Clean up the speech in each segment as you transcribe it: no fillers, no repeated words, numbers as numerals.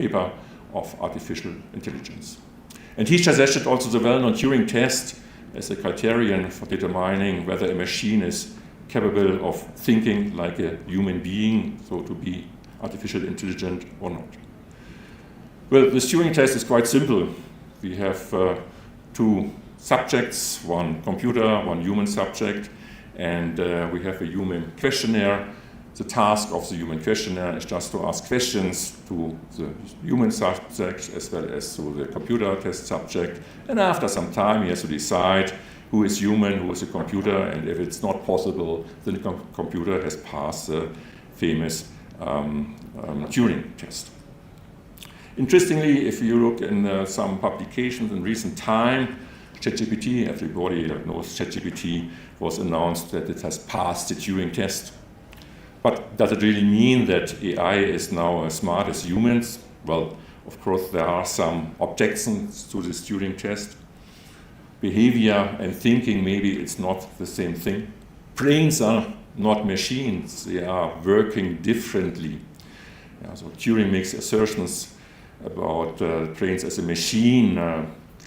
paper of artificial intelligence. And he suggested also the well-known Turing test as a criterion for determining whether a machine is capable of thinking like a human being, so to be artificial intelligent or not. Well, this Turing test is quite simple. We have two subjects, one computer, one human subject, and we have a human questionnaire. The task of the human questionnaire is just to ask questions to the human subject as well as to the computer test subject. And after some time, he has to decide who is human, who is a computer, and if it's not possible, then the computer has passed the famous Turing test. Interestingly, if you look in some publications in recent time, ChatGPT, everybody knows ChatGPT, was announced that it has passed the Turing test. But does it really mean that AI is now as smart as humans? Well, of course, there are some objections to this Turing test. Behavior and thinking, maybe it's not the same thing. Brains are not machines, they are working differently. So Turing makes assertions about brains as a machine,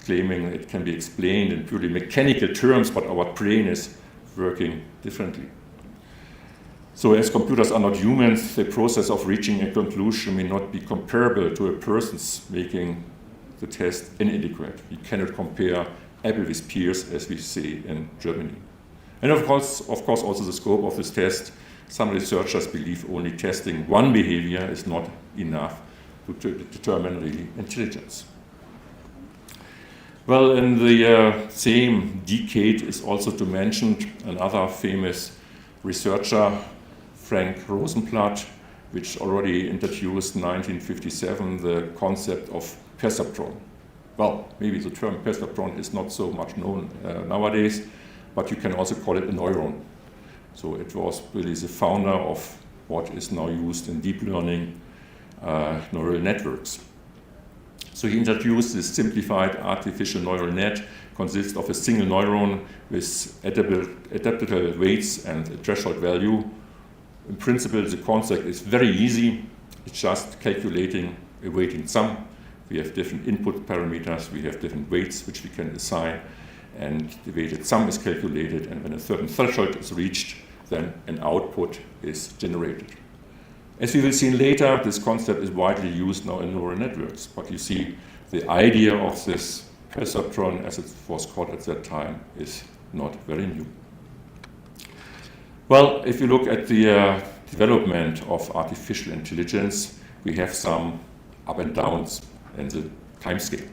claiming it can be explained in purely mechanical terms, but our brain is working differently. So as computers are not humans, the process of reaching a conclusion may not be comparable to a person's making the test inadequate. We cannot compare apple with pears, as we say in Germany. And of course, also the scope of this test. Some researchers believe only testing one behavior is not enough to determine really intelligence. Well, in the same decade is also to mention another famous researcher, Frank Rosenblatt, which already introduced in 1957 the concept of perceptron. Well, maybe the term perceptron is not so much known nowadays, but you can also call it a neuron. So it was really the founder of what is now used in deep learning neural networks. So he introduced this simplified artificial neural net, consists of a single neuron with adaptable weights and a threshold value. In principle, the concept is very easy. It's just calculating a weighting sum. We have different input parameters, we have different weights which we can assign, and the weighted sum is calculated, and when a certain threshold is reached, then an output is generated. As we will see later, this concept is widely used now in neural networks, but you see the idea of this perceptron, as it was called at that time, is not very new. Well, if you look at the development of artificial intelligence, we have some up and downs in the time scale.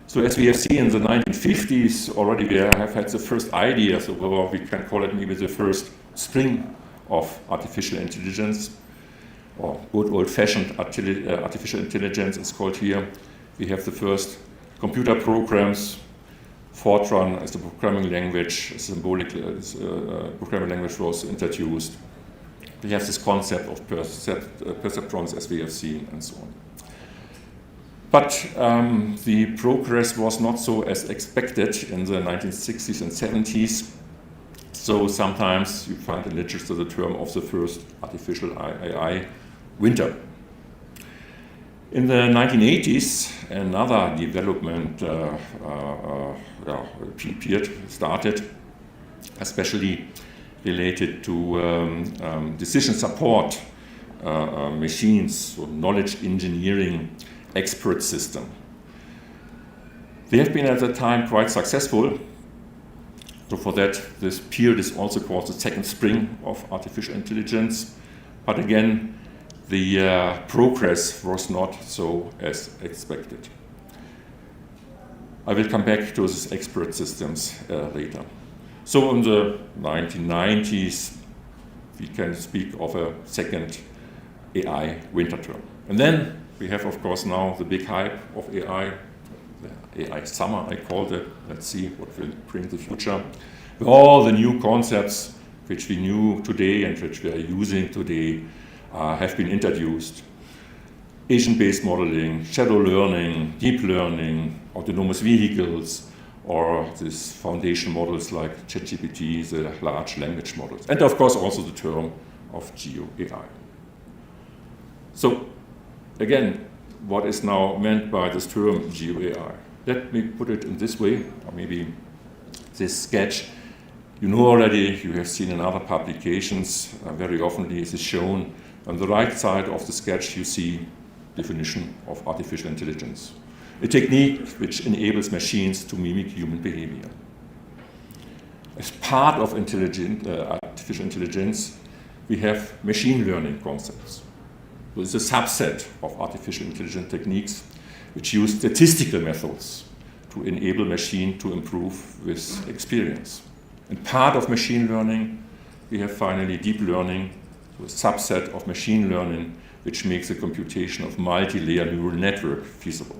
So as we have seen in the 1950s, already we have had the first ideas, or we can call it maybe the first spring of artificial intelligence, or good old-fashioned artificial intelligence is called here. We have the first computer programs. Fortran as the programming language, symbolic programming language was introduced. We have this concept of perceptrons as we have seen, and so on. But the progress was not so as expected in the 1960s and 70s. So sometimes you find in literature the term of the first artificial AI winter. In the 1980s, another development period started, especially related to decision support machines, so knowledge engineering expert system. They have been at that time quite successful. So for that, this period is also called the second spring of artificial intelligence. But again, the progress was not so as expected. I will come back to these expert systems later. So in the 1990s, we can speak of a second AI winter term. And then we have, of course, now the big hype of AI, the AI summer, I called it. Let's see what will bring the future. With all the new concepts which we knew today and which we are using today have been introduced. Agent-based modeling, shadow learning, deep learning, autonomous vehicles, or these foundation models like ChatGPT, the large language models. And of course also the term of Geo AI. So again, what is now meant by this term GeoAI. Let me put it in this way, or maybe this sketch. You know already, you have seen in other publications, very often this is shown. On the right side of the sketch, you see definition of artificial intelligence, a technique which enables machines to mimic human behavior. As part of artificial intelligence, we have machine learning concepts. So it's a subset of artificial intelligence techniques which use statistical methods to enable machine to improve with experience. And part of machine learning, we have finally deep learning, so a subset of machine learning which makes the computation of multi-layer neural network feasible.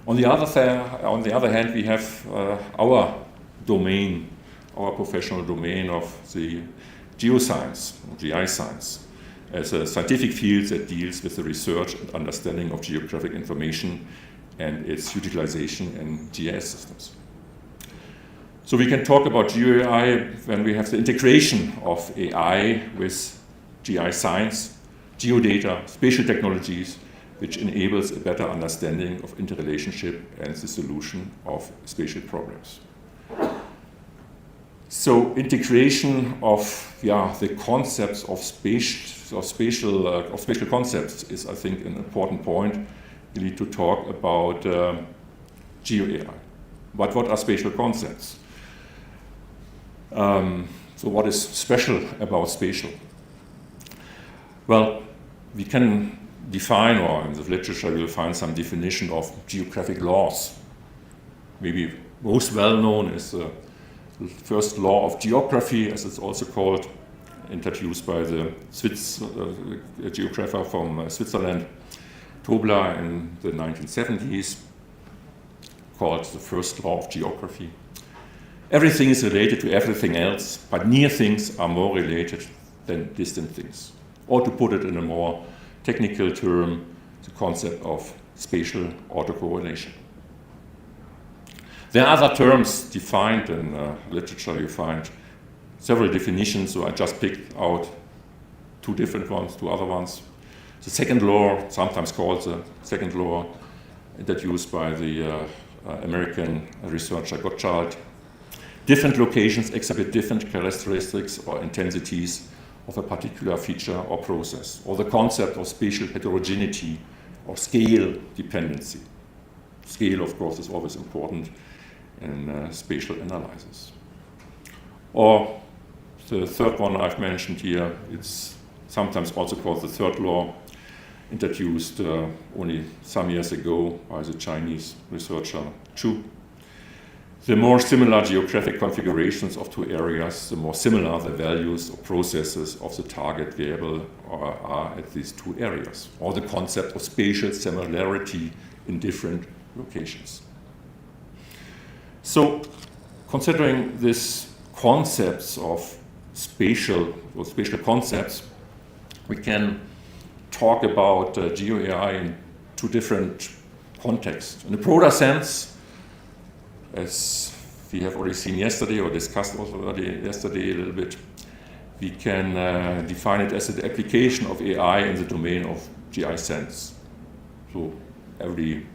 On the other hand, we have our domain, our professional domain of the geoscience, or GI science, as a scientific field that deals with the research and understanding of geographic information and its utilization in GIS systems. So we can talk about GeoAI when we have the integration of AI with GI science, geodata, spatial technologies, which enables a better understanding of interrelationship and the solution of spatial problems. So integration of the concepts of spatial concepts is, I think, an important point. We need to talk about GeoAI. But what are spatial concepts? So what is special about spatial? Well, we can define, or in the literature you'll find some definition of geographic laws. Maybe most well known is the first law of geography, as it's also called, introduced by the geographer from Switzerland, Tobler, in the 1970s, called the first law of geography. Everything is related to everything else, but near things are more related than distant things. Or to put it in a more technical term, the concept of spatial autocorrelation. There are other terms defined in literature. You find several definitions, so I just picked out two other ones. The second law, sometimes called the second law, introduced by the American researcher Hochschule. Different locations exhibit different characteristics or intensities of a particular feature or process, or the concept of spatial heterogeneity or scale dependency. Scale, of course, is always important in spatial analysis. Or the third one I've mentioned here, it's sometimes also called the third law, introduced only some years ago by the Chinese researcher Chu. The more similar geographic configurations of two areas, the more similar the values or processes of the target variable are at these two areas, or the concept of spatial similarity in different locations. So, considering these concepts of spatial concepts, we can talk about GeoAI in two different contexts. In a broader sense, as we have already seen yesterday, or discussed also already yesterday a little bit, we can define it as the application of AI in the domain of GI sense. So every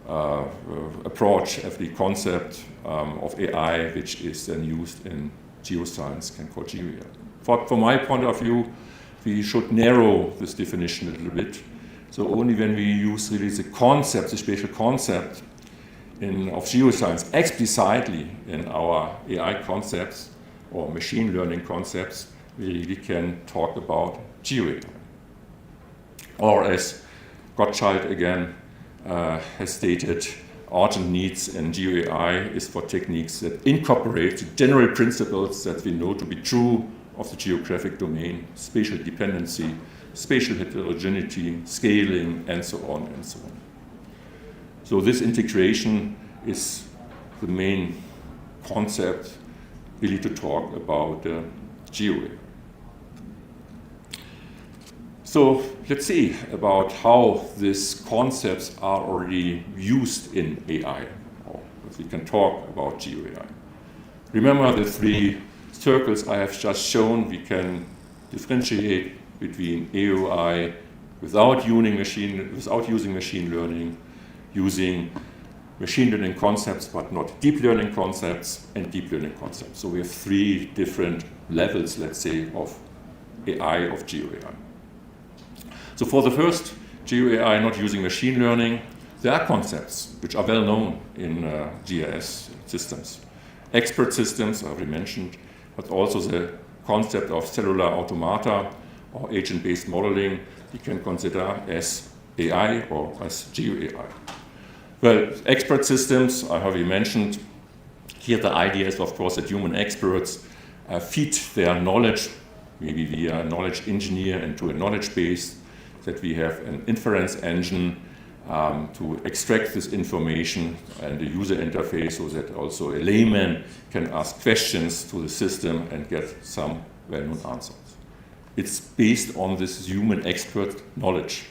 approach, every concept of AI which is then used in geoscience can call GeoAI. From my point of view, we should narrow this definition a little bit. So only when we use really the concept, the spatial concept of geoscience explicitly in our AI concepts or machine learning concepts, we really can talk about GeoAI. Or as Gottschalk again has stated, urgent needs in GeoAI is for techniques that incorporate the general principles that we know to be true of the geographic domain, spatial dependency, spatial heterogeneity, scaling, and so on and so on. So this integration is the main concept really to talk about GeoAI. So let's see about how these concepts are already used in AI, or if we can talk about GeoAI. Remember the three circles I have just shown. We can differentiate between AOI, without using machine learning, using machine learning concepts but not deep learning concepts, and deep learning concepts. So we have 3 different levels, let's say, of AI, of GeoAI. So for the first GeoAI not using machine learning, there are concepts which are well known in GIS systems. Expert systems, I already mentioned, but also the concept of cellular automata or agent-based modeling you can consider as AI or as GeoAI. Well, expert systems, I already mentioned. Here the idea is, of course, that human experts feed their knowledge, maybe via a knowledge engineer, into a knowledge base, that we have an inference engine to extract this information and a user interface so that also a layman can ask questions to the system and get some well-known answers. It's based on this human expert knowledge.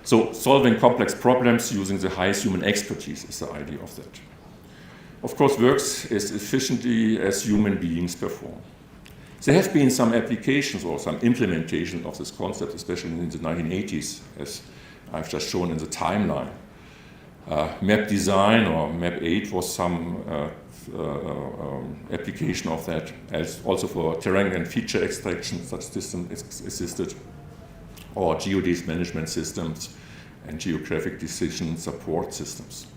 So solving complex problems using the highest human expertise is the idea of that. Of course, works as efficiently as human beings perform. There have been some applications or some implementation of this concept, especially in the 1980s, as I've just shown in the timeline. Map design or Map 8 was some application of that, as also for terrain and feature extraction, such systems existed, or geodesic management systems and geographic decision support systems.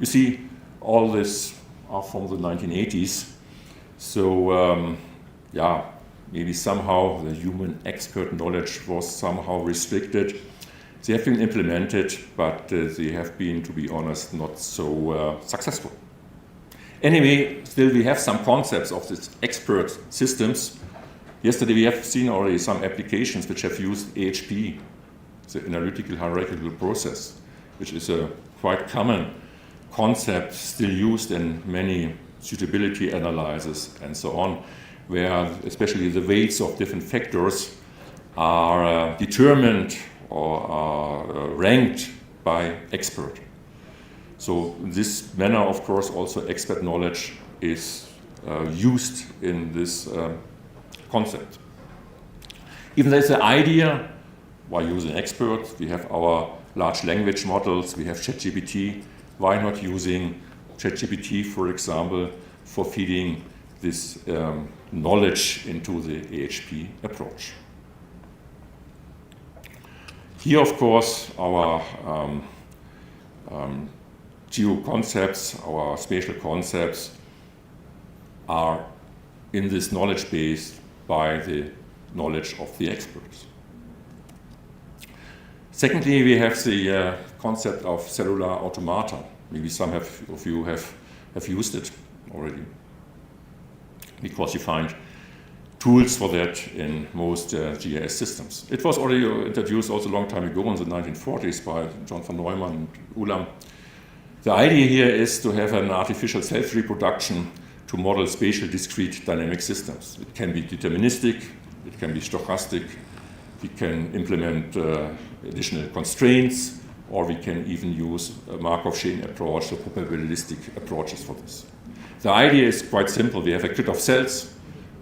You see, all this are from the 1980s. So, yeah, maybe somehow the human expert knowledge was somehow restricted. They have been implemented, but they have been, to be honest, not so successful. Anyway, still we have some concepts of these expert systems. Yesterday we have seen already some applications which have used AHP, the analytical hierarchical process, which is a quite common concept still used in many suitability analyses and so on, where especially the weights of different factors are determined or are ranked by expert. So in this manner, of course, also expert knowledge is used in this concept. Even there's the idea, why using experts? We have our large language models, we have ChatGPT. Why not using ChatGPT, for example, for feeding this knowledge into the AHP approach? Here, of course, our geo concepts, our spatial concepts are in this knowledge base by the knowledge of the experts. Secondly, we have the concept of cellular automata. Maybe some of you have used it already, because you find tools for that in most GIS systems. It was already introduced also a long time ago in the 1940s by John von Neumann and Ulam. The idea here is to have an artificial self-reproduction to model spatial discrete dynamic systems. It can be deterministic, it can be stochastic, we can implement additional constraints, or we can even use a Markov chain approach or probabilistic approaches for this. The idea is quite simple. We have a grid of cells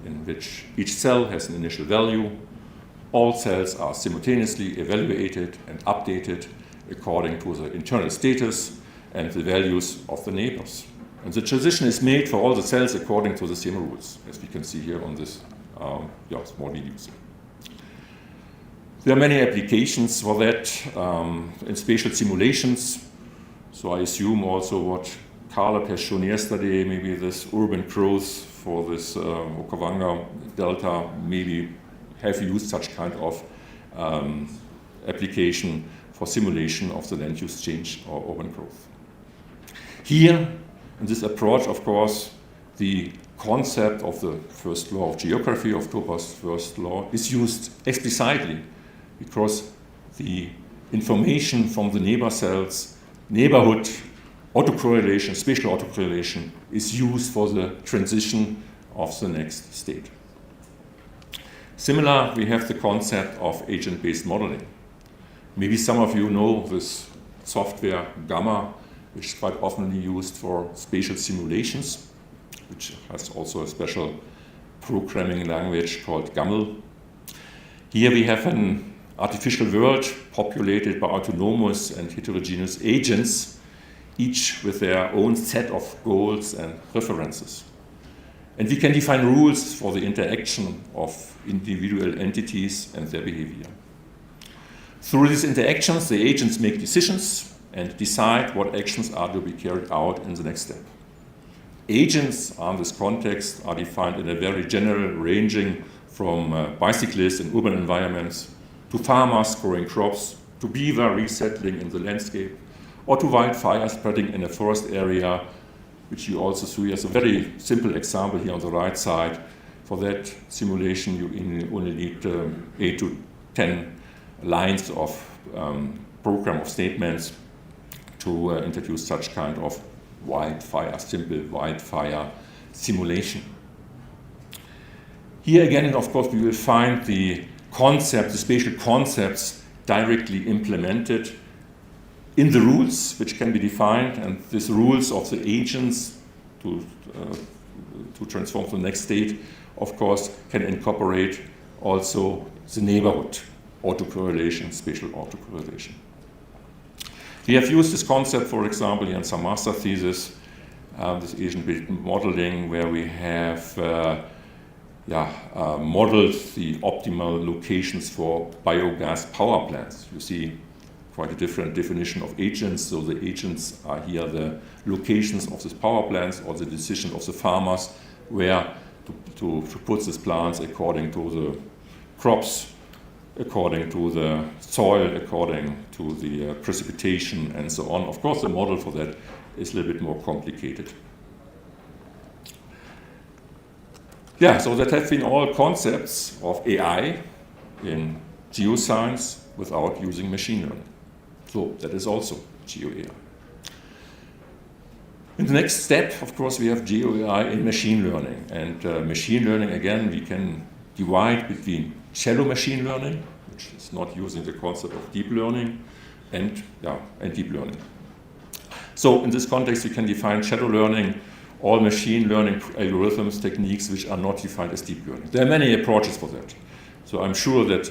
in which each cell has an initial value. All cells are simultaneously evaluated and updated according to the internal status and the values of the neighbors. And the transition is made for all the cells according to the same rules, as we can see here on this small videos. There are many applications for that in spatial simulations. So I assume also what Caleb has shown yesterday, maybe this urban growth for this Okawanga Delta, maybe have used such kind of application for simulation of the land use change or urban growth. Here, in this approach, of course, the concept of the first law of geography, of Topper's first law, is used explicitly because the information from the neighbor cells, neighborhood autocorrelation, spatial autocorrelation, is used for the transition of the next state. Similar, we have the concept of agent-based modeling. Maybe some of you know this software Gamma, which is quite often used for spatial simulations, which has also a special programming language called GAML. Here we have an artificial world populated by autonomous and heterogeneous agents, each with their own set of goals and preferences. And we can define rules for the interaction of individual entities and their behavior. Through these interactions, the agents make decisions and decide what actions are to be carried out in the next step. Agents in this context are defined in a very general, ranging from bicyclists in urban environments, to farmers growing crops, to beaver resettling in the landscape, or to wildfire spreading in a forest area, which you also see as a very simple example here on the right side. For that simulation, you only need 8 to 10 lines of program of statements to introduce such kind of simple wildfire simulation. Here again, of course, we will find the spatial concepts directly implemented in the rules, which can be defined, and these rules of the agents to transform to the next state, of course, can incorporate also the neighborhood autocorrelation, spatial autocorrelation. We have used this concept, for example, in some master thesis, this agent-based modeling, where we have modeled the optimal locations for biogas power plants. You see quite a different definition of agents. So the agents are here the locations of these power plants, or the decision of the farmers where to put these plants according to the crops, according to the soil, according to the precipitation, and so on. Of course, the model for that is a little bit more complicated. Yeah, so that have been all concepts of AI in geoscience without using machine learning. So that is also GeoAI. In the next step, of course, we have GeoAI in machine learning. And machine learning, again, we can divide between shallow machine learning, which is not using the concept of deep learning, and deep learning. So in this context, we can define shallow learning, all machine learning algorithms, techniques which are not defined as deep learning. There are many approaches for that. So I'm sure that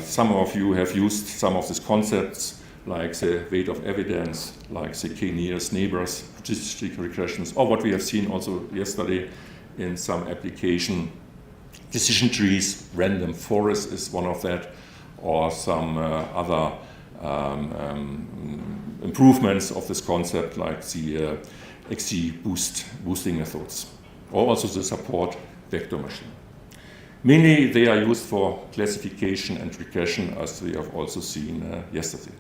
some of you have used some of these concepts, like the weight of evidence, like the k-nearest neighbors, statistic regressions, or what we have seen also yesterday in some application, decision trees, random forest is one of that, or some other improvements of this concept, like the AGSE boosting methods, or also the support vector machine. Mainly they are used for classification and regression, as we have also seen yesterday.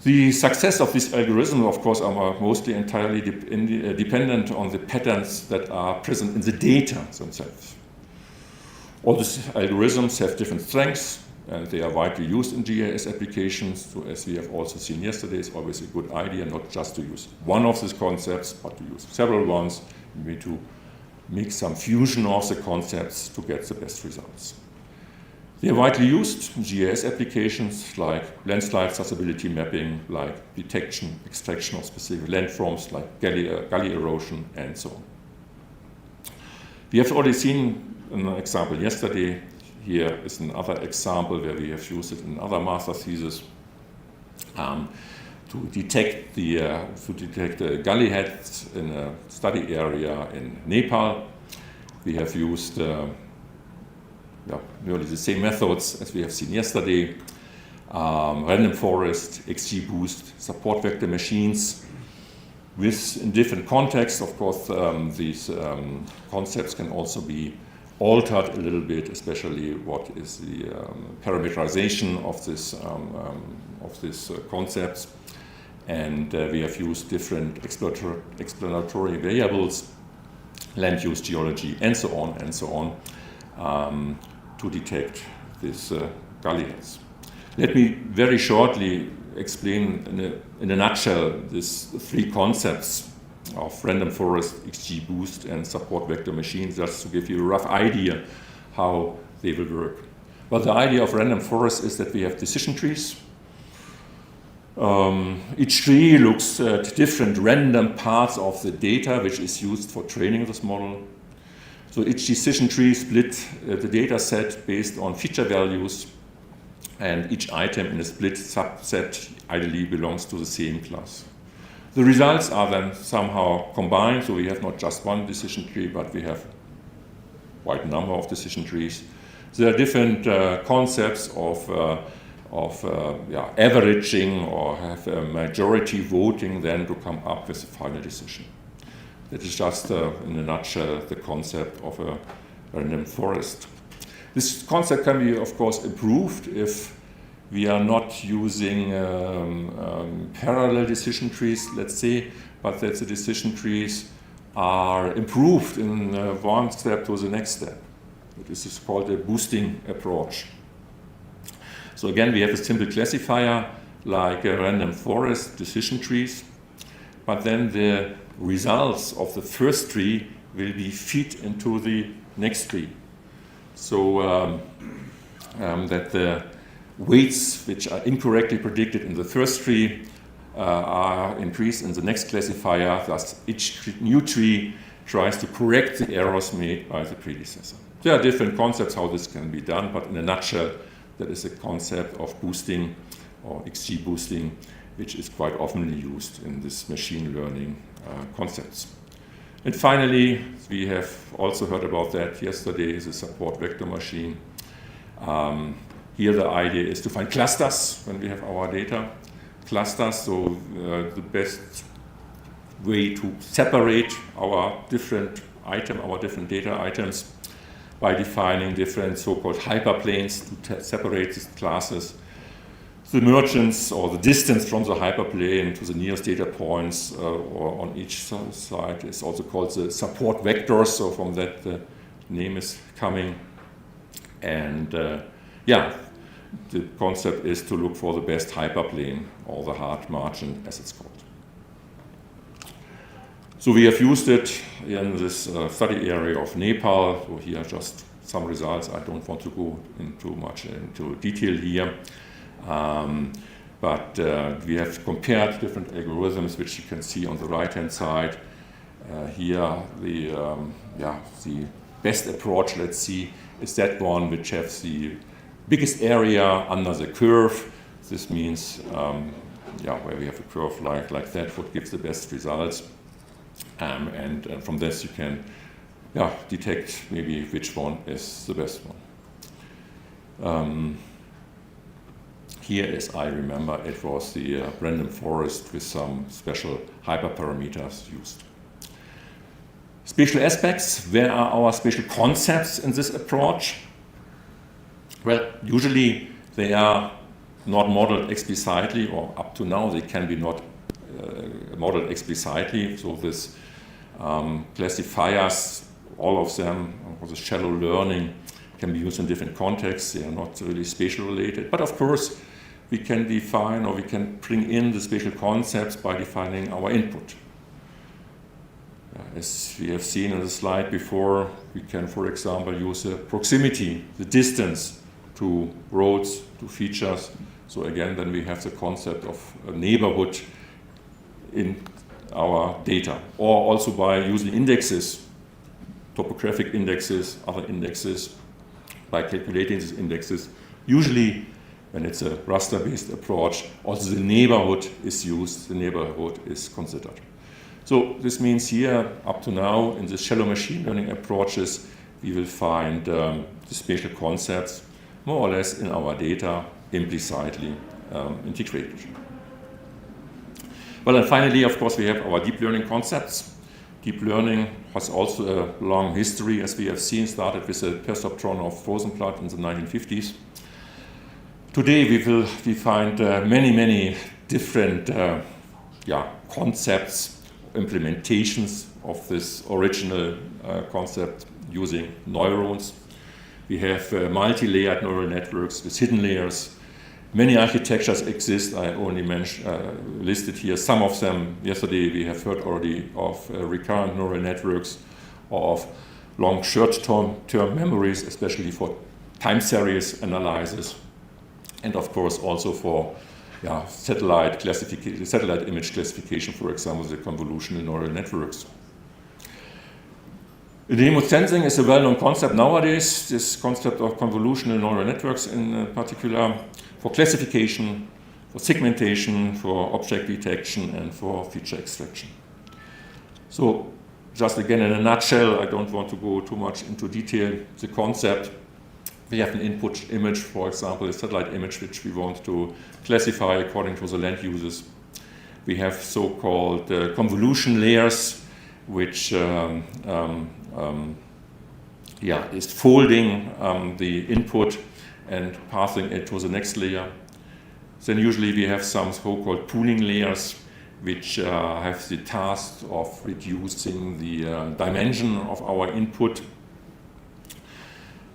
The success of this algorithm, of course, are mostly entirely dependent on the patterns that are present in the data themselves. All these algorithms have different strengths, and they are widely used in GIS applications. So as we have also seen yesterday, it's always a good idea not just to use one of these concepts, but to use several ones, maybe to make some fusion of the concepts to get the best results. They are widely used in GIS applications like landslide traceability mapping, like detection, extraction of specific landforms, like gully erosion, and so on. We have already seen an example yesterday. Here is another example where we have used it in another master thesis to detect the gully heads in a study area in Nepal. We have used nearly the same methods as we have seen yesterday. Random forest, AGSE boost, support vector machines. In different contexts, of course, these concepts can also be altered a little bit, especially what is the parameterization of these concepts. And we have used different explanatory variables, land use geology, and so on, to detect these gully heads. Let me very shortly explain in a nutshell these three concepts of random forest, AGSE boost, and support vector machines, just to give you a rough idea how they will work. Well, the idea of random forest is that we have decision trees. Each tree looks at different random parts of the data which is used for training this model. So each decision tree split the data set based on feature values and each item in a split subset ideally belongs to the same class. The results are then somehow combined, so we have not just one decision tree, but we have quite a number of decision trees. There are different concepts of averaging or have a majority voting then to come up with a final decision. That is just, in a nutshell, the concept of a random forest. This concept can be, of course, improved if we are not using parallel decision trees, let's say, but that the decision trees are improved in one step to the next step. This is called a boosting approach. So again, we have a simple classifier like a random forest decision trees, but then the results of the first tree will be fed into the next tree. So that the weights which are incorrectly predicted in the first tree are increased in the next classifier, thus each new tree tries to correct the errors made by the predecessor. There are different concepts how this can be done, but in a nutshell, that is a concept of boosting or XG boosting, which is quite often used in this machine learning concepts. And finally, we have also heard about that yesterday, is a support vector machine. Here the idea is to find clusters when we have our data. Clusters, so the best way to separate our different data items by defining different so-called hyperplanes to separate these classes. The mergence or the distance from the hyperplane to the nearest data points or on each side is also called the support vectors, so from that the name is coming. And the concept is to look for the best hyperplane or the hard margin as it's called. So we have used it in this study area of Nepal. So here are just some results. I don't want to go into detail here. But we have compared different algorithms, which you can see on the right-hand side. Here, the best approach, let's see, is that one which has the biggest area under the curve. This means, where we have a curve like that, what gives the best results. And from this, you can detect maybe which one is the best one. Here, as I remember, it was the random forest with some special hyperparameters used. Spatial aspects, where are our spatial concepts in this approach? Well, usually they are not modeled explicitly, or up to now they can be not modeled explicitly. So this classifiers, all of them, for the shallow learning, can be used in different contexts. They are not really spatial related. But of course, we can define or we can bring in the spatial concepts by defining our input. As we have seen in the slide before, we can, for example, use the proximity, the distance to roads, to features. So again, then we have the concept of a neighborhood in our data, or also by using indexes, topographic indexes, other indexes, by calculating these indexes. Usually, when it's a raster-based approach, also the neighborhood is used, the neighborhood is considered. So this means here, up to now, in the shallow machine learning approaches, we will find the spatial concepts more or less in our data implicitly integrated. Well, and finally, of course, we have our deep learning concepts. Deep learning has also a long history, as we have seen, started with the perceptron of Rosenblatt in the 1950s. Today, we find many different concepts, implementations of this original concept using neurons. We have multi-layered neural networks with hidden layers. Many architectures exist. I only listed here some of them. Yesterday we have heard already of recurrent neural networks or of long short-term memories, especially for time series analysis, and of course also for satellite image classification, for example, the convolutional neural networks. Remote sensing is a well-known concept nowadays, this concept of convolutional neural networks in particular, for classification, for segmentation, for object detection, and for feature extraction. So, just again in a nutshell, I don't want to go too much into detail, the concept. We have an input image, for example, a satellite image which we want to classify according to the land uses. We have so-called convolution layers, which is folding the input and passing it to the next layer. Then usually we have some so-called pooling layers, which have the task of reducing the dimension of our input.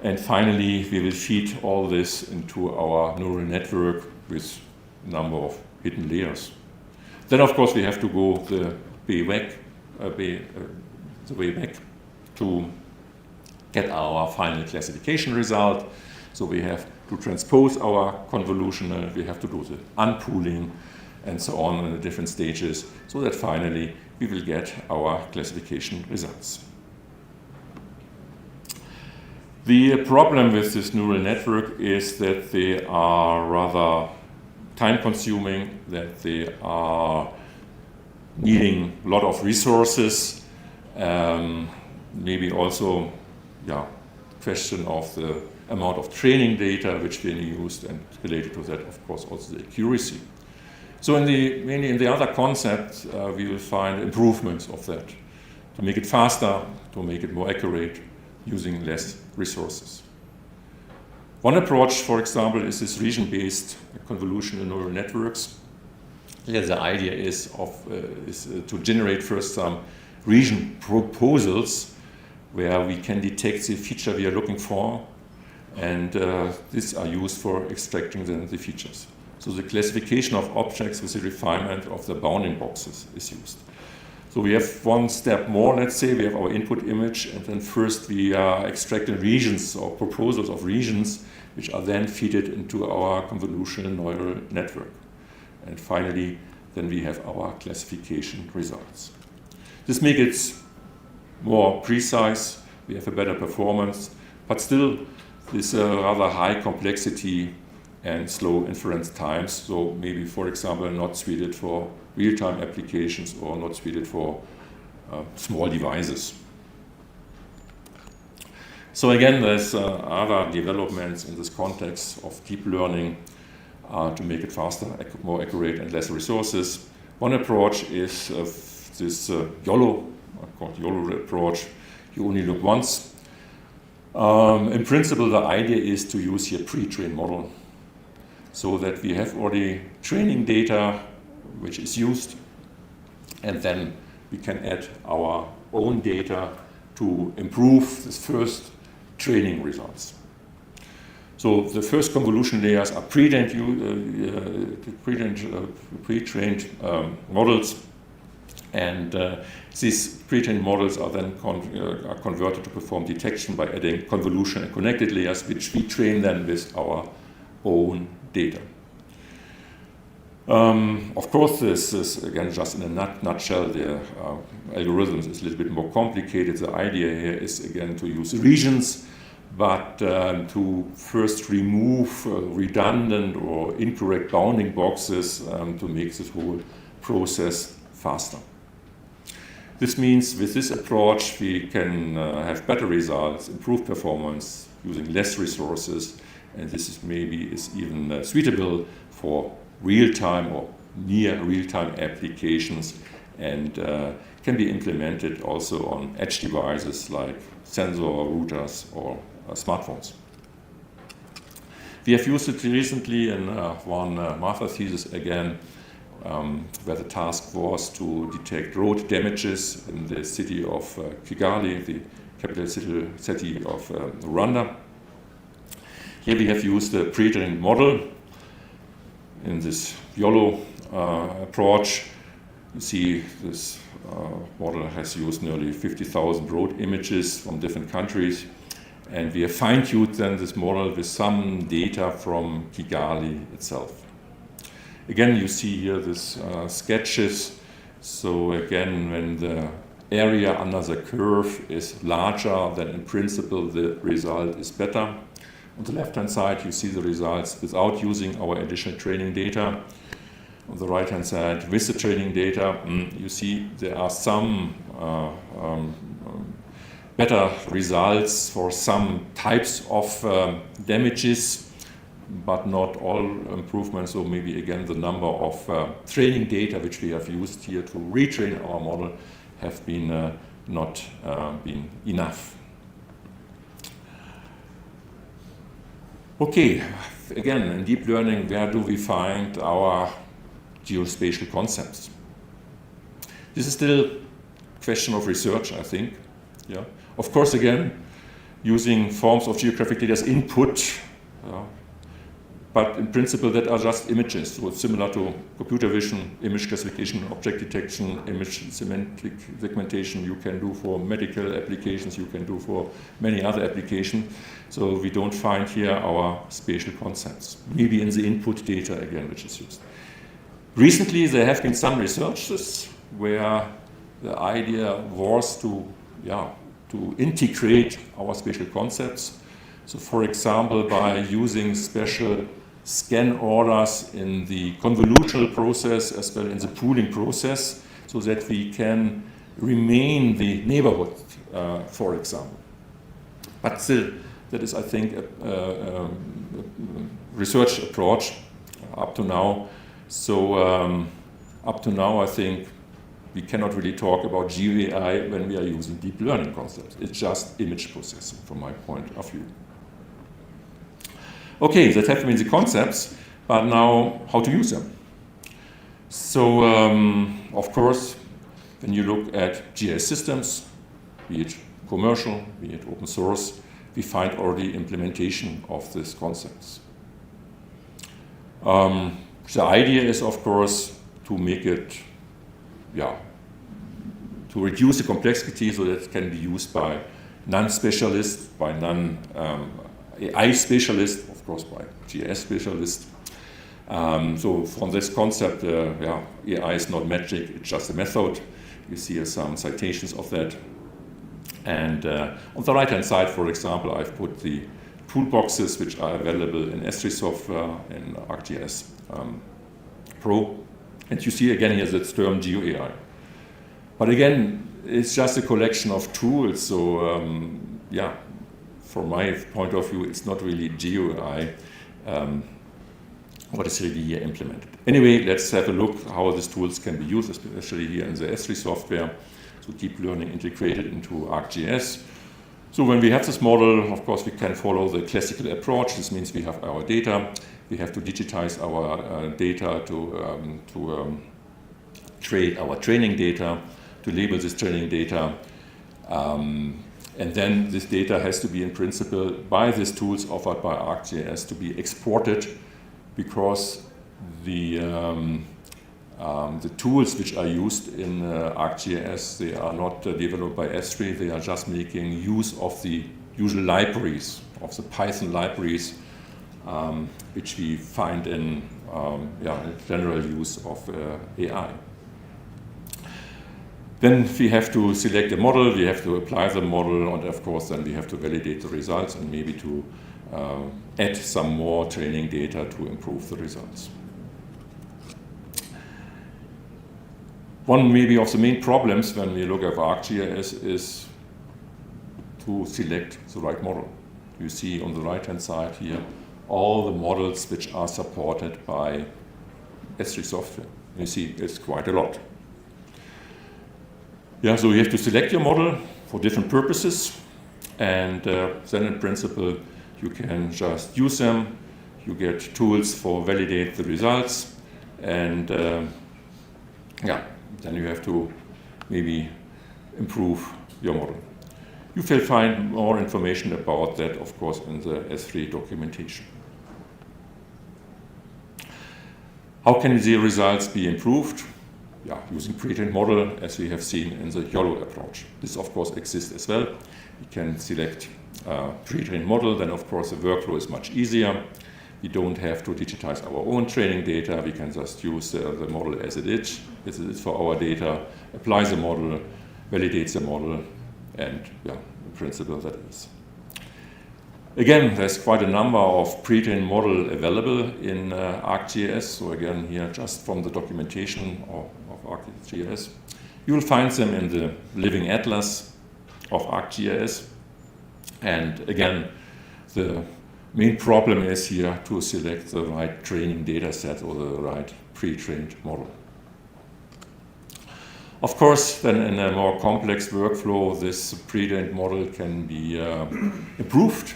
And finally, we will feed all this into our neural network with a number of hidden layers. Then, of course, we have to go the way back to get our final classification result. So we have to transpose our convolutional, we have to do the unpooling, and so on in the different stages, so that finally we will get our classification results. The problem with this neural network is that they are rather time-consuming, that they are needing a lot of resources, maybe also, question of the amount of training data which being used, and related to that, of course, also the accuracy. So mainly in the other concepts, we will find improvements of that, to make it faster, to make it more accurate, using less resources. One approach, for example, is this region-based convolutional neural networks. Here the idea is to generate first some region proposals where we can detect the feature we are looking for, and these are used for extracting the features. So the classification of objects with the refinement of the bounding boxes is used. So we have one step more, let's say, we have our input image, and then first we are extracting regions or proposals of regions, which are then fed into our convolutional neural network. And finally, then we have our classification results. This makes it more precise, we have a better performance, but still this rather high complexity and slow inference times, so maybe, for example, not suited for real-time applications or not suited for small devices. So again, there's other developments in this context of deep learning to make it faster, more accurate, and less resources. One approach is this YOLO, called YOLO approach, you only look once. In principle, the idea is to use here pre-trained model, so that we have already training data which is used, and then we can add our own data to improve this first training results. So the first convolution layers are pre-trained models, and these pre-trained models are then converted to perform detection by adding convolution and connected layers, which we train then with our own data. Of course, this is, again, just in a nutshell, the algorithms is a little bit more complicated. The idea here is, again, to use regions, but to first remove redundant or incorrect bounding boxes to make this whole process faster. This means with this approach we can have better results, improve performance, using less resources, and this is even suitable for real-time or near real-time applications, and can be implemented also on edge devices like sensor routers or smartphones. We have used it recently in one master thesis again, where the task was to detect road damages in the city of Kigali, the capital city of Rwanda. Here we have used a pre-trained model in this YOLO approach. You see this model has used nearly 50,000 road images from different countries, and we have fine-tuned then this model with some data from Kigali itself. Again, you see here these sketches. So again, when the area under the curve is larger, then in principle the result is better. On the left-hand side, you see the results without using our additional training data. On the right-hand side, with the training data, you see there are some better results for some types of damages, but not all improvements. So maybe again the number of training data which we have used here to retrain our model have been not been enough. Okay, again, in deep learning, where do we find our geospatial concepts? This is still a question of research, I think. Yeah. Of course, again, using forms of geographic data as input, but in principle that are just images. So it's similar to computer vision, image classification, object detection, image semantic segmentation you can do for medical applications, you can do for many other applications. So we don't find here our spatial concepts. Maybe in the input data again, which is used. Recently there have been some researches where the idea was to integrate our spatial concepts. So for example, by using special scan orders in the convolutional process as well in the pooling process, so that we can remain the neighborhood, for example. But still, that is, I think, a research approach up to now. So up to now, I think we cannot really talk about GeoAI when we are using deep learning concepts. It's just image processing from my point of view. Okay, that have been the concepts, but now how to use them. So, of course, when you look at GIS systems, be it commercial, be it open source, we find already implementation of these concepts. The idea is, of course, to make it, to reduce the complexity so that it can be used by non-specialists, by non-AI specialists, of course by GIS specialists. So from this concept, AI is not magic, it's just a method. You see here some citations of that. And on the right-hand side, for example, I've put the toolboxes which are available in Esri software, in ArcGIS Pro. And you see again here that term GeoAI. But again, it's just a collection of tools. So from my point of view, it's not really GeoAI what is really here implemented. Anyway, let's have a look how these tools can be used, especially here in the Esri software. So deep learning integrated into ArcGIS. So when we have this model, of course, we can follow the classical approach. This means we have our data. We have to digitize our data to trade our training data, to label this training data. And then this data has to be, in principle, by these tools offered by ArcGIS to be exported, because the tools which are used in ArcGIS, they are not developed by Esri. They are just making use of the usual libraries, of the Python libraries, which we find in general use of AI. Then we have to select a model, we have to apply the model, and of course then we have to validate the results and maybe to add some more training data to improve the results. One maybe of the main problems when we look at ArcGIS is to select the right model. You see on the right-hand side here all the models which are supported by Esri software. You see it's quite a lot. So you have to select your model for different purposes, and then in principle you can just use them. You get tools for validate the results, and then you have to maybe improve your model. You will find more information about that, of course, in the Esri documentation. How can the results be improved? Using pre-trained model, as we have seen in the YOLO approach. This, of course, exists as well. We can select pre-trained model, then, of course, the workflow is much easier. We don't have to digitize our own training data. We can just use the model as it is for our data, apply the model, validates the model, and yeah, in principle that is. Again, there's quite a number of pre-trained model available in ArcGIS. So again, here just from the documentation of ArcGIS. You will find them in the Living Atlas of ArcGIS. And again, the main problem is here to select the right training data set or the right pre-trained model. Of course, then in a more complex workflow, this pre-trained model can be improved,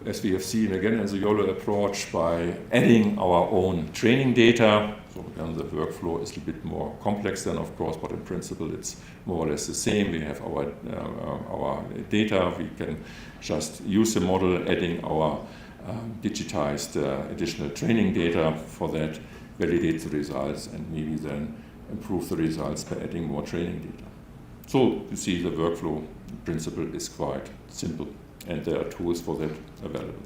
as we have seen again in the YOLO approach, by adding our own training data. So again, the workflow is a bit more complex then, of course, but in principle it's more or less the same. We have our data. We can just use the model, adding our digitized additional training data for that, validate the results, and maybe then improve the results by adding more training data. So you see the workflow in principle is quite simple, and there are tools for that available.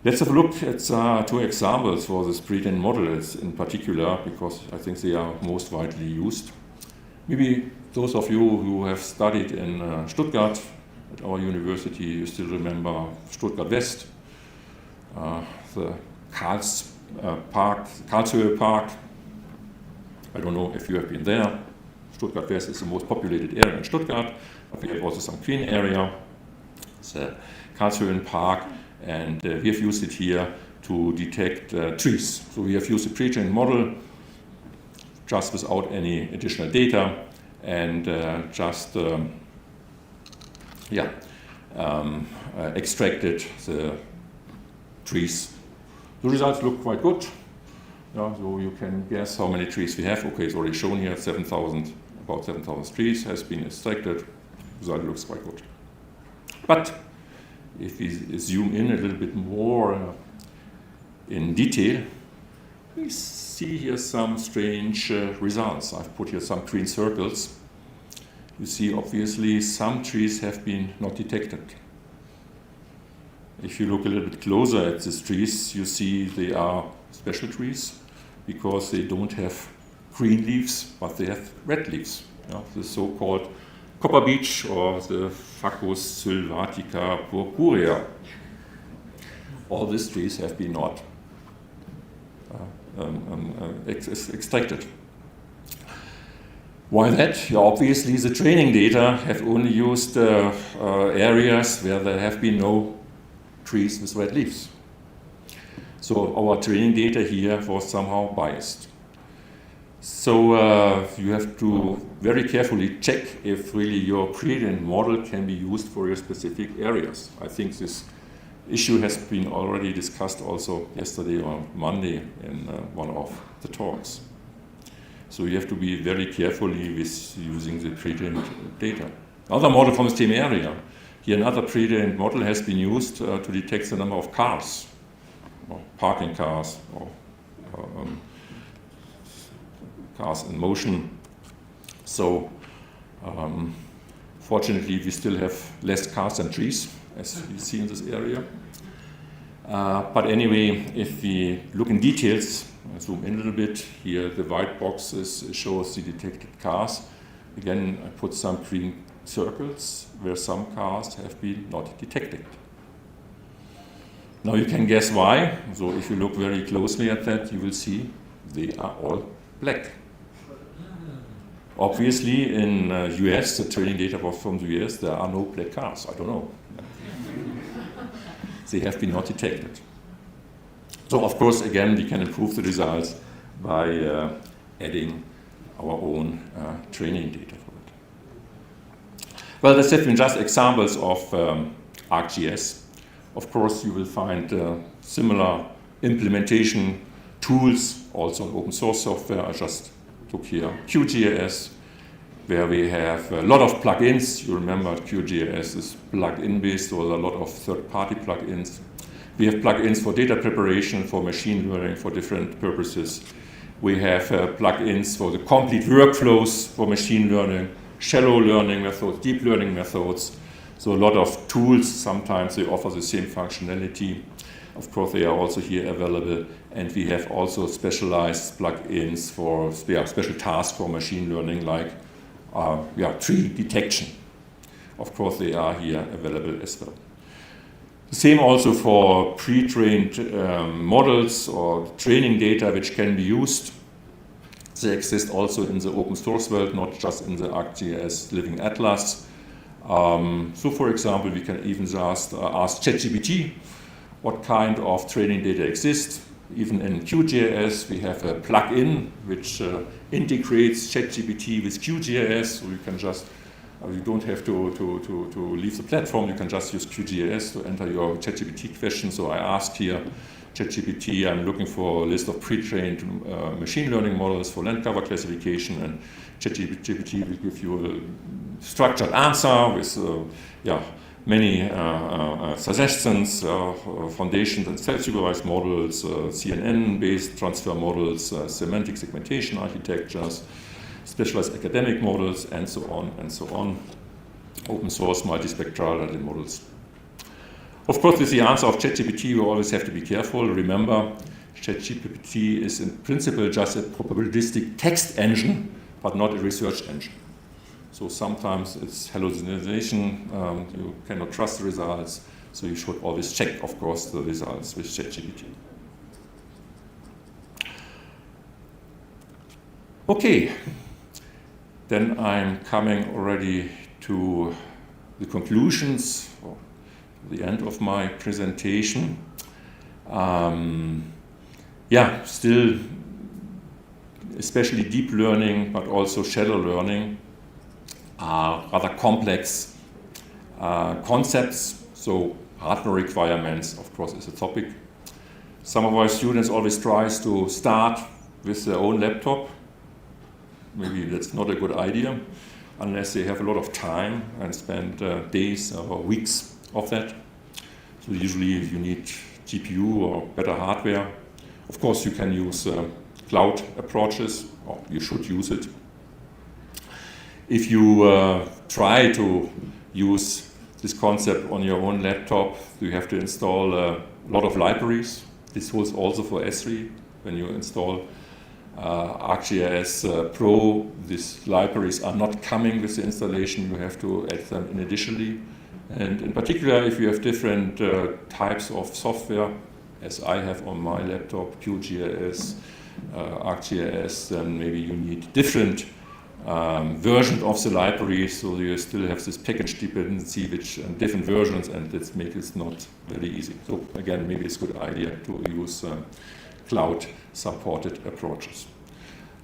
Let's have a look at two examples for this pre-trained models in particular, because I think they are most widely used. Maybe those of you who have studied in Stuttgart at our university, you still remember Stuttgart West, the Karlshöhe Park. I don't know if you have been there. Stuttgart West is the most populated area in Stuttgart, but we have also some green area. It's the Karlshöhe Park, and we have used it here to detect trees. So we have used a pre-trained model just without any additional data, and just extracted the trees. The results look quite good. Yeah, so you can guess how many trees we have. Okay, it's already shown here, about 7,000 trees has been extracted. The result looks quite good. But if we zoom in a little bit more in detail, we see here some strange results. I've put here some green circles. You see, obviously, some trees have been not detected. If you look a little bit closer at these trees, you see they are special trees because they don't have green leaves, but they have red leaves. Yeah, the so-called copper beech or the Phacus sylvatica purpurea. All these trees have been not extracted. Why that? Yeah, obviously, the training data have only used areas where there have been no trees with red leaves. So our training data here was somehow biased. So you have to very carefully check if really your pre-trained model can be used for your specific areas. I think this issue has been already discussed also yesterday or Monday in one of the talks. So you have to be very carefully with using the pre-trained data. Another model from the same area. Here another pre-trained model has been used to detect the number of cars, or parking cars, or cars in motion. So fortunately we still have less cars than trees, as you see in this area. But anyway, if we look in details, zoom in a little bit, here the white boxes shows the detected cars. Again, I put some green circles where some cars have been not detected. Now you can guess why. So if you look very closely at that, you will see they are all black. Obviously, in US, the training data was from the US, there are no black cars. I don't know. They have been not detected. So of course, again, we can improve the results by adding our own training data for it. Well, that's have been just examples of ArcGIS. Of course, you will find similar implementation tools also in open source software. I just took here QGIS, where we have a lot of plugins. You remember QGIS is plug-in based, so there are a lot of third-party plugins. We have plugins for data preparation, for machine learning, for different purposes. We have plugins for the complete workflows for machine learning, shallow learning methods, deep learning methods. So a lot of tools, sometimes they offer the same functionality. Of course, they are also here available, and we have also specialized plugins for special tasks for machine learning, like tree detection. Of course, they are here available as well. The same also for pre-trained models or training data which can be used. They exist also in the open source world, not just in the ArcGIS Living Atlas. So for example, we can even ask ChatGPT what kind of training data exists. Even in QGIS, we have a plugin which integrates ChatGPT with QGIS, so you can just you don't have to leave the platform. You can just use QGIS to enter your ChatGPT question. So I asked here ChatGPT, I'm looking for a list of pre-trained machine learning models for land cover classification, and ChatGPT will give you a structured answer with many suggestions, foundations and self-supervised models, CNN-based transfer models, semantic segmentation architectures, specialized academic models, and so on and so on. Open source multispectral models. Of course, with the answer of ChatGPT, we always have to be careful. Remember, ChatGPT is in principle just a probabilistic text engine, but not a research engine. So sometimes it's hallucination, you cannot trust the results, so you should always check, of course, the results with ChatGPT. Okay, then I'm coming already to the conclusions, or the end of my presentation. Still, especially deep learning, but also shallow learning, are rather complex concepts, so hardware requirements, of course, is a topic. Some of our students always try to start with their own laptop. Maybe that's not a good idea, unless they have a lot of time and spend days or weeks of that. So usually you need GPU or better hardware. Of course, you can use cloud approaches, or you should use it. If you try to use this concept on your own laptop, you have to install a lot of libraries. This holds also for Esri. When you install ArcGIS Pro, these libraries are not coming with the installation. You have to add them in additionally. And in particular, if you have different types of software, as I have on my laptop, QGIS, ArcGIS, then maybe you need different versions of the library, so you still have this package dependency, which different versions, and that makes it not very easy. So again, maybe it's a good idea to use cloud-supported approaches.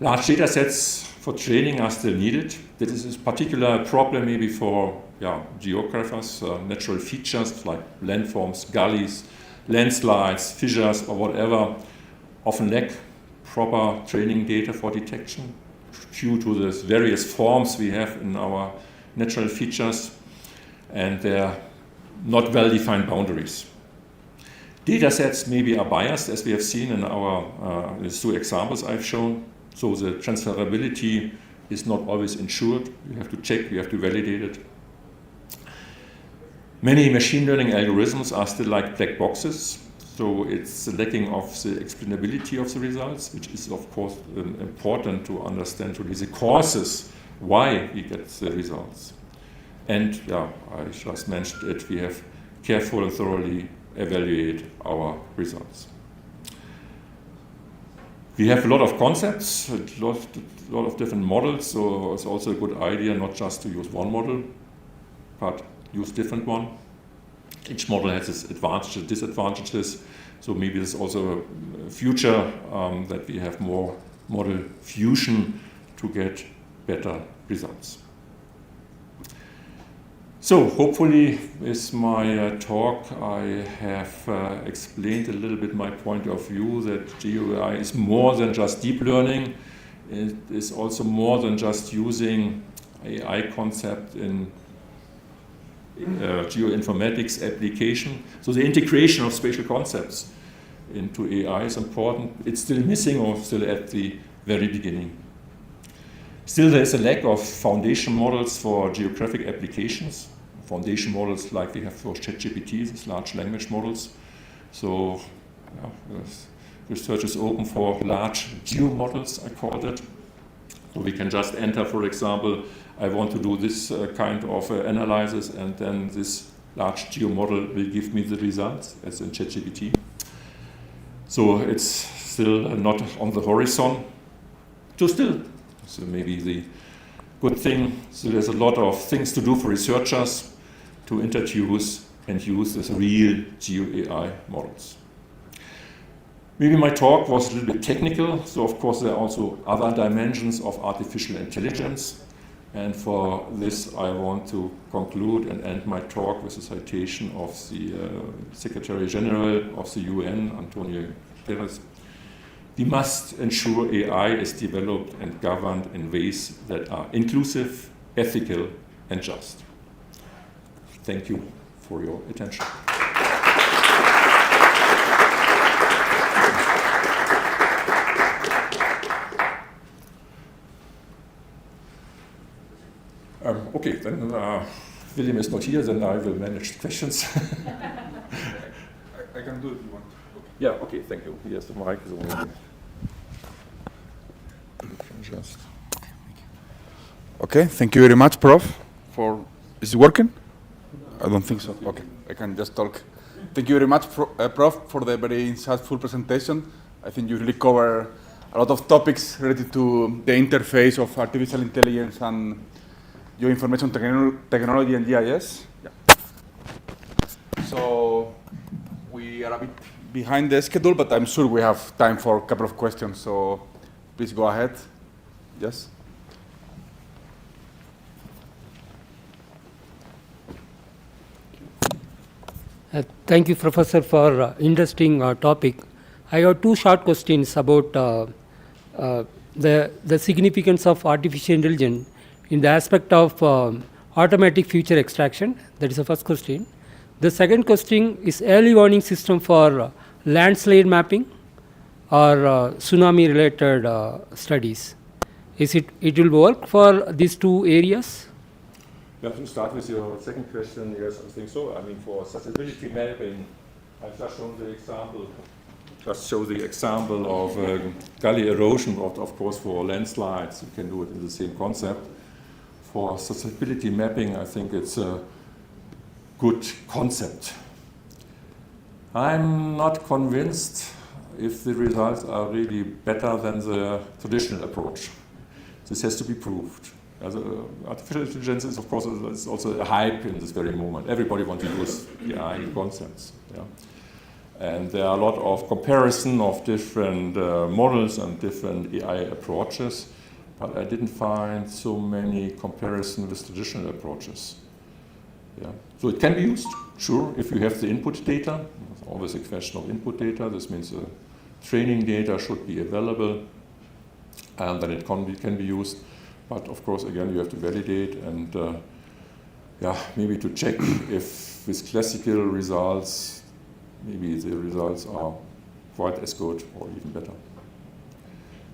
Large data sets for training are still needed. This is a particular problem maybe for geographers, natural features like landforms, gullies, landslides, fissures, or whatever, often lack proper training data for detection due to the various forms we have in our natural features and their not well-defined boundaries. Data sets maybe are biased, as we have seen in our these two examples I've shown. So the transferability is not always ensured. You have to check, you have to validate it. Many machine learning algorithms are still like black boxes. So it's the lacking of the explainability of the results, which is of course important to understand really the causes why we get the results. And I just mentioned it, we have carefully and thoroughly evaluate our results. We have a lot of concepts, a lot of different models, so it's also a good idea not just to use one model, but use different one. Each model has its advantages and disadvantages, so maybe there's also a future that we have more model fusion to get better results. So hopefully with my talk I have explained a little bit my point of view that GeoAI is more than just deep learning. It is also more than just using AI concept in geoinformatics application. So the integration of spatial concepts into AI is important. It's still missing or still at the very beginning. Still, there is a lack of foundation models for geographic applications. Foundation models like we have for ChatGPT, these large language models. So research is open for large geo-models, I called it. So we can just enter, for example, I want to do this kind of analysis, and then this large geo-model will give me the results, as in ChatGPT. So it's still not on the horizon. So maybe the good thing, so there's a lot of things to do for researchers to introduce and use these real geo-AI models. Maybe my talk was a little bit technical, so of course there are also other dimensions of artificial intelligence. And for this I want to conclude and end my talk with a citation of the Secretary General of the UN, Antonio Guterres. We must ensure AI is developed and governed in ways that are inclusive, ethical, and just. Thank you for your attention. Okay, then William is not here, then I will manage questions. I can do it if you want. Okay. Yeah, okay, thank you. Here's the mic. Okay, thank you very much, Prof. Is it working? I don't think so. Okay, I can just talk. Thank you very much, Prof, for the very insightful presentation. I think you really cover a lot of topics related to the interface of artificial intelligence and geoinformation technology and GIS. Yeah. So we are a bit behind the schedule, but I'm sure we have time for a couple of questions. So please go ahead. Yes. Thank you, Professor, for interesting topic. I have two short questions about the significance of artificial intelligence in the aspect of automatic feature extraction. That is the first question. The second question is early warning system for landslide mapping or tsunami-related studies. It will work for these two areas? Yeah, to start with your second question, yes, I think so. I mean, for susceptibility mapping, I've just shown the example. Of gully erosion, but of course for landslides, you can do it in the same concept. For susceptibility mapping, I think it's a good concept. I'm not convinced if the results are really better than the traditional approach. This has to be proved. Artificial intelligence is, of course, is also a hype in this very moment. Everybody wants to use AI concepts. Yeah. And there are a lot of comparison of different models and different AI approaches, but I didn't find so many comparison with traditional approaches. Yeah. So it can be used, sure, if you have the input data. It's always a question of input data. This means the training data should be available, and then it can be used. But of course, again, you have to validate and maybe to check if with classical results, maybe the results are quite as good or even better.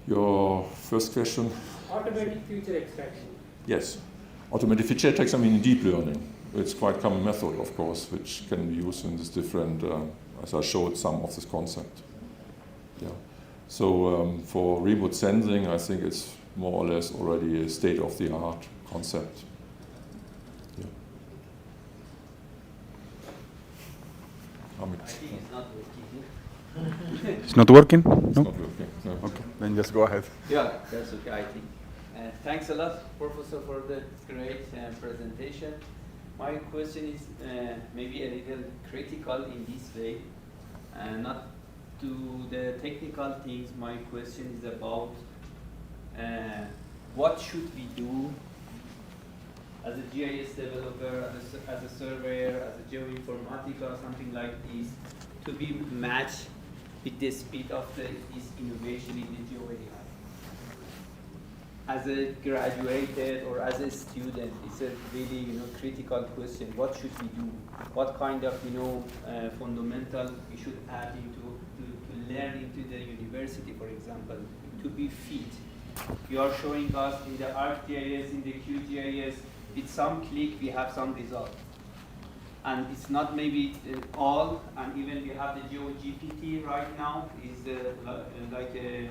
Your first question? Automatic feature extraction. Yes. Automatic feature extraction, I mean deep learning. It's quite a common method, of course, which can be used in this different, as I showed some of this concept. Yeah. So for remote sensing, I think it's more or less already a state-of-the-art concept. Yeah. I think it's not working. It's not working? It's not working. No. Okay, then just go ahead. Yeah, that's okay, I think. Thanks a lot, Professor, for the great presentation. My question is maybe a little critical in this way, not to the technical things. My question is about what should we do as a GIS developer, as a surveyor, as a geoinformatica, or something like this, to be matched with the speed of this innovation in the GeoAI. As a graduated or as a student, it's a really critical question. What should we do? What kind of fundamental we should add to learn into the university, for example, to be fit? You are showing us in the ArcGIS, in the QGIS, with some click we have some result. and it's not maybe all, and even we have the GeoGPT right now, is like a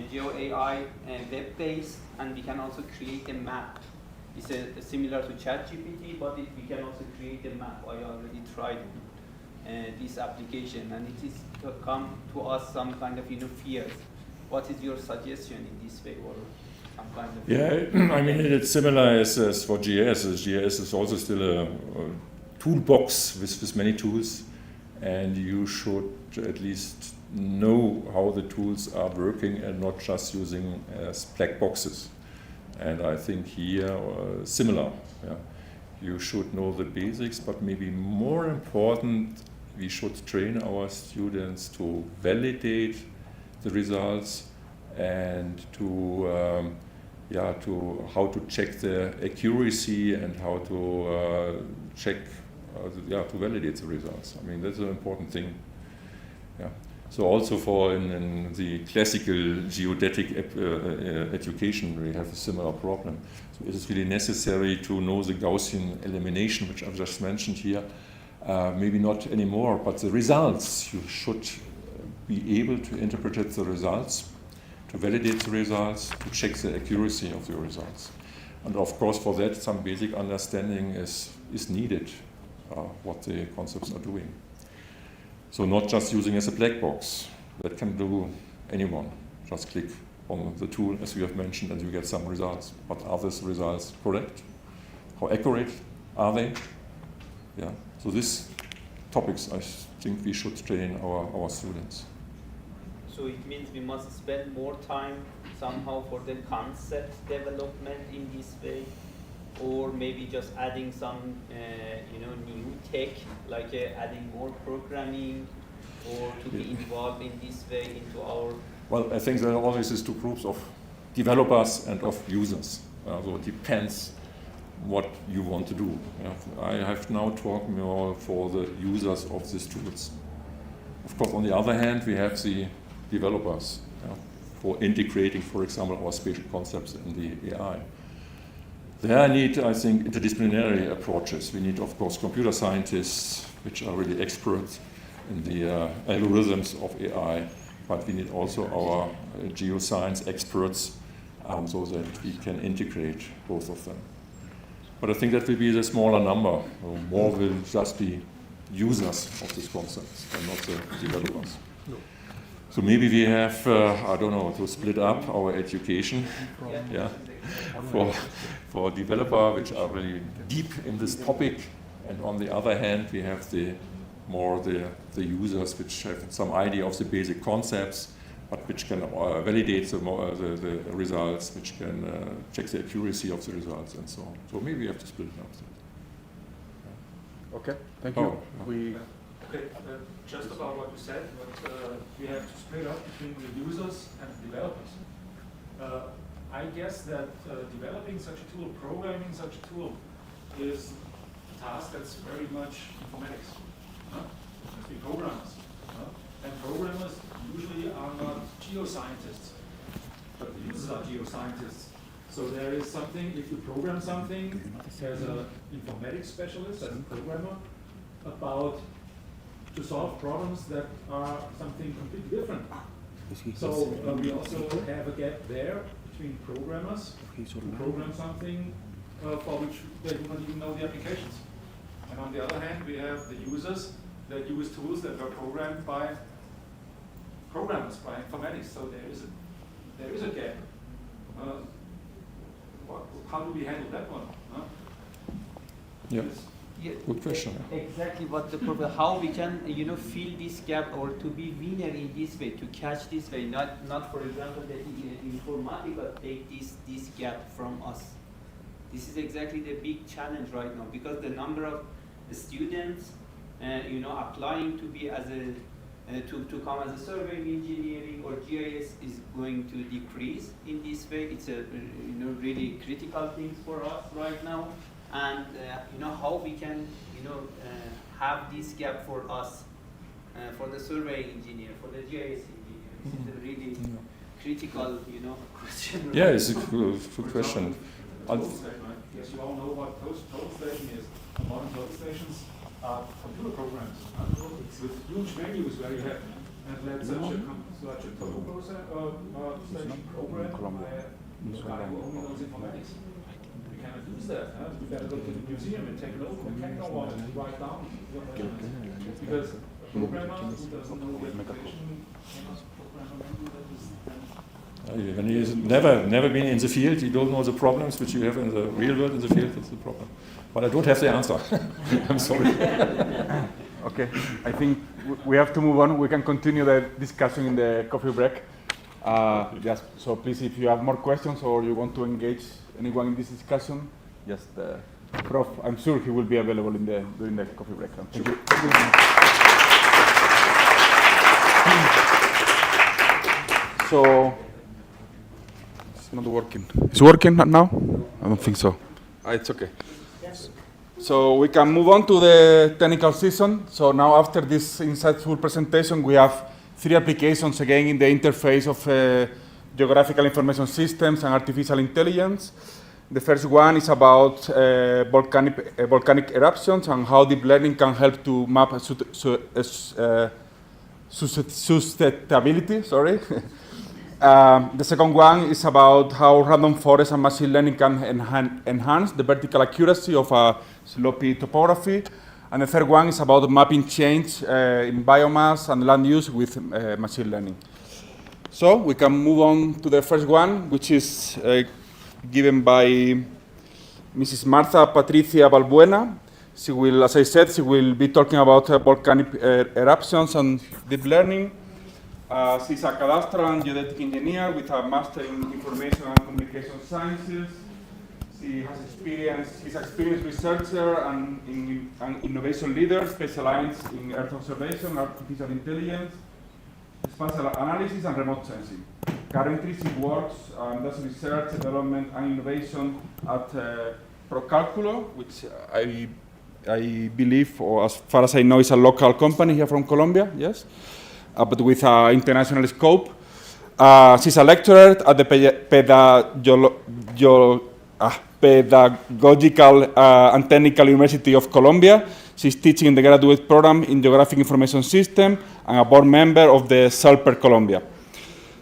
Geo AI web-based, and we can also create a map. It's similar to ChatGPT, but we can also create a map. I already tried this application, and it is to come to us some kind of fears. What is your suggestion in this way, or some kind of? Yeah, I mean it's similar as for GIS. GIS is also still a toolbox with many tools, and you should at least know how the tools are working and not just using as black boxes. And I think here similar. Yeah. You should know the basics, but maybe more important, we should train our students to validate the results and to how to check the accuracy and how to check to validate the results. I mean that's an important thing. Yeah. So also for in the classical geodetic education, we have a similar problem. So it is really necessary to know the Gaussian elimination, which I've just mentioned here. Maybe not anymore, but the results. You should be able to interpret the results, to validate the results, to check the accuracy of the results. And of course, for that, some basic understanding is needed, what the concepts are doing. So not just using as a black box. That can do anyone. Just click on the tool, as we have mentioned, and you get some results. But are these results correct? How accurate are they? Yeah. So these topics, I think we should train our students. So it means we must spend more time somehow for the concept development in this way, or maybe just adding some new tech, like adding more programming, or to be involved in this way into our. Well, I think there are always these two groups of developers and of users. So it depends what you want to do. I have now talked more for the users of these tools. Of course, on the other hand, we have the developers for integrating, for example, our spatial concepts in the AI. There I need, I think, interdisciplinary approaches. We need, of course, computer scientists, which are really experts in the algorithms of AI, but we need also our geoscience experts so that we can integrate both of them. But I think that will be the smaller number. More will just be users of these concepts and not the developers. No. So maybe we have, I don't know, to split up our education for developer, which are really deep in this topic, and on the other hand, we have the users, which have some idea of the basic concepts, but which can validate the results, which can check the accuracy of the results, and so on. So maybe we have to split it up. Okay, thank you. Just about what you said, but we have to split up between the users and the developers. I guess that developing such a tool, programming such a tool, is a task that's very much informatics. Must be programmers. And programmers usually are not geoscientists, but the users are geoscientists. So there is something, if you program something as an informatics specialist, as a programmer, about to solve problems that are something completely different. So we also have a gap there between programmers who program something for which they do not even know the applications. And on the other hand, we have the users that use tools that were programmed by programmers, by informatics. So there is a gap. How do we handle that one? Yeah. Good question. Exactly what the problem. How we can, fill this gap, or to be winner in this way, to catch this way. Not for example, the informatica take this gap from us. This is exactly the big challenge right now, because the number of students, applying to be as a to come as a surveying engineering or GIS is going to decrease in this way. It's a really critical thing for us right now. And how we can have this gap for us, for the survey engineer, for the GIS engineer. This is a really critical question. Yeah, it's a good question. Yes, you all know what total station is. The modern total stations computer programs with huge menus where you have let such a tool program by a guy who only knows informatics. We cannot use that. We better go to the museum and take a look. We cannot want to write down what they have. Because a programmer who doesn't know the application cannot program a menu that is when he's never been in the field, you don't know the problems which you have in the real world in the field, that's the problem. But I don't have the answer. I'm sorry. Okay, I think we have to move on. We can continue the discussion in the coffee break. Just so please, if you have more questions or you want to engage anyone in this discussion, just Prof, I'm sure he will be available during the coffee break. Thank you. So, it's not working. It's working now? I don't think so. It's okay. So we can move on to the technical season. So now after this insightful presentation, we have 3 applications again in the interface of geographical information systems and artificial intelligence. The first one is about volcanic eruptions and how deep learning can help to map susceptibility. Sorry. The second one is about how random forest and machine learning can enhance the vertical accuracy of a sloppy topography. And the third one is about mapping change in biomass and land use with machine learning. So we can move on to the first one, which is given by Mrs. Martha Patricia Balbuena. She will, as I said, she will be talking about volcanic eruptions and deep learning. She's a cadastral and geodetic engineer with a master in information and communication sciences. She has experience, she's an experienced researcher and an innovation leader specialized in Earth observation, artificial intelligence, spatial analysis, and remote sensing. Currently, she works and does research, development, and innovation at Procalculo, which I believe, or as far as I know, is a local company here from Colombia, yes, but with an international scope. She's a lecturer at the Pedagogical and Technical University of Colombia. She's teaching in the graduate program in Geographic Information System and a board member of the SALPER Colombia.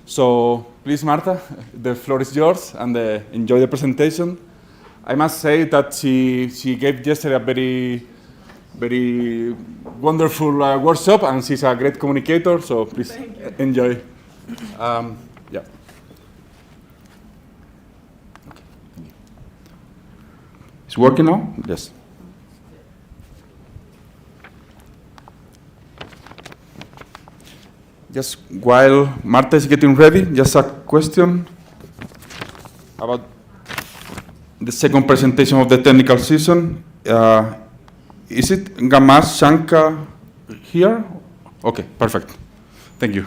So please, Marta, the floor is yours, and enjoy the presentation. I must say that she gave yesterday a very wonderful workshop, and she's a great communicator, so please enjoy. Yeah. It's working now? Yes. Just while Marta is getting ready, just a question about the second presentation of the technical season. Is it Gamas Shankar here? Okay, perfect. Thank you.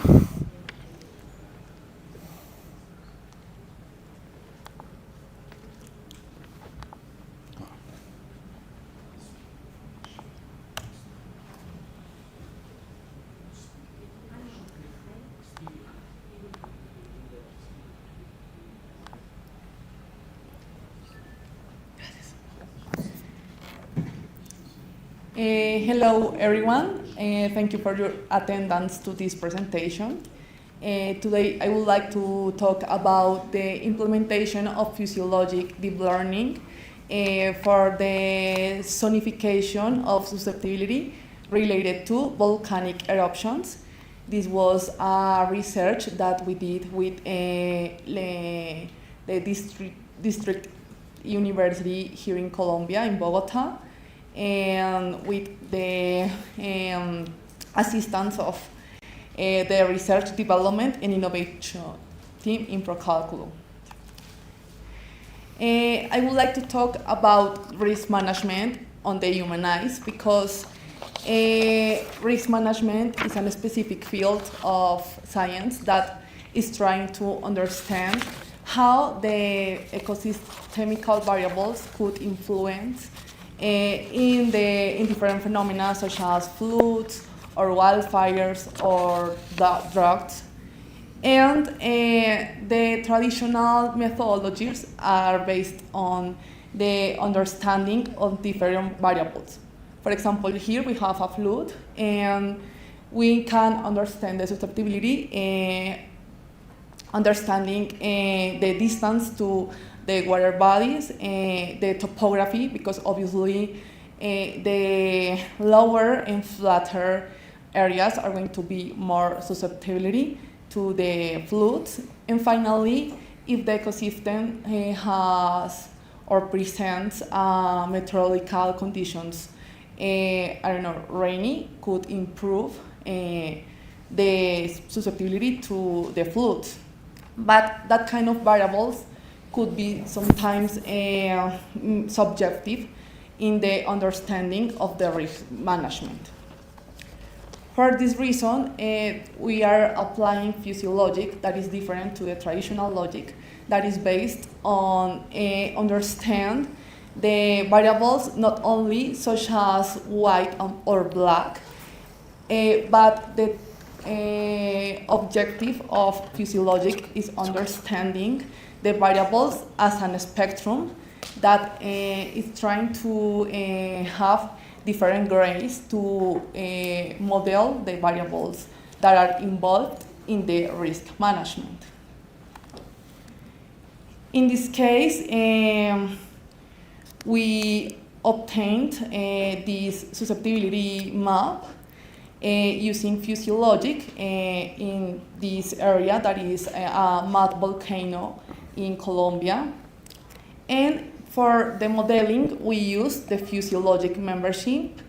Hello, everyone. Thank you for your attendance to this presentation. Today, I would like to talk about the implementation of physiologic deep learning for the zonification of susceptibility related to volcanic eruptions. This was a research that we did with the District University here in Colombia, in Bogotá, and with the assistance of the Research Development and Innovation team in Procalculo. I would like to talk about risk management on the human eyes, because risk management is a specific field of science that is trying to understand how the ecosystemical variables could influence in different phenomena such as floods or wildfires or droughts. And the traditional methodologies are based on the understanding of different variables. For example, here we have a fluid, and we can understand the susceptibility, understanding the distance to the water bodies, the topography, because obviously the lower and flatter areas are going to be more susceptibility to the fluids. And finally, if the ecosystem has or presents meteorological conditions, I don't know, rainy, could improve the susceptibility to the fluids. But that kind of variables could be sometimes subjective in the understanding of the risk management. For this reason, we are applying physiologic that is different to the traditional logic that is based on understand the variables not only such as white or black, but the objective of physiologic is understanding the variables as a spectrum that is trying to have different grades to model the variables that are involved in the risk management. In this case, we obtained this susceptibility map using physiologic in this area that is a mud volcano in Colombia. And for the modeling, we use the physiologic membership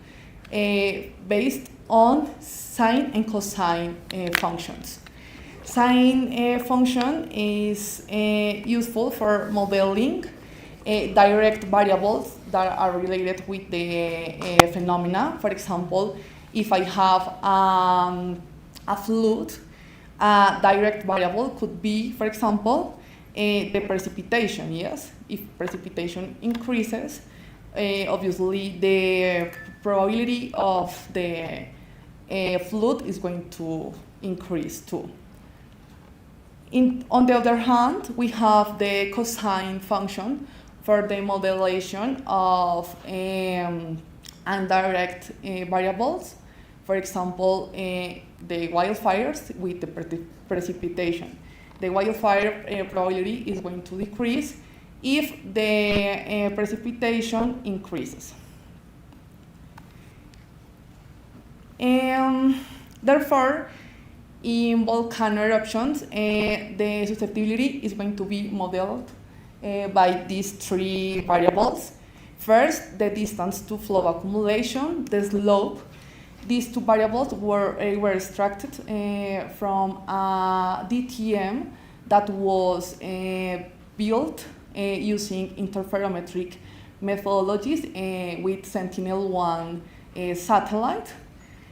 based on sine and cosine functions. Sine function is useful for modeling direct variables that are related with the phenomena. For example, if I have a fluid, a direct variable could be, for example, the precipitation, yes? If precipitation increases, obviously the probability of the fluid is going to increase too. On the other hand, we have the cosine function for the modelation of indirect variables. For example, the wildfires with the precipitation. The wildfire probability is going to decrease if the precipitation increases. Therefore, in volcano eruptions, the susceptibility is going to be modeled by these three variables. First, the distance to flow accumulation, the slope. These two variables were extracted from a DTM that was built using interferometric methodologies with Sentinel-1 satellite.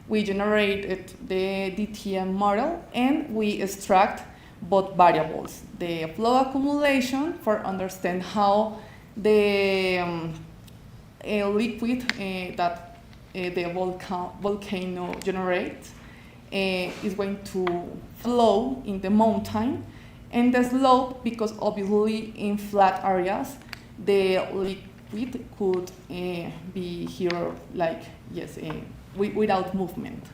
We generated the DTM model and we extract both variables, the flow accumulation for understand how the liquid that the volcano generates is going to flow in the mountain, and the slope, because obviously in flat areas the liquid could be here like, yes, without movement.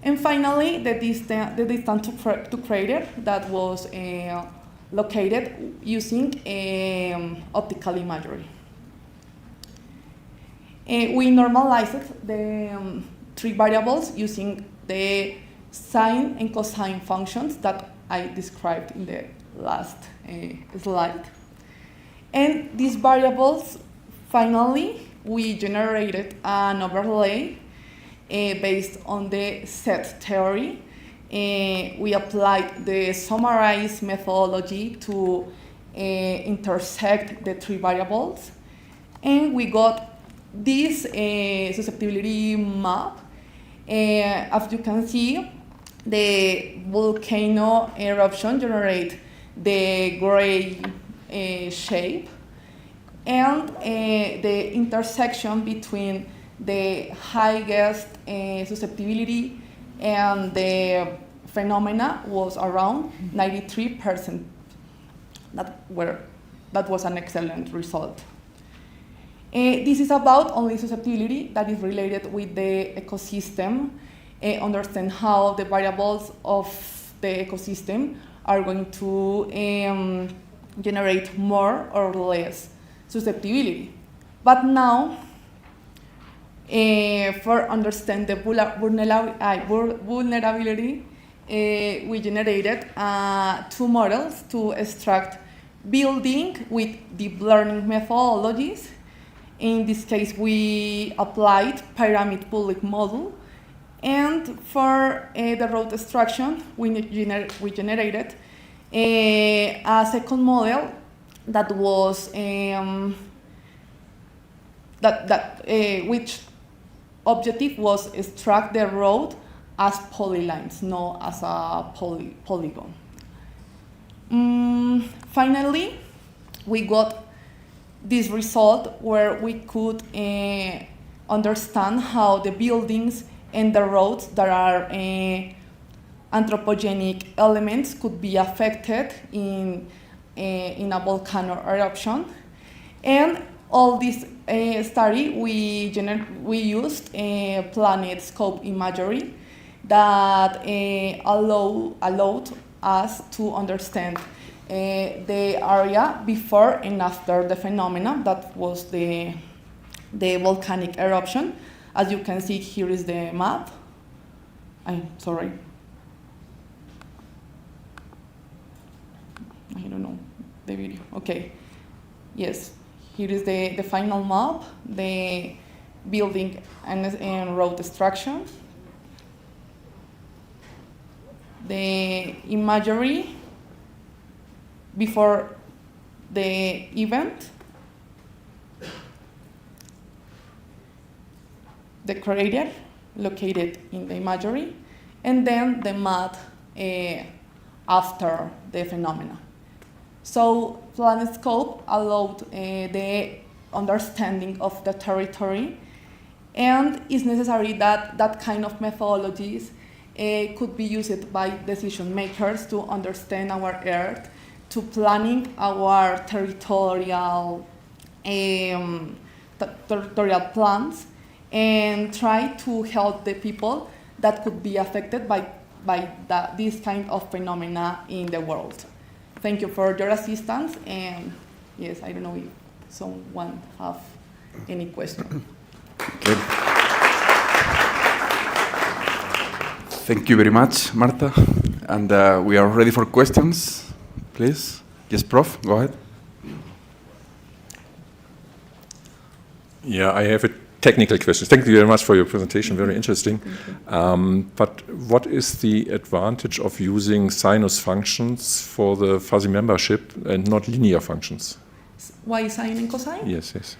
And finally, the distance to crater that was located using optical imagery. We normalized the three variables using the sine and cosine functions that I described in the last slide. And these variables, finally, we generated an overlay based on the set theory. We applied the summarized methodology to intersect the three variables, and we got this susceptibility map. As you can see, the volcano eruption generates the gray shape, and the intersection between the highest susceptibility and the phenomena was around 93%. That was an excellent result. This is about only susceptibility that is related with the ecosystem, understand how the variables of the ecosystem are going to generate more or less susceptibility. But now, for understand the vulnerability, we generated 2 models to extract building with deep learning methodologies. In this case, we applied pyramid public model. And for the road extraction, we generated a second model that was which objective was extract the road as polylines, not as a polygon. Finally, we got this result where we could understand how the buildings and the roads that are anthropogenic elements could be affected in a volcano eruption. And all this study, we used planet scope imagery that allowed us to understand the area before and after the phenomena that was the volcanic eruption. As you can see, here is the map. I'm sorry. I don't know the video. Okay. Yes, here is the final map, the building and road destruction. The imagery before the event, the crater located in the imagery, and then the map after the phenomena. So PlanetScope allowed the understanding of the territory, and it's necessary that that kind of methodologies could be used by decision makers to understand our Earth, to planning our territorial plans, and try to help the people that could be affected by this kind of phenomena in the world. Thank you for your assistance, and yes, I don't know if someone have any question. Okay. Thank you very much, Marta. And we are ready for questions, please. Yes, Prof, go ahead. Yeah, I have a technical question. Thank you very much for your presentation, very interesting. But what is the advantage of using sinus functions for the fuzzy membership and not linear functions? Why sine and cosine? Yes, yes.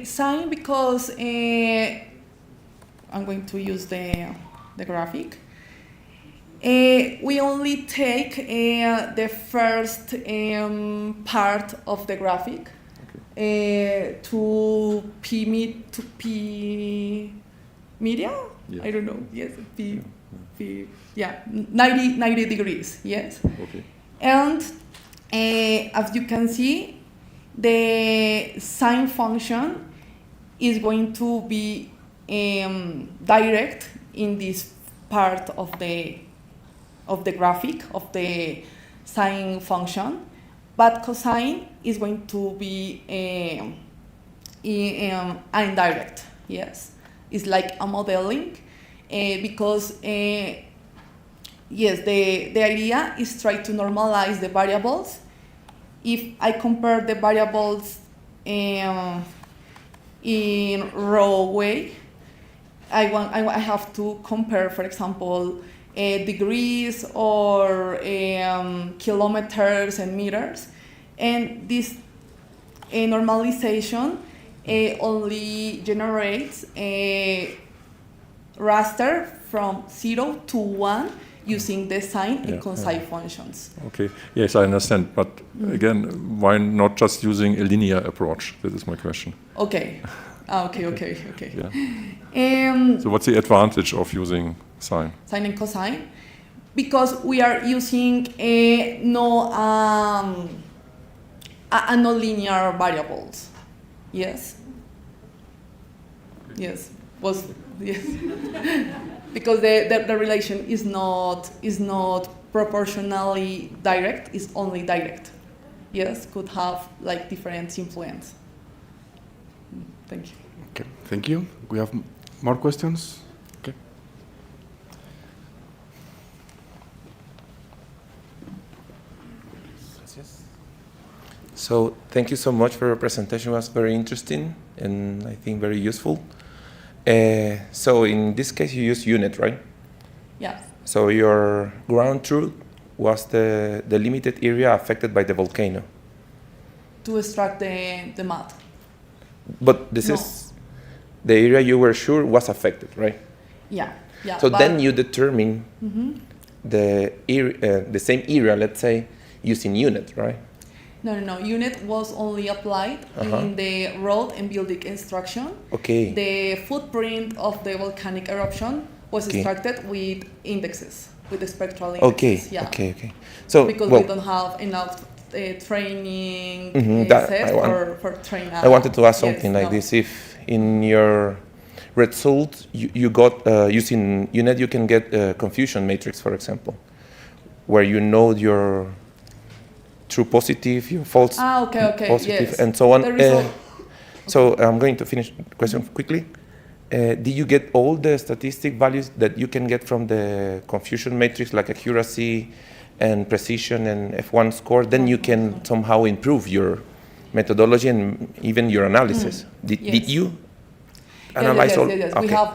Sine because I'm going to use the graphic. We only take the first part of the graphic. To P media? Yeah. I don't know. Yes, P, yeah, 90 degrees. Yes. Okay. And as you can see, the sine function is going to be direct in this part of the graphic of the sine function. But cosine is going to be indirect, yes. It's like a modeling because, yes, the idea is try to normalize the variables. If I compare the variables in raw way, I have to compare, for example, degrees or kilometers and meters, and this normalization only generates a raster from 0 to 1 using the sine and cosine functions. Okay, yes, I understand, but again, why not just using a linear approach? This is my question. Okay. Okay. Yeah. So what's the advantage of using sine? Sine and cosine, because we are using non-linear variables. Yes. Yes, was yes. Because the relation is not proportionally direct, it's only direct. Yes, could have like different influence. Thank you. Okay, thank you. We have more questions? Okay. So thank you so much for your presentation. It was very interesting and I think very useful. So in this case, you use UNET, right? Yeah. So your ground truth was the limited area affected by the volcano. To extract the mud. But this is the area you were sure was affected, right? Yeah. Yeah. So then you determine Mm-hmm. the same area, let's say, using UNET, right? No. UNET was only applied in the road and building instruction. Okay. The footprint of the volcanic eruption was extracted with indexes, with the spectral indexes. Okay. Yeah. Okay. So because we don't have enough training set for training. I wanted to ask something like this. If in your result you got using UNET, you can get a confusion matrix, for example, where you know your true positive, your false positive, yes. and so on. So Okay. I'm going to finish the question quickly. Did you get all the statistic values that you can get from the confusion matrix, like accuracy and precision and F1 score? Then you can somehow improve your methodology and even your analysis. Did you analyze all? Yes. Okay. We have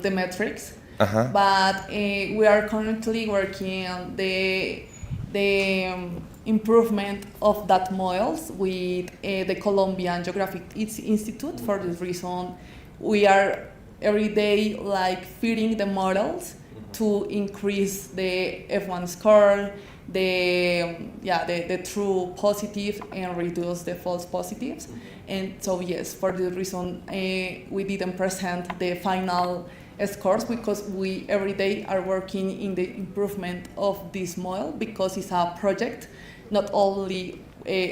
the metrics, but we are currently working on the improvement of that models with the Colombian Geographic Institute. For this reason, we are every day like feeding the models to increase the F1 score, the true positive, and reduce the false positives. And so yes, for this reason, we didn't present the final scores because we every day are working in the improvement of this model, because it's a project not only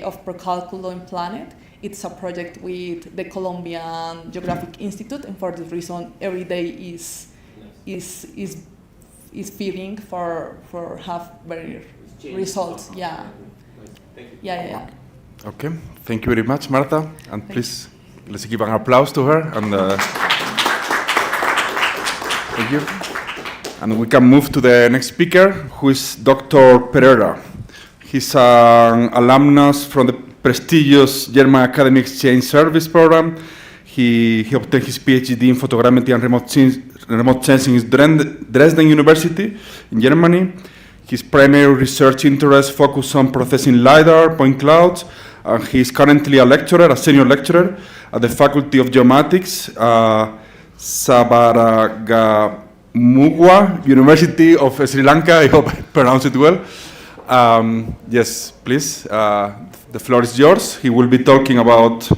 of Procalculo and Planet, it's a project with the Colombian Geographic Institute, and for this reason every day is feeding for have better results. Yeah. Yeah. Okay, thank you very much, Marta, and please let's give an applause to her. And thank you. And we can move to the next speaker, who is Dr. Pereira. He's an alumnus from the prestigious German Academic Exchange Service Program. He obtained his PhD in photogrammetry and remote sensing in Dresden University in Germany. His primary research interests focus on processing LiDAR, point clouds, and he is currently a senior lecturer at the Faculty of Geomatics, Sabaragamuwa, University of Sri Lanka. I hope I pronounced it well. Yes, please. The floor is yours. He will be talking about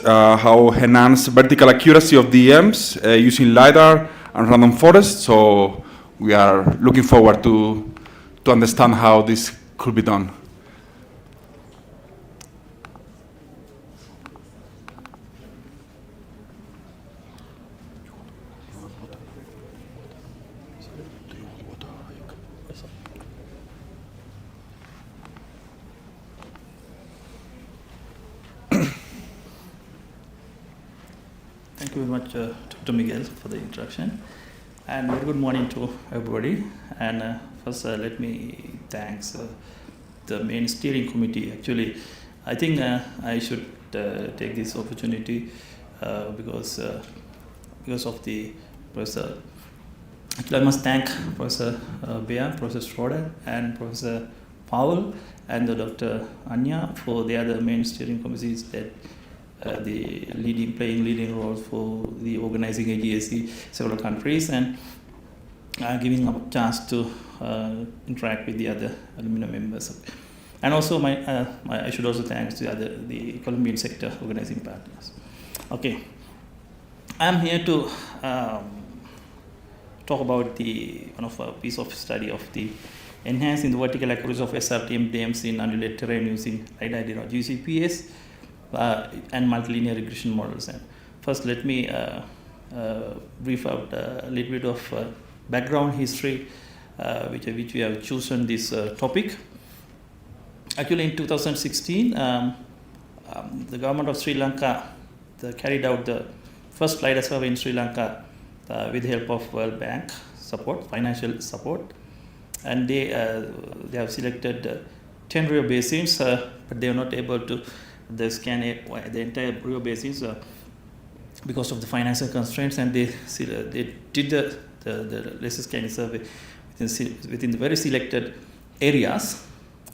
how enhance vertical accuracy of DEMs using LiDAR and random forest. So we are looking forward to understand how this could be done. Thank you very much, Dr. Miguel, for the introduction. And very good morning to everybody. And first, let me thank the main steering committee. Actually, I think I should take this opportunity because of the Professor. Actually, I must thank Professor Bea, Professor Schroeder, and Professor Powell, and Dr. Anya for the other main steering committees that playing leading roles for the organizing AGSE several countries, and giving a chance to interact with the other alumni members. And also, I should also thank the Colombian sector organizing partners. Okay, I'm here to talk about one of a piece of study of the enhancing the vertical accuracy of SRTM DAMs in undulated terrain using LiDAR GCPS and multilinear regression models. And first, let me brief out a little bit of background history which we have chosen this topic. Actually, in 2016, the government of Sri Lanka carried out the first LiDAR survey in Sri Lanka with the help of World Bank support, financial support, and they have selected 10 river basins, but they are not able to scan the entire river basins because of the financial constraints, and they did the laser scanning survey within the very selected areas.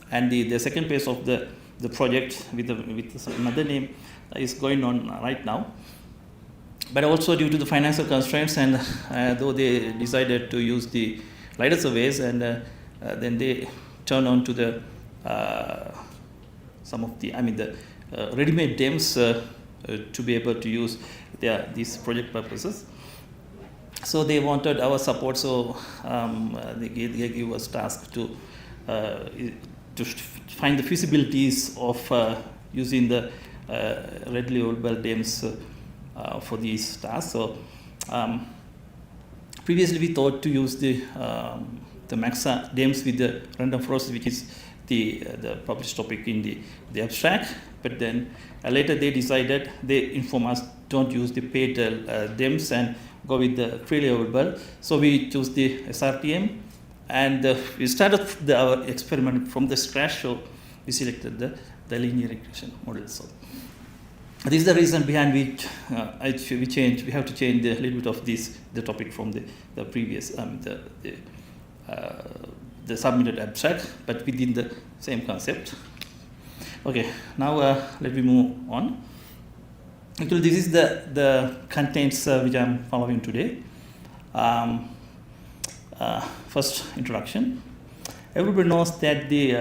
And the second phase of the project with another name is going on right now. But also due to the financial constraints, and though they decided to use the LiDAR surveys, and then they turned on to the ready-made DAMs to be able to use these project purposes. So they wanted our support, so they gave us task to find the feasibilities of using the readily available DAMs for these tasks. So previously we thought to use the MAXA DAMs with the random forest, which is the published topic in the abstract. But then later they informed us don't use the paid DAMs and go with the freely available. So we chose the SRTM, and we started our experiment from the scratch. So we selected the linear regression model. So this is the reason behind which we have to change a little bit of the topic from the previous the submitted abstract, but within the same concept. Okay, now let me move on. Actually, this is the contents which I am following today. First, introduction. Everybody knows that the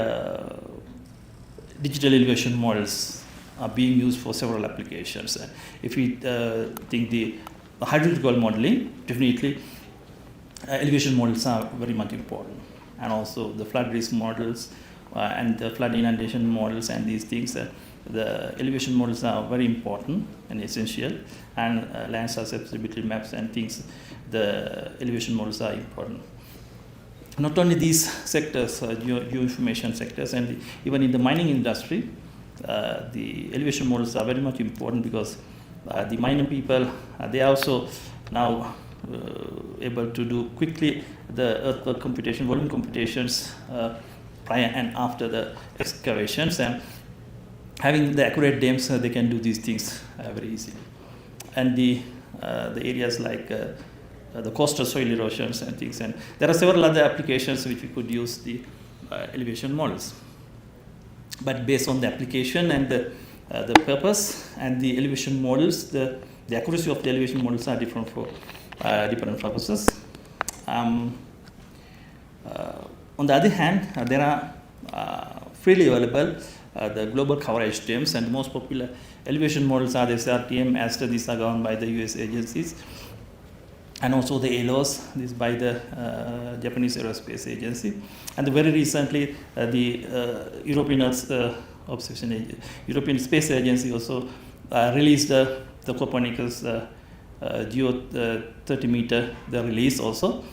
digital elevation models are being used for several applications. If we think the hydrological modeling, definitely elevation models are very much important, and also the flood risk models and the flood inundation models and these things. The elevation models are very important and essential, and land susceptibility maps and things, the elevation models are important. Not only these sectors, geoinformation sectors, and even in the mining industry, the elevation models are very much important, because the mining people, they are also now able to do quickly the earthwork computation, volume computations prior and after the excavations, and having the accurate DAMs, they can do these things very easily. And the areas like the coastal soil erosions and things, and there are several other applications which we could use the elevation models. But based on the application and the purpose and the elevation models, the accuracy of the elevation models are different for different purposes. On the other hand, there are freely available the global coverage DAMs, and the most popular elevation models are the SRTM, ASTER. These are governed by the US agencies, and also the ALOS, this by the Japanese Aerospace Agency. And very recently, the European Space Agency also released the Copernicus Geo 30 meter, the release also.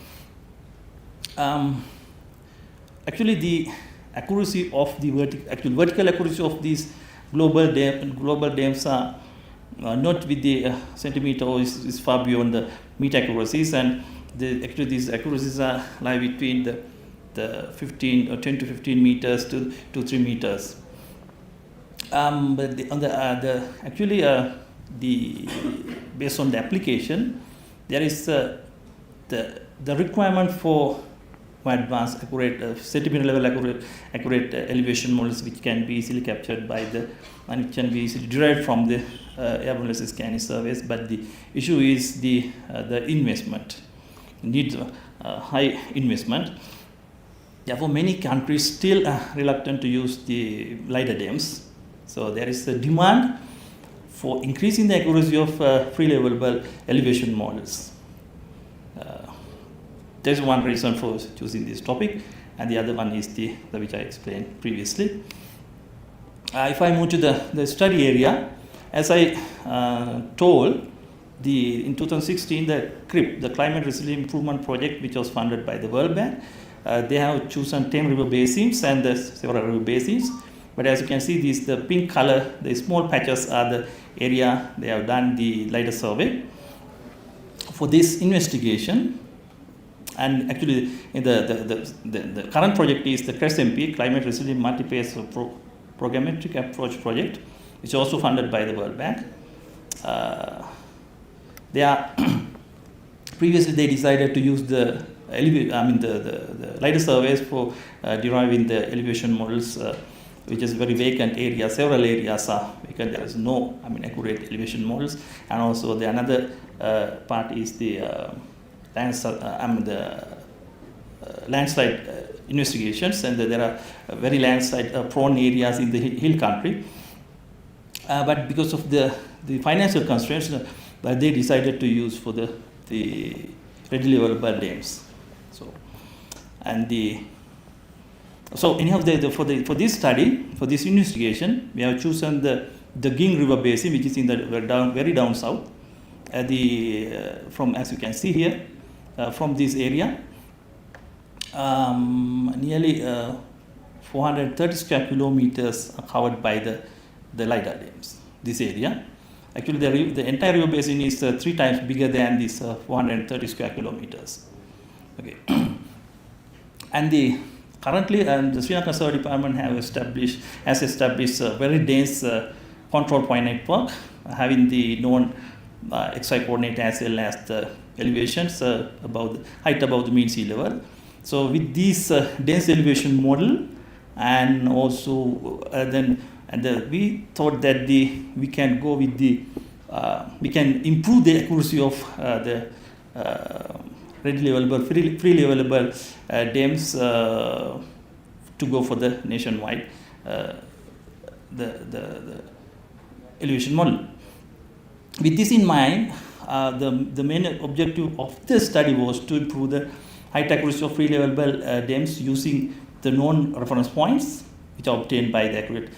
Actually, the accuracy of the vertical accuracy of these global DAMs are not with the centimeter, or is far beyond the meter accuracies, and actually these accuracies are lie between the 15 or 10 to 15 meters to 3 meters. But based on the application, there is the requirement for advanced accurate centimeter level accurate elevation models, which can be easily captured by and it can be easily derived from the airborne laser scanning surveys. But the issue is the investment. Needs high investment. Therefore, many countries still are reluctant to use the LiDAR DAMs. So there is a demand for increasing the accuracy of freely available elevation models. There's one reason for choosing this topic. and the other one is the which I explained previously. If I move to the study area, as I told, in 2016, the CRIP, the Climate Resilient Improvement Project, which was funded by the World Bank, they have chosen 10 river basins and several river basins. But as you can see, the pink color, the small patches are the area they have done the LiDAR survey. For this investigation, and actually the current project is the CREST-MP, Climate Resilient Multi-Phase Programmatic Approach Project, which is also funded by the World Bank. Previously they decided to use the LiDAR surveys for deriving the elevation models, which is very vacant area. Several areas are vacant. There is no accurate elevation models, and also the another part is the landslide investigations, and there are very landslide prone areas in the hill country. But because of the financial constraints, they decided to use for the readily available dams. So anyhow, for this study, for this investigation, we have chosen the Ging River Basin, which is in the very down south. From as you can see here, from this area, nearly 430 square kilometers are covered by the LiDAR dams. This area, actually, the entire river basin is 3 times bigger than this 430 square kilometers. Okay, and currently, the Sri Lanka Survey Department has established a very dense control point network, having the known XY coordinate as well as the elevations height above the mean sea level. So with this dense elevation model, and also we thought that we can go with we can improve the accuracy of the readily available, freely available dams to go for the nationwide the elevation model. With this in mind, the main objective of this study was to improve the height accuracy of freely available dams using the known reference points, which are obtained by the accurate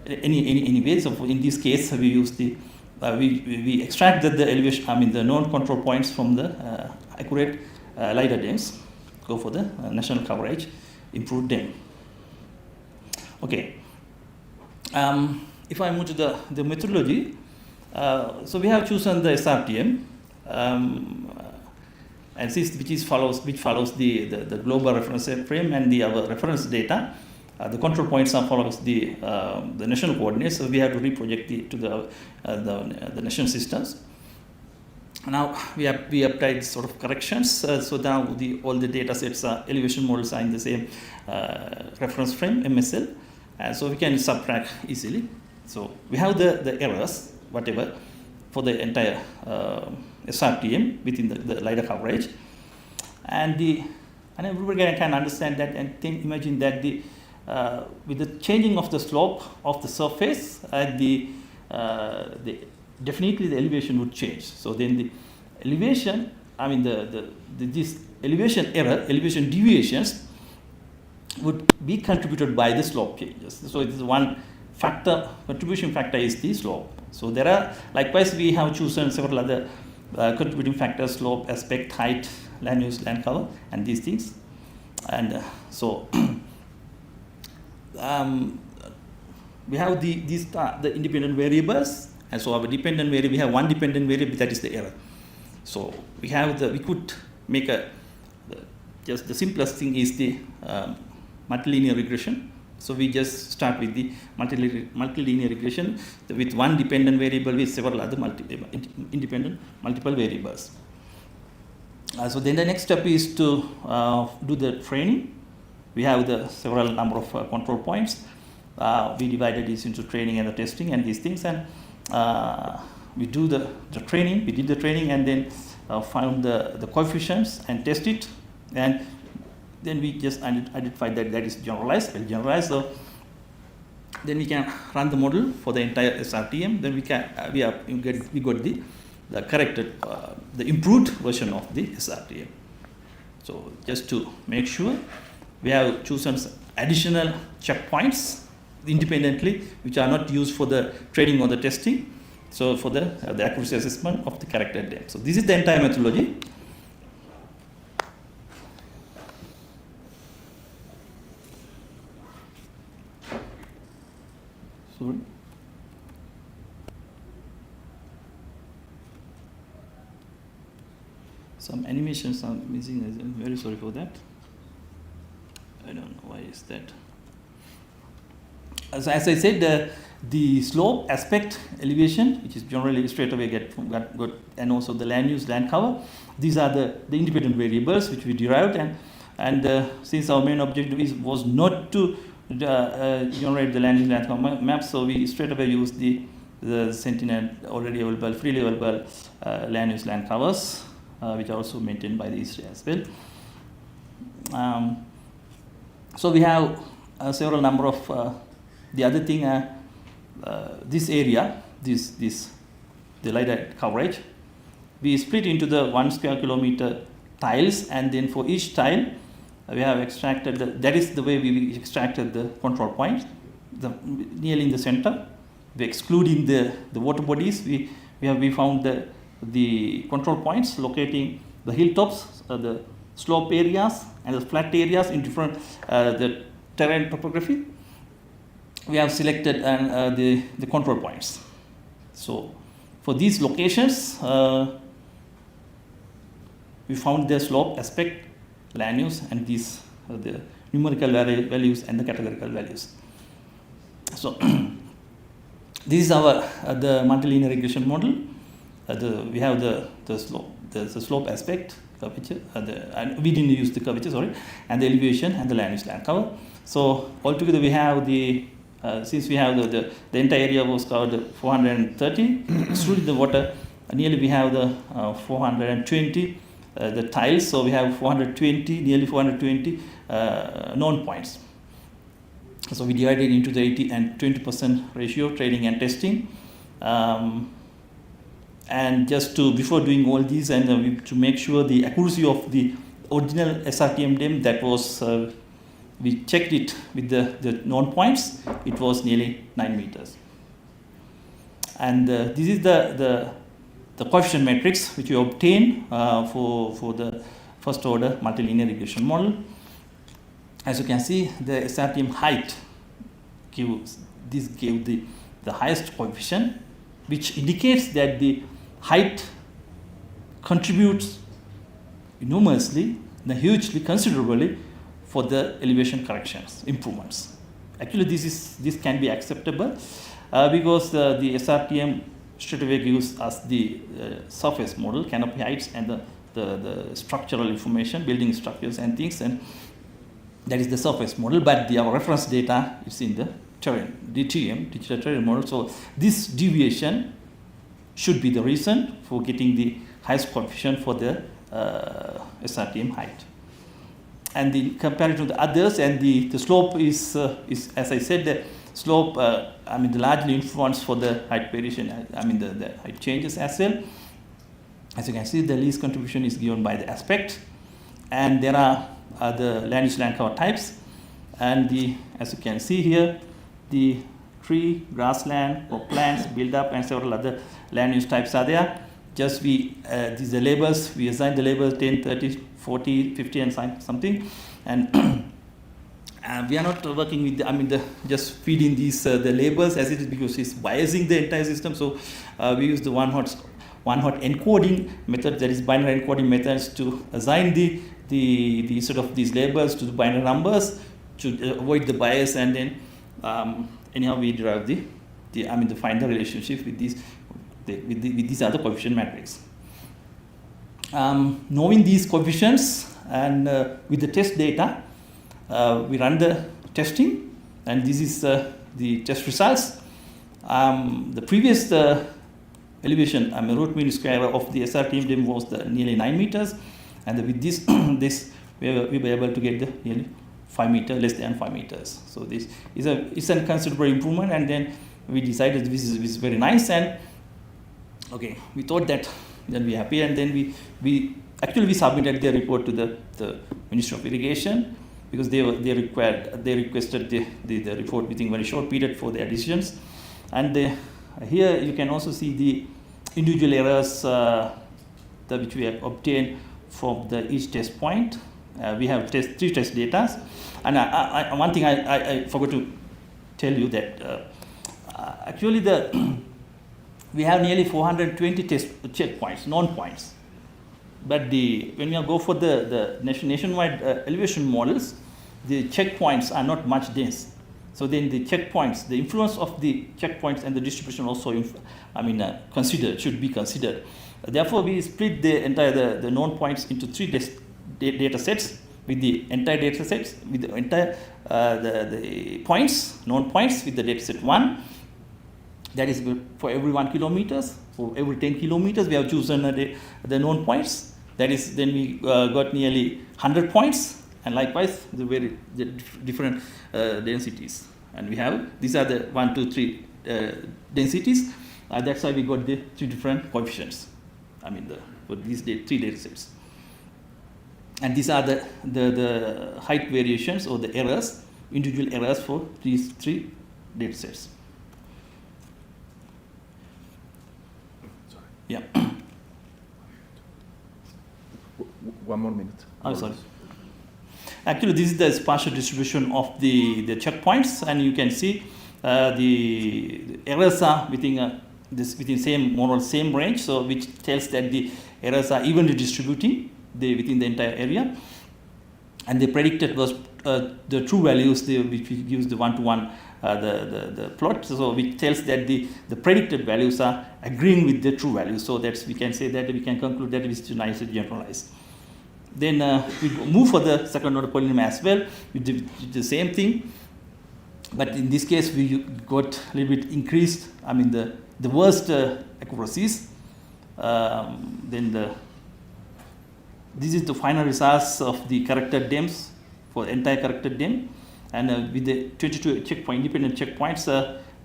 anyway. So in this case, we use we extracted the elevation, the known control points from the accurate LiDAR dams, go for the national coverage, improved dam. Okay. If I move to the methodology, so we have chosen the SRTM, and which follows the global reference frame and our reference data. The control points follows the national coordinates, so we have to reproject to the national systems. Now we applied sort of corrections, so now all the data sets elevation models are in the same reference frame MSL, and so we can subtract easily. So we have the errors, whatever, for the entire SRTM within the LiDAR coverage, and everybody can understand that and imagine that with the changing of the slope of the surface, definitely the elevation would change. So then the elevation, this elevation error, elevation deviations would be contributed by the slope changes. So it is one factor, contribution factor is the slope. So there are, likewise, we have chosen several other contributing factors: slope, aspect, height, land use, land cover, and these things. And so we have the independent variables, and so our dependent variable, we have one dependent variable, that is the error. So we could make just the simplest thing is the multilinear regression. So we just start with the multilinear regression with one dependent variable with several other independent multiple variables. So then the next step is to do the training. We have the several number of control points. We divided this into training and the testing and these things, and we do the training. We did the training and then found the coefficients and test it, and then we just identified that is generalized, well generalized. So then we can run the model for the entire SRTM. Then we got the corrected, the improved version of the SRTM. So just to make sure, we have chosen additional checkpoints independently, which are not used for the training or the testing. So for the accuracy assessment of the character depth. So this is the entire methodology. Sorry. Some animations are missing. I'm very sorry for that. I don't know why is that. As I said, the slope, aspect, elevation, which is generally straight away got, and also the land use, land cover. These are the independent variables which we derived, and since our main objective was not to generate the land use, land cover map, so we straight away used the Sentinel already available, freely available land use, land covers, which are also maintained by the ISRE as well. So we have several number of the other thing, this area, the LiDAR coverage, we split into the 1 square kilometer tiles, and then for each tile, we have extracted, that is the way we extracted the control points, nearly in the center. We excluding the water bodies, we found the control points locating the hilltops, the slope areas, and the flat areas in different the terrain topography. We have selected the control points. So for these locations, we found the slope, aspect, land use, and these the numerical values and the categorical values. So this is our the multilinear regression model. We have the slope aspect curvature, and we didn't use the curvature, sorry, and the elevation and the land use, land cover. So altogether we have since we have the entire area was covered 430, excluding the water, nearly we have the 420 the tiles, so we have 420, nearly 420 known points. So we divided into the 80 and 20% ratio, training and testing. And just before doing all these, and to make sure the accuracy of the original SRTM DEM, that was we checked it with the known points. It was nearly 9 meters. And this is the coefficient matrix which we obtained for the first order multilinear regression model. As you can see, the SRTM height gave the highest coefficient, which indicates that the height contributes enormously, hugely, considerably for the elevation corrections, improvements. Actually, this can be acceptable because the SRTM straight away gives us the surface model, canopy heights, and the structural information, building structures and things, and that is the surface model. But our reference data is in the terrain, DTM, digital terrain model. So this deviation should be the reason for getting the highest coefficient for the SRTM height. And the comparison to the others, and the slope is as I said, the slope largely influenced for the height variation, the height changes as well. As you can see, the least contribution is given by the aspect, and there are the land use, land cover types, and as you can see here, the tree, grassland, or plants, build up, and several other land use types are there. Just these are the labels, we assign the labels 10, 30, 40, 50, and something, and we are not working with just feeding these the labels as it is, because it's biasing the entire system. So we use the one hot encoding method, that is binary encoding methods, to assign the sort of these labels to the binary numbers to avoid the bias, and then anyhow we derive find the relationship with these other coefficient matrix. Knowing these coefficients and with the test data, we run the testing, and this is the test results. The previous elevation, root mean square of the SRTM DEM was nearly 9 meters, and with this we were able to get nearly 5 meters, less than 5 meters. So this is a considerable improvement, and then we decided this is very nice, and okay, we thought that then we happy, and then we submitted the report to the Ministry of Irrigation, because they requested the report within a very short period for their decisions. And here you can also see the individual errors which we have obtained from each test point. We have three test data. And one thing I forgot to tell you that actually we have nearly 420 test checkpoints, non-points. But when we go for the nationwide elevation models, the checkpoints are not much dense. So then the checkpoints, the influence of the checkpoints and the distribution also, should be considered. Therefore, we split the entire the known points into three data sets, with the entire data sets, with the entire the points, known points, with the data set 1. That is for every 1 kilometers. For every 10 kilometers, we have chosen the known points. That is, then we got nearly 100 points, and likewise the different densities. And we have, these are the 1, 2, 3 densities. That's why we got the 3 different coefficients. For these three data sets. And these are the height variations or the errors, individual errors for these 3 data sets. Yeah. One more minute. I'm sorry. Actually, this is the spatial distribution of the checkpoints, and you can see the errors are within more or same range, so which tells that the errors are evenly distributing within the entire area. And the predicted was the true values, which we use the 1-to-1 the plot, so which tells that the predicted values are agreeing with the true values. So that's, we can say that, we can conclude that it is nicely generalized. Then we move for the second order polynomial as well with the same thing, but in this case we got a little bit increased, the worst accuracies. This is the final results of the corrected DEMs for the entire corrected DEM, and with the 22 independent checkpoints.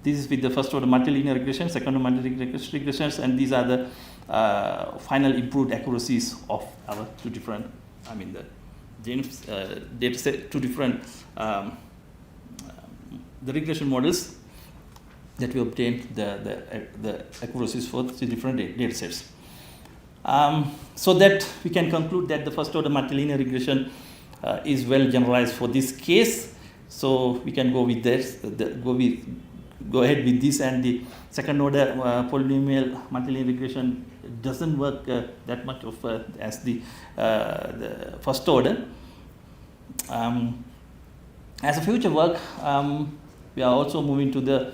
This is with the first order multilinear regression, second order multilinear regressions, and these are the final improved accuracies of our 2 different, the DEMs data set, 2 different the regression models that we obtained the accuracies for 3 different data sets. So that we can conclude that the first order multilinear regression is well generalized for this case. So we can go with this, go ahead with this, and the second order polynomial multilinear regression doesn't work that much as the first order. As a future work, we are also moving to the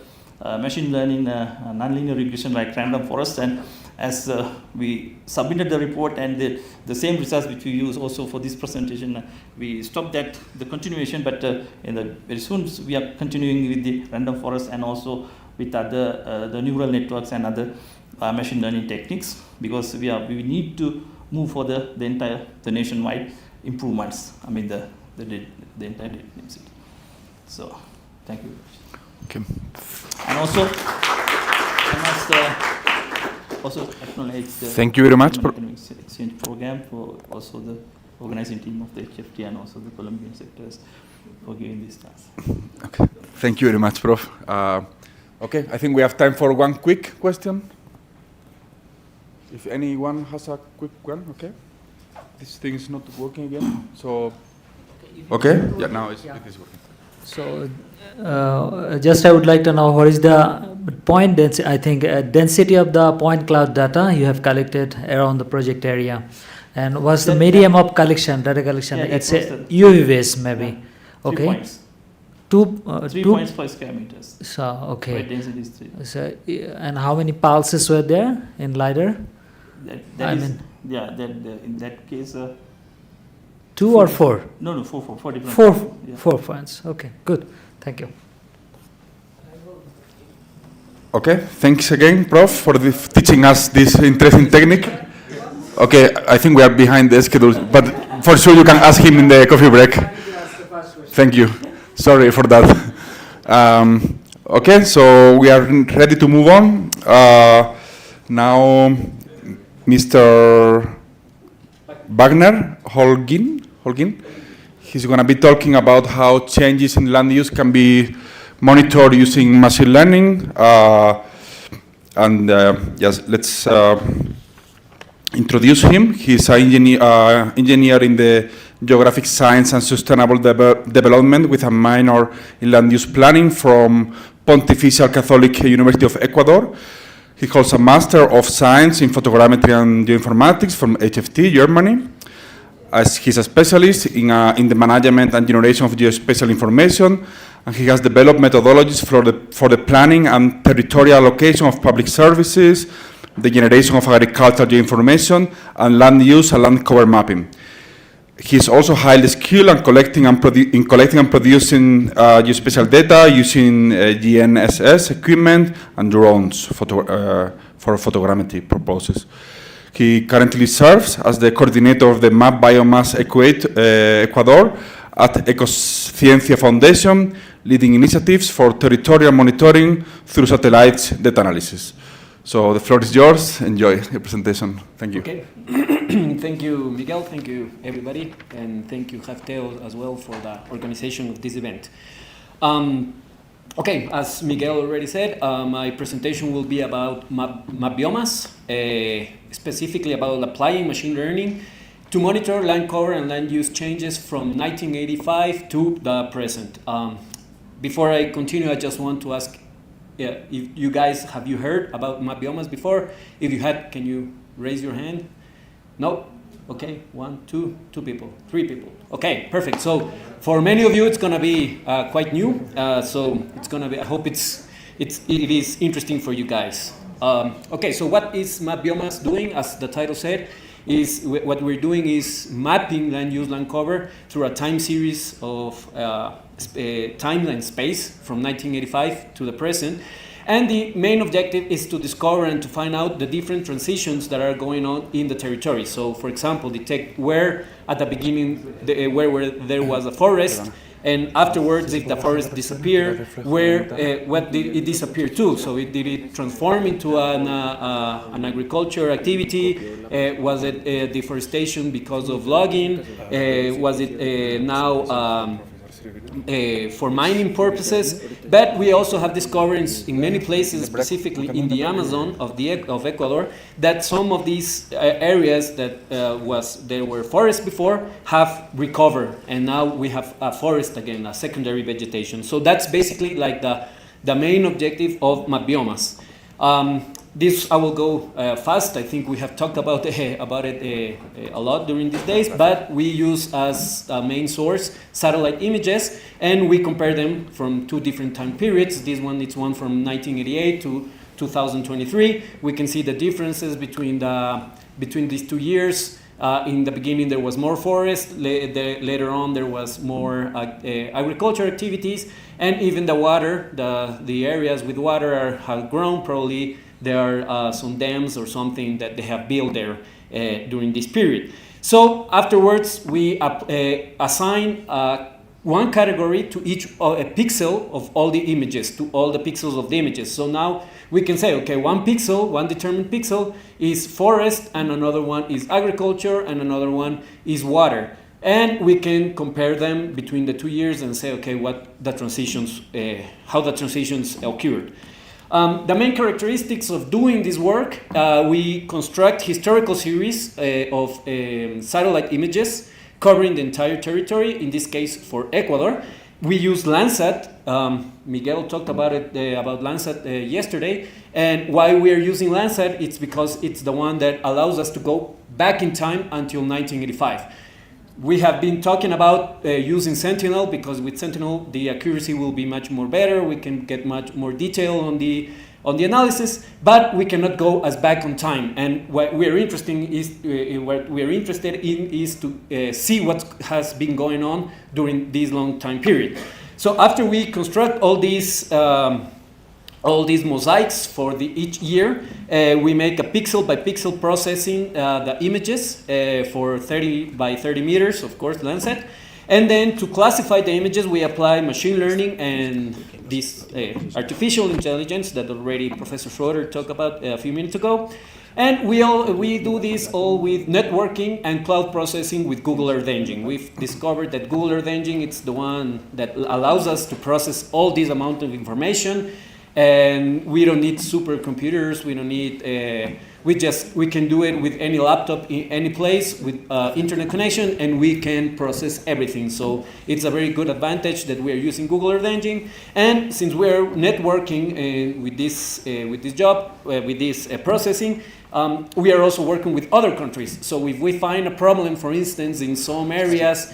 machine learning nonlinear regression like random forest, and as we submitted the report and the same results which we use also for this presentation, we stopped the continuation, but very soon we are continuing with the random forest and also with other the neural networks and other machine learning techniques, because we need to move for the nationwide improvements. The entire density. So, thank you. Okay. And also, I must also acknowledge the Thank you very much. Economic Exchange Program for also the organizing team of the HFT and also the Colombian sectors for giving this task. Okay. Thank you very much, Prof. Okay, I think we have time for one quick question. If anyone has a quick one, okay. This thing is not working again, so. Okay, yeah, now it is working. So, just I would like to know what is the point density, I think density of the point cloud data you have collected around the project area, and what's the medium of collection, data collection? Yeah, it's a UV base maybe. Yeah. 3 okay. points. 3 points per square meters. So, okay. Right, density is 3. So, and how many pulses were there in LiDAR? In that case. 2 or 4? No, 4 different. 4 points. Okay, good. Thank you. Okay, thanks again, Prof, for teaching us this interesting technique. Okay, I think we are behind the schedule, but for sure you can ask him in the coffee break. Thank you. Sorry for that. Okay, so we are ready to move on. Now, Mr. Wagner Holgin, He's going to be talking about how changes in land use can be monitored using machine learning. Yes, let's introduce him. He's an engineer in the Geographic Science and Sustainable Development with a minor in land use planning from Pontifical Catholic University of Ecuador. He holds a Master of Science in Photogrammetry and Geoinformatics from HFT, Germany. As he's a specialist in the management and generation of geospatial information, and he has developed methodologies for the planning and territorial allocation of public services, the generation of agricultural geoinformation, and land use and land cover mapping. He is also highly skilled in collecting and producing geospatial data using GNSS equipment and drones for photogrammetry purposes. He currently serves as the coordinator of the Map Biomass Ecuador at Ecociencia Foundation, leading initiatives for territorial monitoring through satellite data analysis. So the floor is yours. Enjoy your presentation. Thank you. Okay. Thank you, Miguel. Thank you, everybody. And thank you, Jafteo, as well, for the organization of this event. Okay, as Miguel already said, my presentation will be about map biomass, specifically about applying machine learning to monitor land cover and land use changes from 1985 to the present. Before I continue, I just want to ask if you guys, have you heard about map biomass before? If you had, can you raise your hand? No? Okay, 1, 2 people, 3 people. Okay, perfect. So for many of you, it's gonna be quite new. So it's gonna be, I hope it is interesting for you guys. Okay, so what is map biomass doing? As the title said, is what we're doing is mapping land use, land cover through a time series of time and space from 1985 to the present. And the main objective is to discover and to find out the different transitions that are going on in the territory. So, for example, detect where at the beginning, where there was a forest, and afterwards, if the forest disappeared, where what did it disappear to? So, did it transform into an agriculture activity? Was it deforestation because of logging? Was it now for mining purposes? But we also have discoveries in many places, specifically in the Amazon of Ecuador, that some of these areas that there were forests before have recovered, and now we have a forest again, a secondary vegetation. So that's basically like the main objective of map biomass. This I will go fast. I think we have talked about it a lot during these days, but we use as a main source satellite images, and we compare them from 2 different time periods. This one, it's one from 1988 to 2023. We can see the differences between these 2 years. In the beginning, there was more forest. Later on, there was more agriculture activities, and even the water. The areas with water have grown. Probably there are some dams or something that they have built there during this period. So afterwards, we assign one category to each a pixel of all the images, to all the pixels of the images. So now we can say, okay, one determined pixel is forest, and another one is agriculture, and another one is water. And we can compare them between the 2 years and say, okay, how the transitions occurred. The main characteristics of doing this work, we construct historical series of satellite images covering the entire territory, in this case for Ecuador. We use Landsat. Miguel talked about Landsat yesterday. And why we are using Landsat, it's because it's the one that allows us to go back in time until 1985. We have been talking about using Sentinel, because with Sentinel the accuracy will be much more better. We can get much more detail on the analysis, but we cannot go as back on time. And what we are interested in is to see what has been going on during this long time period. So after we construct all these mosaics for each year, we make a pixel by pixel processing the images for 30 by 30 meters, of course, Landsat. And then to classify the images, we apply machine learning and this artificial intelligence that already Professor Schroeder talked about a few minutes ago. And we do this all with networking and cloud processing with Google Earth Engine. We've discovered that Google Earth Engine, it's the one that allows us to process all this amount of information, and we don't need supercomputers, we don't need, we can do it with any laptop in any place with internet connection, and we can process everything. So it's a very good advantage that we are using Google Earth Engine. And since we're networking with this job, with this processing, we are also working with other countries. So if we find a problem, for instance, in some areas,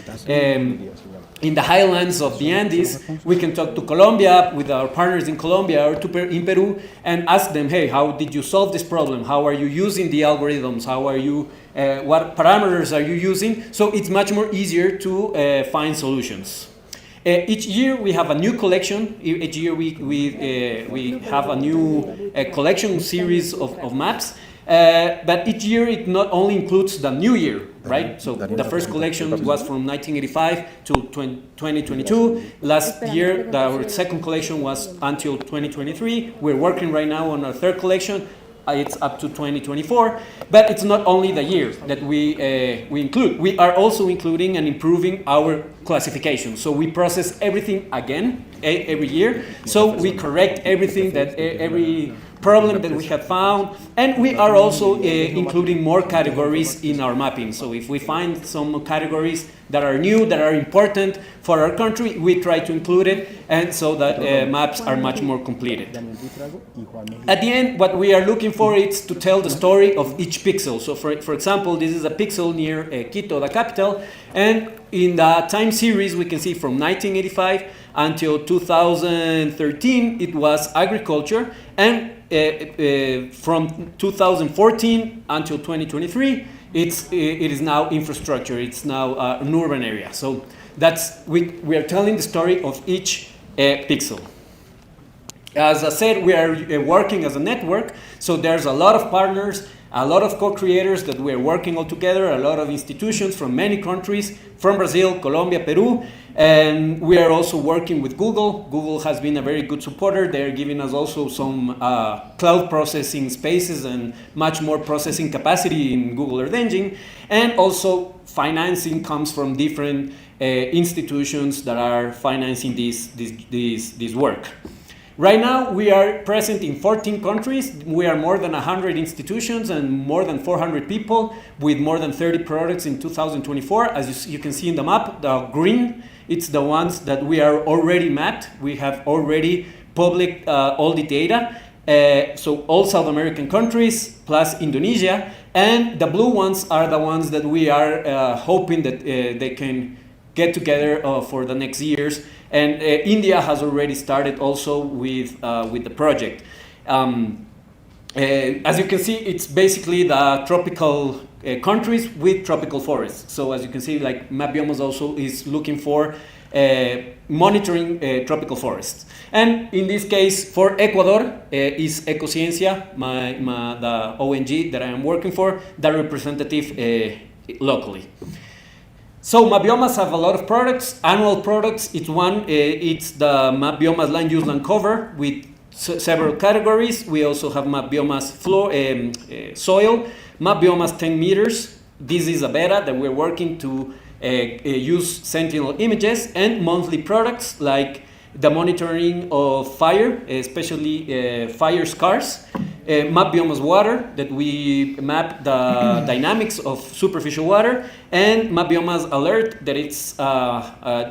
in the highlands of the Andes, we can talk to Colombia, with our partners in Colombia or in Peru, and ask them, hey, how did you solve this problem? How are you using the algorithms? How are you, what parameters are you using? So it's much more easier to find solutions. Each year we have a new collection. Each year we have a new collection series of maps. But each year it not only includes the new year, right? So the first collection was from 1985 to 2022. Last year, our second collection was until 2023. We're working right now on our third collection. It's up to 2024. But it's not only the year that we include. We are also including and improving our classification. So we process everything again every year. So we correct everything that every problem that we have found, and we are also including more categories in our mapping. So if we find some categories that are new, that are important for our country, we try to include it, and so that maps are much more completed. At the end, what we are looking for is to tell the story of each pixel. So for example, this is a pixel near Quito, the capital, and in the time series we can see from 1985 until 2013 it was agriculture, and from 2014 until 2023, it is now infrastructure. It's now an urban area. So that's we are telling the story of each pixel. As I said, we are working as a network. So there's a lot of partners, a lot of co-creators that we are working all together, a lot of institutions from many countries, from Brazil, Colombia, Peru, and we are also working with Google. Google has been a very good supporter. They're giving us also some cloud processing spaces and much more processing capacity in Google Earth Engine, and also financing comes from different institutions that are financing this work. Right now, we are present in 14 countries. We are more than 100 institutions and more than 400 people with more than 30 products in 2024. As you can see in the map, the green, it's the ones that we are already mapped. We have already published all the data. So all South American countries plus Indonesia. And the blue ones are the ones that we are hoping that they can get together for the next years. And India has already started also with the project. As you can see, it's basically the tropical countries with tropical forests. So as you can see, like Mapbiomas also is looking for monitoring tropical forests. And in this case, for Ecuador, is Ecociencia, the ONG that I am working for, the representative locally. So Mapbiomas have a lot of products, annual products. It's the Mapbiomas land use land cover with several categories. We also have Mapbiomas soil, Mapbiomas 10 meters. This is a beta that we're working to use Sentinel images, and monthly products like the monitoring of fire, especially fire scars. Mapbiomas water, that we map the dynamics of superficial water, and Mapbiomas alert, that it's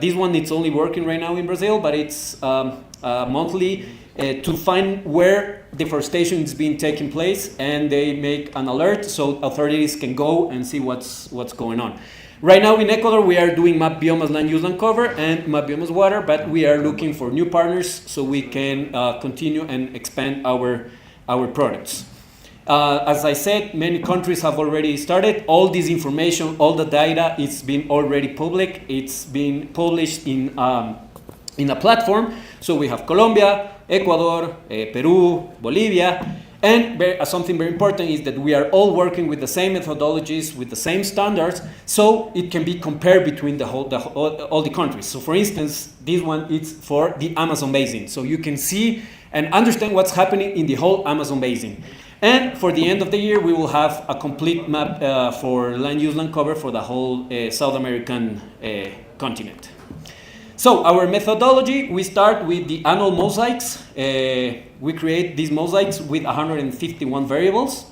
this one it's only working right now in Brazil, but it's monthly to find where deforestation is being taking place, and they make an alert so authorities can go and see what's going on. Right now in Ecuador, we are doing Mapbiomas land use land cover and Mapbiomas water, but we are looking for new partners so we can continue and expand our products. As I said, many countries have already started. All this information, all the data, it's been already public. It's been published in a platform. So we have Colombia, Ecuador, Peru, Bolivia, and something very important is that we are all working with the same methodologies, with the same standards, so it can be compared between all the countries. So for instance, this one is for the Amazon basin. So you can see and understand what's happening in the whole Amazon basin. And for the end of the year, we will have a complete map for land use, land cover for the whole South American continent. So our methodology, we start with the annual mosaics. We create these mosaics with 151 variables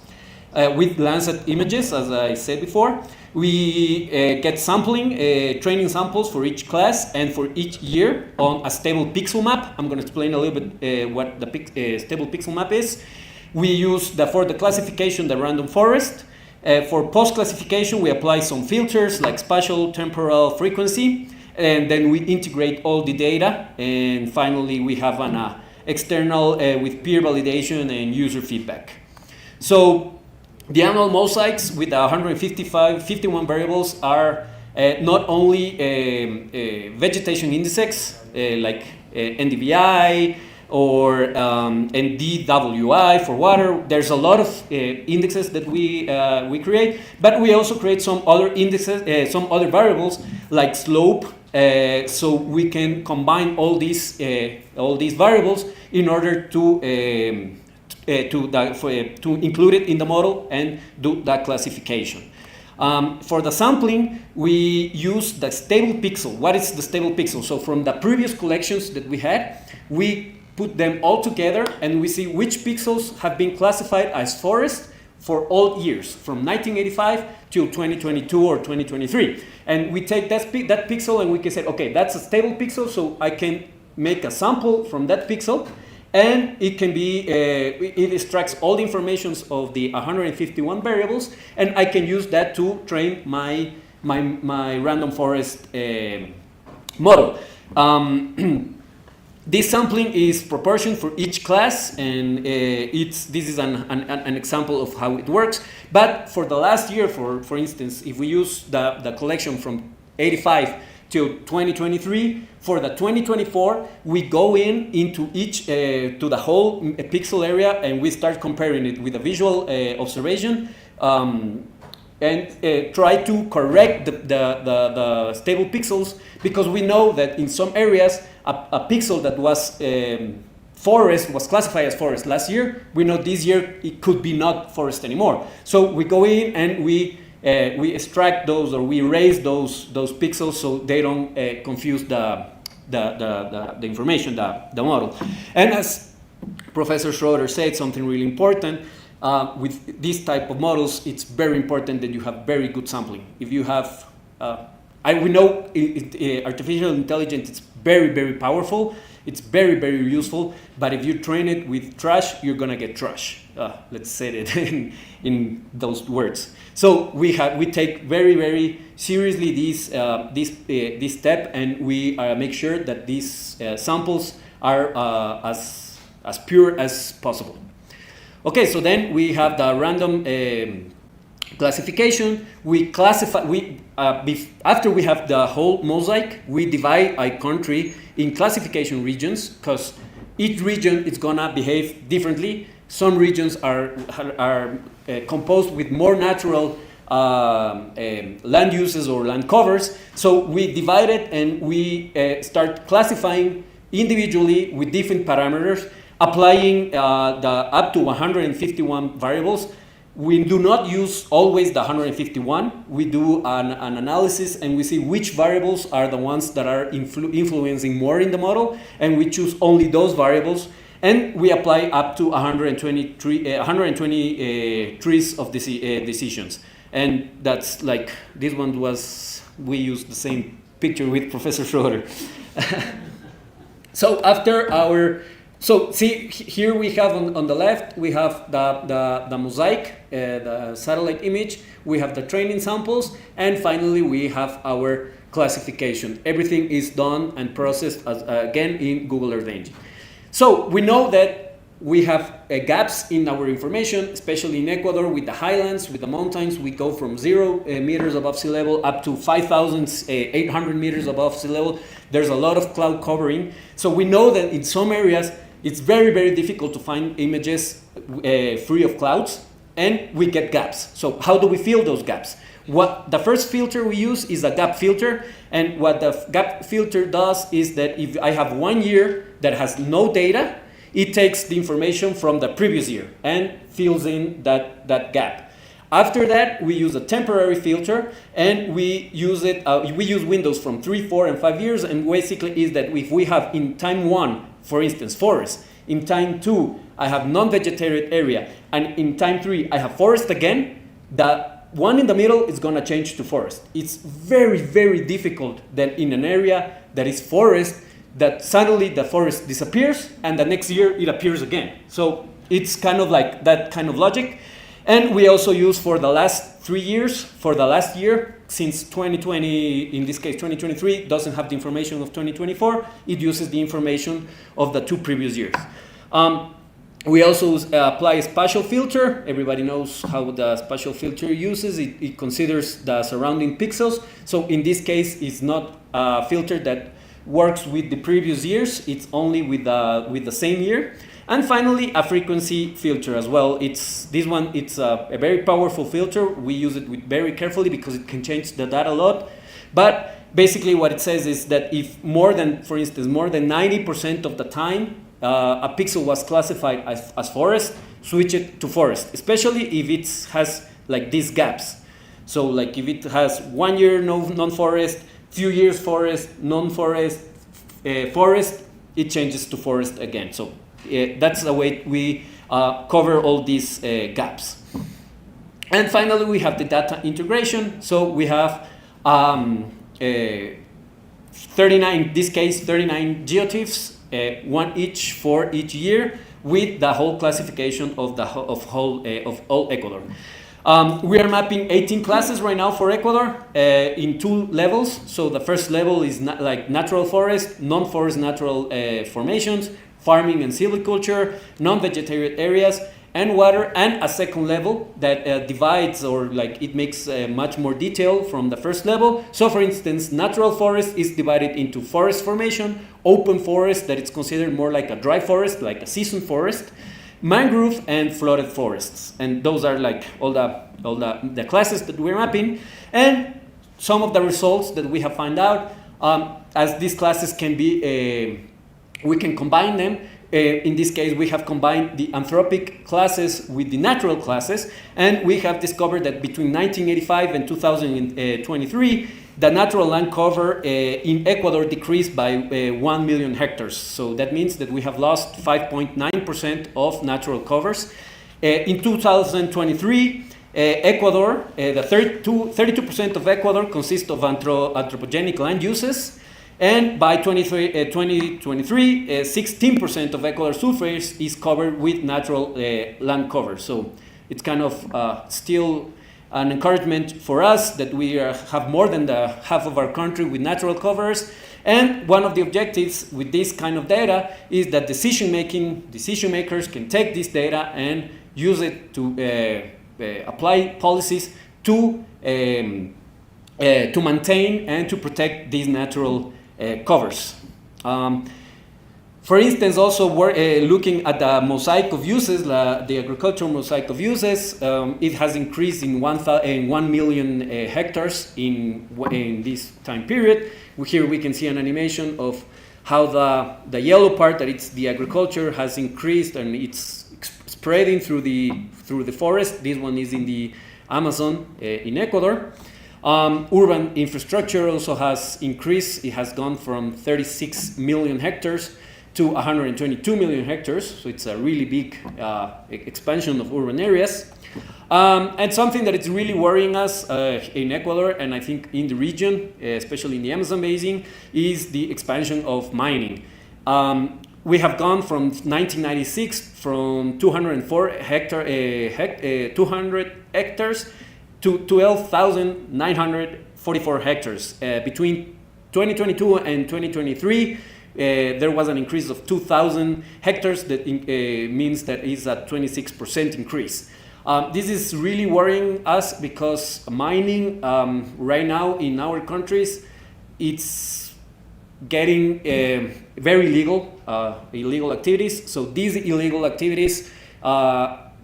with Lancet images, as I said before. We get sampling, training samples for each class and for each year on a stable pixel map. I'm going to explain a little bit what the stable pixel map is. We use, for the classification, the random forest. For post-classification, we apply some filters like spatial, temporal, frequency, and then we integrate all the data. And finally, we have an external with peer validation and user feedback. So the annual mosaics with 51 variables are not only vegetation indices like NDVI, or NDWI for water. There's a lot of indexes that we create, but we also create some other indexes, some other variables like slope, so we can combine all these variables in order to include it in the model and do that classification. For the sampling, we use the stable pixel. What is the stable pixel? So from the previous collections that we had, we put them all together and we see which pixels have been classified as forest for all years, from 1985 till 2022 or 2023. And we take that pixel and we can say, okay, that's a stable pixel, so I can make a sample from that pixel, and it can be, it extracts all the information of the 151 variables, and I can use that to train my random forest model. This sampling is proportioned for each class, and this is an example of how it works. But for the last year, for instance, if we use the collection from 85 till 2023, for the 2024, we go into each, to the whole pixel area, and we start comparing it with a visual observation, and try to correct the stable pixels, because we know that in some areas, a pixel that was forest was classified as forest last year. We know this year it could be not forest anymore. So we go in and we extract those, or we erase those pixels so they don't confuse the information, the model. And as Professor Schroeder said, something really important. With this type of models, it's very important that you have very good sampling. If you have, we know artificial intelligence is very, very powerful. It's very, very useful. But if you train it with trash, you're gonna get trash. Let's say it in those words. So we take very, very seriously this step, and we make sure that these samples are as pure as possible. Okay, so then we have the random classification. We classify, after we have the whole mosaic, we divide a country in classification regions, because each region is gonna behave differently. Some regions are composed with more natural land uses or land covers. So we divide it and we start classifying individually with different parameters, applying the up to 151 variables. We do not use always the 151. We do an analysis and we see which variables are the ones that are influencing more in the model, and we choose only those variables, and we apply up to 120 trees of decisions. And that's like, this one was, we used the same picture with Professor Schroeder. So after our, so see, here we have on the left, we have the mosaic, the satellite image, we have the training samples, and finally we have our classification. Everything is done and processed again in Google Earth Engine. So we know that we have gaps in our information, especially in Ecuador with the highlands, with the mountains. We go from 0 meters above sea level up to 5,800 meters above sea level. There's a lot of cloud covering. So we know that in some areas, it's very, very difficult to find images free of clouds, and we get gaps. So how do we fill those gaps? What the first filter we use is a gap filter, and what the gap filter does is that if I have 1 year that has no data, it takes the information from the previous year and fills in that gap. After that, we use a temporary filter, and we use it. We use windows from 3, 4, and 5 years, and basically is that if we have in time 1, for instance, forest, in time 2, I have non-vegetated area, and in time 3, I have forest again, the one in the middle is going to change to forest. It's very, very difficult that in an area that is forest, that suddenly the forest disappears, and the next year it appears again. So it's kind of like that kind of logic. And we also use for the last 3 years, for the last year, since 2020, in this case 2023, doesn't have the information of 2024, it uses the information of the 2 previous years. We also apply a spatial filter. Everybody knows how the spatial filter uses. It considers the surrounding pixels. So in this case, it's not a filter that works with the previous years. It's only with the same year. And finally, a frequency filter as well. It's a very powerful filter. We use it very carefully because it can change the data a lot. But basically what it says is that if for instance, more than 90% of the time a pixel was classified as forest, switch it to forest, especially if it has like these gaps. So like if it has 1 year non-forest, few years forest, non-forest, forest, it changes to forest again. So that's the way we cover all these gaps. And finally, we have the data integration. So we have 39, in this case, 39 geotiffs, one each for each year, with the whole classification of all Ecuador. We are mapping 18 classes right now for Ecuador in 2 levels. So the first level is like natural forest, non-forest natural formations, farming and silviculture, non-vegetated areas, and water, and a second level that divides or like it makes much more detail from the first level. So for instance, natural forest is divided into forest formation, open forest that is considered more like a dry forest, like a season forest, mangrove, and flooded forests. And those are like all the classes that we're mapping. And some of the results that we have found out, as these classes can be, we can combine them. In this case, we have combined the anthropic classes with the natural classes, and we have discovered that between 1985 and 2023, the natural land cover in Ecuador decreased by 1 million hectares. So that means that we have lost 5.9% of natural covers. In 2023, Ecuador, the 32% of Ecuador consists of anthropogenic land uses. And by 2023, 16% of Ecuador surface is covered with natural land cover. So it's kind of still an encouragement for us that we have more than the half of our country with natural covers. And one of the objectives with this kind of data is that decision makers can take this data and use it to apply policies to maintain and to protect these natural covers. For instance, also we're looking at the mosaic of uses, the agricultural mosaic of uses. It has increased in 1 million hectares in this time period. Here we can see an animation of how the yellow part, that it's the agriculture, has increased and it's spreading through the forest. This one is in the Amazon in Ecuador. Urban infrastructure also has increased. It has gone from 36 million hectares to 122 million hectares. So it's a really big expansion of urban areas. And something that is really worrying us in Ecuador, and I think in the region, especially in the Amazon basin, is the expansion of mining. We have gone from 1996 from 200 hectares to 12,944 hectares. Between 2022 and 2023, there was an increase of 2,000 hectares. That means that is a 26% increase. This is really worrying us because mining right now in our countries, it's getting very illegal activities. So these illegal activities,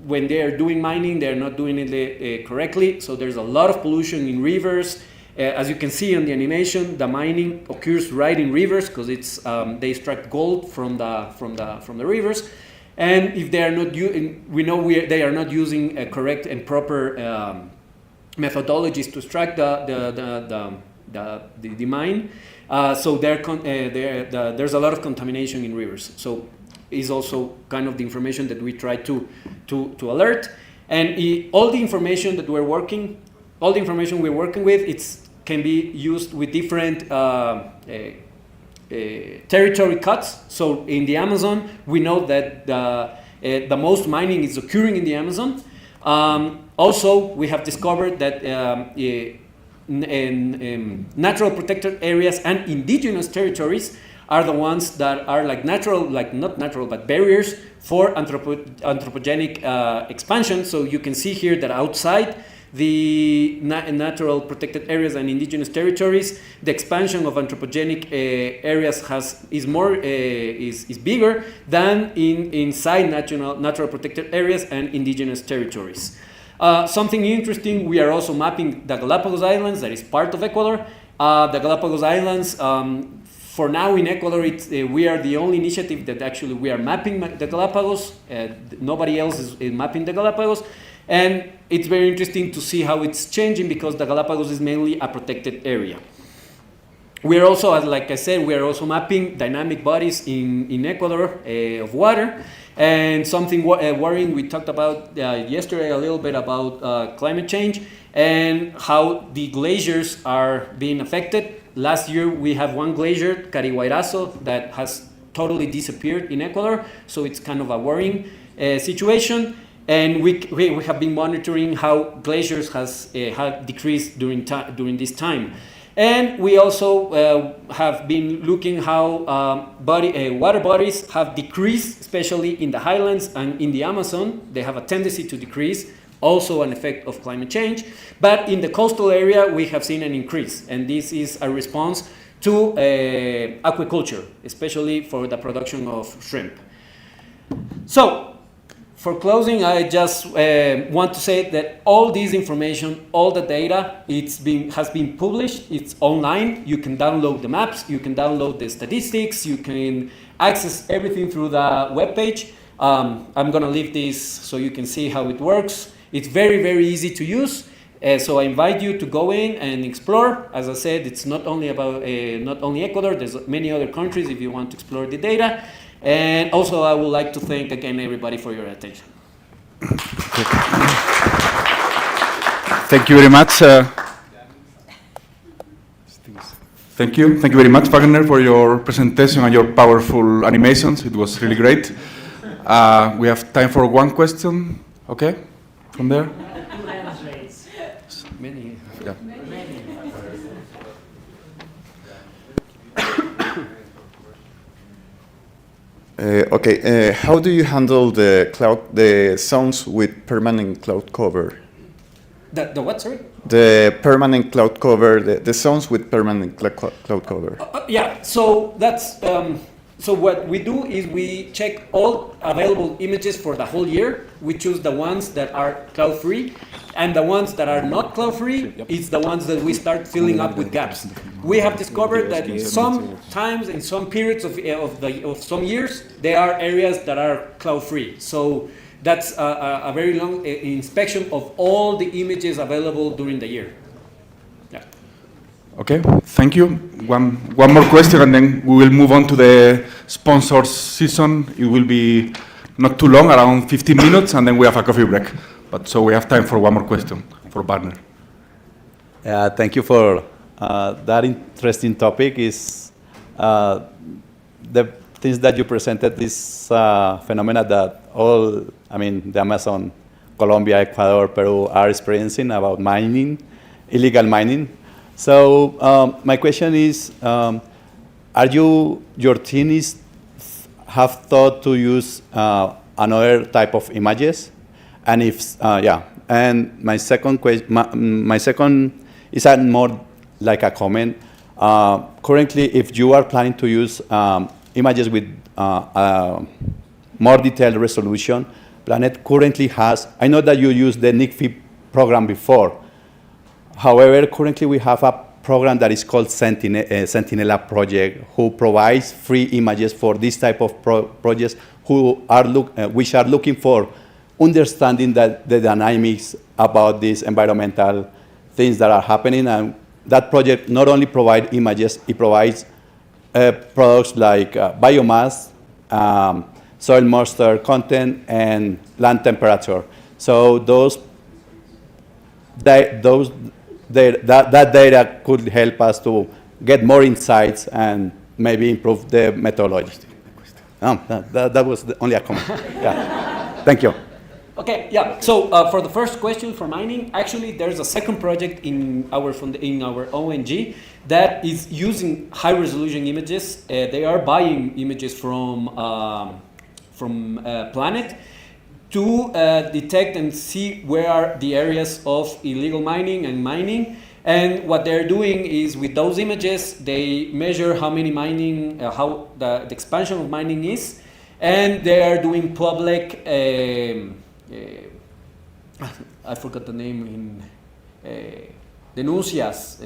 when they are doing mining, they're not doing it correctly. So there's a lot of pollution in rivers As you can see on the animation, the mining occurs right in rivers because it's they extract gold from the rivers, and if they are not, we know they are not using a correct and proper methodologies to extract the mine. So there's a lot of contamination in rivers. So is also kind of the information that we try to alert, and all the information we're working with, can be used with different territory cuts. So in the Amazon, we know that the most mining is occurring in the Amazon. Also, we have discovered that natural protected areas and indigenous territories are the ones that are like not natural, but barriers for anthropogenic expansion. So you can see here that outside the natural protected areas and indigenous territories, the expansion of anthropogenic areas is bigger than inside natural protected areas and indigenous territories. Something interesting, we are also mapping the Galapagos Islands, that is part of Ecuador. The Galapagos Islands, for now in Ecuador, we are the only initiative that actually we are mapping the Galapagos. Nobody else is mapping the Galapagos. And it's very interesting to see how it's changing because the Galapagos is mainly a protected area. We are also, like I said, we are also mapping dynamic bodies in Ecuador of water. And something worrying, we talked about yesterday a little bit about climate change and how the glaciers are being affected. Last year we have one glacier, Carihuayrazo, that has totally disappeared in Ecuador, so it's kind of a worrying situation. And we have been monitoring how glaciers have decreased during this time. And we also have been looking how water bodies have decreased, especially in the highlands and in the Amazon. They have a tendency to decrease, also an effect of climate change. But in the coastal area, we have seen an increase. And this is a response to aquaculture, especially for the production of shrimp. So, for closing, I just want to say that all this information, all the data, has been published. It's online. You can download the maps. You can download the statistics. You can access everything through the webpage. I'm going to leave this so you can see how it works. It's very, very easy to use. So I invite you to go in and explore. As I said, it's not only about not only Ecuador. There's many other countries if you want to explore the data. And also, I would like to thank again everybody for your attention. Thank you very much. Thank you very much, Wagner, for your presentation and your powerful animations. It was really great. We have time for one question. Okay, from there. Many. Yeah. How do you handle the zones with permanent cloud cover? The what, sorry? The permanent cloud cover, the zones with permanent cloud cover. Yeah, so that's, so what we do is we check all available images for the whole year. We choose the ones that are cloud-free, and the ones that are not cloud-free, it's the ones that we start filling up with gaps. We have discovered that sometimes in some periods of some years, there are areas that are cloud-free. So that's a very long inspection of all the images available during the year. Yeah. Okay, thank you. One more question, and then we will move on to the sponsors season. It will be not too long, around 15 minutes, and then we have a coffee break. But so we have time for one more question for Wagner. Thank you for that interesting topic. Is the things that you presented, this phenomena that the Amazon, Colombia, Ecuador, Peru are experiencing about mining, illegal mining. So my question is, your team have thought to use another type of images? And if, and my second question, my second is more like a comment. Currently, if you are planning to use images with more detailed resolution, Planet currently has, I know that you used the NICFI program before. However, currently we have a program that is called Sentinella Project, who provides free images for this type of projects which are looking for understanding the dynamics about these environmental things that are happening. And that project not only provides images, it provides products like biomass, soil moisture content, and land temperature. So that data could help us to get more insights and maybe improve the methodology. That was only a comment. Yeah. Thank you. Okay, yeah. So for the first question for mining, actually there's a second project in our ONG that is using high resolution images. They are buying images from Planet to detect and see where are the areas of illegal mining and mining. And what they're doing is with those images, they measure how many mining, how the expansion of mining is, and they are doing public, I forgot the name in denuncias.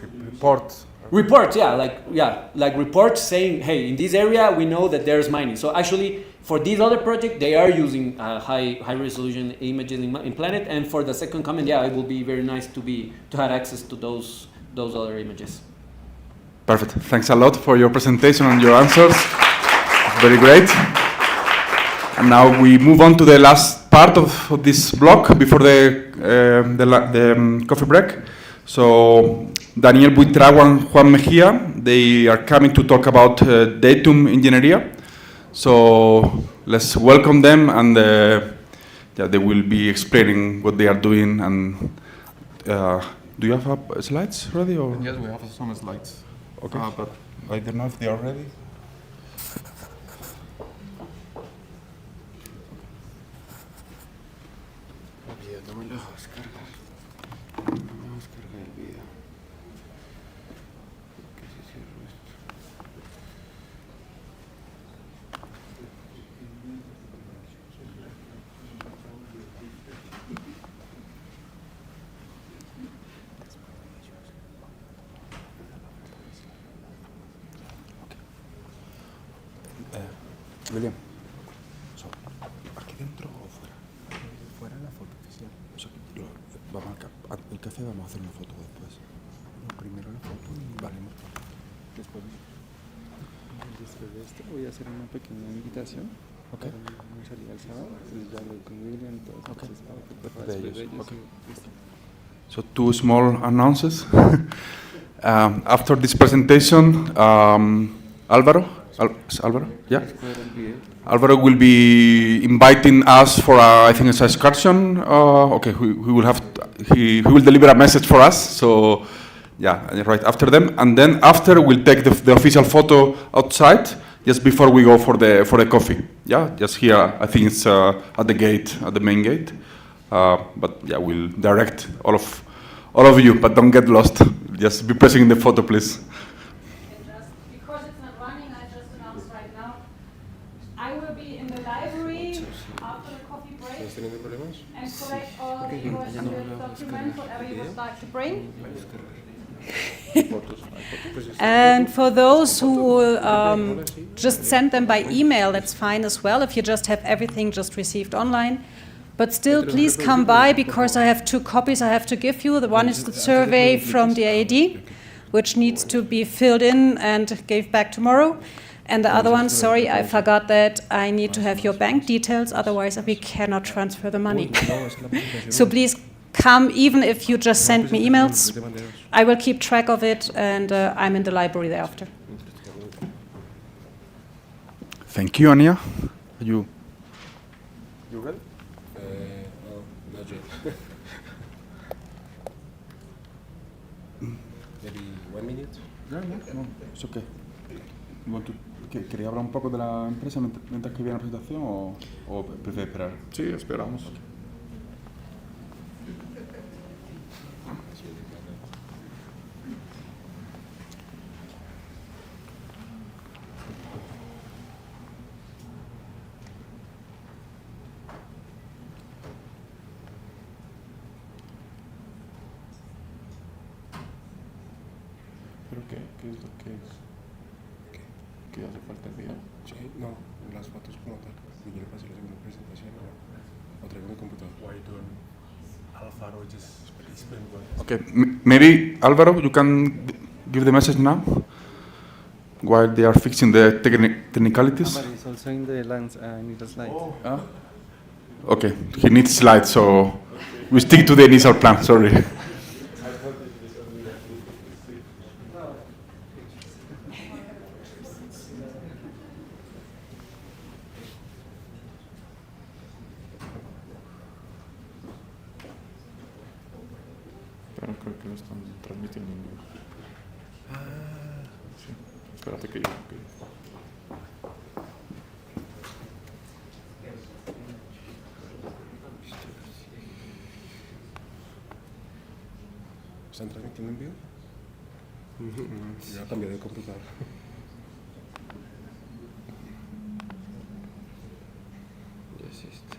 Reports. Reports, like reports saying, hey, in this area we know that there's mining. So actually, for this other project, they are using high resolution images in Planet. And for the second comment, it will be very nice to have access to those other images. Perfect. Thanks a lot for your presentation and your answers. Very great. And now we move on to the last part of this block before the coffee break. So Daniel Buitrago and Juan Mejia, they are coming to talk about datum engineering. So let's welcome them, and they will be explaining what they are doing. And do you have slides ready? Or? Yes, we have some slides. Okay, but I don't know if they are ready. William, ¿aquí dentro o fuera? Fuera la foto oficial. O sea, vamos al café, vamos a hacer una foto después. No, primero la foto y vale. Después de esto voy a hacer una pequeña invitación. Okay. Para salir al sábado. Ya lo con William, entonces para de ellos. Okay. So 2 small announcements. After this presentation, Álvaro? Yeah. Alvaro will be inviting us for I think it's an excursion. Okay, he will deliver a message for us. So yeah, right after them, and then after we'll take the official photo outside just before we go for the coffee. Yeah, just here. I think it's at the gate, at the main gate. But yeah, we'll direct all of you, but don't get lost. Just be pressing the photo, please. And collect all the documents, whatever you would like to bring. And for those who will just send them by email, that's fine as well, if you just have everything just received online. But still, please come by, because I have 2 copies I have to give you. The one is the survey from the AED, which needs to be filled in and gave back tomorrow. And the other one, sorry, I forgot that I need to have your bank details, otherwise we cannot transfer the money. So please come, even if you just send me emails. I will keep track of it, and I'm in the library thereafter. Thank you, Ania. Are you ready? Not yet. Maybe 1 minute? No, it's okay. You want to... ¿Quería hablar un poco de la empresa mientras que viene la presentación o prefiere esperar? Sí, esperamos. Okay. ¿Qué es lo que es? ¿Qué hace falta enviar? Sí, no, las fotos como tal. ¿Me quiere pasar la segunda presentación o traigo mi computador? Why don't Alvaro just explain what? Okay, maybe Alvaro, you can give the message now while they are fixing the technicalities. Amari is also in the lens. I need a slide. Okay, he needs slides, so we stick to the initial plan. Sorry. Pero creo que lo están transmitiendo en vivo. Sí, espérate que yo. ¿Están transmitiendo en vivo? Ya cambié de computador. Ya es esto.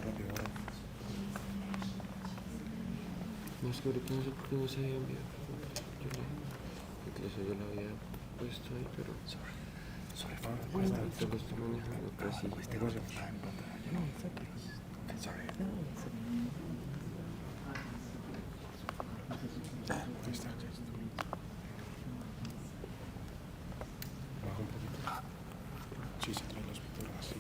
Rápido, ahora. No, es que ahorita no sé por qué no se había enviado. Yo lo había puesto ahí, pero... Sorry for the question. Lo estoy manejando casi. Sorry. Baja un poquito. Sí, se traen las fotogramas. Sí.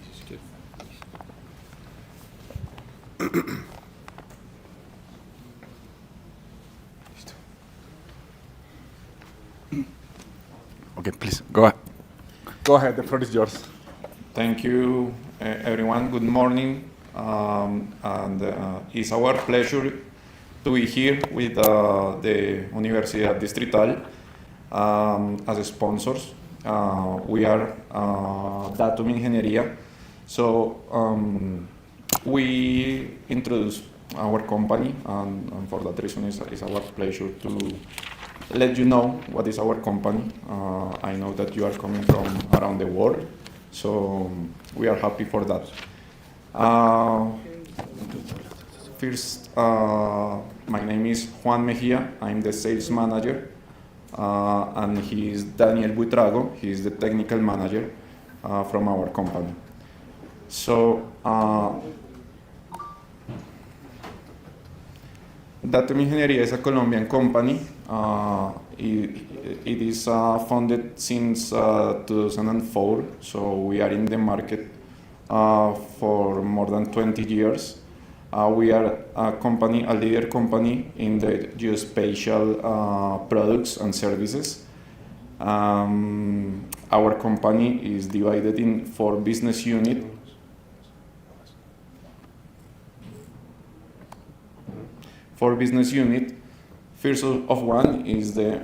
Listo. Okay, please go ahead. Go ahead. The floor is yours. Thank you, everyone. Good morning. It's our pleasure to be here with the Universidad Distrital as sponsors. We are Datum Ingeniería. So we introduce our company, and for that reason it's our pleasure to let you know what is our company. I know that you are coming from around the world, so we are happy for that. First, my name is Juan Mejia. I'm the sales manager, and he is Daniel Buitrago. He is the technical manager from our company. So, Datum Ingeniería is a Colombian company. It is founded since 2004, so we are in the market for more than 20 years. We are a company, a leader company in the geospatial products and services. Our company is divided in 4 business units. First of one is the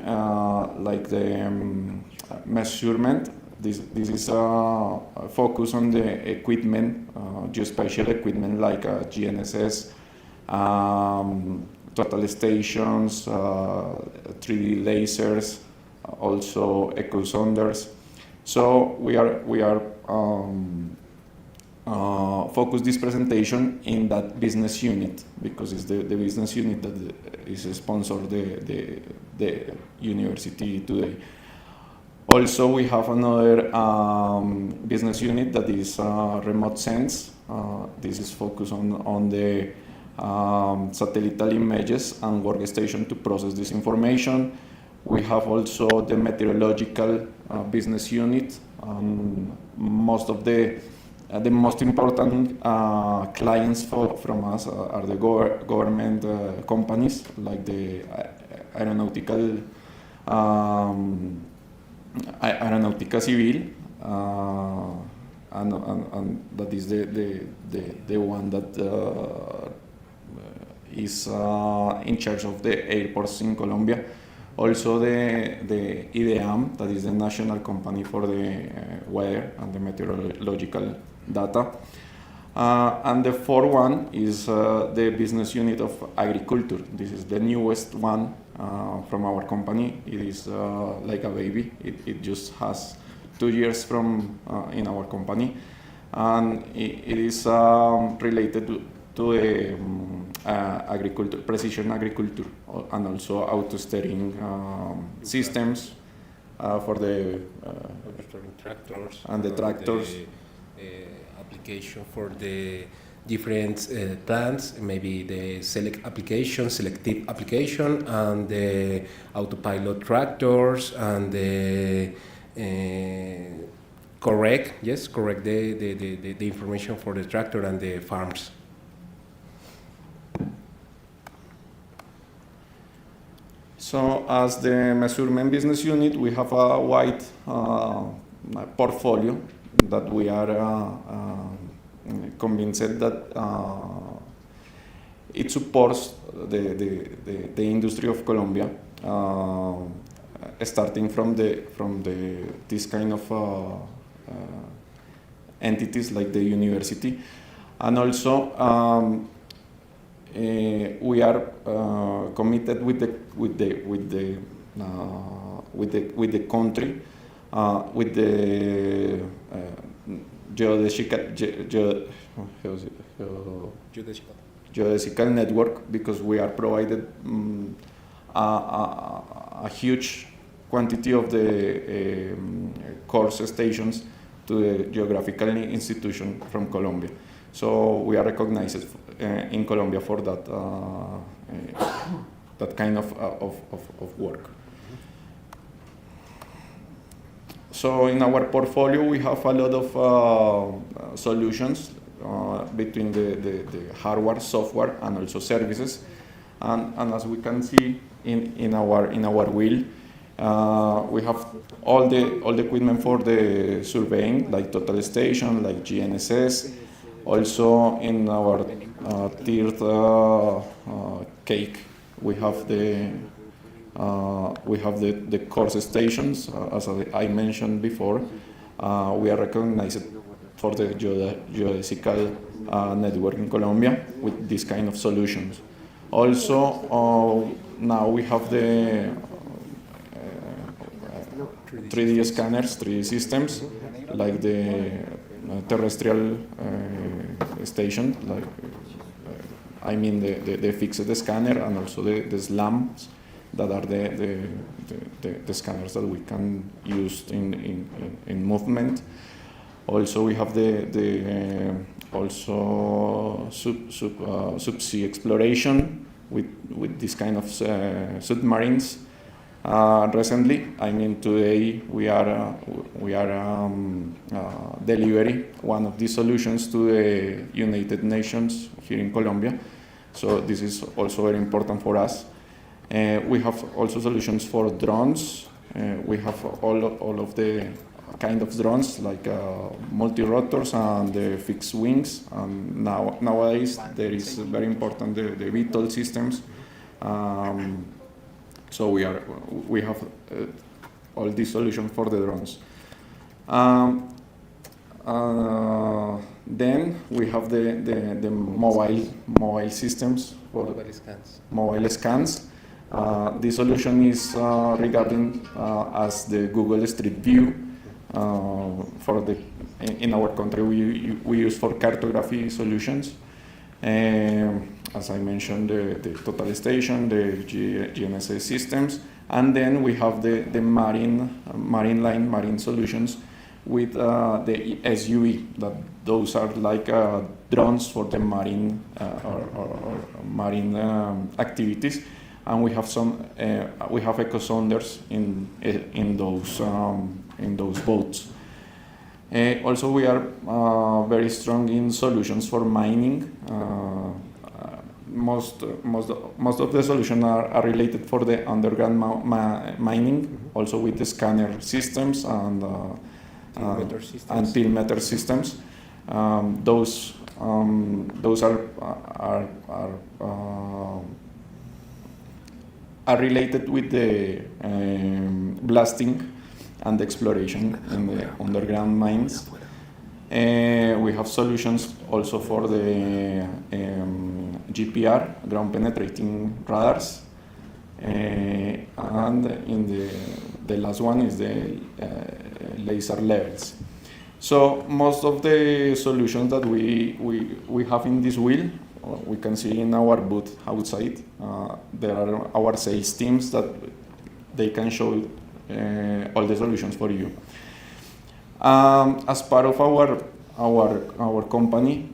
measurement. This is a focus on the equipment, geospatial equipment like GNSS, total stations, 3D lasers, also echo sonders. So we are focus this presentation in that business unit because it's the business unit that is sponsored the university today. Also, we have another business unit that is remote sense. This is focused on the satellite images and workstation to process this information. We have also the meteorological business unit. Most of the most important clients from us are the government companies, like the aeronautical Aeronáutica Civil, and that is the one that is in charge of the airports in Colombia. Also the IDEAM, that is the national company for the weather and the meteorological data. And the fourth one is the business unit of agriculture. This is the newest one from our company. It is like a baby. It just has 2 years from in our company, and it is related agriculture, precision agriculture, and also auto steering systems for the tractors and the tractors. The application for the different plants, maybe the selective application, and the autopilot tractors, and the correct the information for the tractor and the farms. So as the measurement business unit, we have a wide portfolio that we are convinced that it supports the industry of Colombia, starting from this kind of entities like the university, and also we are committed with the country, with the geodesical network, because we are provided a huge quantity of the course stations to the geographical institution from Colombia. So we are recognized in Colombia for that that kind of work. So in our portfolio, we have a lot of solutions between the hardware, software, and also services. And as we can see in our wheel, we have all the equipment for the surveying, like total station, like GNSS. Also in our third cake, we have the course stations. As I mentioned before, we are recognized for the geodesical network in Colombia with this kind of solutions. Also, now we have the 3D scanners, 3D systems, like the terrestrial station, like I mean the fixed scanner, and also the slams that are the scanners that we can use in movement. Also, we have the subsea exploration with this kind of submarines. Recently, I mean today, we are delivering one of these solutions to the United Nations here in Colombia. So this is also very important for us. We have also solutions for drones. We have all of the kind of drones, like multi-rotors and the fixed wings. And nowadays there is very important the VTOL systems. So we have all these solutions for the drones. Then we have the mobile systems for mobile scans. The solution is regarding as the Google Street View. In our country, we use for cartography solutions. As I mentioned, the total station, the GNSS systems, and then we have the marine solutions with the SUV. Those are like drones for the marine or marine activities, and we have echo sounders in those boats. Also, we are very strong in solutions for mining. Most of the solutions are related for the underground mining, also with the scanner systems and altimeter systems. Those are related with the blasting and exploration in the underground mines. We have solutions also for the GPR, ground penetrating radars, and in the last one is the laser levels. So most of the solutions that we have in this wheel we can see in our booth outside. There are our sales teams that they can show all the solutions for you. As part of our company,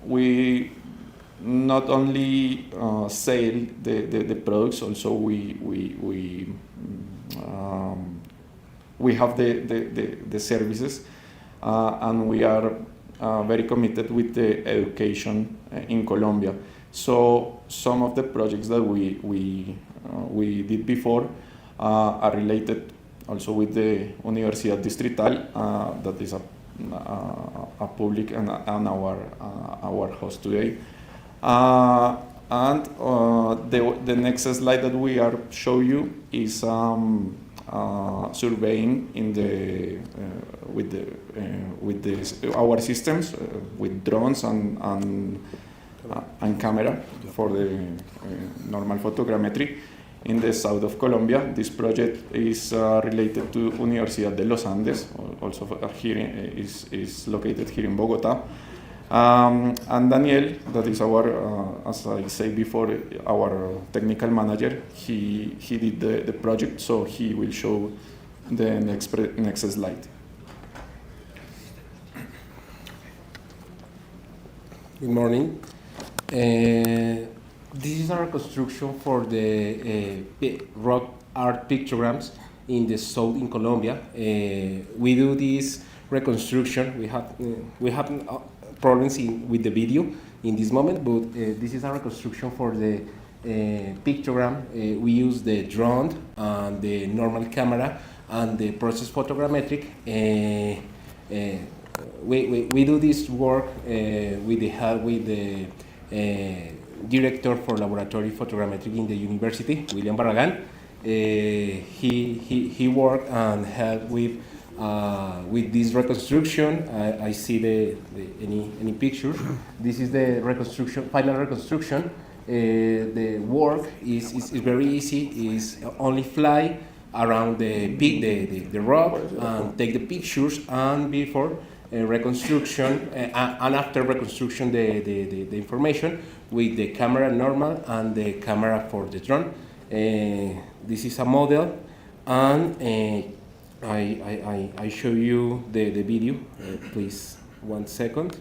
we not only sell the products, also we have the services, and we are very committed with the education in Colombia. So some of the projects that we did before are related also with the Universidad Distrital, that is a public and our host today. And the next slide that we are show you is surveying in the with our systems with drones and camera for the normal photogrammetry in the south of Colombia. This project is related to Universidad de los Andes, also here is located here in Bogotá. And Daniel, that is our, as I said before, our technical manager, he did the project, so he will show the next slide. Good morning. This is our construction for the rock art pictograms in the south in Colombia. We do this reconstruction. We have problems with the video in this moment, but this is our reconstruction for the pictogram. We use the drone and the normal camera and the process photogrammetric. We do this work with the help with the director for laboratory photogrammetry in the university, William Barragan. He worked and helped with this reconstruction. I see any pictures. This is the reconstruction, final reconstruction. The work is very easy. Is only fly around the rock and take the pictures, and before reconstruction and after reconstruction the information with the camera normal and the camera for the drone. This is a model, and I show you the video. Please, 1 second.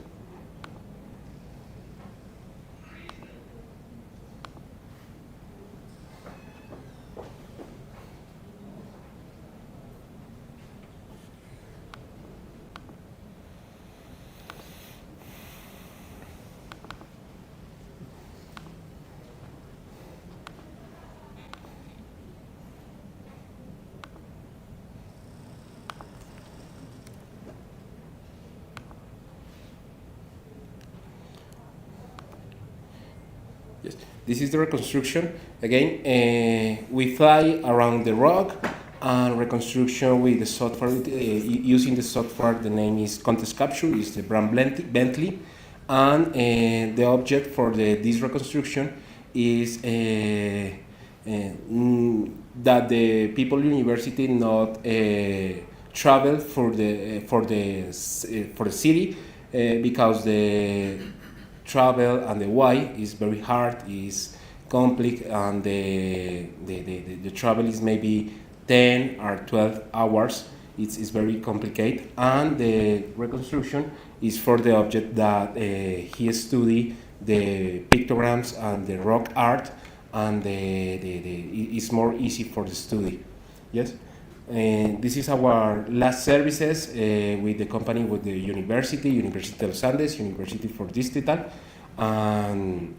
This is the reconstruction. Again, we fly around the rock and reconstruction with the software, using the software. The name is Contest Capture, is the brand Bentley. And the object for this reconstruction is that the people in university not travel for the city because the travel and the way is very hard, is complex, and the travel is maybe 10 or 12 hours. It's very complicated, and the reconstruction is for the object that he study the pictograms and the rock art, and it's more easy for the study. Yes. This is our last services with the company, with the University of los Andes, University for Distrital. And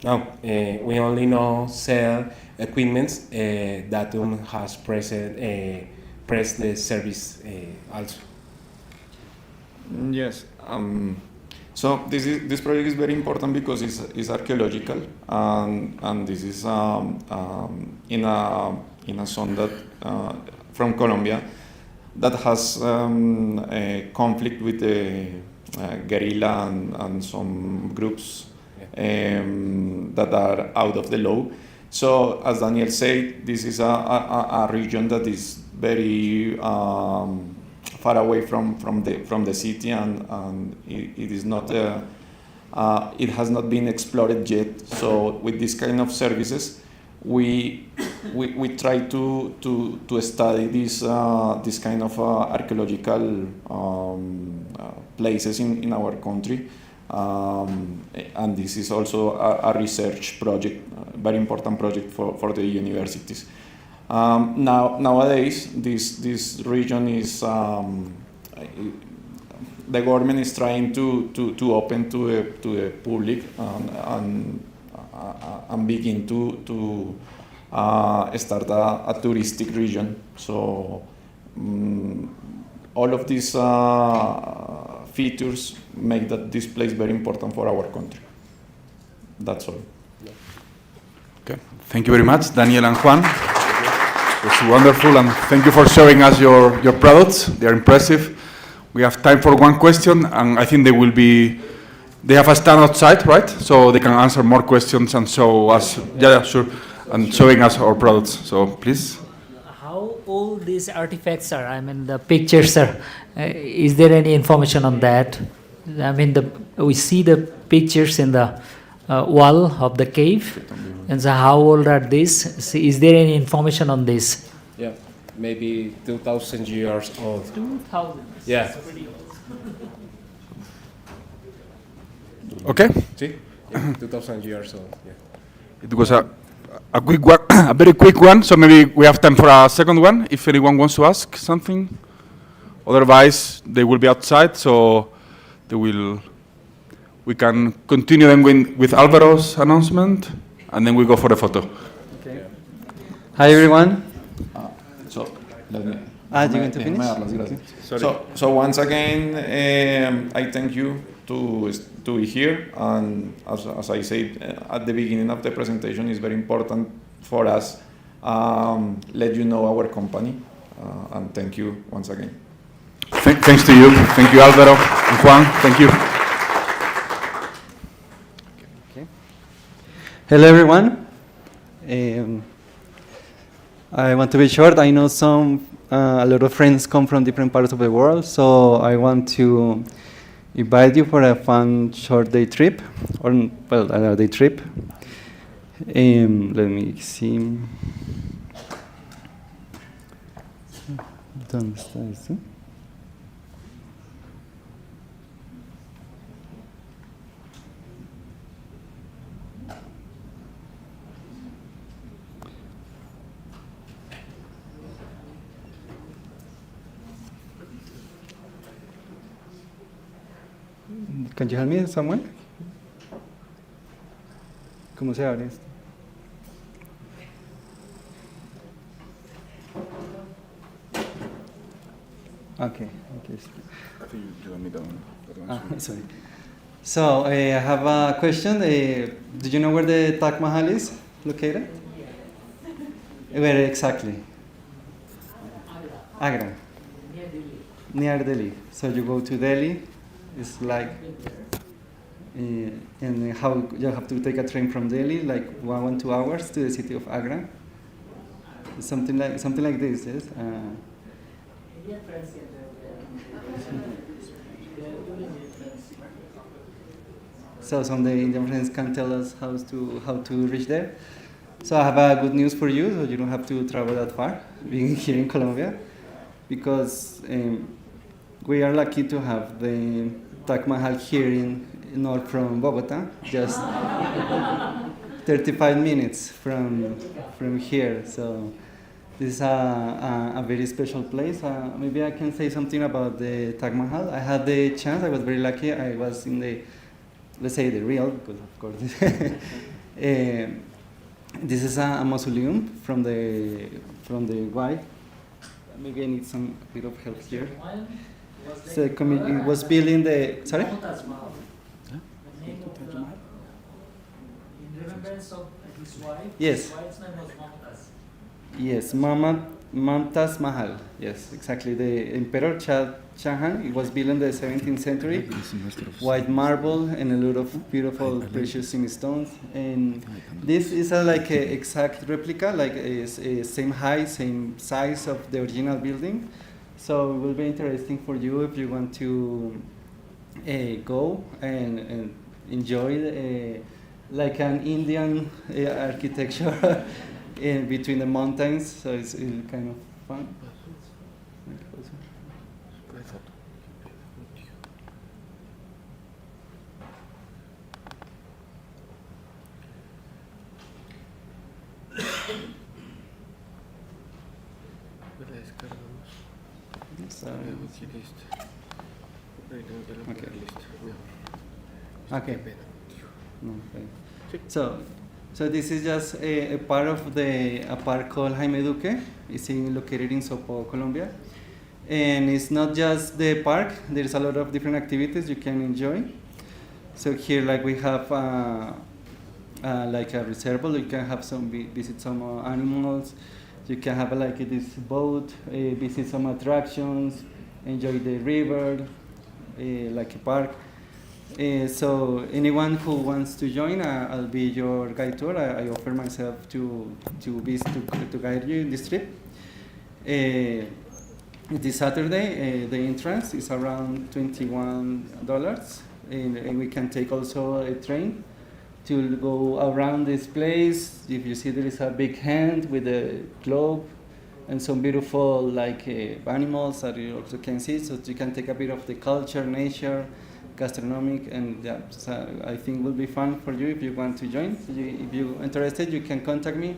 now we only know sell equipments that has pressed the service also. Yes. So this project is very important because it's archaeological, and this is in a zone that from Colombia that has a conflict with the guerrilla and some groups that are out of the law. So as Daniel said, this is a region that is very far away from the city, and it is not It has not been explored yet. So with this kind of services, we try to study this kind of archaeological places in our country, and this is also a research project, a very important project for the universities. Nowadays, this region is the government is trying to open to the public and begin to start a touristic region. So all of these features make this place very important for our country. That's all. Okay, thank you very much, Daniel and Juan. It was wonderful, and thank you for showing us your products. They are impressive. We have time for one question, and I think they have a stand outside, right? So they can answer more questions and show us, yeah, sure, and showing us our products. So please. How old these artifacts are? I mean, the pictures are. Is there any information on that? I mean, we see the pictures in the wall of the cave, and so how old are these? Is there any information on this? Yeah, maybe 2,000 years old. 2,000. Yeah. That's pretty old. Okay. See? Yeah, 2,000 years old. Yeah. It was a quick one, a very quick one. So maybe we have time for a second one, if anyone wants to ask something. Otherwise, they will be outside, so we can continue then with Alvaro's announcement, and then we go for the photo. Okay. Hi everyone. So let me. You want to finish? So once again, I thank you to be here, and as I said at the beginning of the presentation, it's very important for us let you know our company, and thank you once again. Thanks to you. Thank you, Alvaro and Juan. Thank you. Okay. Hello everyone. I want to be short. I know a lot of friends come from different parts of the world, so I want to invite you for a fun short day trip, or a day trip. Let me see. ¿Dónde está esto? Can you help me, someone? ¿Cómo se abre esto? Okay. I think you don't need that one. Sorry. So I have a question. Do you know where the Taj Mahal is located? Where exactly? Agra. Near Delhi. So you go to Delhi. It's like, and how you have to take a train from Delhi, like 2 hours to the city of Agra. Something like this, yes. So some of the Indian friends can tell us how to reach there. So I have a good news for you. So you don't have to travel that far, being here in Colombia, because we are lucky to have the Taj Mahal here in north from Bogotá, just 35 minutes from here. So this is a very special place. Maybe I can say something about the Taj Mahal. I had the chance. I was very lucky. I was in the, let's say, the real, because of course. This is a mausoleum from the white. Maybe I need some bit of help here. So it was built in the, sorry? In remembrance of his wife. Yes. His wife's name was Mumtaz. Yes, Mumtaz Mahal. Yes, exactly. The Emperor Shah Jahan. It was built in the 17th century. White marble and a lot of beautiful precious stones. And this is like an exact replica, like a same height, same size of the original building. So it will be interesting for you if you want to go and enjoy like an Indian architecture in between the mountains, so it's kind of fun. Okay. No, okay. So this is just a part of a park called Jaime Duque. It's located in Sopó, Colombia. And it's not just the park. There's a lot of different activities you can enjoy. So here, like we have like a reservoir. You can have visit some animals. You can have like this boat, visit some attractions, enjoy the river, like a park. So anyone who wants to join, I'll be your guide tour. I offer myself to guide you in this trip. This Saturday, the entrance is around $21, and we can take also a train to go around this place. If you see, there is a big hand with a globe and some beautiful like animals that you also can see. So you can take a bit of the culture, nature, gastronomic, and yeah, so I think will be fun for you if you want to join. So if you're interested, you can contact me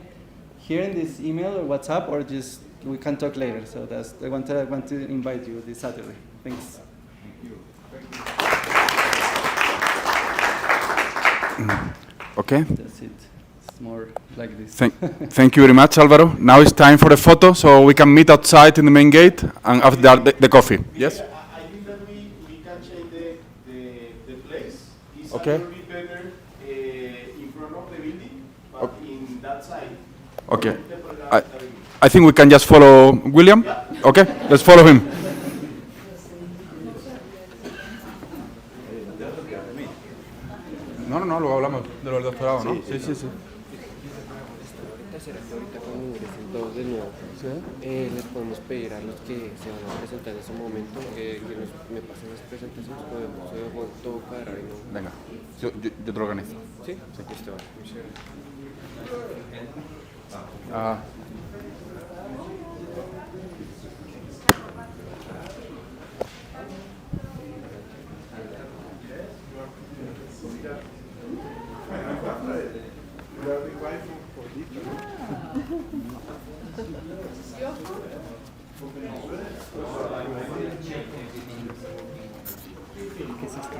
here in this email or WhatsApp, or just we can talk later. So that's I want to invite you this Saturday. Thanks. Okay. That's it. It's more like this. Thank you very much, Alvaro. Now it's time for a photo, so we can meet outside in the main gate, and after that, the coffee. Yes. I think that we can change the place. It's Okay. a little bit better in front of the building, but in that side. Okay. I think we can just follow William. Yeah. Okay. Let's follow him. No, luego hablamos de los doctorados, ¿no? Sí. Ahorita cuando ingresen todos de nuevo, les podemos pedir a los que se van a presentar en ese momento que me pasen las presentaciones, podemos todo cuadrar y no. Venga, yo te lo organizo. ¿Sí? Listo, vale. ¿Qué es esto?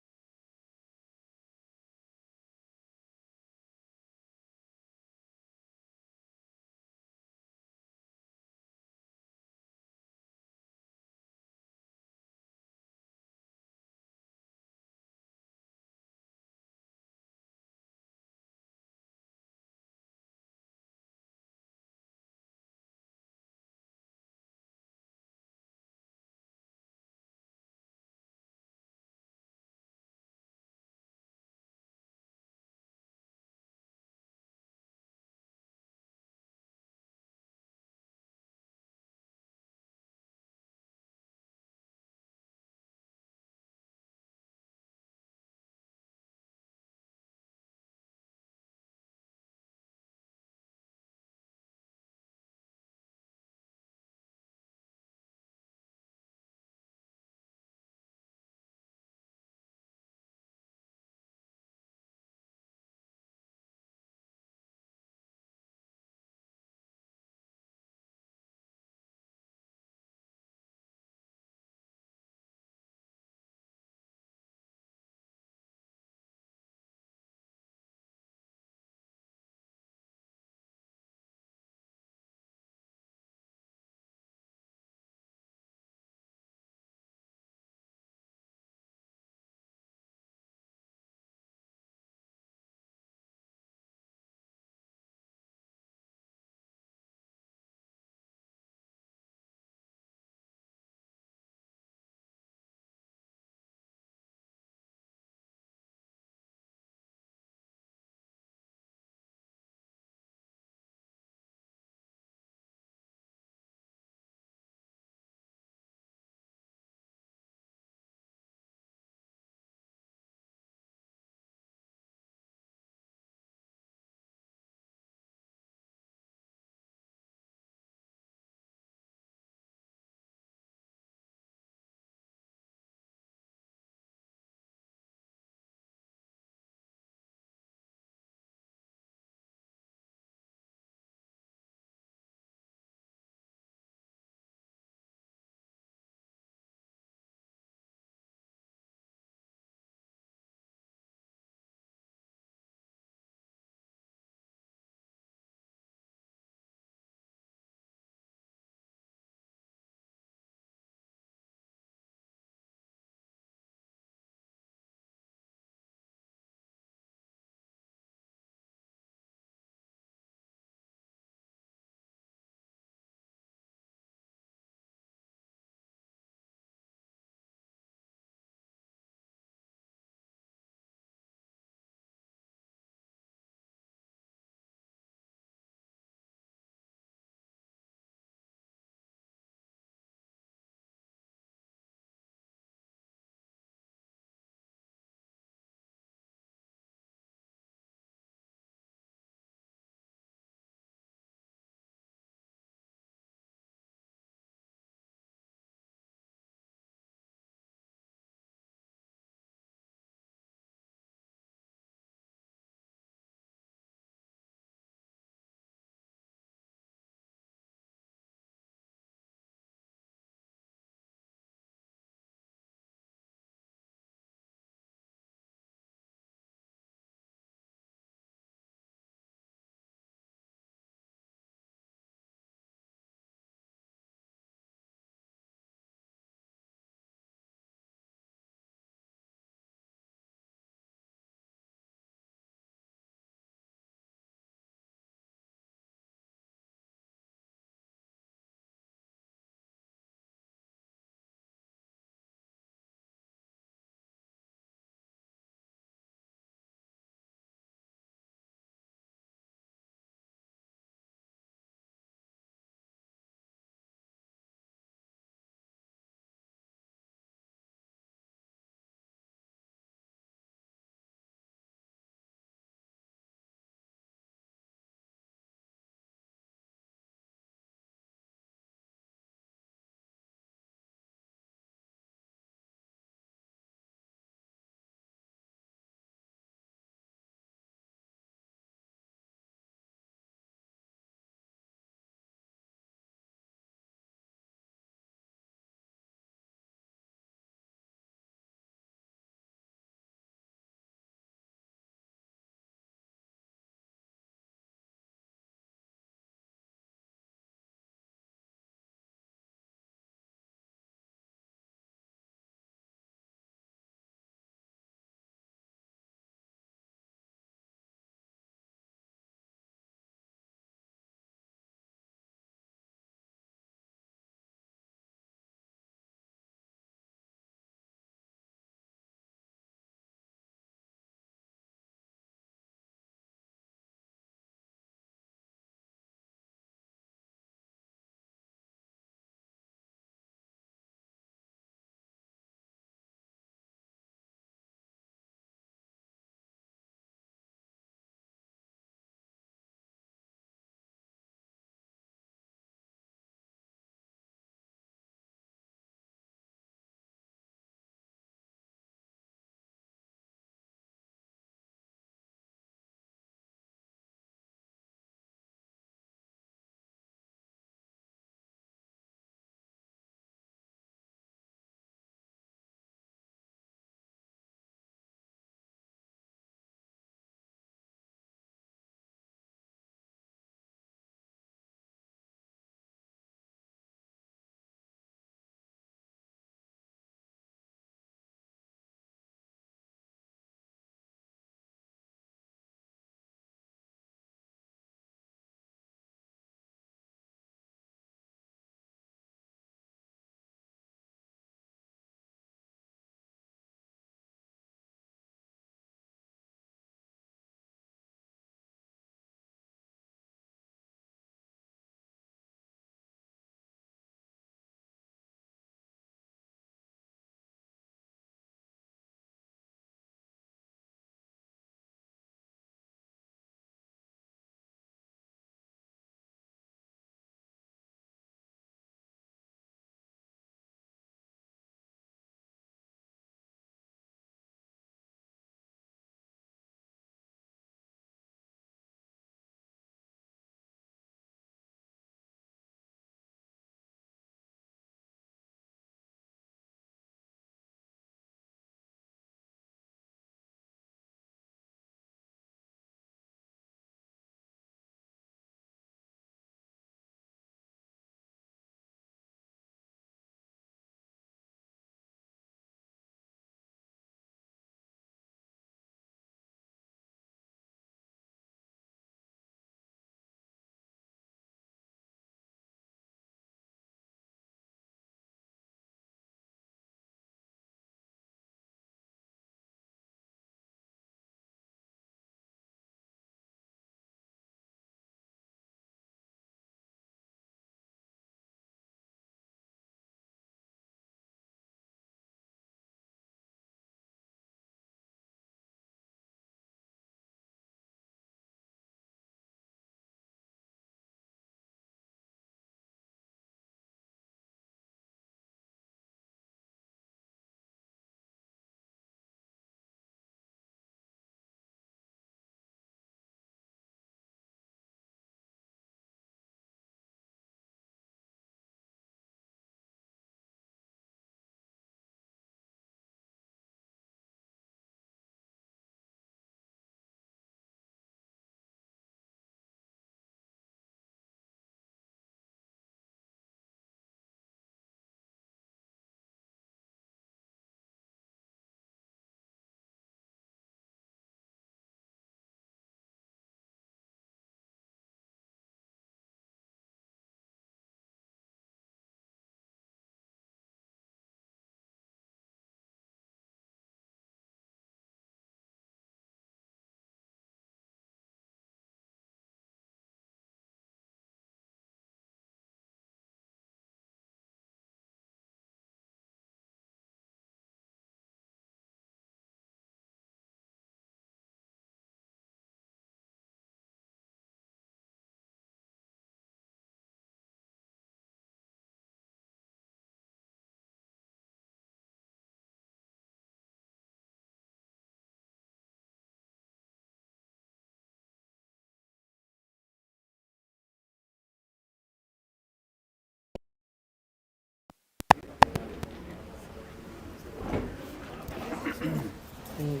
We are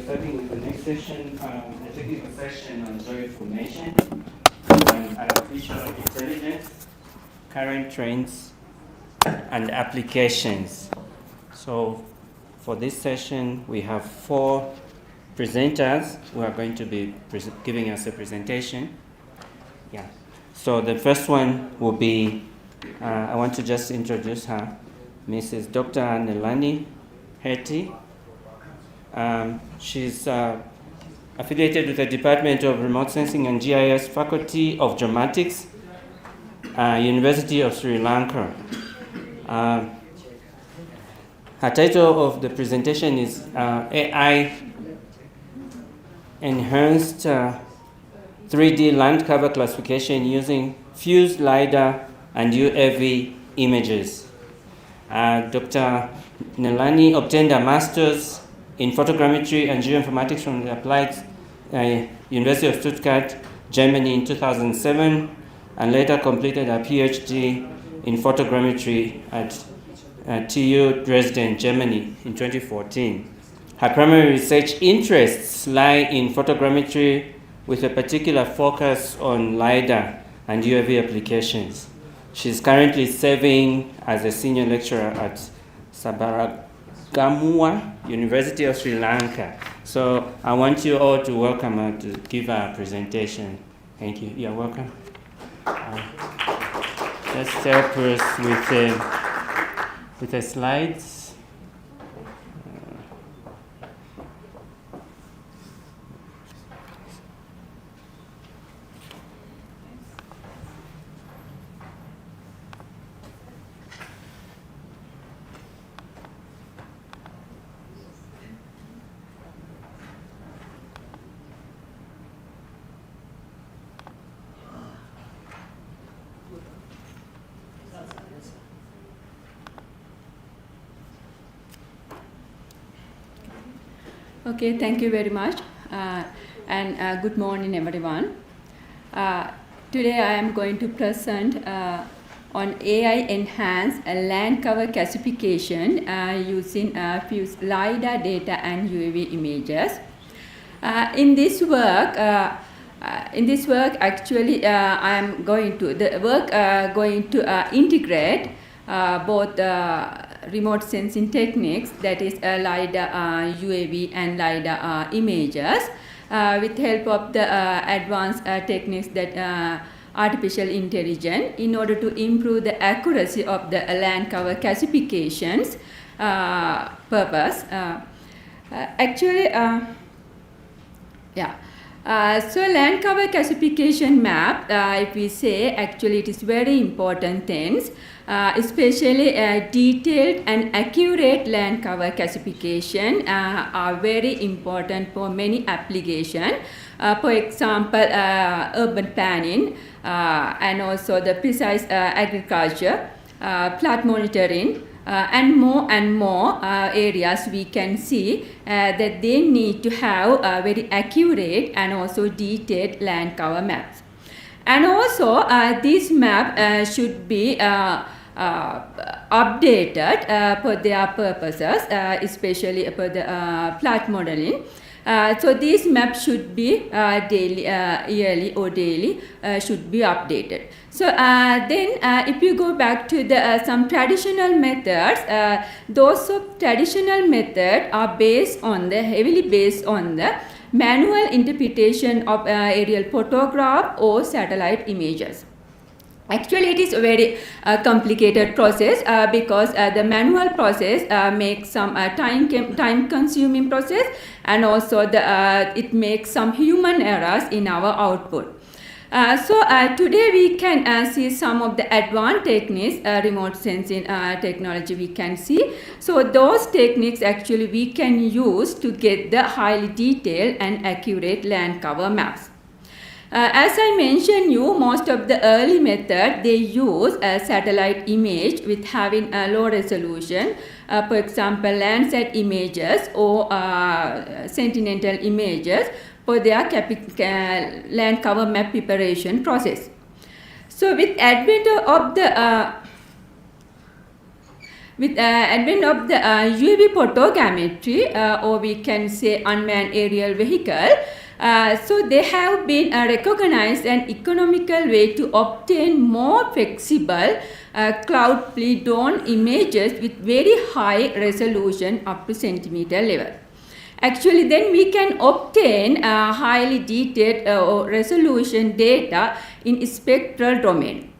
starting with the next session, the technical session on geoinformation and artificial intelligence, current trends, and applications. So for this session, we have 4 presenters who are going to be giving us a presentation. Yeah. So the first one will be, I want to just introduce her, Mrs. Dr. Nelani Hetty. She's affiliated with the Department of Remote Sensing and GIS Faculty of Geomatics, University of Sri Lanka. Her title of the presentation is AI Enhanced 3D Land Cover Classification using Fused LiDAR and UAV Images. Dr. Nelani obtained a master's in photogrammetry and geoinformatics from the Applied University of Stuttgart, Germany in 2007, and later completed a PhD in photogrammetry at TU Dresden, Germany in 2014. Her primary research interests lie in photogrammetry with a particular focus on LiDAR and UAV applications. She's currently serving as a senior lecturer at Sabaragamua, University of Sri Lanka. So I want you all to welcome her to give her a presentation. Thank you. You're welcome. Let's help us with the slides. Okay, thank you very much, and good morning, everyone. Today I am going to present on AI enhanced land cover classification using fused LiDAR data and UAV images. In this work, actually, I am going to integrate both remote sensing techniques, that is LiDAR, UAV and LiDAR images, with help of the advanced techniques that artificial intelligence, in order to improve the accuracy of the land cover classifications purpose. So land cover classification map, if we say, actually it is very important things, especially detailed and accurate land cover classification are very important for many applications. For example, urban planning and also the precise agriculture, flood monitoring, and more areas we can see that they need to have very accurate and also detailed land cover maps. And also this map should be updated for their purposes, especially for the flood modeling. So these maps should be daily, yearly or daily should be updated. So then if you go back to the some traditional methods, those traditional methods are heavily based on the manual interpretation of aerial photograph or satellite images. Actually, it is a very complicated process because the manual process makes some time-consuming process, and also it makes some human errors in our output. So today we can see some of the advanced techniques, remote sensing technology we can see. So those techniques actually we can use to get the highly detailed and accurate land cover maps. As I mentioned you, most of the early method they use a satellite image with having a low resolution. For example, Landsat images or Sentinel images for their land cover map preparation process. So with advent of the UAV photogrammetry, or we can say unmanned aerial vehicle, so they have been recognized an economical way to obtain more flexible cloud-free drone images with very high resolution up to centimeter level. Actually, then we can obtain highly detailed resolution data in spectral domain.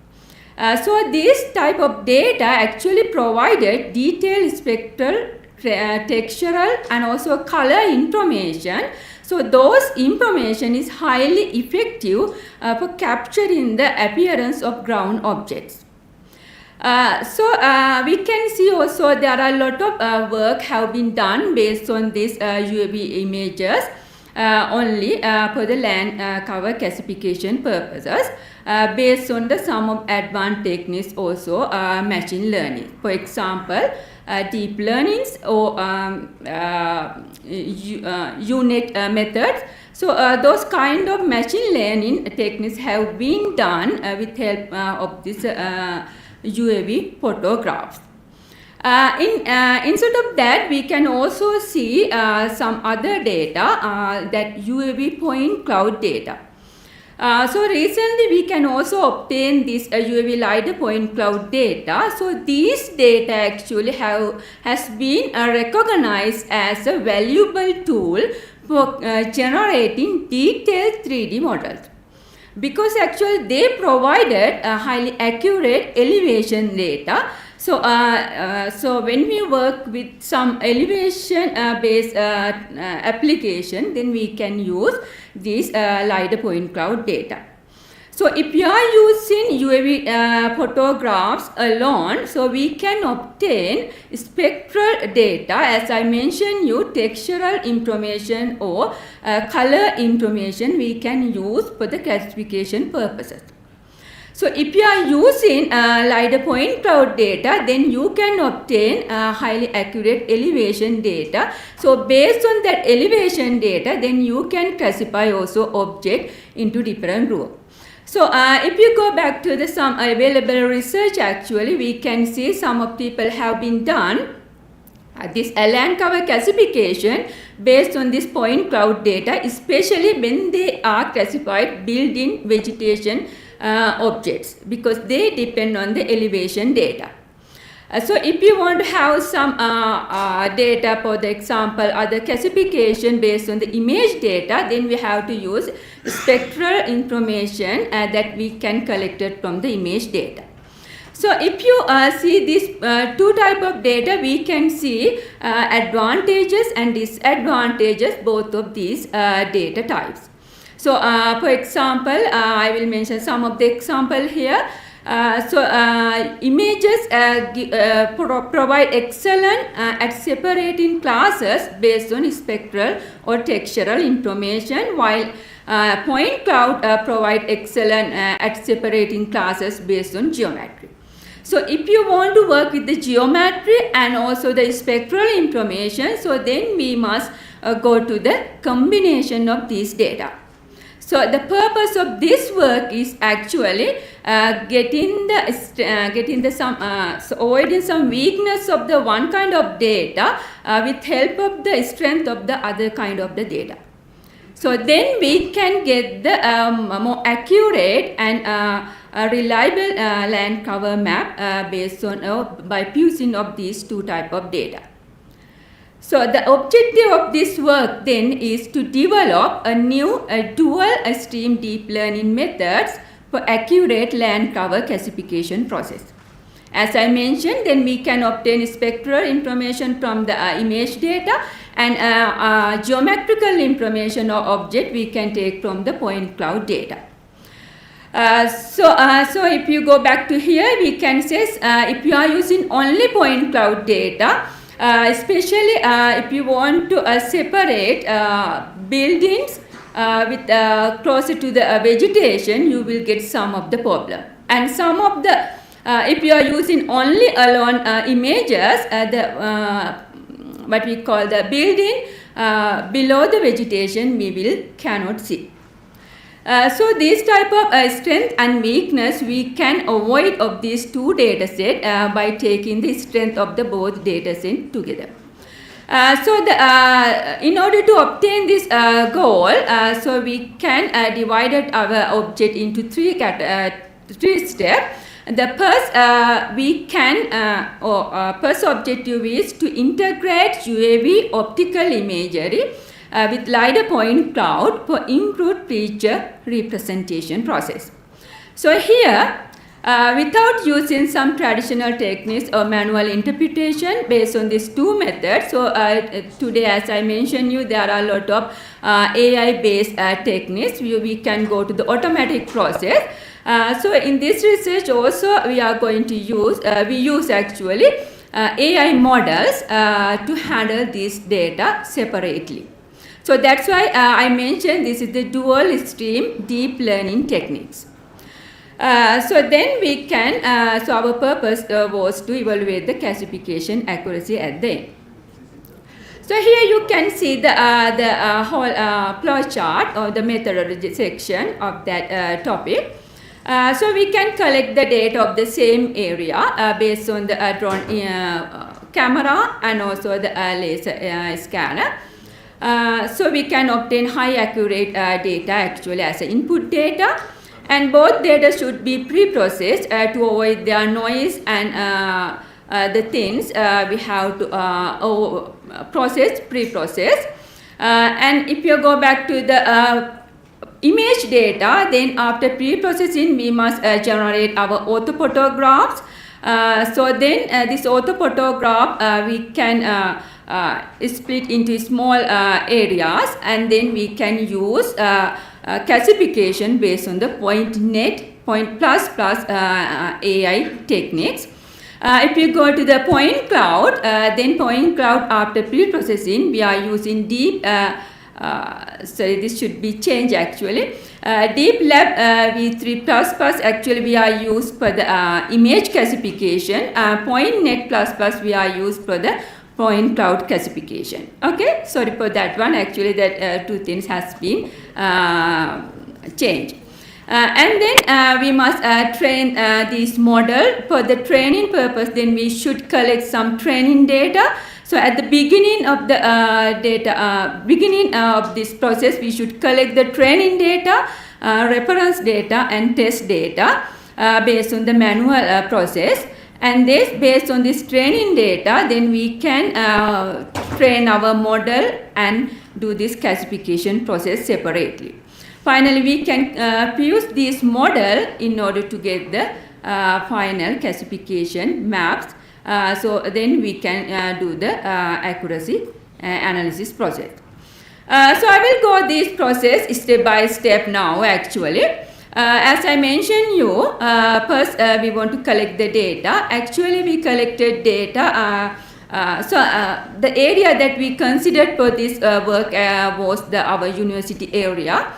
So this type of data actually provided detailed spectral, textural and also color information. So those information is highly effective for capturing the appearance of ground objects. We can see also there are a lot of work have been done based on these UAV images only for the land cover classification purposes, based on the some of advanced techniques also machine learning. For example, deep learnings or unit methods. So those kind of machine learning techniques have been done with help of this UAV photographs. Instead of that, we can also see some other data, that UAV point cloud data. So recently we can also obtain this UAV LiDAR point cloud data. So these data actually has been recognized as a valuable tool for generating detailed 3D models, because actually they provided highly accurate elevation data. So, so when we work with some elevation based application, then we can use this LiDAR point cloud data. So if you are using UAV photographs alone, so we can obtain spectral data, as I mentioned you, textural information or color information we can use for the classification purposes. So if you are using LiDAR point cloud data, then you can obtain highly accurate elevation data. So based on that elevation data, then you can classify also object into different groups. So if you go back to the some available research, actually we can see some of people have been done this land cover classification based on this point cloud data, especially when they are classified built-in vegetation objects, because they depend on the elevation data. So if you want to have some data, for the example, other classification based on the image data, then we have to use spectral information that we can collect it from the image data. So if you see these two type of data, we can see advantages and disadvantages both of these data types. So for example, I will mention some of the example here. Images provide excellent at separating classes based on spectral or textural information, while point cloud provide excellent at separating classes based on geometry. So if you want to work with the geometry and also the spectral information, so then we must go to the combination of these data. So the purpose of this work is actually avoiding some weakness of the one kind of data with help of the strength of the other kind of the data. So then we can get the more accurate and reliable land cover map based on by fusing of these two type of data. So the objective of this work then is to develop a new dual stream deep learning methods for accurate land cover classification process. As I mentioned, then we can obtain spectral information from the image data, and geometrical information or object we can take from the point cloud data. So if you go back to here, we can say if you are using only point cloud data, especially if you want to separate buildings with closer to the vegetation, you will get some of the problem. And some of the, if you are using only alone images, what we call the building below the vegetation, we cannot see. So this type of strength and weakness we can avoid of these two data sets by taking the strength of the both data sets together. In order to obtain this goal, so we can divide our object into three steps. The first objective is to integrate UAV optical imagery with LiDAR point cloud for improved feature representation process. So here, without using some traditional techniques or manual interpretation based on these two methods, so today, as I mentioned you, there are a lot of AI-based techniques. We can go to the automatic process. So in this research also, we are going to use, we use actually AI models to handle this data separately. So that's why I mentioned this is the dual stream deep learning techniques. So then we can, so our purpose was to evaluate the classification accuracy at the end. So here you can see the whole flow chart or the methodology section of that topic. So we can collect the data of the same area based on the drone camera and also the laser scanner. So we can obtain high accurate data actually as input data, and both data should be pre-processed to avoid their noise and the things we have to pre-process. And if you go back to the image data, then after pre-processing we must generate our orthophotographs. So then this orthophotograph we can split into small areas, and then we can use classification based on the point plus AI techniques. If you go to the point cloud, then point cloud after pre-processing we are using deep, sorry, this should be changed actually. Deep Lab V3++ actually we are used for the image classification. Point net plus we are used for the point cloud classification. Okay, sorry for that one. Actually, that two things has been changed. And then we must train this model. For the training purpose, then we should collect some training data. So at the beginning of the beginning of this process, we should collect the training data, reference data, and test data based on the manual process. And this, based on this training data, then we can train our model and do this classification process separately. Finally, we can fuse this model in order to get the final classification maps. So then we can do the accuracy analysis process. So I will go this process step by step now actually. As I mentioned you, first we want to collect the data. Actually we collected data. The area that we considered for this work was our university area,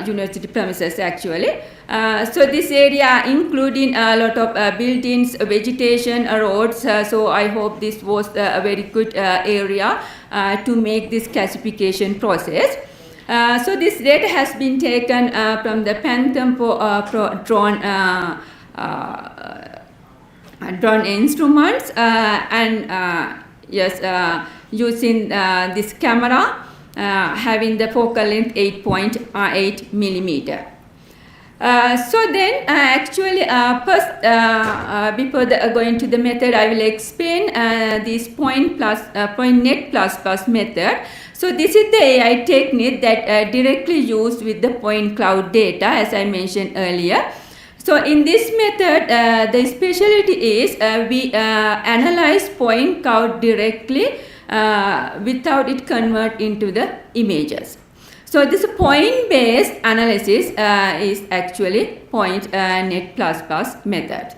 university premises actually. So this area including a lot of buildings, vegetation, roads. So I hope this was a very good area to make this classification process. So this data has been taken from the Phantom drone instruments and yes, using this camera having the focal length 8.8 millimeter. So then actually first before going to the method, I will explain this point net plus method. So this is the AI technique that directly used with the point cloud data, as I mentioned earlier. So in this method, the specialty is we analyze point cloud directly without it convert into the images. So this point-based analysis is actually point net plus method.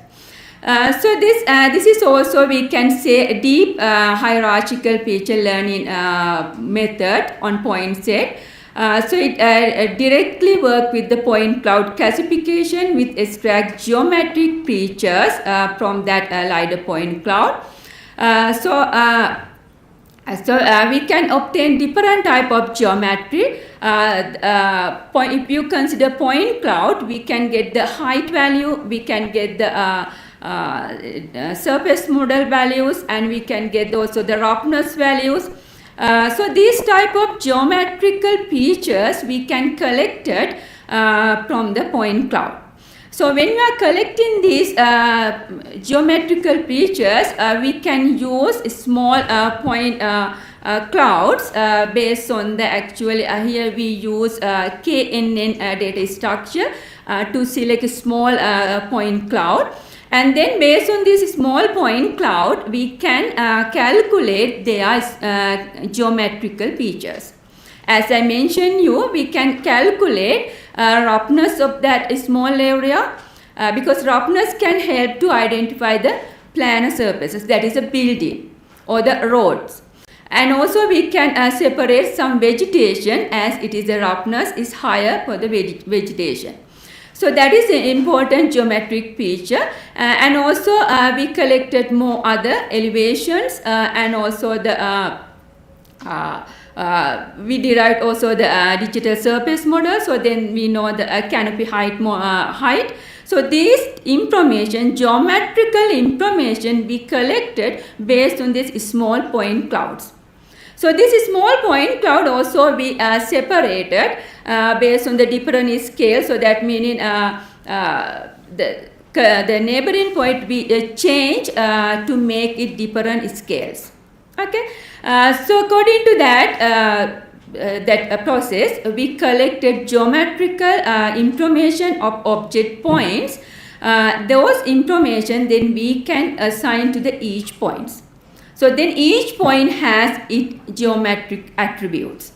So this is also, we can say, a deep hierarchical feature learning method on point set. So it directly work with the point cloud classification with extract geometric features from that LiDAR point cloud. So we can obtain different type of geometry. If you consider point cloud, we can get the height value, we can get the surface model values, and we can get also the roughness values. So these type of geometrical features we can collect it from the point cloud. So when we are collecting these geometrical features, we can use small point clouds based on the actually here we use KNN data structure to select a small point cloud. And then based on this small point cloud, we can calculate their geometrical features. As I mentioned you, we can calculate roughness of that small area because roughness can help to identify the planar surfaces, that is a building or the roads. And also we can separate some vegetation as it is the roughness is higher for the vegetation. So that is an important geometric feature, and also we collected more other elevations and also the we derived also the digital surface model. So then we know the canopy height. So this information, geometrical information, we collected based on this small point clouds. So this small point cloud also we separated based on the different scale. So that meaning the neighboring point we change to make it different scales. Okay. So according to that process, we collected geometrical information of object points. Those information then we can assign to the each points. So then each point has its geometric attributes.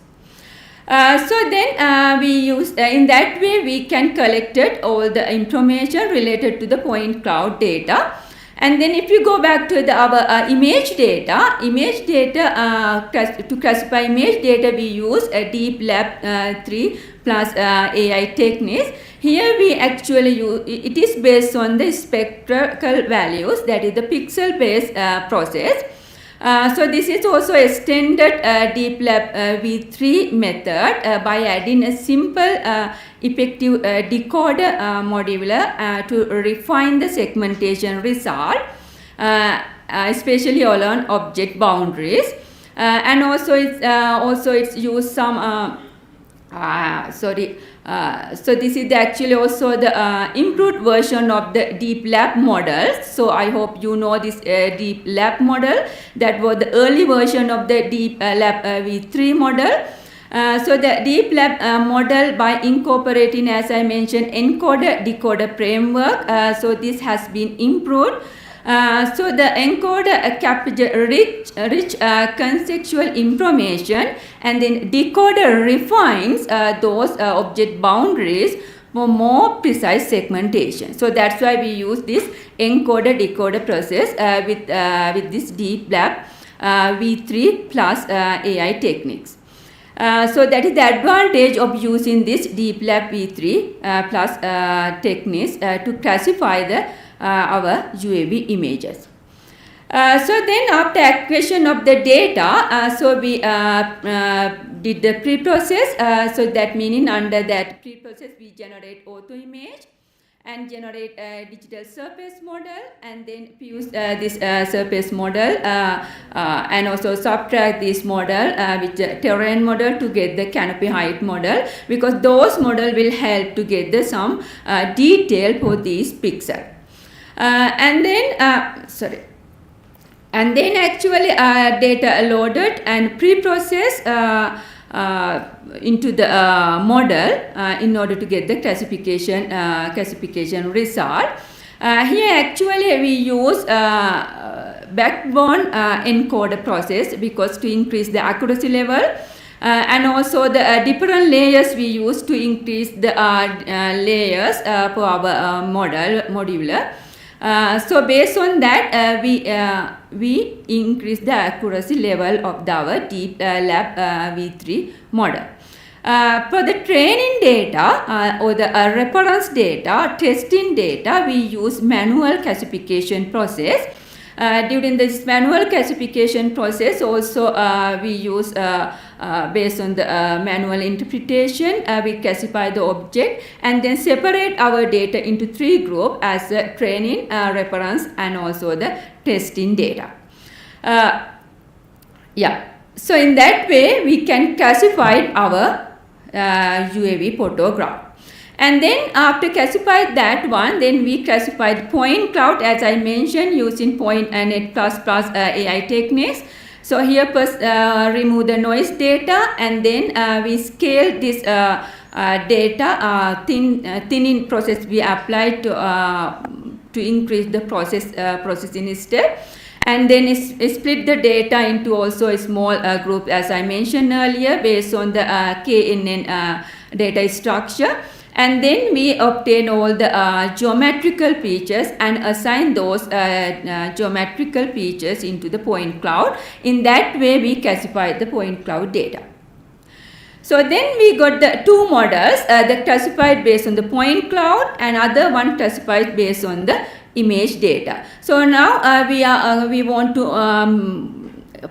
So then we use in that way we can collect all the information related to the point cloud data. And then if you go back to our image data, to classify image data we use a Deep Lab 3 plus AI techniques. Here we actually use, it is based on the spectral values, that is the pixel based process. So this is also extended Deep Lab V3 method by adding a simple effective decoder modular to refine the segmentation result, especially along object boundaries. And also it's used some so this is actually also the improved version of the Deep Lab model. So I hope you know this Deep Lab model. That was the early version of the Deep Lab V3 model. So the Deep Lab model by incorporating, as I mentioned, encoder-decoder framework. So this has been improved. So the encoder captures rich conceptual information, and then decoder refines those object boundaries for more precise segmentation. So that's why we use this encoder-decoder process with this Deep Lab V3 plus AI techniques. So that is the advantage of using this Deep Lab V3 plus techniques to classify our UAV images. So then after acquisition of the data, so we did the pre-process. So that meaning under that pre-process we generate auto image and generate a digital surface model, and then fuse this surface model and also subtract this model with the terrain model to get the canopy height model, because those model will help to get the some detail for these pixels. And then and then actually data loaded and pre-processed into the model in order to get the classification result. Here actually we use backbone encoder process because to increase the accuracy level. And also the different layers we use to increase the layers for our modular. So based on that, we increase the accuracy level of our Deep Lab V3 model. For the training data or the reference data, testing data, we use manual classification process. During this manual classification process, also we use based on the manual interpretation, we classify the object and then separate our data into 3 groups as training, reference, and also the testing data. So in that way, we can classify our UAV photograph. And then after classify that one, then we classify the point cloud, as I mentioned, using net++ AI techniques. So here first remove the noise data, and then we scale this data thinning process we applied to increase the processing step. And then split the data into also a small group, as I mentioned earlier, based on the KNN data structure. And then we obtain all the geometrical features and assign those geometrical features into the point cloud. In that way, we classify the point cloud data. So then we got the 2 models that classified based on the point cloud, and other one classified based on the image data. So now we want to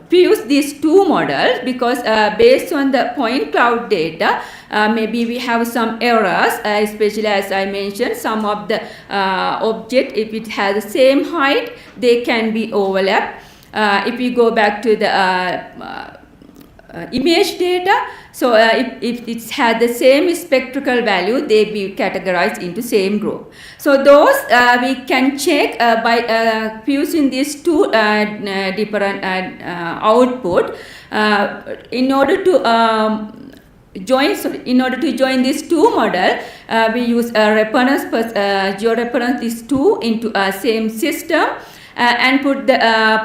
fuse these 2 models, because based on the point cloud data, maybe we have some errors, especially as I mentioned, some of the object, if it has the same height, they can be overlapped. If we go back to the image data, so if it has the same spectral value, they be categorized into same group. So those we can check by fusing these 2 different output. In order to join these 2 models, we use reference georeference these 2 into a same system. And put the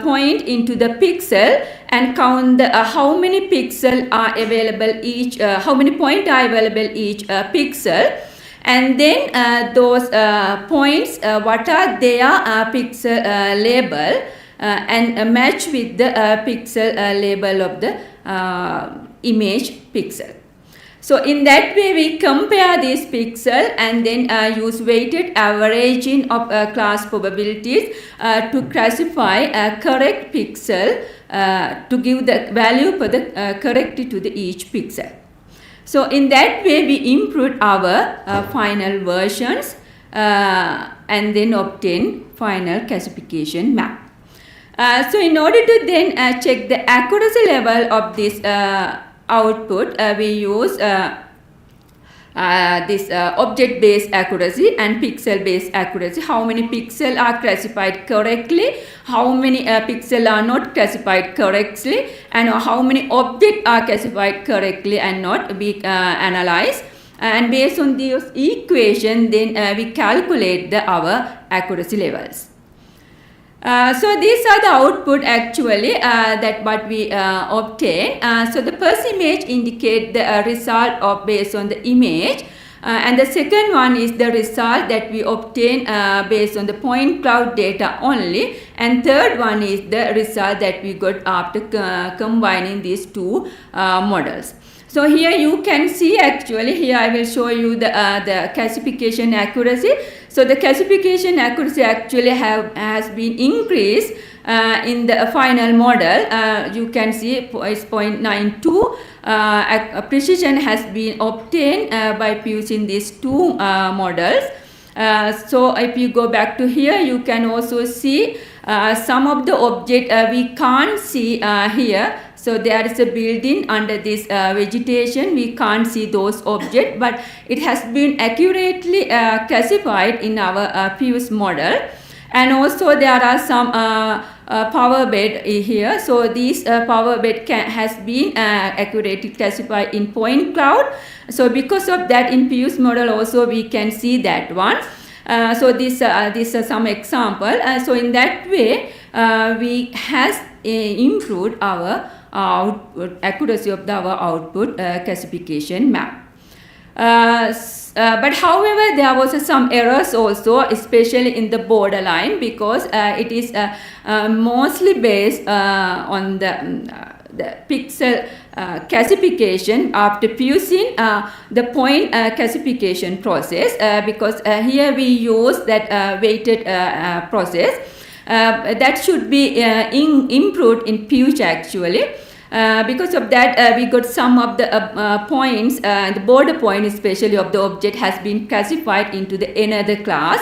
point into the pixel and count the, how many pixels are available each, how many points are available each pixel, and then those points, what are their pixel label, and match with the pixel label of the image pixel. So in that way, we compare these pixels and then use weighted averaging of class probabilities to classify a correct pixel to give the value for the correct to the each pixel. So in that way, we improved our final versions and then obtain final classification map. So in order to then check the accuracy level of this output, we use this object-based accuracy and pixel-based accuracy. How many pixels are classified correctly, how many pixels are not classified correctly, and how many objects are classified correctly and not be analyzed. And based on this equation, then we calculate our accuracy levels. So these are the output actually that what we obtain. So the first image indicate the result of based on the image, and the second one is the result that we obtain based on the point cloud data only, and third one is the result that we got after combining these 2 models. So here you can see, actually here I will show you the classification accuracy. So the classification accuracy actually has been increased in the final model. You can see it's 0.92. Precision has been obtained by fusing these 2 models. So if you go back to here, you can also see some of the object we can't see here. So there is a building under this vegetation. We can't see those objects, but it has been accurately classified in our fuse model. And also there are some power bed here. So this power bed has been accurately classified in point cloud. So because of that, in fuse model also we can see that one. So this is some example. So in that way, we has improved our accuracy of our output classification map. But however, there was some errors also, especially in the borderline, because it is mostly based on the pixel classification after fusing the point classification process, because here we use that weighted process. That should be improved in future actually. Because of that, we got some of the points, the border point especially of the object has been classified into the another class.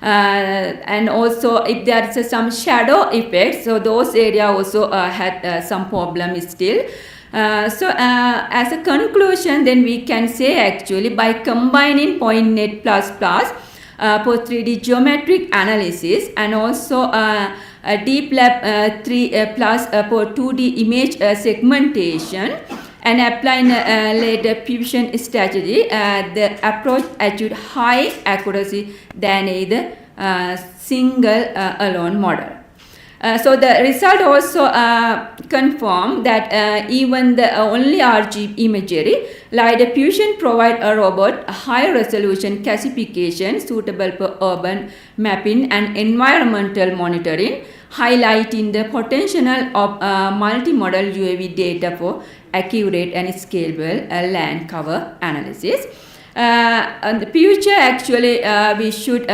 And also if there is some shadow effects, so those areas also had some problem still. So as a conclusion, then we can say actually by combining PointNet++ for 3D geometric analysis and also Deep Lab 3 plus for 2D image segmentation and applying later fusion strategy, the approach achieved high accuracy than either single alone model. So the result also confirmed that even the only RGB imagery, LiDAR fusion provide a robot high resolution classification suitable for urban mapping and environmental monitoring, highlighting the potential of multimodal UAV data for accurate and scalable land cover analysis. In the future, actually, we should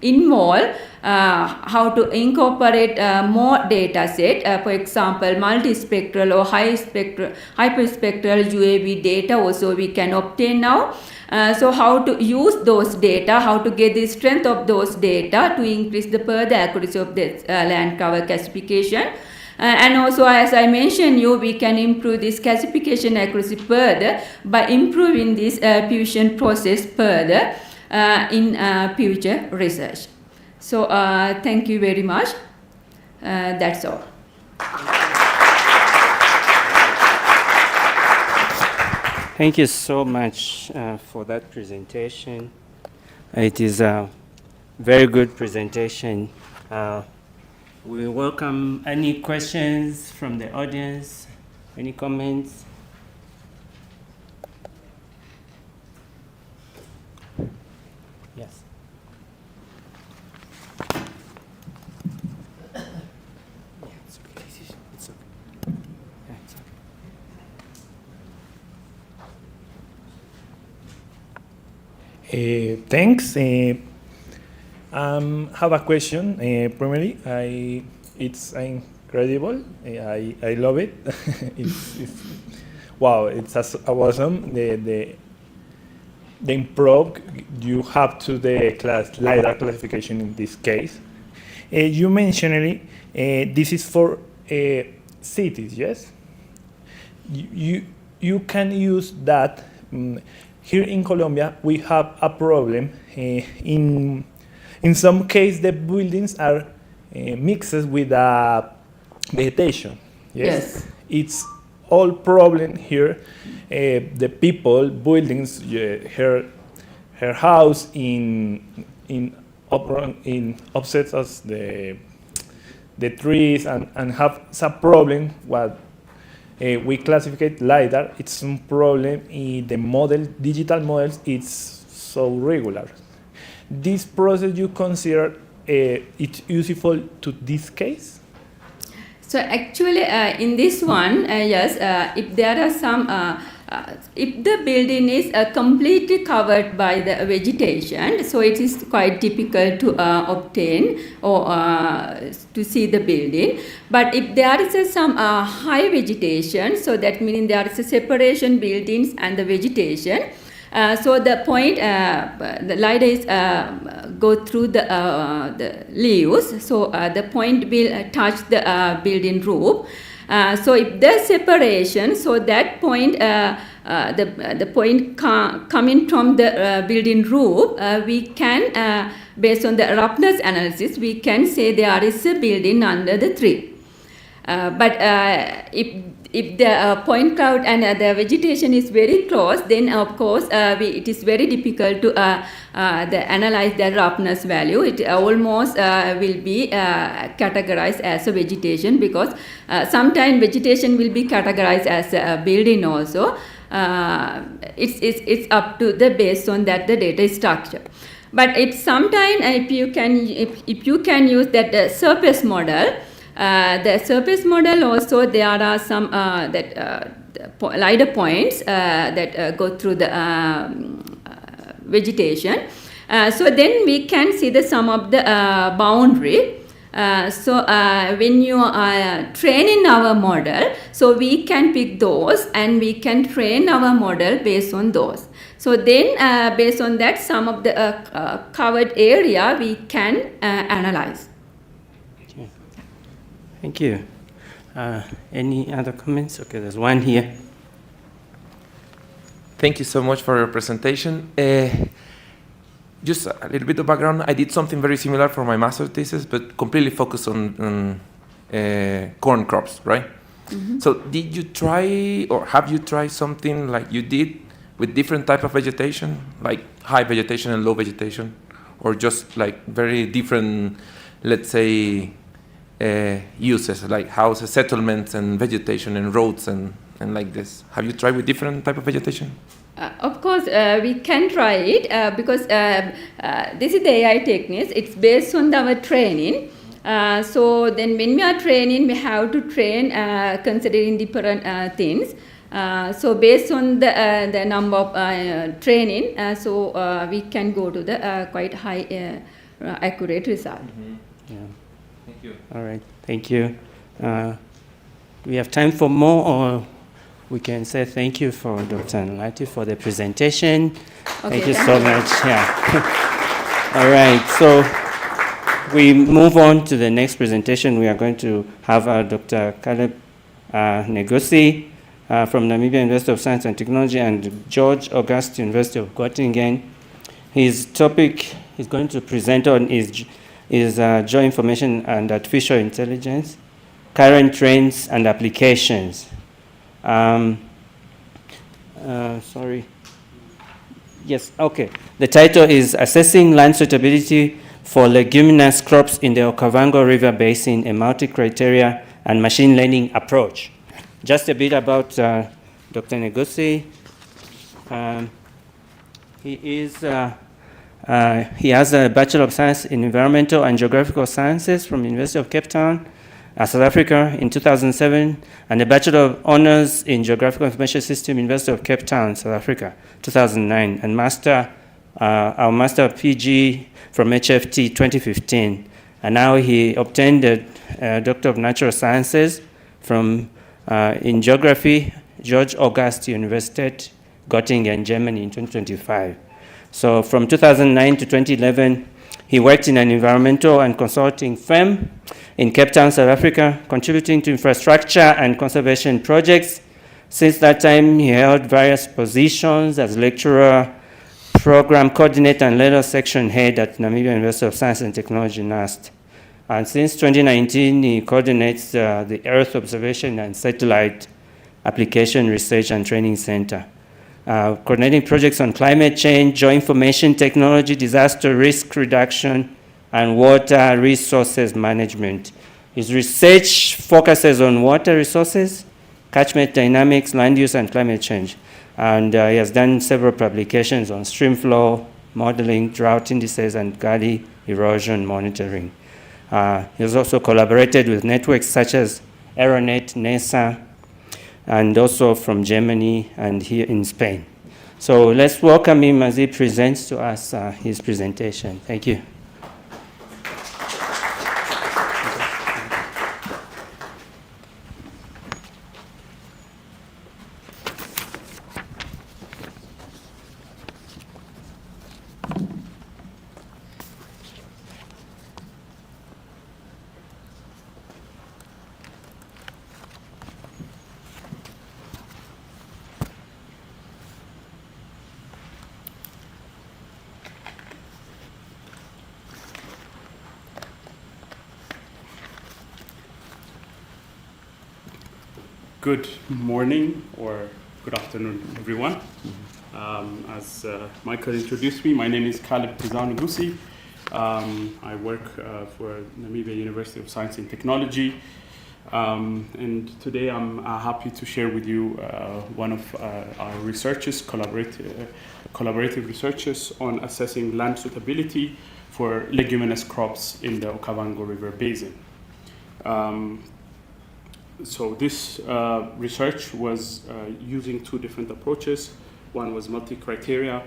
involve how to incorporate more data set, for example, multispectral or hyperspectral UAV data also we can obtain now. So how to use those data, how to get the strength of those data to increase the further accuracy of the land cover classification. And also, as I mentioned you, we can improve this classification accuracy further by improving this fusion process further in future research. So thank you very much. That's all. Thank you so much for that presentation. It is a very good presentation. We welcome any questions from the audience, any comments. Yes. Thanks. Have a question. Primarily, it's incredible. I love it. Wow, it's awesome. The improve you have to the LiDAR classification in this case. You mentioned this is for cities, yes? You can use that. Here in Colombia, we have a problem. In some cases, the buildings are mixed with vegetation. Yes? It's all problem here. The people, buildings, her house in offsets as the trees and have some problem. What we classify LiDAR. It's some problem in the model, digital models. It's so regular. This process you consider it's useful to this case? So actually, in this one, yes, if there are some, if the building is completely covered by the vegetation, so it is quite difficult to obtain or to see the building. But if there is some high vegetation, so that means there is a separation buildings and the vegetation. So the point, the LiDAR is go through the leaves, so the point will touch the building roof. So if there's separation, so that point, the point coming from the building roof, we can, based on the roughness analysis, we can say there is a building under the tree. But if the point cloud and the vegetation is very close, then of course it is very difficult to analyze the roughness value. It almost will be categorized as a vegetation, because sometimes vegetation will be categorized as a building also. It's up to the based on that the data is structured. But it's sometimes if you can use that surface model. The surface model also, there are some LiDAR points that go through the vegetation. So then we can see the sum of the boundary. When you train in our model, so we can pick those and we can train our model based on those. So then based on that, some of the covered area we can analyze. Okay. Thank you. Any other comments? Okay, there's one here. Thank you so much for your presentation. Just a little bit of background. I did something very similar for my master's thesis, but completely focused on corn crops, right? Mm-hmm. So did you try, or have you tried something like you did with different type of vegetation, like high vegetation and low vegetation, or just like very different, let's say, uses, like houses, settlements, and vegetation, and roads, and like this? Have you tried with different type of vegetation? Of course, we can try it because this is the AI techniques. It's based on our training. So then when we are training, we have to train considering different things. So based on the number of training, so we can go to the quite high accurate result. Mm-hmm. Yeah. Thank you. All right. Thank you. We have time for more, or we can say thank you for Dr. Nlati for the presentation. Okay, thank you so much. Yeah. All right. So we move on to the next presentation. We are going to have Dr. Caleb Negosi from Namibia University of Science and Technology and George August University of Göttingen. His topic he's going to present on is Geoinformation and Artificial Intelligence, Current Trends and Applications. Sorry. Yes, okay. The title is Assessing Land Suitability for Leguminous Crops in the Okavango River Basin, a Multi-Criteria and Machine Learning Approach. Just a bit about Dr. Negosi. He has a Bachelor of Science in Environmental and Geographical Sciences from the University of Cape Town, South Africa in 2007, and a Bachelor of Honors in Geographical Information System, University of Cape Town, South Africa, 2009, and our Master PG from HFT 2015. And now he obtained a Doctor of Natural Sciences from in Geography, George August Universität, Göttingen, Germany in 2025. So from 2009 to 2011, he worked in an environmental and consulting firm in Cape Town, South Africa, contributing to infrastructure and conservation projects. Since that time, he held various positions as lecturer, program coordinator, and later section head at Namibia University of Science and Technology, NUST. And since 2019, he coordinates the Earth Observation and Satellite Application Research and Training Center, coordinating projects on climate change, geoinformation technology, disaster risk reduction, and water resources management. His research focuses on water resources, catchment dynamics, land use, and climate change. And he has done several publications on stream flow modeling, drought indices, and gully erosion monitoring. He has also collaborated with networks such as Aeronet, NESA, and also from Germany and here in Spain. So let's welcome him as he presents to us his presentation. Thank you. Good morning or good afternoon, everyone. As Michael introduced me, my name is Caleb Negosi. I work for Namibia University of Science and Technology. And today I'm happy to share with you one of our researches, collaborative researches on assessing land suitability for leguminous crops in the Okavango River Basin. So this research was using two different approaches. One was multi-criteria,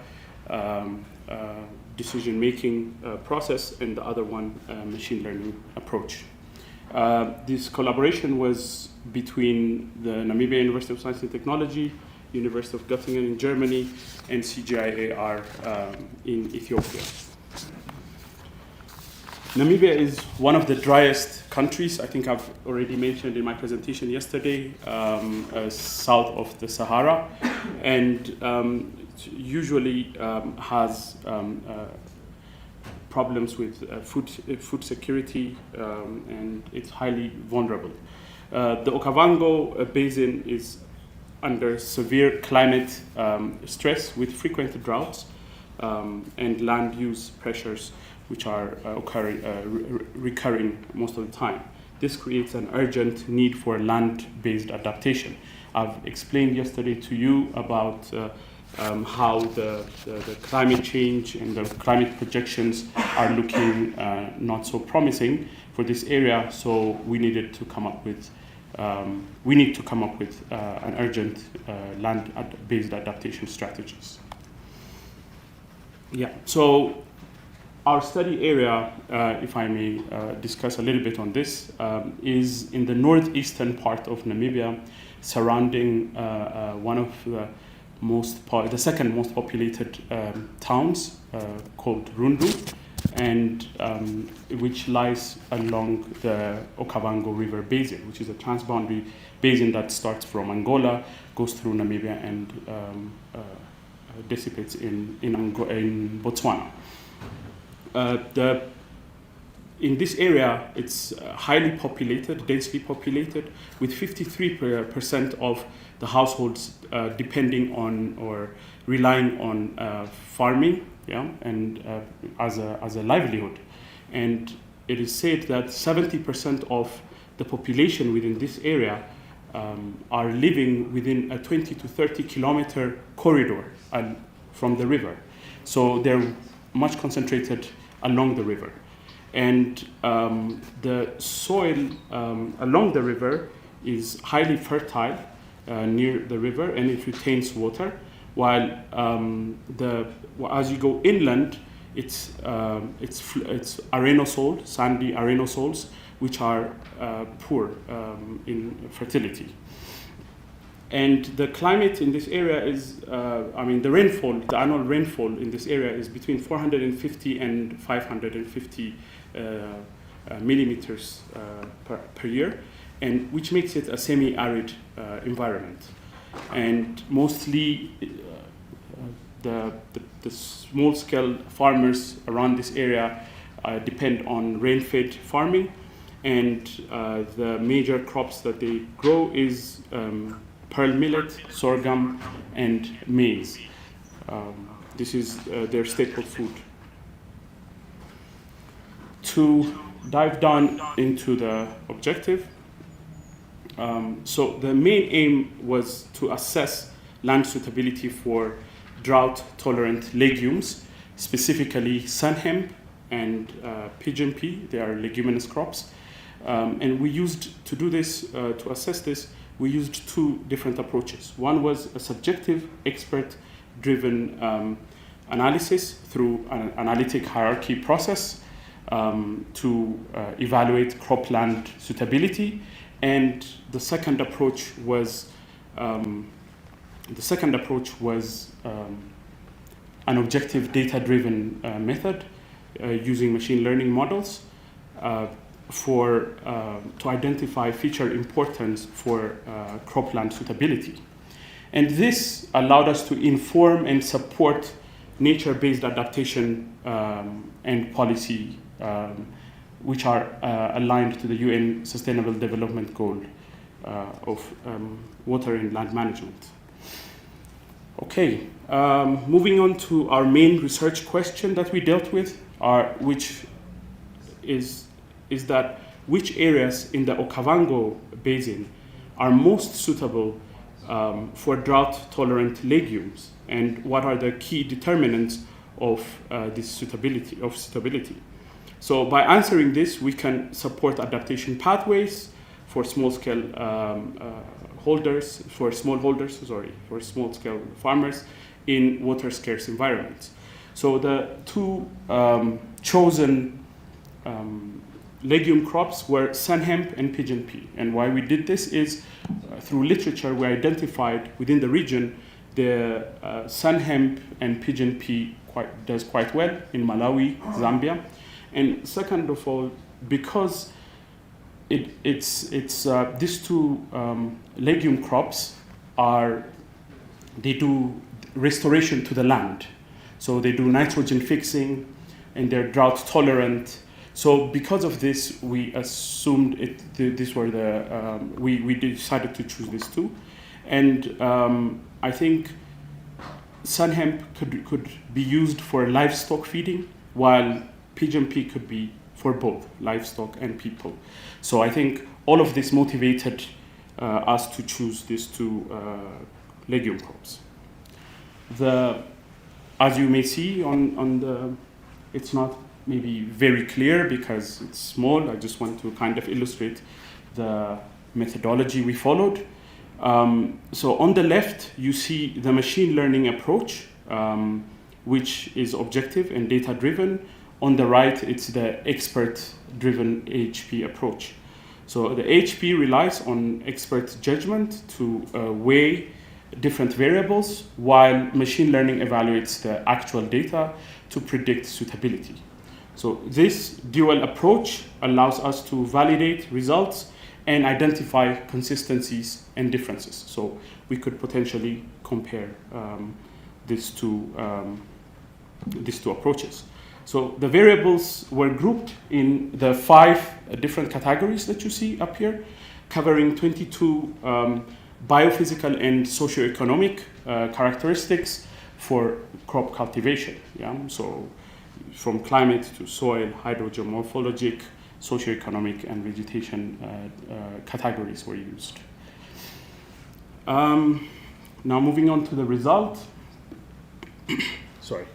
decision-making process, and the other one machine learning approach. This collaboration was between the Namibia University of Science and Technology, University of Göttingen in Germany, and CGIAR in Ethiopia. Namibia is one of the driest countries. I think I've already mentioned in my presentation yesterday, south of the Sahara, and usually has problems with food security, and it's highly vulnerable. The Okavango Basin is under severe climate stress with frequent droughts and land use pressures which are recurring most of the time. This creates an urgent need for land-based adaptation. I've explained yesterday to you about how the climate change and the climate projections are looking not so promising for this area, so we needed to come up with an urgent land-based adaptation strategies. Yeah, so our study area, if I may discuss a little bit on this, is in the northeastern part of Namibia, surrounding one of the second most populated towns called Rundu, and which lies along the Okavango River Basin, which is a transboundary basin that starts from Angola, goes through Namibia, and dissipates in Botswana. In this area, it's highly populated, densely populated, with 53% of the households depending on or relying on farming, yeah, and as a livelihood. And it is said that 70% of the population within this area are living within a 20 to 30 kilometer corridor from the river. So they're much concentrated along the river. And the soil along the river is highly fertile near the river, and it retains water, while as you go inland, it's arenosol, sandy areноsols, which are poor in fertility. And the climate in this area is, the annual rainfall in this area is between 450 and 550 millimeters per year, and which makes it a semi-arid environment. And mostly the small-scale farmers around this area depend on rain-fed farming, and the major crops that they grow is pearl millet, sorghum, and maize. This is their staple food. To dive down into the objective, so the main aim was to assess land suitability for drought-tolerant legumes, specifically sun hemp and pigeon pea. They are leguminous crops. And we used, to do this, to assess this, we used two different approaches. One was a subjective, expert-driven analysis through an analytic hierarchy process to evaluate cropland suitability, and the second approach was an objective data-driven method using machine learning models to identify feature importance for cropland suitability. And this allowed us to inform and support nature-based adaptation and policy which are aligned to the UN Sustainable Development Goal of water and land management. Okay, moving on to our main research question that we dealt with, which is that which areas in the Okavango Basin are most suitable for drought-tolerant legumes, and what are the key determinants of this suitability. So by answering this, we can support adaptation pathways for small-scale small-scale farmers, in water-scarce environments. So the two chosen legume crops were sun hemp and pigeon pea. And why we did this is through literature we identified within the region the sun hemp and pigeon pea does quite well in Malawi, Zambia. And second of all, because these two legume crops they do restoration to the land. So they do nitrogen fixing and they're drought tolerant. So because of this, we assumed we decided to choose these two. And I think sun hemp could be used for livestock feeding, while pigeon pea could be for both livestock and people. So I think all of this motivated us to choose these two legume crops. As you may see on the, it's not maybe very clear because it's small. I just want to kind of illustrate the methodology we followed. So on the left, you see the machine learning approach, which is objective and data-driven. On the right, it's the expert-driven AHP approach. So the AHP relies on expert judgment to weigh different variables, while machine learning evaluates the actual data to predict suitability. So this dual approach allows us to validate results and identify consistencies and differences. So we could potentially compare these two approaches. So the variables were grouped in the 5 different categories that you see up here, covering 22 biophysical and socioeconomic characteristics for crop cultivation. Yeah? So from climate to soil, hydrogeomorphologic, socioeconomic, and vegetation categories were used. Now moving on to the result. Sorry.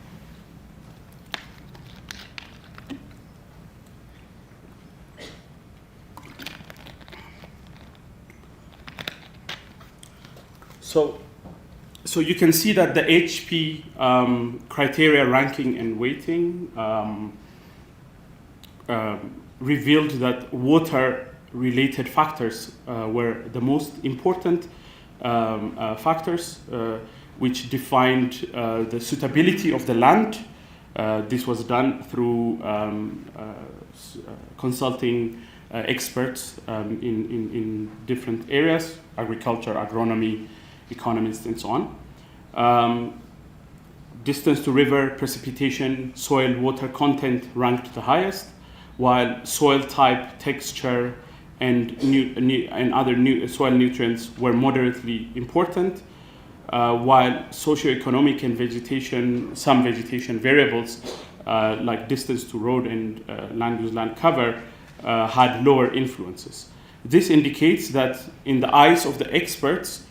So you can see that the HP criteria ranking and weighting revealed that water-related factors were the most important factors which defined the suitability of the land. This was done through consulting experts in different areas, agriculture, agronomy, economists, and so on. Distance to river, precipitation, soil water content ranked the highest, while soil type, texture, and other soil nutrients were moderately important, while socioeconomic and some vegetation variables like distance to road and land use, land cover had lower influences. This indicates that in the eyes of the experts,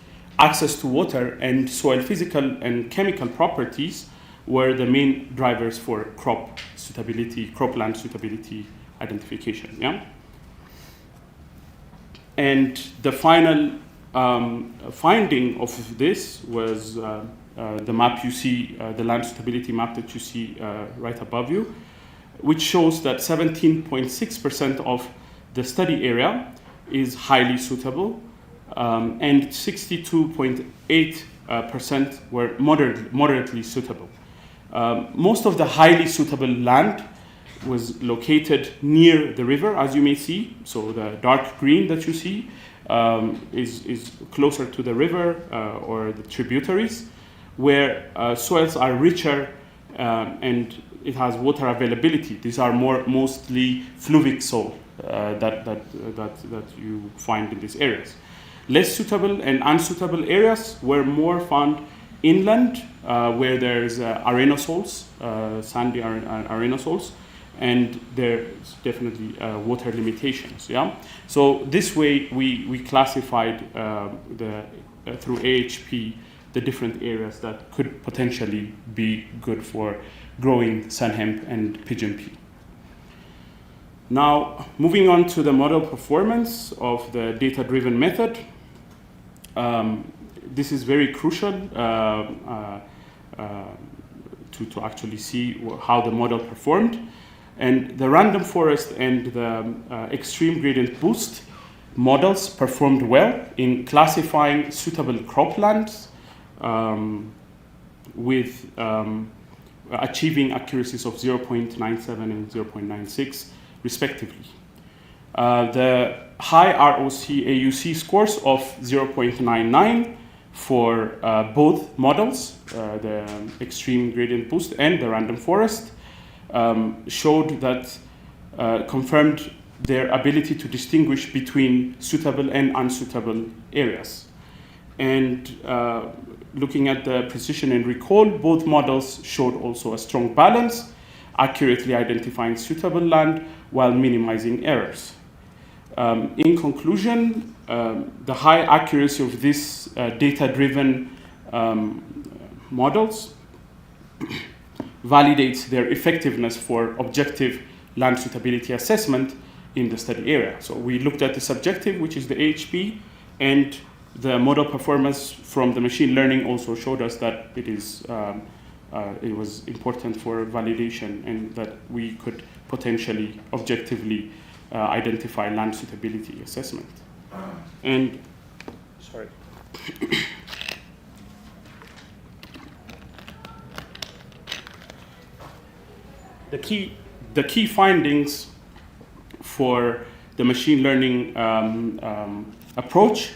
access to water and soil physical and chemical properties were the main drivers for cropland suitability identification. Yeah? And the final finding of this was the map you see, the land suitability map that you see right above you, which shows that 17.6% of the study area is highly suitable, and 62.8% were moderately suitable. Most of the highly suitable land was located near the river, as you may see. So the dark green that you see is closer to the river or the tributaries, where soils are richer and it has water availability. These are mostly fluvic soil that you find in these areas. Less suitable and unsuitable areas were more found inland, where there's arenasols, sandy arenasols, and there's definitely water limitations. Yeah. So this way we classified through AHP the different areas that could potentially be good for growing sun hemp and pigeon pea. Now, moving on to the model performance of the data-driven method. This is very crucial to actually see how the model performed. And the random forest and the extreme gradient boost models performed well in classifying suitable croplands with achieving accuracies of 0.97 and 0.96 respectively. The high ROC AUC scores of 0.99 for both models, the extreme gradient boost and the random forest, showed that confirmed their ability to distinguish between suitable and unsuitable areas. And looking at the precision and recall, both models showed also a strong balance, accurately identifying suitable land while minimizing errors. In conclusion, the high accuracy of these data-driven models validates their effectiveness for objective land suitability assessment in the study area. So we looked at the subjective, which is the AHP, and the model performance from the machine learning also showed us that it was important for validation and that we could potentially objectively identify land suitability assessment. And sorry. The key findings for the machine learning approach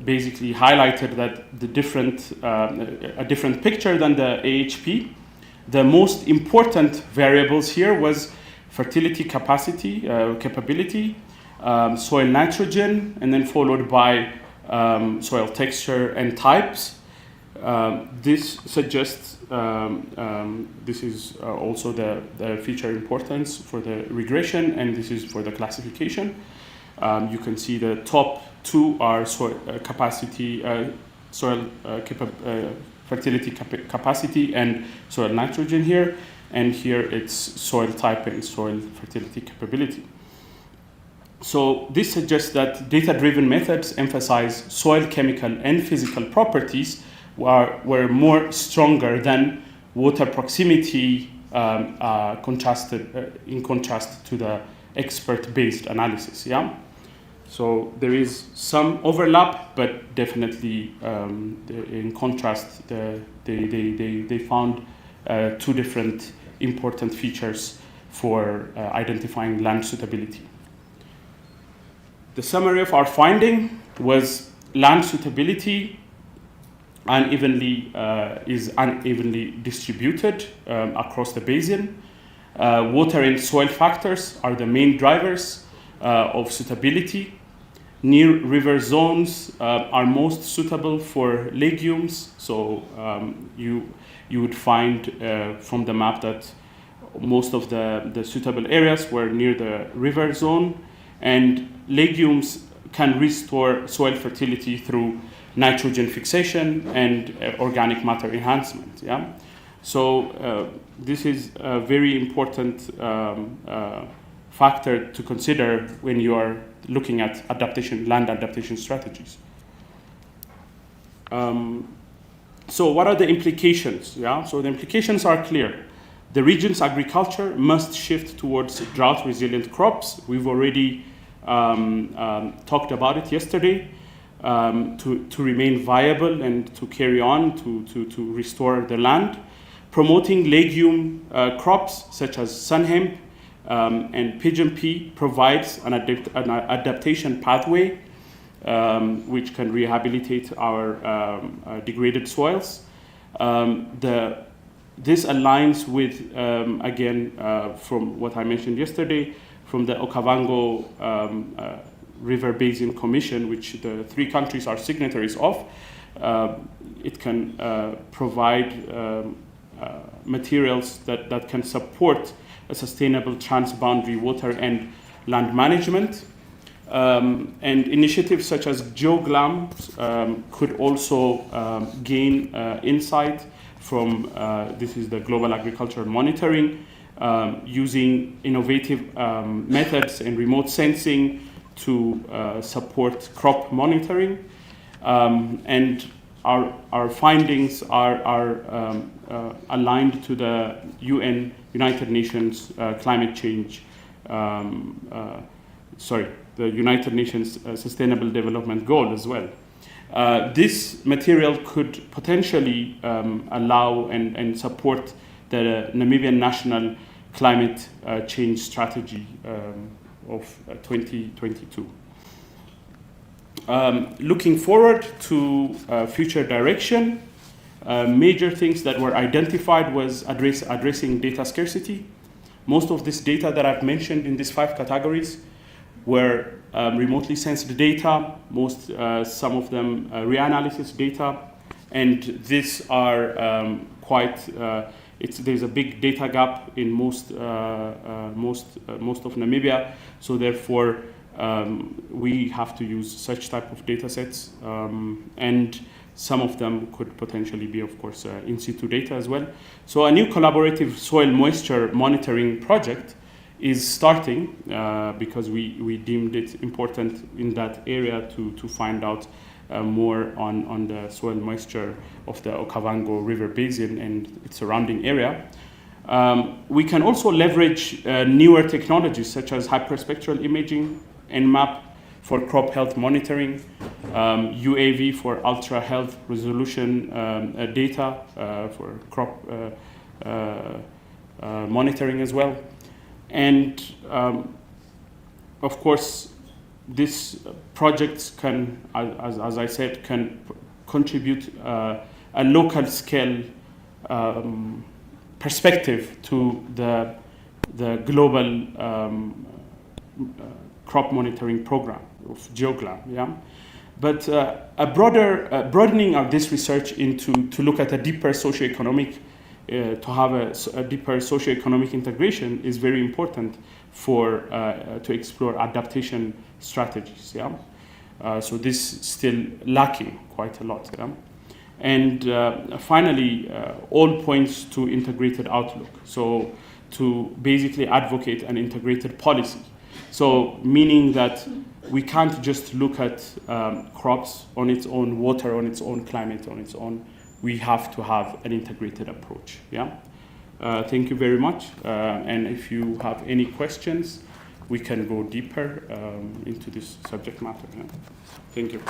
basically highlighted that a different picture than the AHP. The most important variables here was fertility capacity, capability, soil nitrogen, and then followed by soil texture and types. This suggests this is also the feature importance for the regression, and this is for the classification. You can see the top two are soil capacity, fertility capacity, and soil nitrogen here, and here it's soil type and soil fertility capability. So this suggests that data-driven methods emphasize soil chemical and physical properties were more stronger than water proximity in contrast to the expert-based analysis. Yeah. So there is some overlap, but definitely in contrast, they found two different important features for identifying land suitability. The summary of our finding was land suitability is unevenly distributed across the basin. Water and soil factors are the main drivers of suitability. Near river zones are most suitable for legumes. So you would find from the map that most of the suitable areas were near the river zone, and legumes can restore soil fertility through nitrogen fixation and organic matter enhancement. Yeah? So this is a very important factor to consider when you are looking at land adaptation strategies. So what are the implications? Yeah? So the implications are clear. The region's agriculture must shift towards drought-resilient crops. We've already talked about it yesterday. To remain viable and to carry on to restore the land. Promoting legume crops such as sun hemp and pigeon pea provides an adaptation pathway which can rehabilitate our degraded soils. This aligns with, again, from what I mentioned yesterday, from the Okavango River Basin Commission, which the 3 countries are signatories of. It can provide materials that can support a sustainable transboundary water and land management. And initiatives such as GeoGlam could also gain insight from, this is the Global Agricultural Monitoring, using innovative methods and remote sensing to support crop monitoring. And our findings are aligned to the United Nations climate change, the United Nations Sustainable Development Goal as well. This material could potentially allow and support the Namibian National Climate Change Strategy of 2022. Looking forward to future direction, major things that were identified was addressing data scarcity. Most of this data that I've mentioned in these 5 categories were remotely sensed data, some of them reanalysis data, and these are there's a big data gap in most of Namibia, so therefore we have to use such type of data sets, and some of them could potentially be, of course, in situ data as well. So a new collaborative soil moisture monitoring project is starting because we deemed it important in that area to find out more on the soil moisture of the Okavango River Basin and its surrounding area. We can also leverage newer technologies such as hyperspectral imaging, NMAP for crop health monitoring, UAV for ultra health resolution data for crop monitoring as well. And of course, these projects can, as I said, can contribute a local scale perspective to the global crop monitoring program of GeoGLAM. Yeah? But a broadening of this research to look at a deeper socioeconomic, to have a deeper socioeconomic integration is very important to explore adaptation strategies. Yeah? So this is still lacking quite a lot. Yeah? And finally, all points to integrated outlook. So to basically advocate an integrated policy. So meaning that we can't just look at crops on its own, water on its own, climate on its own. We have to have an integrated approach. Yeah. Thank you very much. And if you have any questions, we can go deeper into this subject matter. Yeah. Thank you.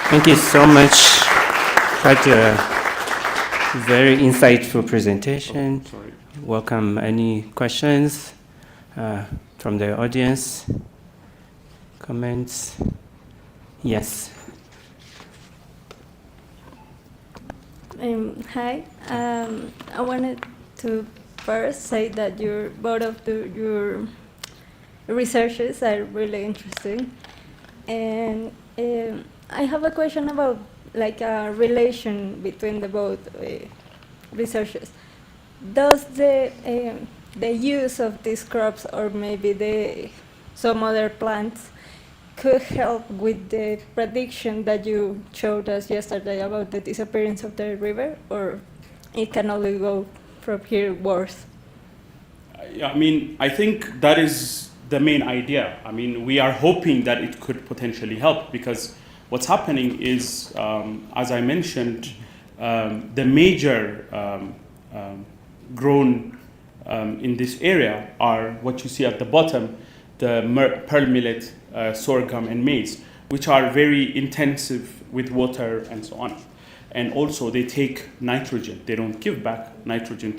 Thank you so much. Quite a very insightful presentation. Oh, sorry. Welcome any questions from the audience. Comments? Yes. Hi. I wanted to first say that both of your researches are really interesting, and I have a question about like a relation between the both researches. Does the use of these crops or maybe some other plants could help with the prediction that you showed us yesterday about the disappearance of the river, or it can only go from here worse? I mean, I think that is the main idea. I mean, we are hoping that it could potentially help, because what's happening is, as I mentioned, the major grown in this area are what you see at the bottom, the pearl millet, sorghum, and maize, which are very intensive with water and so on. And also they take nitrogen. They don't give back nitrogen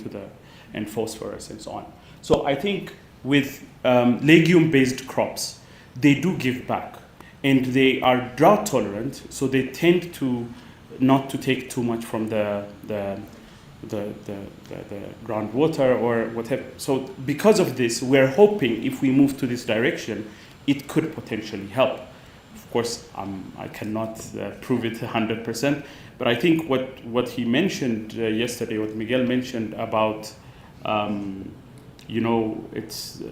and phosphorus and so on. So I think with legume-based crops, they do give back, and they are drought tolerant, so they tend to not to take too much from the groundwater or whatever. So because of this, we're hoping if we move to this direction, it could potentially help. Of course, I cannot prove it 100%, but I think what he mentioned yesterday, what Miguel mentioned about, it's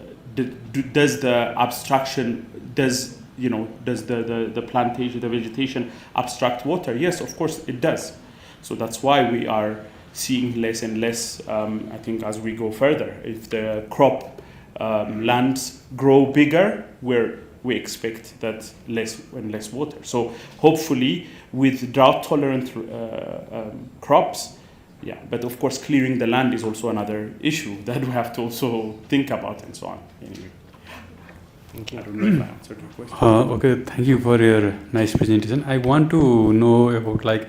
does the abstraction, does the plantation, the vegetation abstract water? Yes, of course it does. So that's why we are seeing less and less, I think, as we go further. If the crop lands grow bigger, we're we expect that less and less water. So hopefully with drought-tolerant crops, yeah, but of course clearing the land is also another issue that we have to also think about and so on. Anyway. Thank you. I don't know if I answered your question. Okay, thank you for your nice presentation. I want to know about, like,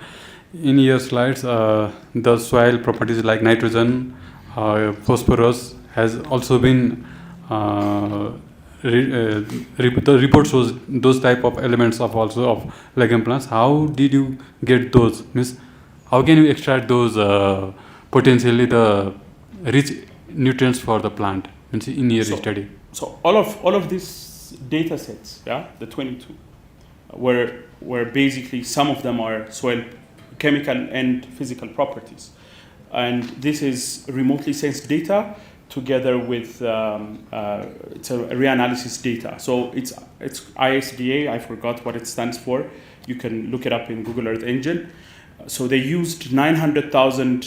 in your slides, the soil properties like nitrogen, phosphorus has also been, the report shows those type of elements of also of legume plants. How did you get those? Means, how can you extract those potentially the rich nutrients for the plant in your study? So all of these data sets, yeah, the 22, were basically, some of them are soil chemical and physical properties, and this is remotely sensed data together with it's a reanalysis data. So it's ISDA. I forgot what it stands for. You can look it up in Google Earth Engine. So they used 900,000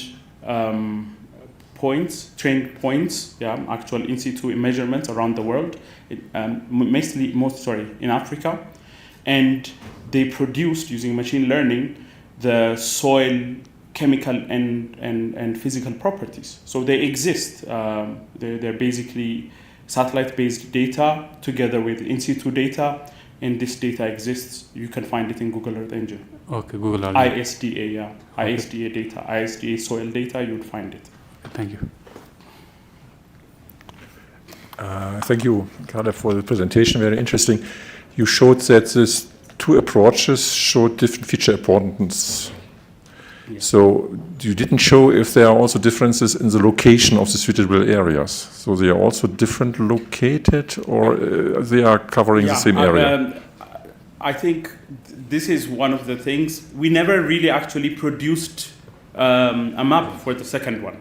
trained points, yeah, actual in situ measurements around the world, in Africa, and they produced, using machine learning, the soil chemical and physical properties. So they exist. They're basically satellite-based data together with in situ data, and this data exists. You can find it in Google Earth Engine. Okay, Google Earth. ISDA, yeah. Okay. ISDA data, ISDA soil data, you'll find it. Thank you. Thank you, Caldas, for the presentation. Very interesting. You showed that these two approaches showed different feature importance. Yes. So you didn't show if there are also differences in the location of the suitable areas. So they are also different located, or they are covering the same area? I think this is one of the things. We never really actually produced a map for the second one.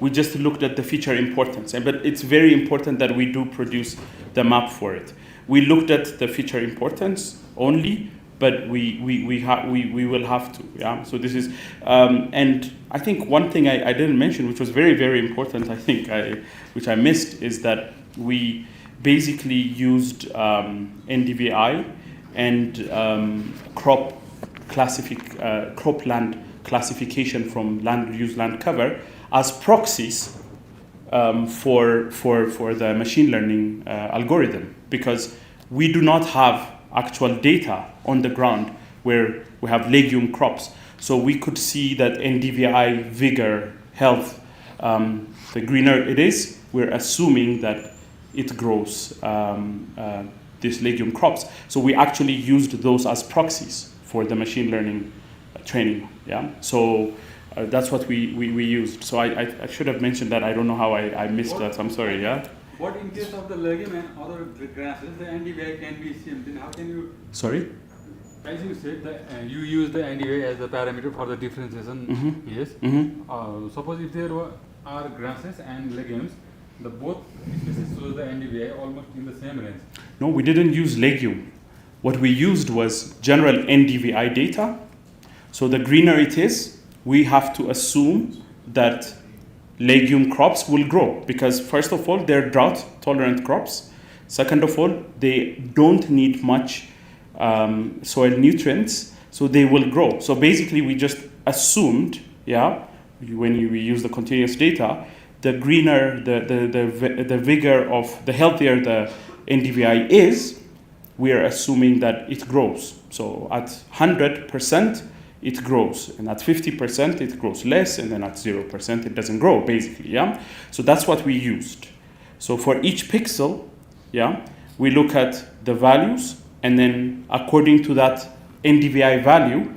We just looked at the feature importance, but it's very important that we do produce the map for it. We looked at the feature importance only, but we will have to, yeah. So this is, and I think one thing I didn't mention, which was very, very important, I think, which I missed, is that we basically used NDVI and cropland classification from land use land cover as proxies for the machine learning algorithm, because we do not have actual data on the ground where we have legume crops. So we could see that NDVI, vigor, health, the greener it is, we're assuming that it grows these legume crops. So we actually used those as proxies for the machine learning training. Yeah. So that's what we used. So I should have mentioned that. I don't know how I missed that. I'm sorry. Yeah. What in case of the legume and other grasses, the NDVI can be seen? Then how can you? Sorry. As you said, you use the NDVI as the parameter for the differentiation. Mm-hmm. Yes. Mm-hmm. Suppose if there are grasses and legumes, the both species shows the NDVI almost in the same range. No, we didn't use legume. What we used was general NDVI data. So the greener it is, we have to assume that legume crops will grow, because first of all, they're drought-tolerant crops. Second of all, they don't need much soil nutrients, so they will grow. So basically, we just assumed, yeah, when we use the continuous data, the greener, the vigor of, the healthier the NDVI is, we are assuming that it grows. So at 100%, it grows, and at 50% it grows less, and then at 0% it doesn't grow, basically, yeah? So that's what we used. So for each pixel, yeah, we look at the values, and then according to that NDVI value,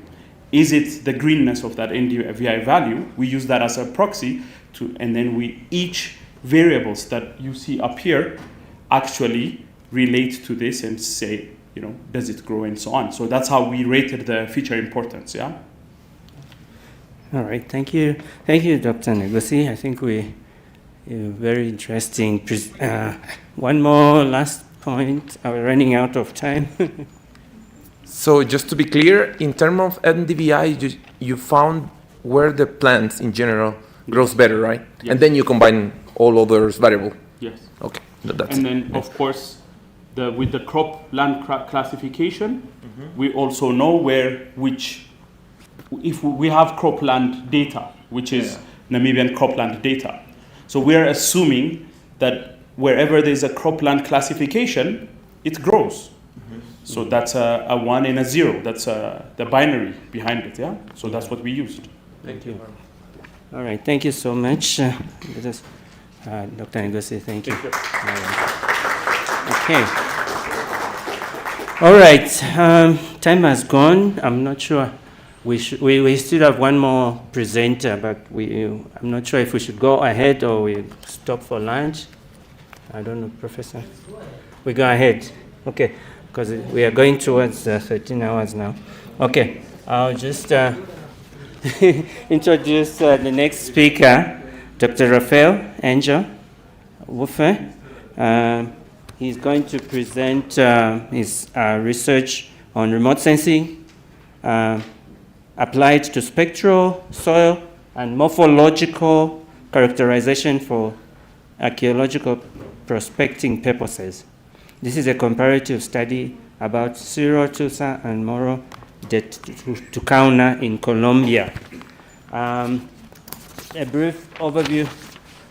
is it the greenness of that NDVI value? We use that as a proxy, and then each variables that you see up here actually relate to this and say, you know, does it grow and so on. So that's how we rated the feature importance, yeah? All right, thank you. Thank you, Dr. Ngozi. I think very interesting. One more last point. We're running out of time. So just to be clear, in terms of NDVI, you found where the plants in general grows better, right? Yes. And then you combine all others variable. Yes. Okay. That's and then, of course, with the cropland classification, we also know if we have cropland data, which is Namibian cropland data. So we are assuming that wherever there's a cropland classification, it grows. So that's a 1 and a 0. That's the binary behind it, yeah? So that's what we used. Thank you. All right, thank you so much. Dr. Ngozi, thank you. Okay. All right, time has gone. I'm not sure. We still have one more presenter, but I'm not sure if we should go ahead or we stop for lunch. I don't know, Professor. We go ahead. Okay, because we are going towards 13 hours now. Okay, I'll just introduce the next speaker, Dr. Raphael Angel Wuffe. He's going to present his research on remote sensing applied to spectral, soil, and morphological characterization for archaeological prospecting purposes. This is a comparative study about Cerro Tusa and Morro de Tucana in Colombia. A brief overview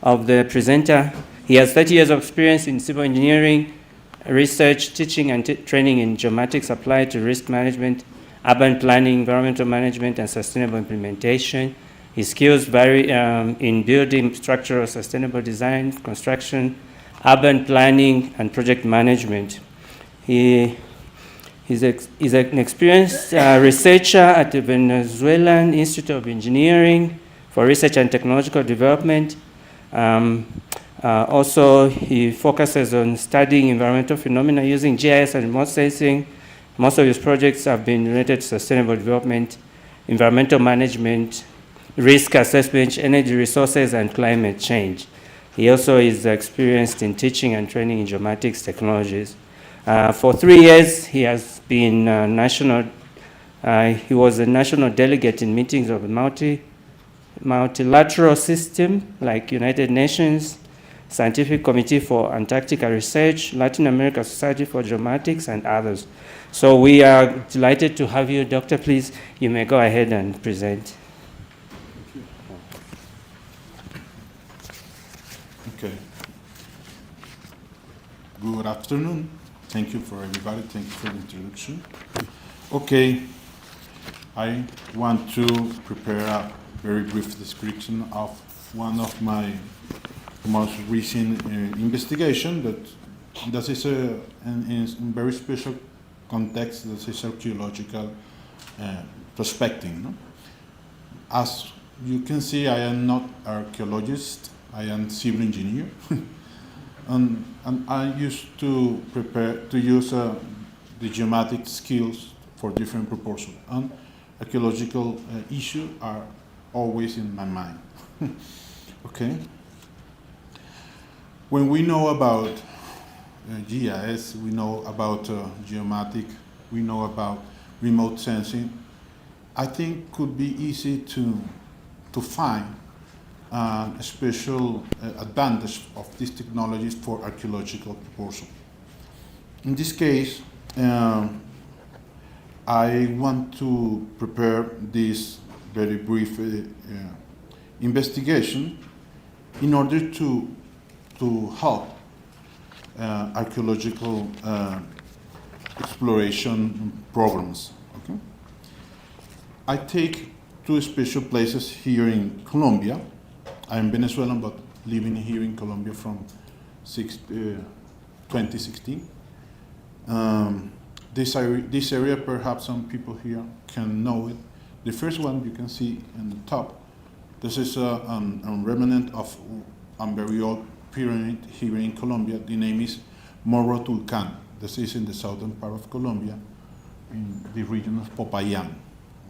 of the presenter. He has 30 years of experience in civil engineering, research, teaching, and training in geomatics applied to risk management, urban planning, environmental management, and sustainable implementation. His skills vary in building, structural, sustainable design, construction, urban planning, and project management. He's an experienced researcher at the Venezuelan Institute of Engineering for Research and Technological Development. Also, he focuses on studying environmental phenomena using GIS and remote sensing. Most of his projects have been related to sustainable development, environmental management, risk assessment, energy resources, and climate change. He also is experienced in teaching and training in geomatics technologies. For 3 years, he has been he was a national delegate in meetings of the multilateral system like United Nations, Scientific Committee for Antarctica Research, Latin America Society for Geomatics, and others. So we are delighted to have you, Doctor. Please, you may go ahead and present. Okay. Good afternoon. Thank you for everybody. Thank you for the introduction. Okay. I want to prepare a very brief description of one of my most recent investigation that is in very special context. That is archaeological prospecting. No? As you can see, I am not archaeologist. I am civil engineer, and I used to use the geomatic skills for different purposes. And archaeological issues are always in my mind. Okay. When we know about GIS, we know about geomatic, we know about remote sensing, I think could be easy to find a special advantage of these technologies for archaeological purposes. In this case, I want to prepare this very brief investigation in order to help archaeological exploration programs. Okay? I take 2 special places here in Colombia. I'm Venezuelan, but living here in Colombia from 2016. This area, perhaps some people here can know it. The first one you can see in the top. This is a remnant of a very old pyramid here in Colombia. The name is Morro Tulcán. This is in the southern part of Colombia, in the region of Popayán.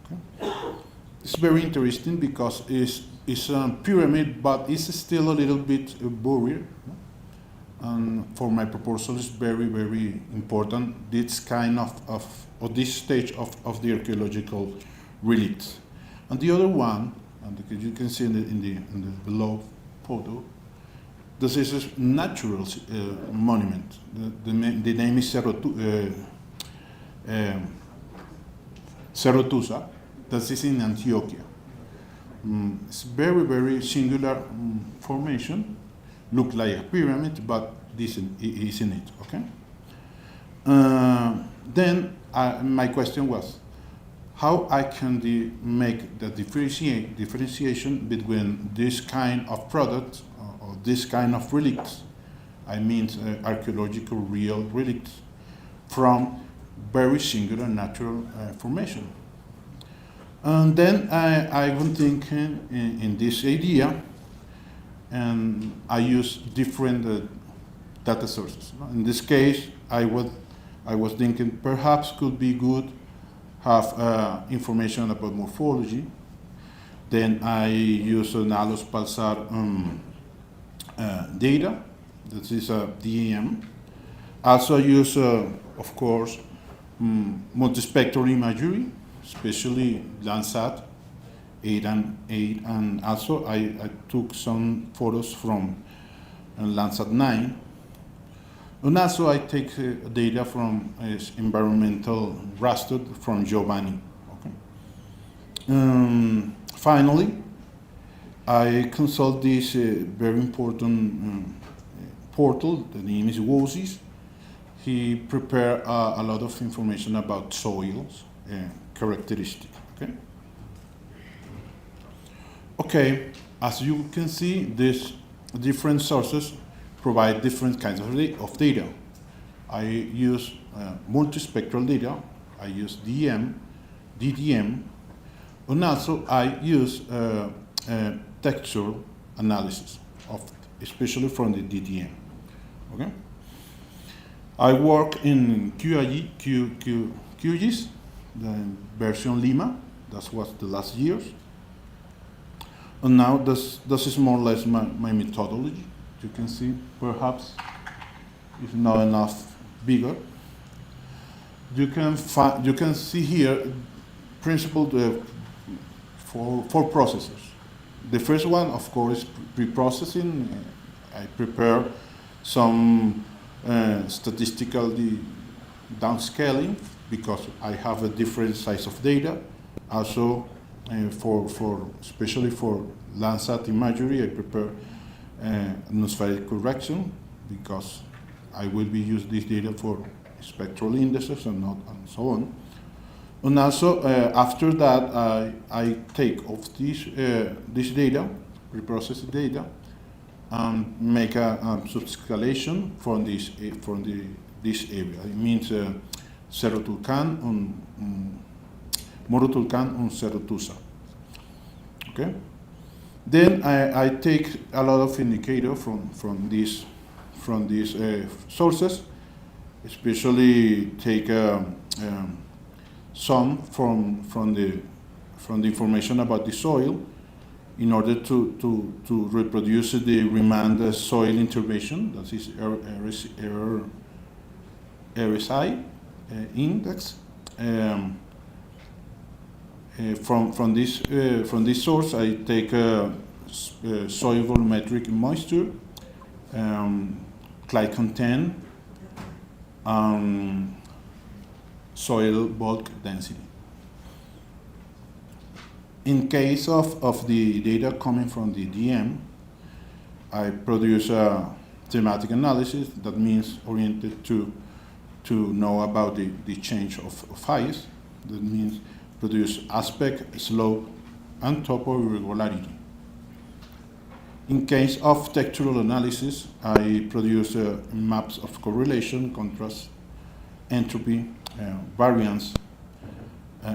Okay? It's very interesting because it's a pyramid, but it's still a little bit buried. And for my proposal, it's very, very important. This kind of this stage of the archaeological relics. And the other one, and you can see in the below photo, this is a natural monument. The name is Cerro Tusa. This is in Antioquia. It's very, very singular formation. Look like a pyramid, but this isn't it, okay? Then my question was, how I can make the differentiation between this kind of product or this kind of relicts, I mean archaeological real relicts, from very singular natural formation. And then I was thinking in this idea, and I use different data sources. In this case, I was thinking perhaps could be good have information about morphology. Then I use Nalos Pulsar data. This is a DEM. Also use, of course, multispectral imagery, especially Landsat 8 and also I took some photos from Landsat 9. And also I take data from environmental raster from Giovanni. Okay. Finally, I consult this very important portal. The name is WOSIS. He prepared a lot of information about soils characteristics. Okay. Okay. As you can see, these different sources provide different kinds of data. I use multispectral data. I use DDM, and also I use textual analysis, especially from the DDM. Okay. I work in QGIS, the version Lima. That was the last years. And now this is more or less my methodology. You can see, perhaps it's not enough bigger. You can see here principle for processes. The first one, of course, is pre-processing. I prepare some statistical downscaling because I have a different size of data. Also, especially for Landsat imagery, I prepare atmospheric correction because I will be using this data for spectral indices and so on. And also after that, I take off this data, reprocess data, and make a subscalation from this area. It means Cerro Tulcán and Morro Tulcán and Cerro Tusa. Okay. Then I take a lot of indicators from these sources, especially take some from the information about the soil, in order to reproduce the Remand soil intervention. That is RSI index. From this source, I take soil volumetric moisture, clay content, soil bulk density. In case of the data coming from the DM, I produce a thematic analysis that means oriented to know about the change of height. That means produce aspect, slope, and topo irregularity. In case of textural analysis, I produce maps of correlation, contrast, entropy, variance,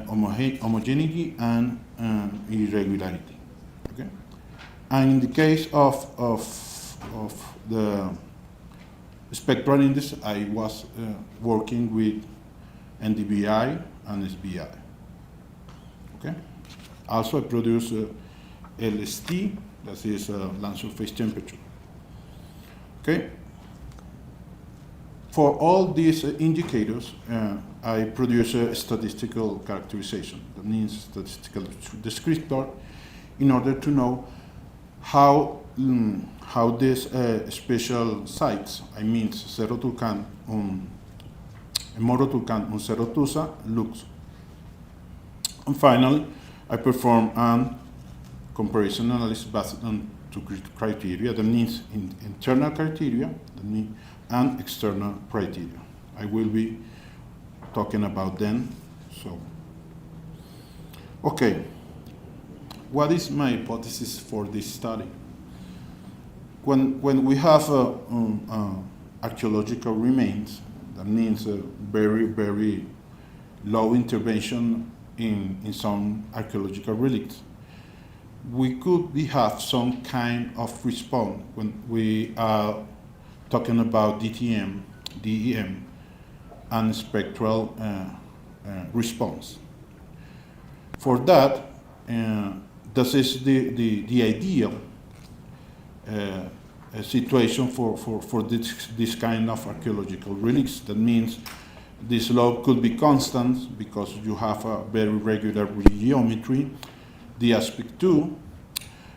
homogeneity, and irregularity. Okay? And in the case of the spectral index, I was working with NDVI and SBI. Okay? Also, I produce LST, that is land surface temperature. Okay? For all these indicators, I produce a statistical characterization. That means statistical descriptor, in order to know how these special sites, I mean Cerro Tulcán, Morro Tulcán and Cerro Tusa looks. And finally, I perform a comparison analysis based on two criteria, that means internal criteria and external criteria. I will be talking about them. So, okay, what is my hypothesis for this study? When we have archaeological remains, that means a very, very low intervention in some archaeological relics, we could have some kind of response when we are talking about DTM, DEM, and spectral response. For that, this is the ideal situation for this kind of archaeological relics. That means the slope could be constant because you have a very regular geometry. The aspect 2,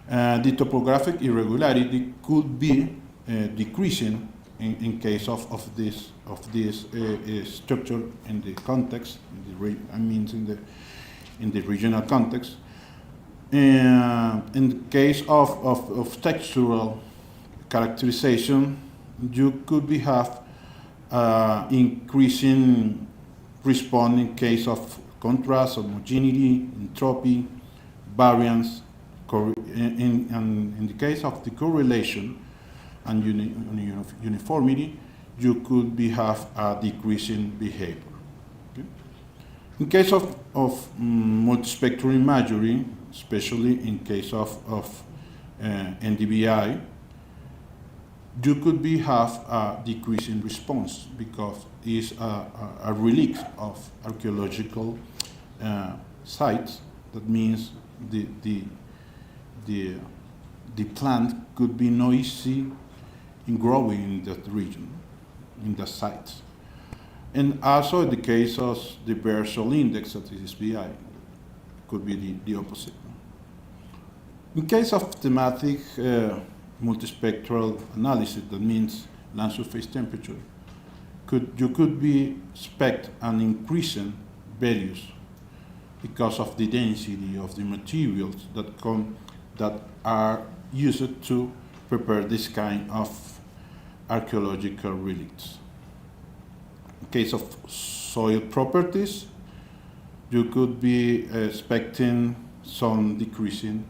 the topographic irregularity could be decreasing in case of this structure in the context, in the regional context. In case of textural characterization, you could have increasing response in case of contrast, homogeneity, entropy, variance, in the case of the correlation and uniformity, you could have a decreasing behavior. Okay? In case of multispectral imagery, especially in case of NDVI, you could have a decreasing response because it's a relic of archaeological sites. That means the plant could be noisy in growing in that region, in the sites. And also in the case of the bare soil index, that is SBI, could be the opposite. In case of thematic multispectral analysis, that means land surface temperature, you could expect an increase in values because of the density of the materials that are used to prepare this kind of archaeological relics. In case of soil properties, you could be expecting some decreasing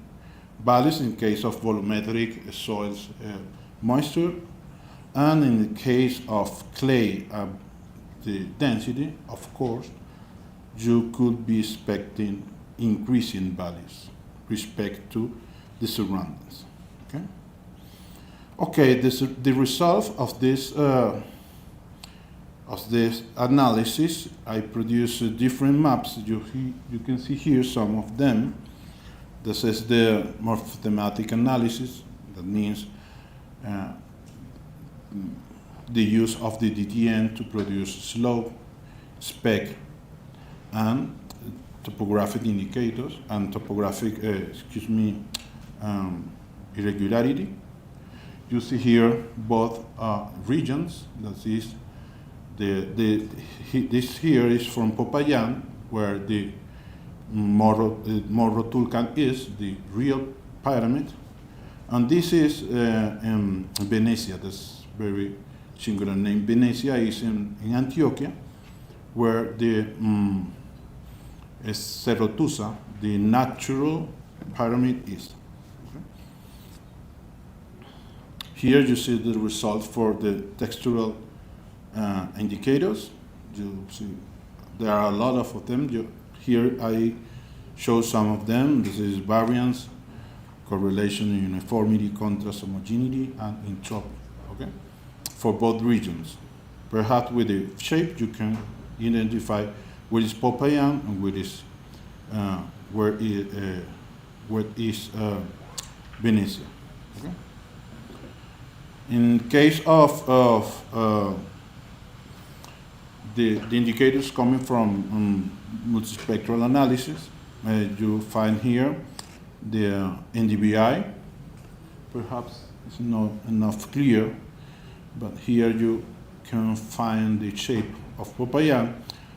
values in case of volumetric soils moisture, and in the case of clay, the density, of course, you could be expecting increasing values respect to the surroundings. Okay, the result of this analysis, I produced different maps. You can see here some of them. This is the morphothematic analysis. That means the use of the DTN to produce slope, spec, and topographic indicators and topographic, irregularity. You see here both regions. That is, this here is from Popayan, where the Morro Tulcán is the real pyramid, and this is in Venecia. This very singular name. Venecia is in Antioquia, where the Cerro Tusa, the natural pyramid, is. Here you see the result for the textural indicators. You see there are a lot of them. Here I show some of them. This is variance, correlation, uniformity, contrast, homogeneity, and entropy. Okay, for both regions. Perhaps with the shape you can identify where is Popayan and where is Venecia. Okay? In case of the indicators coming from multispectral analysis, you find here the NDVI, perhaps it's not enough clear, but here you can find the shape of Popayan,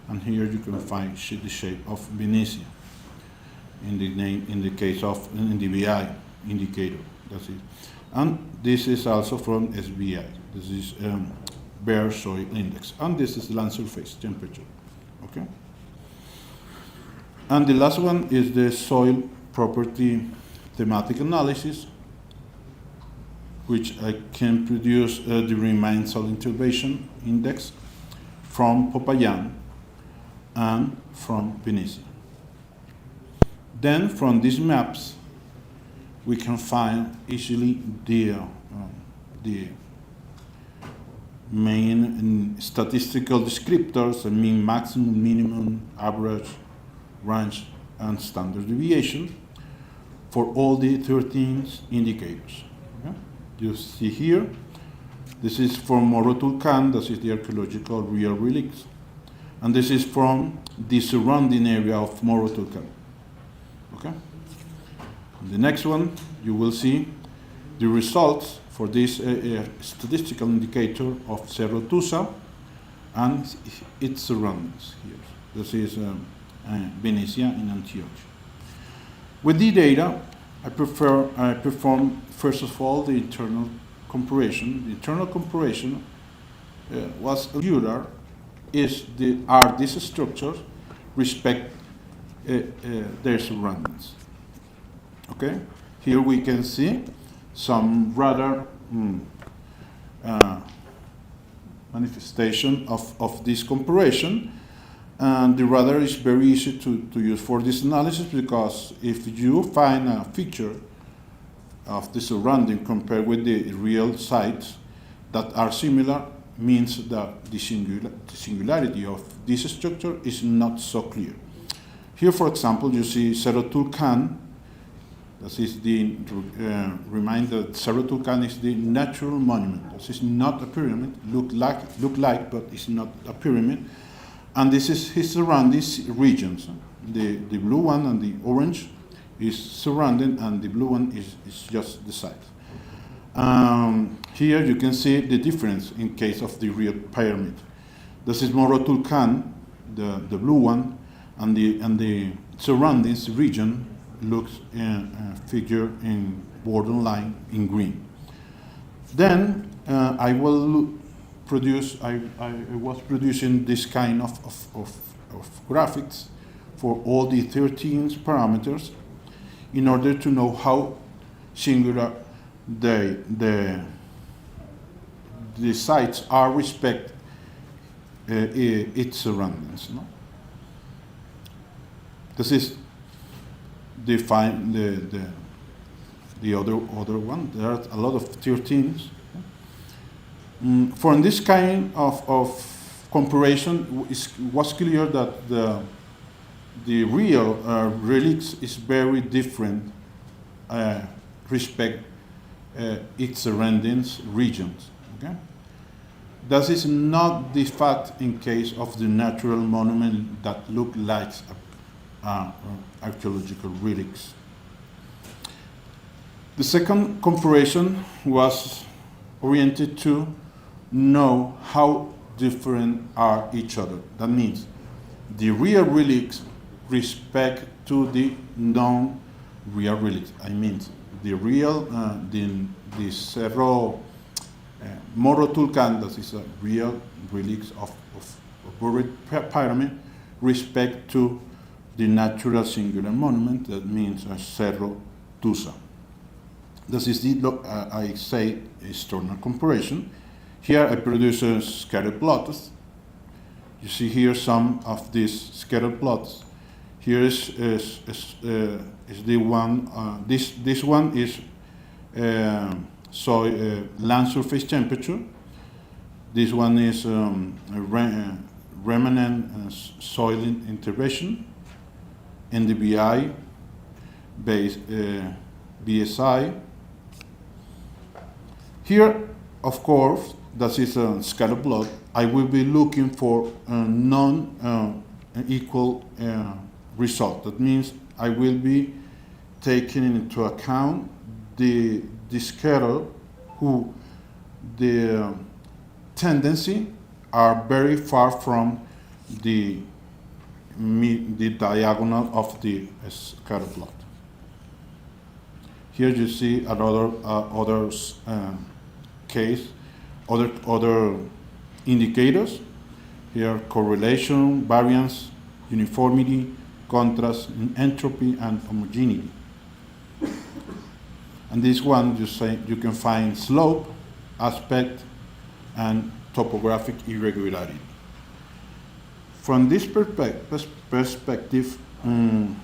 and here you can find the shape of Venetia in the case of in the VI indicator. That's it. And this is also from SBI. This is bare soil index, and this is land surface temperature. Okay. And the last one is the soil property thematic analysis, which I can produce the Remain Soil Intervention Index from Popayan and from Venetia. Then from these maps, we can find easily the main statistical descriptors, the mean, maximum, minimum, average, range, and standard deviation for all the 13 indicators. Okay? You see here, this is from Morro Tulcan, this is the archaeological real relics, and this is from the surrounding area of Morro Tulcan. Okay? The next one, you will see the results for this statistical indicator of Cerro Tusa and its surroundings here. This is Venetia in Antioch. With the data, I perform first of all the internal comparison. The internal comparison was usual are these structures respect their surroundings. Okay, here we can see some rather manifestation of this comparison, and the radar is very easy to use for this analysis, because if you find a feature of the surrounding compared with the real sites that are similar, means that the singularity of this structure is not so clear. Here, for example, you see Cerro Tulcan. This is the reminder that Cerro Tulcan is the natural monument. This is not a pyramid. Look like, but it's not a pyramid. And this is his surroundings regions. The blue one and the orange is surrounding, and the blue one is just the site. Here you can see the difference in case of the real pyramid. This is Morro Tulcan, the blue one, and the surroundings region looks figure in borderline in green. Then I was producing this kind of graphics for all the 13 parameters in order to know how singular the sites are respect its surroundings. No? This is define the other one. There are a lot of 13s. For this kind of comparison, it was clear that the real relics is very different respect its surroundings regions. Okay? This is not the fact in case of the natural monument that look like archaeological relics. The second comparison was oriented to know how different are each other. That means the real relics respect to the non-real relics. I mean the real, the Cerro Morro Tulcan, that is a real relics of buried pyramid, respect to the natural singular monument, that means Cerro Tusa. This is the, I say, external comparison. Here I produce scattered plots. You see here some of these scattered plots. Here is the one, this one is land surface temperature. This one is remnant soil intervention. NDVI, BSI. Here, of course, that is a scatter plot. I will be looking for a non-equal result. That means I will be taking into account the scatter who the tendency are very far from the diagonal of the scatter plot. Here you see another case, other indicators. Here correlation, variance, uniformity, contrast, entropy, and homogeneity. And this one you can find slope, aspect, and topographic irregularity. From this perspective, and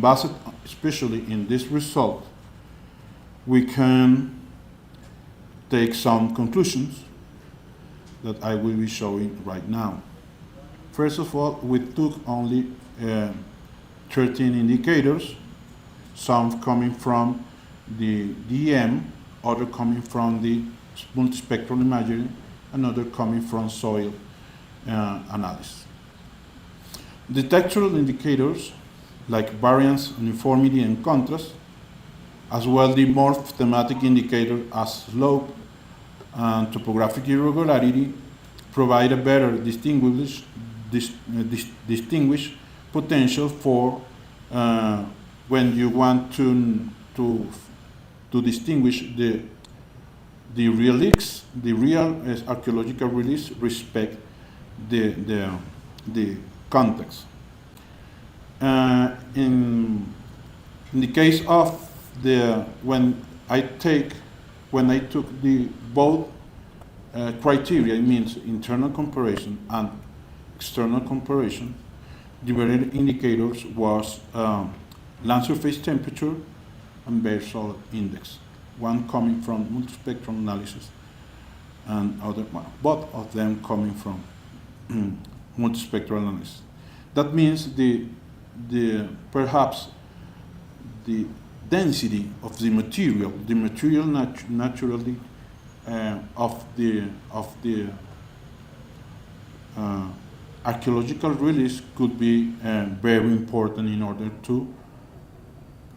based especially in this result, we can take some conclusions that I will be showing right now. First of all, we took only 13 indicators, some coming from the DM, other coming from the multispectral imaging, another coming from soil analysis. The textural indicators, like variance, uniformity, and contrast, as well the more thematic indicator as slope and topographic irregularity, provide a better distinguish potential for when you want to distinguish the real archaeological release respect the context. In the case of when I took the both criteria, it means internal comparison and external comparison, the varied indicators was land surface temperature and bare solid index, one coming from multispectral analysis and both of them coming from multispectral analysis. That means perhaps the density of the material naturally of the archaeological release could be very important in order to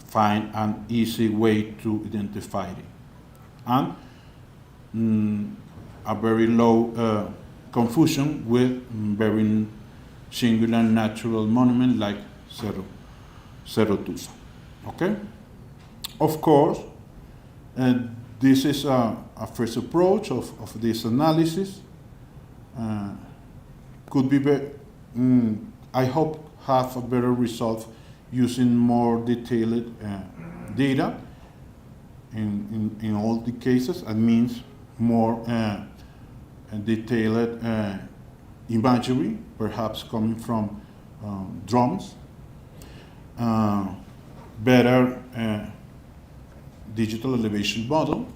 find an easy way to identify it, and a very low confusion with very singular natural monument like Cerro Tusa. Okay? Of course, this is a first approach of this analysis. Could be, I hope, have a better result using more detailed data in all the cases. It means more detailed imagery, perhaps coming from drones, better digital elevation model.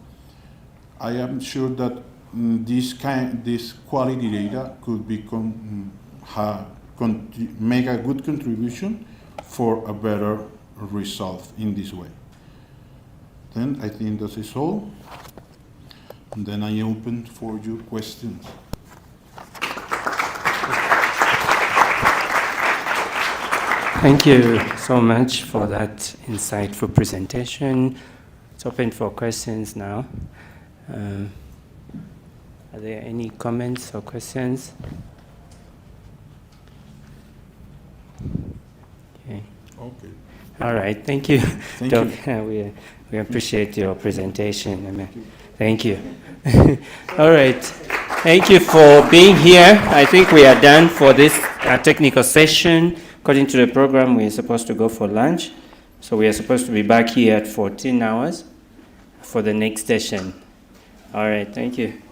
I am sure that this quality data could be make a good contribution for a better result in this way. Then I think that is all. And then I open for your questions. Thank you so much for that insightful presentation. It's open for questions now. Are there any comments or questions? Okay. Okay. All right. Thank you. Thank Doc. you. We appreciate your presentation. Thank you. All right. Thank you for being here. I think we are done for this technical session. According to the program, we're supposed to go for lunch. So we are supposed to be back here at 14 hours for the next session. All right. Thank you.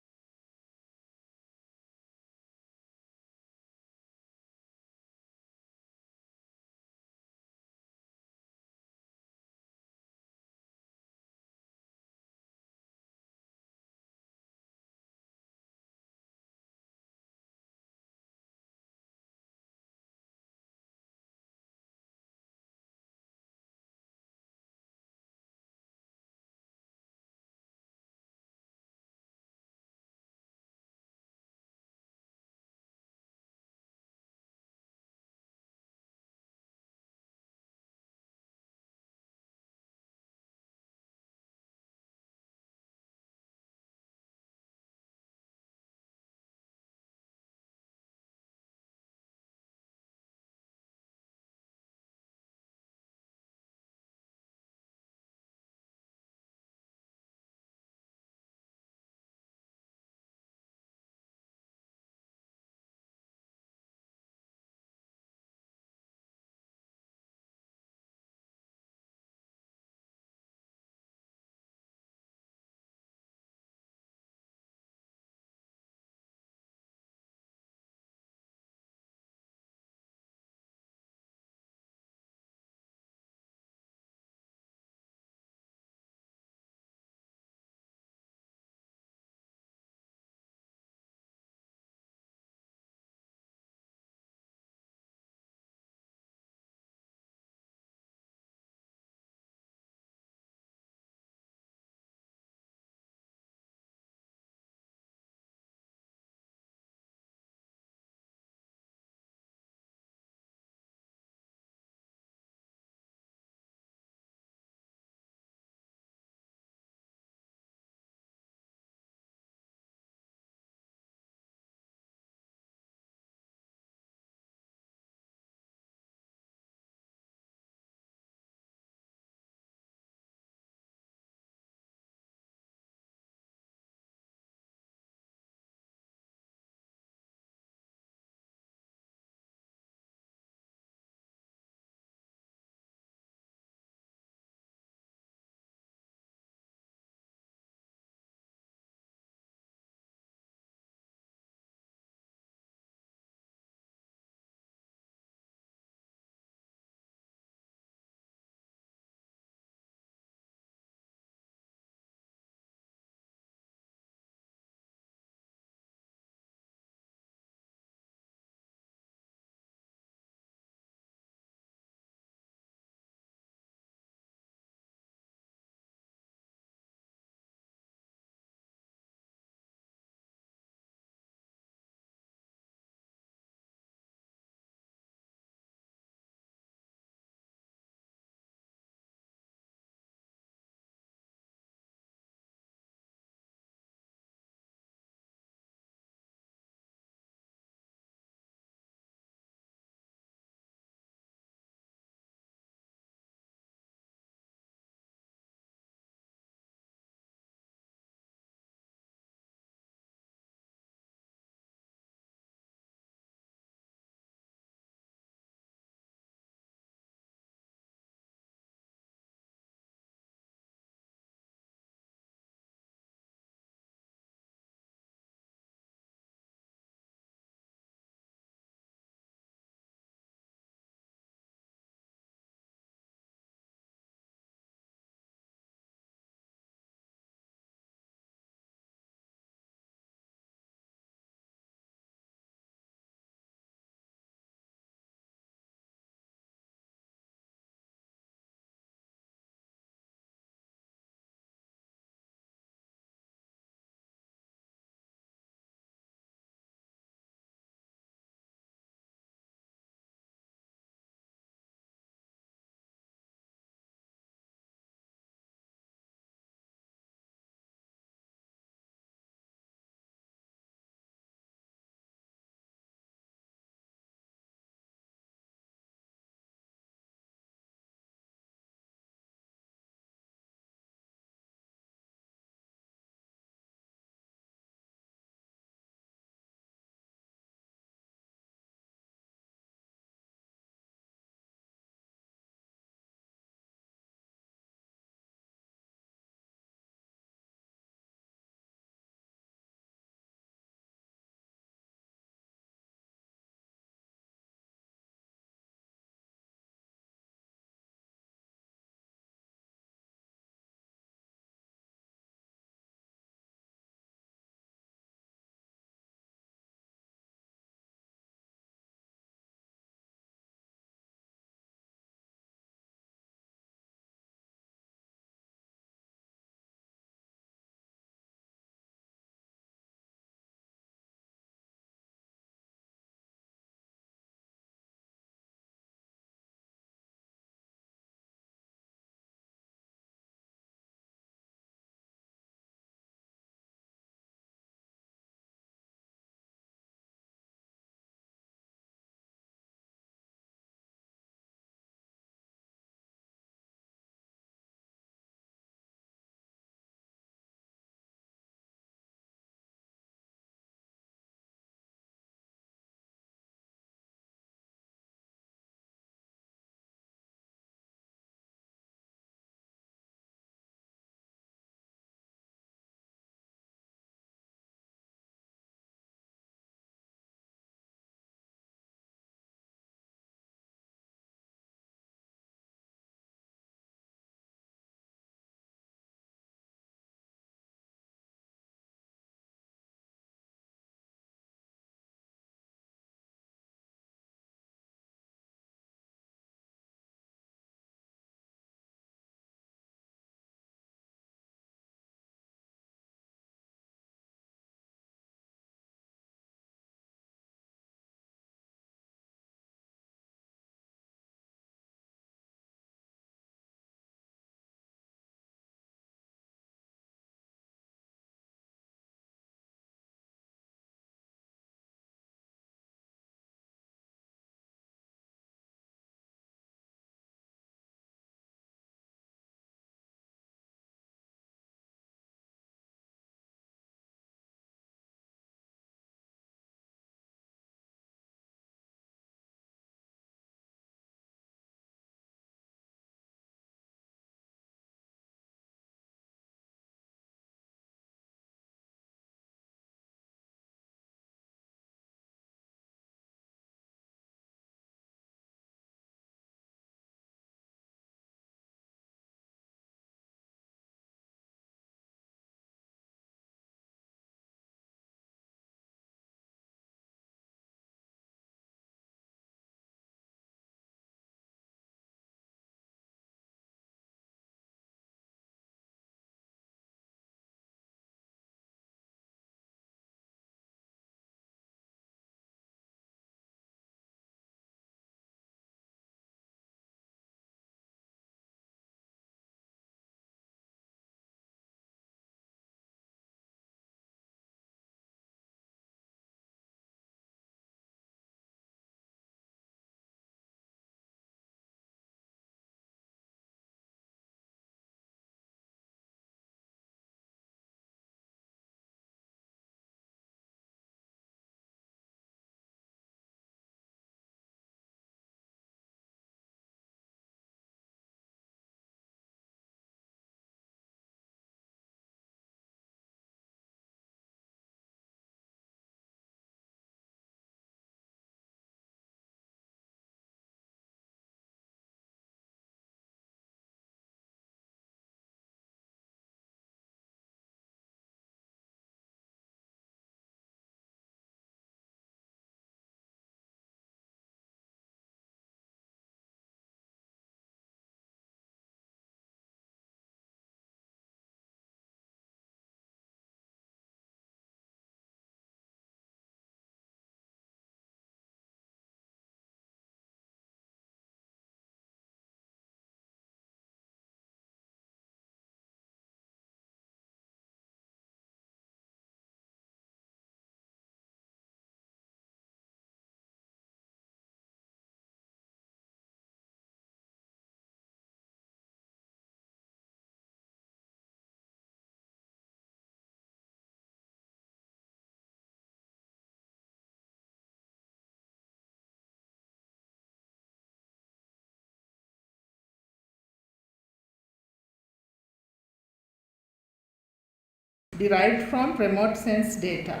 derived from remote sense data.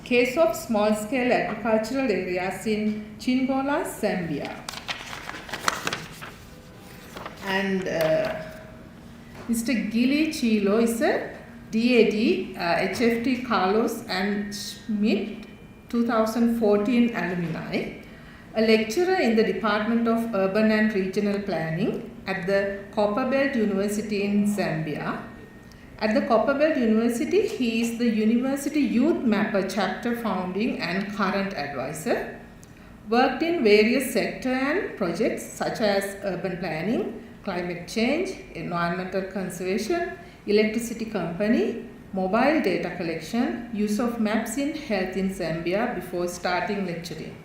Case of small-scale agricultural areas in Chingola, Zambia. And Mr. Gili Chilo is a DAD, HFT Carlos and Schmidt 2014 alumni, a lecturer in the Department of Urban and Regional Planning at the Copperbelt University in Zambia. At the Copperbelt University, he is the University Youth Mapper Chapter founding and current advisor. Worked in various sector and projects such as urban planning, climate change, environmental conservation, electricity company, mobile data collection, use of maps in health in Zambia before starting lecturing.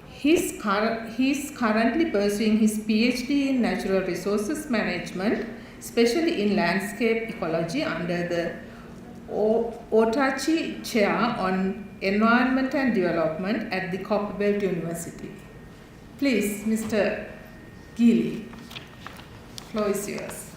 He is currently pursuing his PhD in natural resources management, especially in landscape ecology under the Otachi Chair on Environment and Development at the Copperbelt University. Please, Mr. Gili, floor is yours.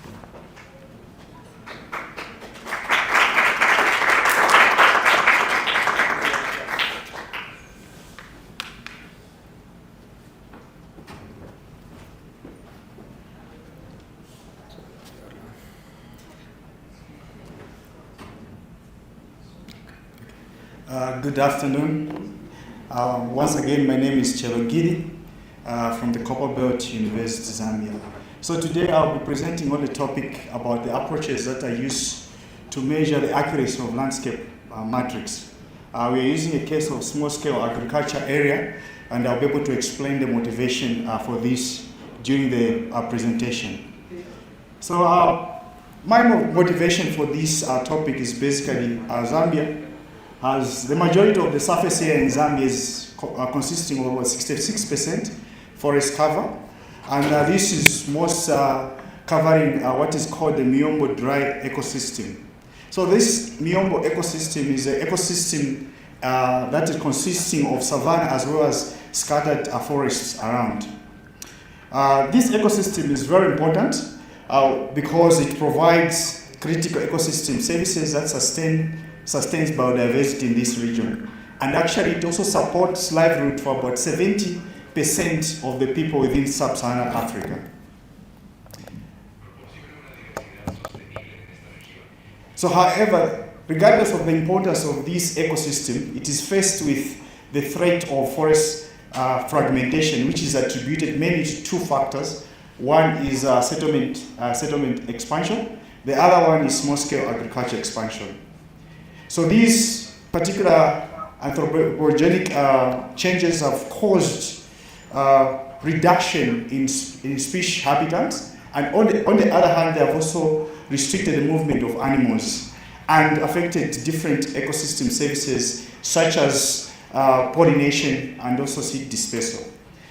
Good afternoon. Once again, my name is Chelo Gidi from the Copperbelt University, Zambia. So today I'll be presenting on the topic about the approaches that are used to measure the accuracy of landscape matrix. We are using a case of small-scale agriculture area, and I'll be able to explain the motivation for this during the presentation. So my motivation for this topic is basically Zambia. As the majority of the surface area in Zambia is consisting of about 66% forest cover, and this is most covering what is called the Miombo dry ecosystem. So this Miombo ecosystem is an ecosystem that is consisting of savanna as well as scattered forests around. This ecosystem is very important because it provides critical ecosystem services that sustains biodiversity in this region. And actually it also supports livelihood for about 70% of the people within sub-Saharan Africa. So however, regardless of the importance of this ecosystem, it is faced with the threat of forest fragmentation, which is attributed mainly to two factors. One is settlement expansion. The other one is small-scale agriculture expansion. So these particular anthropogenic changes have caused reduction in species habitats, and on the other hand, they have also restricted the movement of animals and affected different ecosystem services such as pollination and also seed dispersal.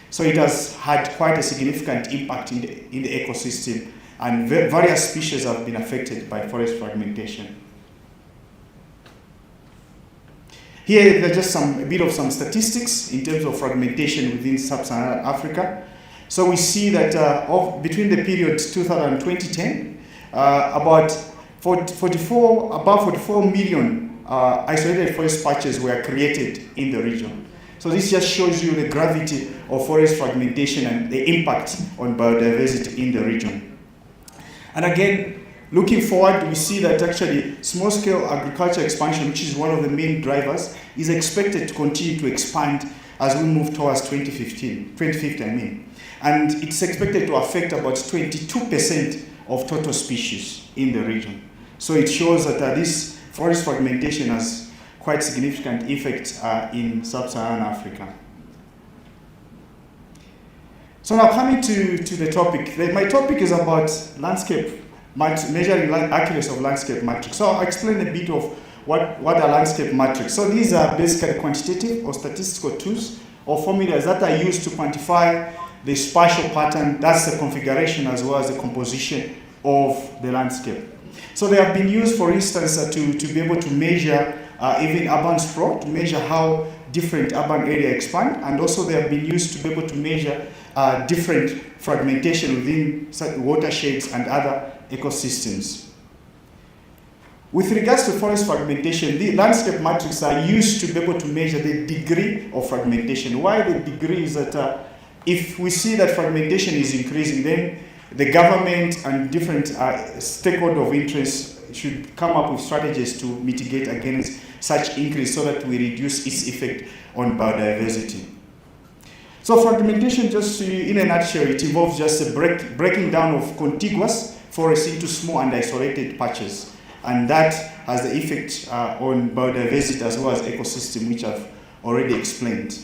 So it has had quite a significant impact in the ecosystem, and various species have been affected by forest fragmentation. Here, there's just a bit of some statistics in terms of fragmentation within sub-Saharan Africa. So we see that between the period 2000 and 2010, about 44 million isolated forest patches were created in the region. So this just shows you the gravity of forest fragmentation and the impact on biodiversity in the region. And again, looking forward, we see that actually small-scale agriculture expansion, which is one of the main drivers, is expected to continue to expand as we move towards 2050, And it's expected to affect about 22% of total species in the region. So it shows that this forest fragmentation has quite significant effect in sub-Saharan Africa. So now coming to the topic. My topic is about landscape measuring accuracy of landscape matrix. So I'll explain a bit of what are landscape matrix. So these are basically quantitative or statistical tools or formulas that are used to quantify the spatial pattern, that's the configuration as well as the composition of the landscape. So they have been used, for instance, to be able to measure even urban sprawl, to measure how different urban areas expand, and also they have been used to be able to measure different fragmentation within watersheds and other ecosystems. With regards to forest fragmentation, the landscape matrices are used to be able to measure the degree of fragmentation. Why the degree is that if we see that fragmentation is increasing, then the government and different stakeholders of interest should come up with strategies to mitigate against such increase so that we reduce its effect on biodiversity. So fragmentation, just in a nutshell, it involves just a breaking down of contiguous forests into small and isolated patches. And that has the effect on biodiversity as well as ecosystem, which I've already explained.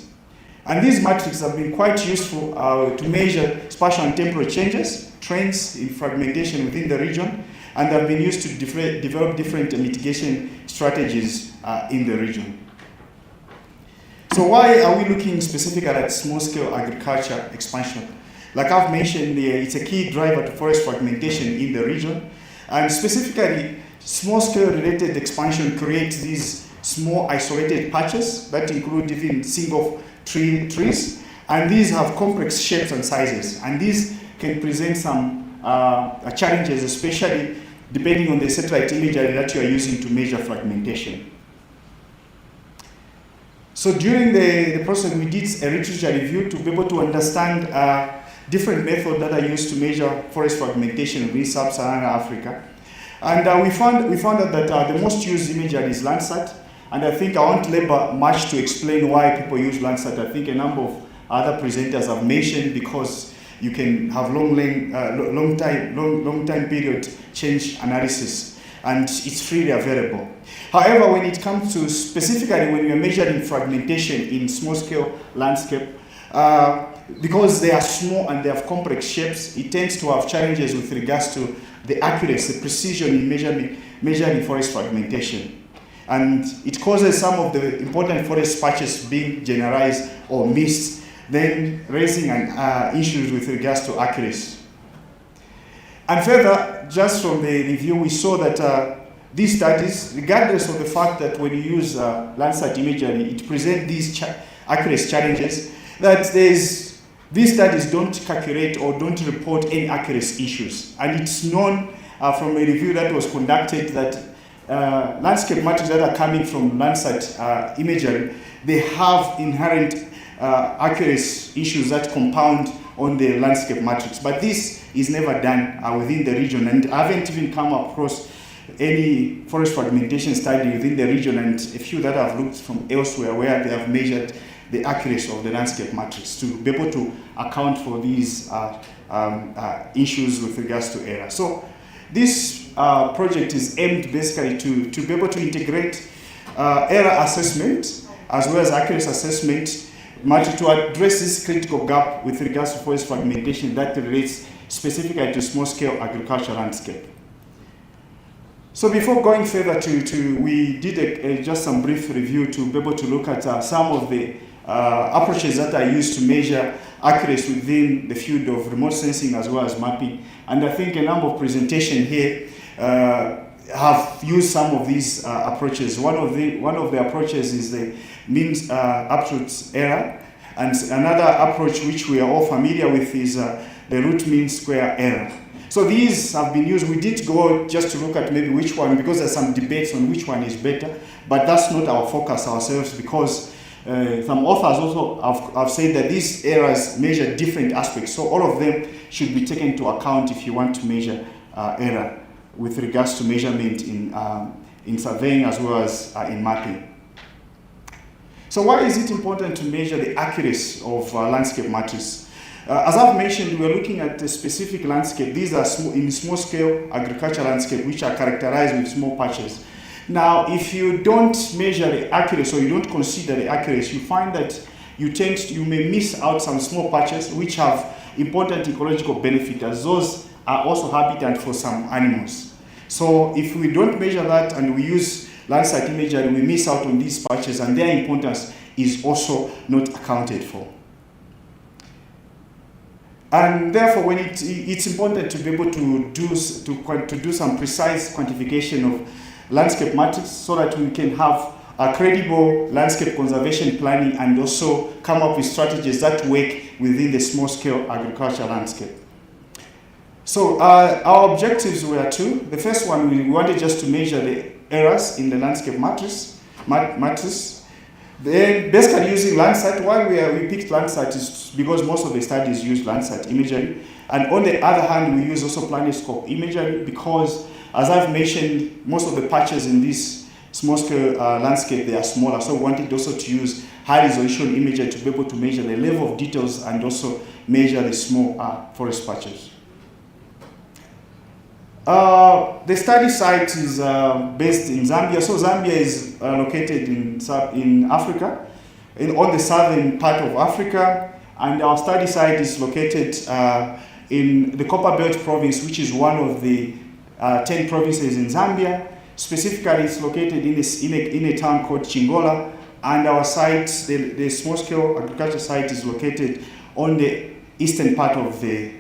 And these matrices have been quite useful to measure spatial and temporal changes, trends in fragmentation within the region, and have been used to develop different mitigation strategies in the region. So why are we looking specifically at small-scale agriculture expansion? Like I've mentioned, it's a key driver to forest fragmentation in the region, and specifically, small-scale related expansion creates these small isolated patches that include even single trees, and these have complex shapes and sizes, and these can present some challenges, especially depending on the satellite imagery that you are using to measure fragmentation. So during the process, we did a literature review to be able to understand different methods that are used to measure forest fragmentation within sub-Saharan Africa. And we found out that the most used imagery is Landsat, and I think I won't labor much to explain why people use Landsat. I think a number of other presenters have mentioned because you can have long time period change analysis, and it's freely available. However, when it comes to specifically when we are measuring fragmentation in small-scale landscape, because they are small and they have complex shapes, it tends to have challenges with regards to the accuracy, the precision in measuring forest fragmentation. And it causes some of the important forest patches being generalized or missed, then raising issues with regards to accuracy. And further, just from the review, we saw that these studies, regardless of the fact that when you use Landsat imagery, it presents these accuracy challenges, that these studies don't calculate or don't report any accuracy issues. And it's known from a review that was conducted that landscape matrices that are coming from Landsat imagery, they have inherent accuracy issues that compound on the landscape matrix. But this is never done within the region, and I haven't even come across any forest fragmentation study within the region, and a few that I've looked from elsewhere where they have measured the accuracy of the landscape matrix to be able to account for these issues with regards to error. So this project is aimed basically to be able to integrate error assessment as well as accuracy assessment to address this critical gap with regards to forest fragmentation that relates specifically to small-scale agricultural landscape. So before going further we did just some brief review to be able to look at some of the approaches that are used to measure accuracy within the field of remote sensing as well as mapping. And I think a number of presentations here have used some of these approaches. One of the approaches is the mean absolute error, and another approach which we are all familiar with is the root mean square error. So these have been used. We did go just to look at maybe which one, because there's some debates on which one is better, but that's not our focus ourselves, because some authors also have said that these errors measure different aspects. So all of them should be taken into account if you want to measure error with regards to measurement in surveying as well as in mapping. So why is it important to measure the accuracy of landscape matrices? As I've mentioned, we're looking at a specific landscape. These are in small-scale agricultural landscape, which are characterized with small patches. Now, if you don't measure the accuracy, or you don't consider the accuracy, you find that you may miss out some small patches which have important ecological benefit, as those are also habitat for some animals. So if we don't measure that and we use Landsat imagery, we miss out on these patches, and their importance is also not accounted for. And therefore, when it's important to be able to do some precise quantification of landscape matrix so that we can have a credible landscape conservation planning and also come up with strategies that work within the small-scale agricultural landscape. So our objectives were two. The first one, we wanted just to measure the errors in the landscape matrix. Then basically using Landsat, why we picked Landsat is because most of the studies use Landsat imagery. And on the other hand, we use also PlanetScope imagery because, as I've mentioned, most of the patches in this small-scale landscape, they are smaller. So we wanted also to use high-resolution imagery to be able to measure the level of details and also measure the small forest patches. The study site is based in Zambia. So Zambia is located in Africa, on the southern part of Africa. And our study site is located in the Copperbelt province, which is one of the 10 provinces in Zambia. Specifically, it's located in a town called Chingola. And our site, the small-scale agriculture site, is located on the eastern part of the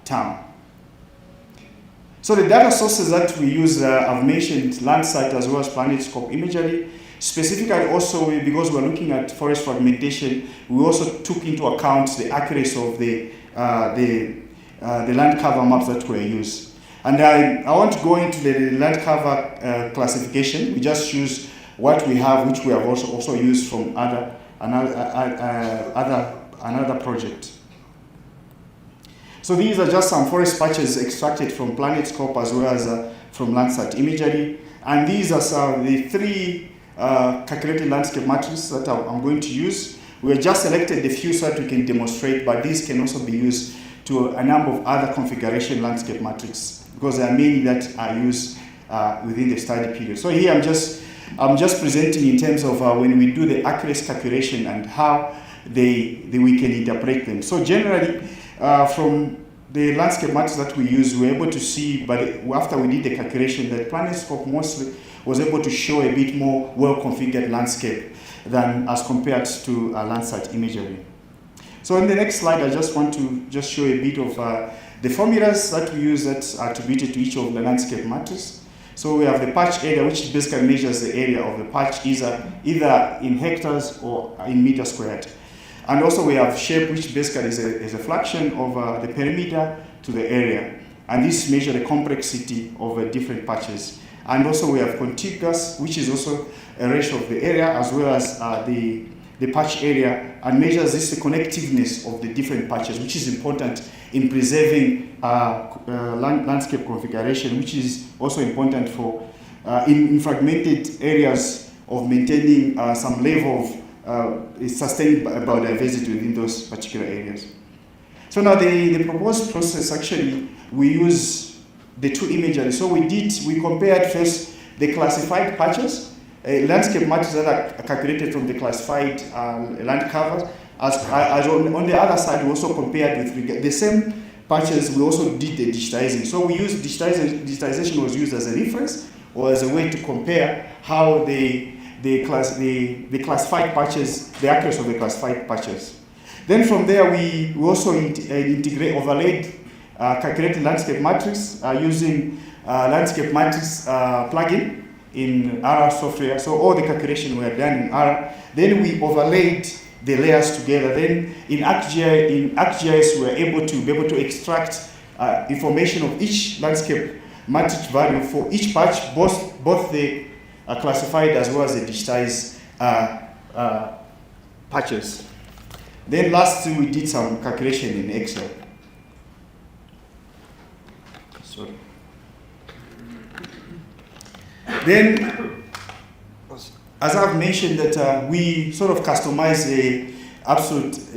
town. So the data sources that we use, I've mentioned Landsat as well as PlanetScope imagery. Specifically also, because we're looking at forest fragmentation, we also took into account the accuracy of the land cover maps that were used. And I want to go into the land cover classification. We just use what we have, which we have also used from another project. So these are just some forest patches extracted from PlanetScope as well as from Landsat imagery. And these are the three calculated landscape matrices that I'm going to use. We have just selected the few so that we can demonstrate, but these can also be used to a number of other configuration landscape matrices because there are many that are used within the study period. So here I'm just presenting in terms of when we do the accuracy calculation and how we can interpret them. So generally, from the landscape matrix that we use, we were able to see, but after we did the calculation, that PlanetScope mostly was able to show a bit more well-configured landscape than as compared to Landsat imagery. So in the next slide, I just want to just show a bit of the formulas that we use that are attributed to each of the landscape matrices. So we have the patch area, which basically measures the area of the patch either in hectares or in meters squared. And also we have shape, which basically is a fraction of the perimeter to the area. And this measures the complexity of different patches. And also we have contiguous, which is also a ratio of the area as well as the patch area, and measures the connectiveness of the different patches, which is important in preserving landscape configuration, which is also important for in fragmented areas of maintaining some level of sustained biodiversity within those particular areas. So now the proposed process, actually, we use the two imagery. So we compared first the classified patches, landscape matrices that are calculated from the classified land covers. As on the other side, we also compared with the same patches, we also did the digitizing. So we used digitization was used as a reference or as a way to compare how the classified patches, the accuracy of the classified patches. Then from there, we also overlaid calculated landscape matrix using landscape matrix plugin in R software. So all the calculations were done in R. Then we overlaid the layers together. Then in ArcGIS, we were able to extract information of each landscape matrix value for each patch, both the classified as well as the digitized patches. Then lastly, we did some calculation in Excel. Sorry. Then, as I've mentioned, that we sort of customize the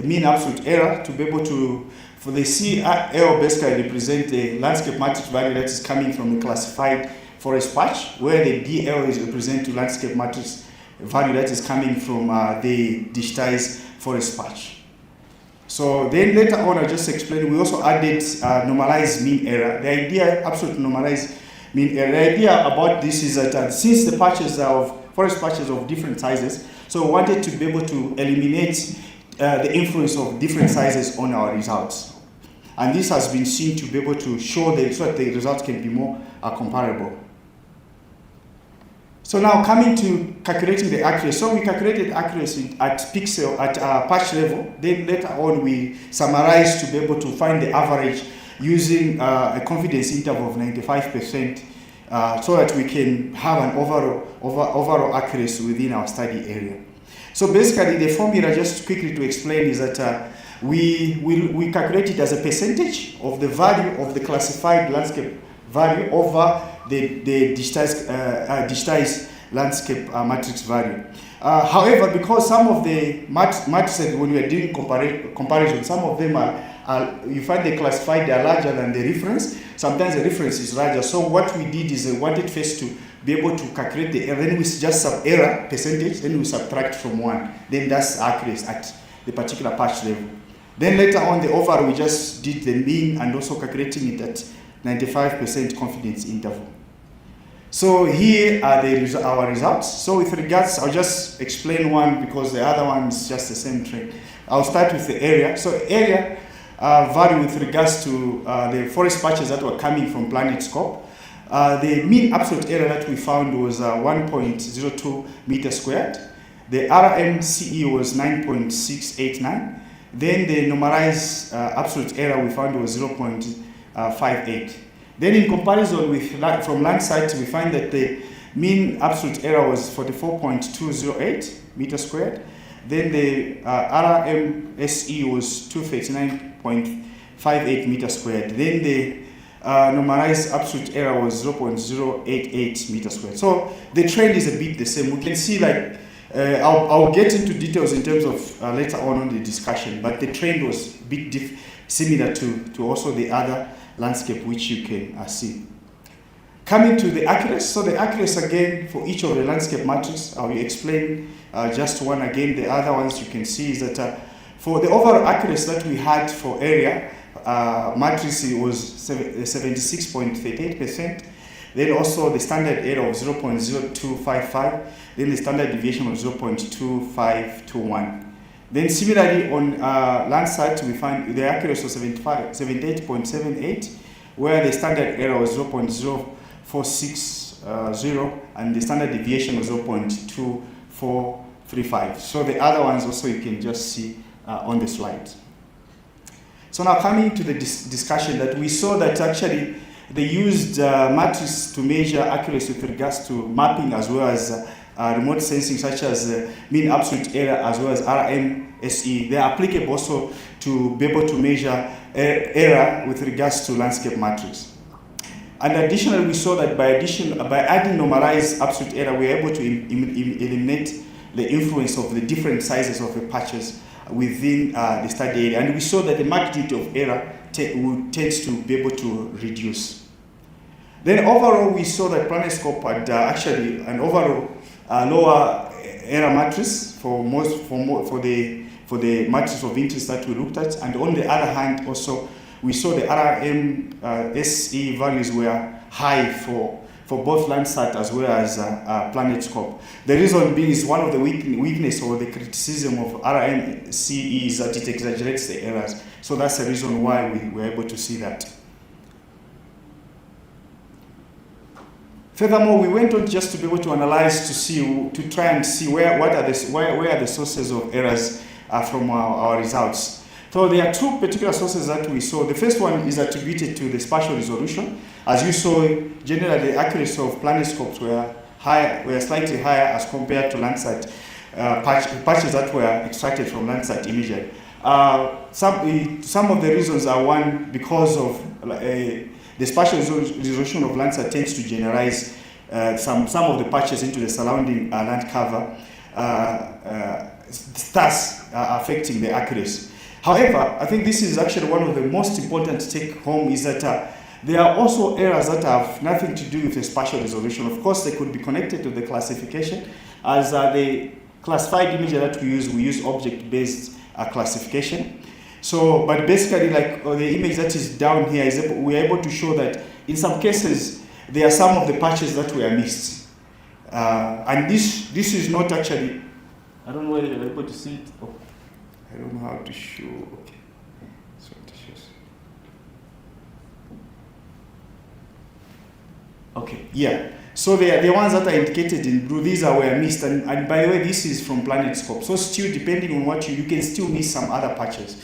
mean absolute error to be able to, for the CL basically represent the landscape matrix value that is coming from the classified forest patch, where the DL is represent to landscape matrix value that is coming from the digitized forest patch. So then later on, I'll just explain, we also added normalized mean error. The idea, absolute normalized mean error, the idea about this is that since the patches are forest patches of different sizes, so we wanted to be able to eliminate the influence of different sizes on our results. And this has been seen to be able to show so that the results can be more comparable. So now coming to calculating the accuracy. So we calculated accuracy at patch level. Then later on we summarized to be able to find the average using a confidence interval of 95% so that we can have an overall accuracy within our study area. So basically the formula, just quickly to explain, is that we calculate it as a percentage of the value of the classified landscape value over the digitized landscape matrix value. However, because some of the matrices, when we are doing comparison, some of them you find they classified, they are larger than the reference. Sometimes the reference is larger. So what we did is we wanted first to be able to calculate the error. Then we just error percentage, then we subtract from 1. Then that's accurate at the particular patch level. Then later on, the overall, we just did the mean and also calculating it at 95% confidence interval. So here are our results. So with regards, I'll just explain one because the other one is just the same trend. I'll start with the area. So area value with regards to the forest patches that were coming from PlanetScope. The mean absolute area that we found was 1.02 meters squared. The RMCE was 9.689. Then the normalized absolute area we found was 0.58. Then in comparison with from land site, we find that the mean absolute area was 44.208 meters squared. Then the RMSE was 239.58 meters squared. Then the normalized absolute area was 0.088 meters squared. So the trend is a bit the same. We can see like, I'll get into details in terms of later on the discussion, but the trend was a bit similar to also the other landscape which you can see. Coming to the accuracy, so the accuracy again for each of the landscape matrices, I will explain just one again. The other ones you can see is that for the overall accuracy that we had for area matrix, it was 76.38%. Then also the standard error of 0.0255. Then the standard deviation of 0.2521. Then similarly on land site, we find the accuracy was 78.78, where the standard error was 0.0460 and the standard deviation was 0.2435. So the other ones also you can just see on the slide. So now coming to the discussion, that we saw that actually they used matrices to measure accuracy with regards to mapping as well as remote sensing, such as mean absolute error as well as RMSE. They are applicable also to be able to measure error with regards to landscape matrix. And additionally, we saw that by adding normalized absolute error, we are able to eliminate the influence of the different sizes of the patches within the study area. And we saw that the magnitude of error tends to be able to reduce. Then overall, we saw that PlanetScope had actually an overall lower error matrix for the matrix of interest that we looked at. And on the other hand, also we saw the RMSE values were high for both Landsat as well as PlanetScope. The reason being is one of the weakness or the criticism of RMSE is that it exaggerates the errors. So that's the reason why we were able to see that. Furthermore, we went on just to be able to analyze, to try and see where are the sources of errors from our results. So there are two particular sources that we saw. The first one is attributed to the spatial resolution. As you saw, generally the accuracy of PlanetScopes were slightly higher as compared to Landsat patches that were extracted from Landsat imagery. Some of the reasons are, one, because of the spatial resolution of Landsat tends to generalize some of the patches into the surrounding land cover, thus affecting the accuracy. However, I think this is actually one of the most important take home is that there are also errors that have nothing to do with the spatial resolution. Of course, they could be connected to the classification. As the classified image that we use object-based classification. So, but basically, like the image that is down here, we are able to show that in some cases, there are some of the patches that were missed. And this is not actually, I don't know whether you're able to see it. Oh, I don't know how to show. Okay. So it shows. Okay, yeah. So the ones that are indicated in blue, these were missed. And by the way, this is from PlanetScope. So still, depending on what you can still miss some other patches.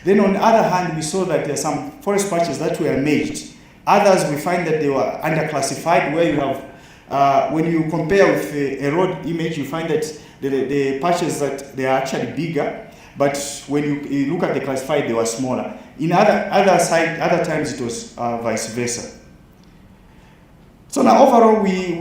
Then on the other hand, we saw that there are some forest patches that were merged Others, we find that they were underclassified, where you have, when you compare with a road image, you find that the patches that they are actually bigger, but when you look at the classified, they were smaller. In other times, it was vice versa. So now overall, we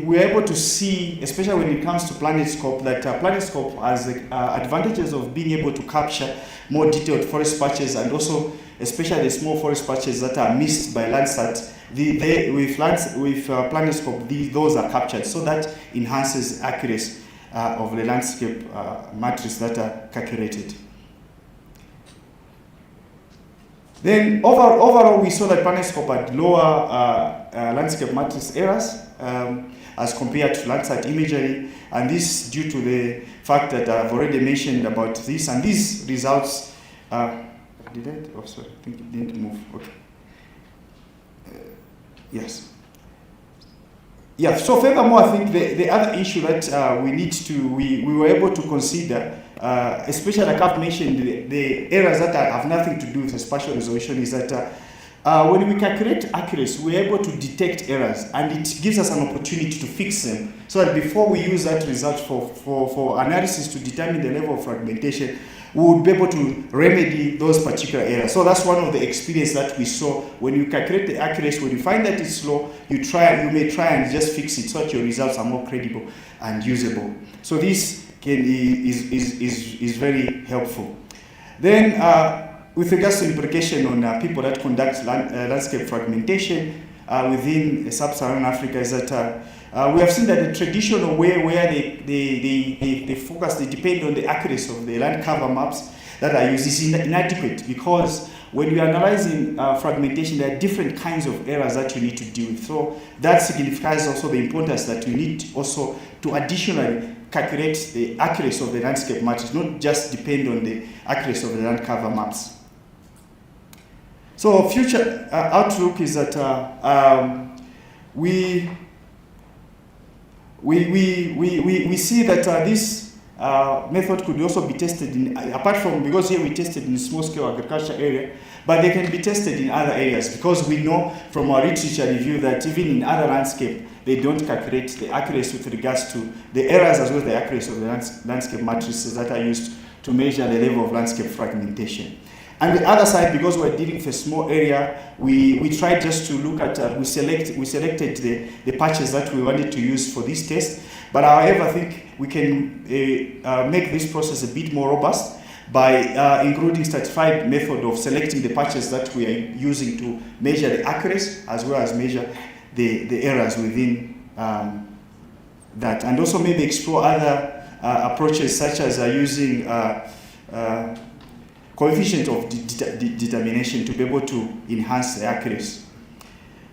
were able to see, especially when it comes to PlanetScope, that PlanetScope has advantages of being able to capture more detailed forest patches, and also especially the small forest patches that are missed by Landsat. With PlanetScope, those are captured, so that enhances accuracy of the landscape matrix that are calculated. Then overall, we saw that PlanetScope had lower landscape matrix errors as compared to Landsat imagery, and this due to the fact that I've already mentioned about this, and these results, did it? Oh, sorry, I think it didn't move, okay. Yes. Yeah, so furthermore, I think the other issue that we were able to consider, especially like I've mentioned, the errors that have nothing to do with the spatial resolution, is that when we calculate accuracy, we're able to detect errors, and it gives us an opportunity to fix them, so that before we use that result for analysis to determine the level of fragmentation, we would be able to remedy those particular errors. So that's one of the experience that we saw. When you calculate the accuracy, when you find that it's low, you may try and just fix it so that your results are more credible and usable. So this is very helpful. Then with regards to implication on people that conduct landscape fragmentation within sub-Saharan Africa, is that we have seen that the traditional way where they focus, they depend on the accuracy of the land cover maps that are used, is inadequate, because when you are analyzing fragmentation, there are different kinds of errors that you need to deal with. So that signifies also the importance that you need also to additionally calculate the accuracy of the landscape matrix, not just depend on the accuracy of the land cover maps. So future outlook is that we see that this method could also be tested apart from, because here we tested in small scale agriculture area, but they can be tested in other areas, because we know from our literature review that even in other landscape, they don't calculate the accuracy with regards to the errors as well as the accuracy of the landscape matrices that are used to measure the level of landscape fragmentation. And the other side, because we're dealing with a small area, we tried just to look at, we selected the patches that we wanted to use for this test. But however, I think we can make this process a bit more robust by including stratified method of selecting the patches that we are using to measure the accuracy as well as measure the errors within that. And also maybe explore other approaches, such as using coefficient of determination to be able to enhance the accuracy.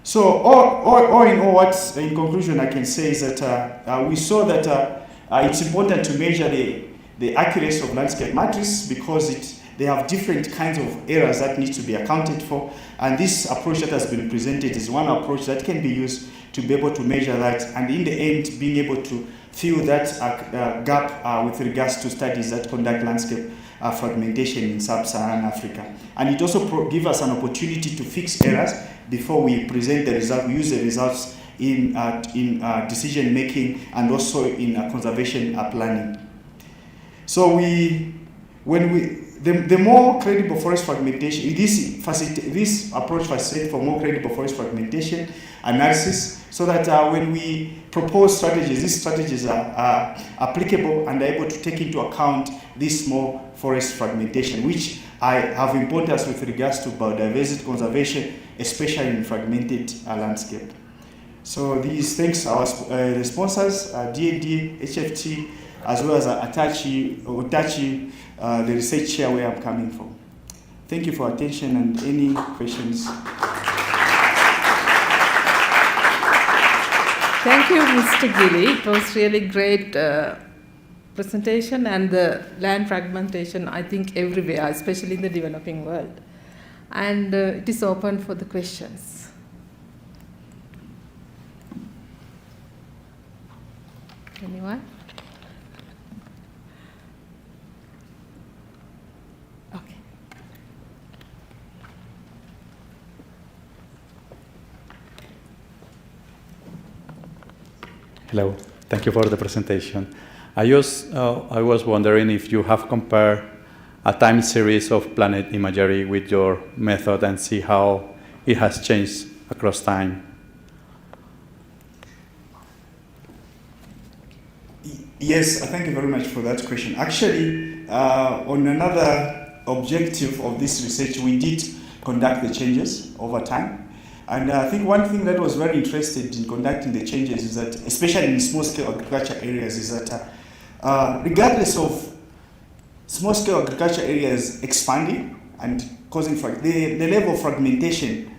So all in all, what in conclusion I can say is that we saw that it's important to measure the accuracy of landscape matrices, because they have different kinds of errors that need to be accounted for, and this approach that has been presented is one approach that can be used to be able to measure that, and in the end being able to fill that gap with regards to studies that conduct landscape fragmentation in sub-Saharan Africa. And it also gives us an opportunity to fix errors before we present the result. We use the results in decision making and also in conservation planning. So the more credible forest fragmentation, this approach facilitates for more credible forest fragmentation analysis, so that when we propose strategies, these strategies are applicable and are able to take into account this small forest fragmentation, which have importance with regards to biodiversity conservation, especially in fragmented landscape. So these thanks our the sponsors, DAD, HFT, as well as Utachi, the research chair where I'm coming from. Thank you for attention, and any questions? Thank you, Mr. Gilly. It was really great presentation, and the land fragmentation, I think, everywhere, especially in the developing world. And it is open for the questions. Anyone? Okay. Hello, thank you for the presentation. I was wondering if you have compared a time series of planet imagery with your method and see how it has changed across time. Yes, thank you very much for that question. Actually, on another objective of this research, we did conduct the changes over time. And I think one thing that was very interested in conducting the changes is that, especially in small-scale agriculture areas, is that regardless of small-scale agriculture areas expanding and causing the level of fragmentation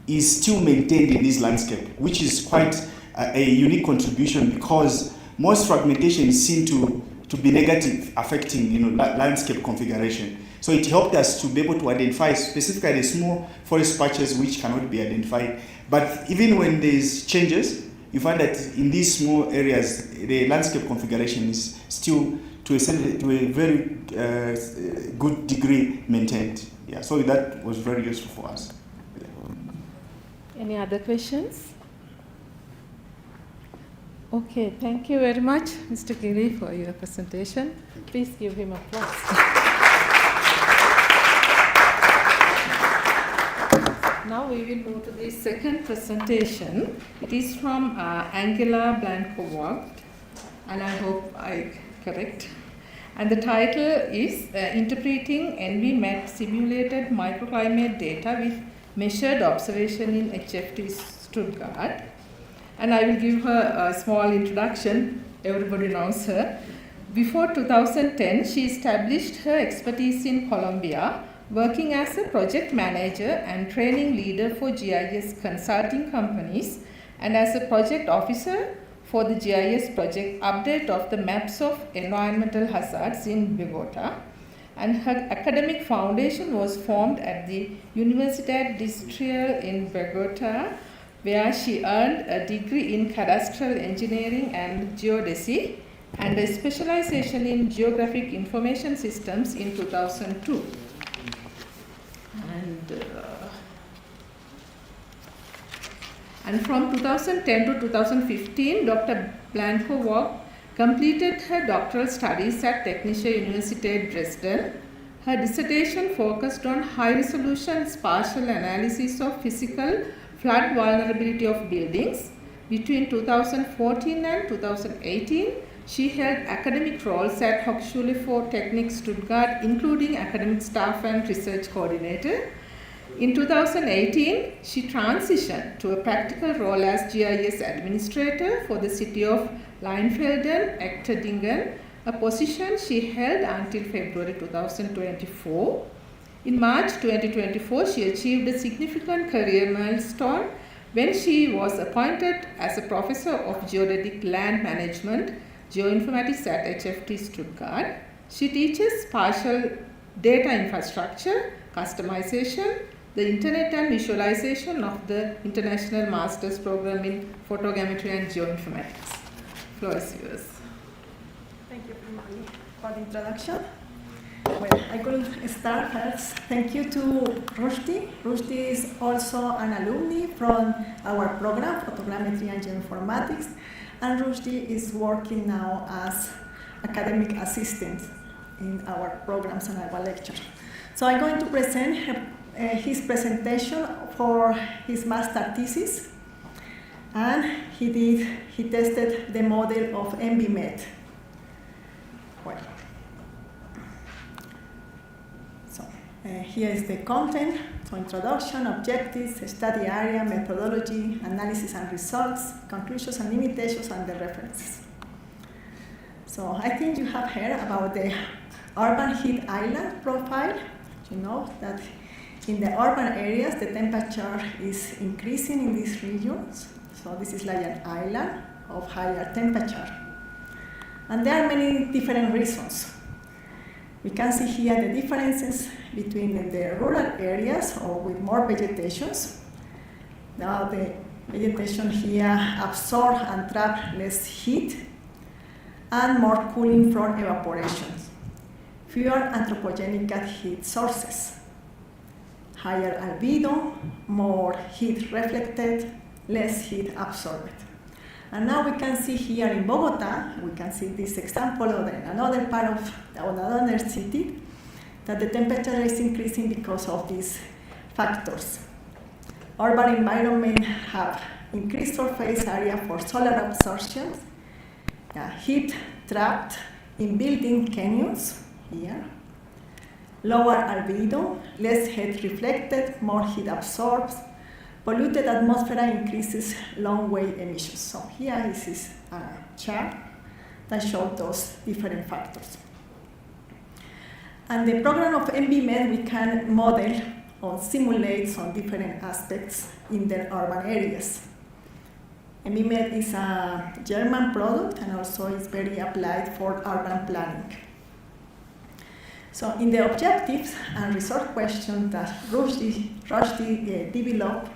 is still maintained in this landscape, which is quite a unique contribution because most fragmentation is seen to be negative, affecting landscape configuration. So it helped us to be able to identify specifically small forest patches which cannot be identified. But even when there's changes, you find that in these small areas, the landscape configuration is still to a very good degree maintained. Yeah, so that was very useful for us. Yeah. Any other questions? Okay, thank you very much, Mr. Giri, for your presentation. Please give him applause. Now we will move to the second presentation. It is from Angela Blanco-Vogt, and I hope I correct. And the title is Interpreting ENVI-MET Simulated Microclimate Data with Measured Observation in HFT Stuttgart. And I will give her a small introduction. Everybody knows her. Before 2010, she established her expertise in Colombia, working as a project manager and training leader for GIS consulting companies and as a project officer for the GIS project update of the maps of environmental hazards in Bogotá. And her academic foundation was formed at the Universidad Distrital in Bogotá, where she earned a degree in cadastral engineering and geodesy and a specialization in geographic information systems in 2002. And from 2010 to 2015, Dr. Blanco-Vogt completed her doctoral studies at Technische Universität Dresden. Her dissertation focused on high-resolution spatial analysis of physical flood vulnerability of buildings. Between 2014 and 2018, she held academic roles at Hochschule for Technik Stuttgart, including academic staff and research coordinator. In 2018, she transitioned to a practical role as GIS administrator for the city of Leinfelden-Echterdingen, a position she held until February 2024. In March 2024, she achieved a significant career milestone when she was appointed as a professor of geodetic land management, Geoinformation at HFT Stuttgart. She teaches spatial data infrastructure, customization, the internet and visualization of the International Master's Program in Photogrammetry and Geoinformatics. Floor is yours. Thank you for the introduction. Well, I could start first. Thank you to Rushdie. Rushdie is also an alumni from our program, Photogrammetry and Geoinformatics, and Rushdie is working now as academic assistant in our programs and our lectures. So I'm going to present his presentation for his master thesis, and he tested the model of ENVI-MET. Well, so here is the content, so introduction, objectives, study area, methodology, analysis and results, conclusions and limitations, and the references. So I think you have heard about the urban heat island profile. You know that in the urban areas, the temperature is increasing in these regions. So this is like an island of higher temperature. And there are many different reasons. We can see here the differences between the rural areas or with more vegetations. Now the vegetation here absorb and trap less heat and more cooling from evaporation. Fewer anthropogenic heat sources. Higher albedo, more heat reflected, less heat absorbed. And now we can see here in Bogotá, we can see this example of another part of another city, that the temperature is increasing because of these factors. Urban environment have increased surface area for solar absorption, heat trapped in building canyons here, lower albedo, less heat reflected, more heat absorbed, polluted atmosphere increases long-wave emissions. So here is a chart that shows those different factors. And the program of MBMed, we can model or simulate some different aspects in the urban areas. MBMed is a German product and also is very applied for urban planning. So in the objectives and resource question that Rushdie developed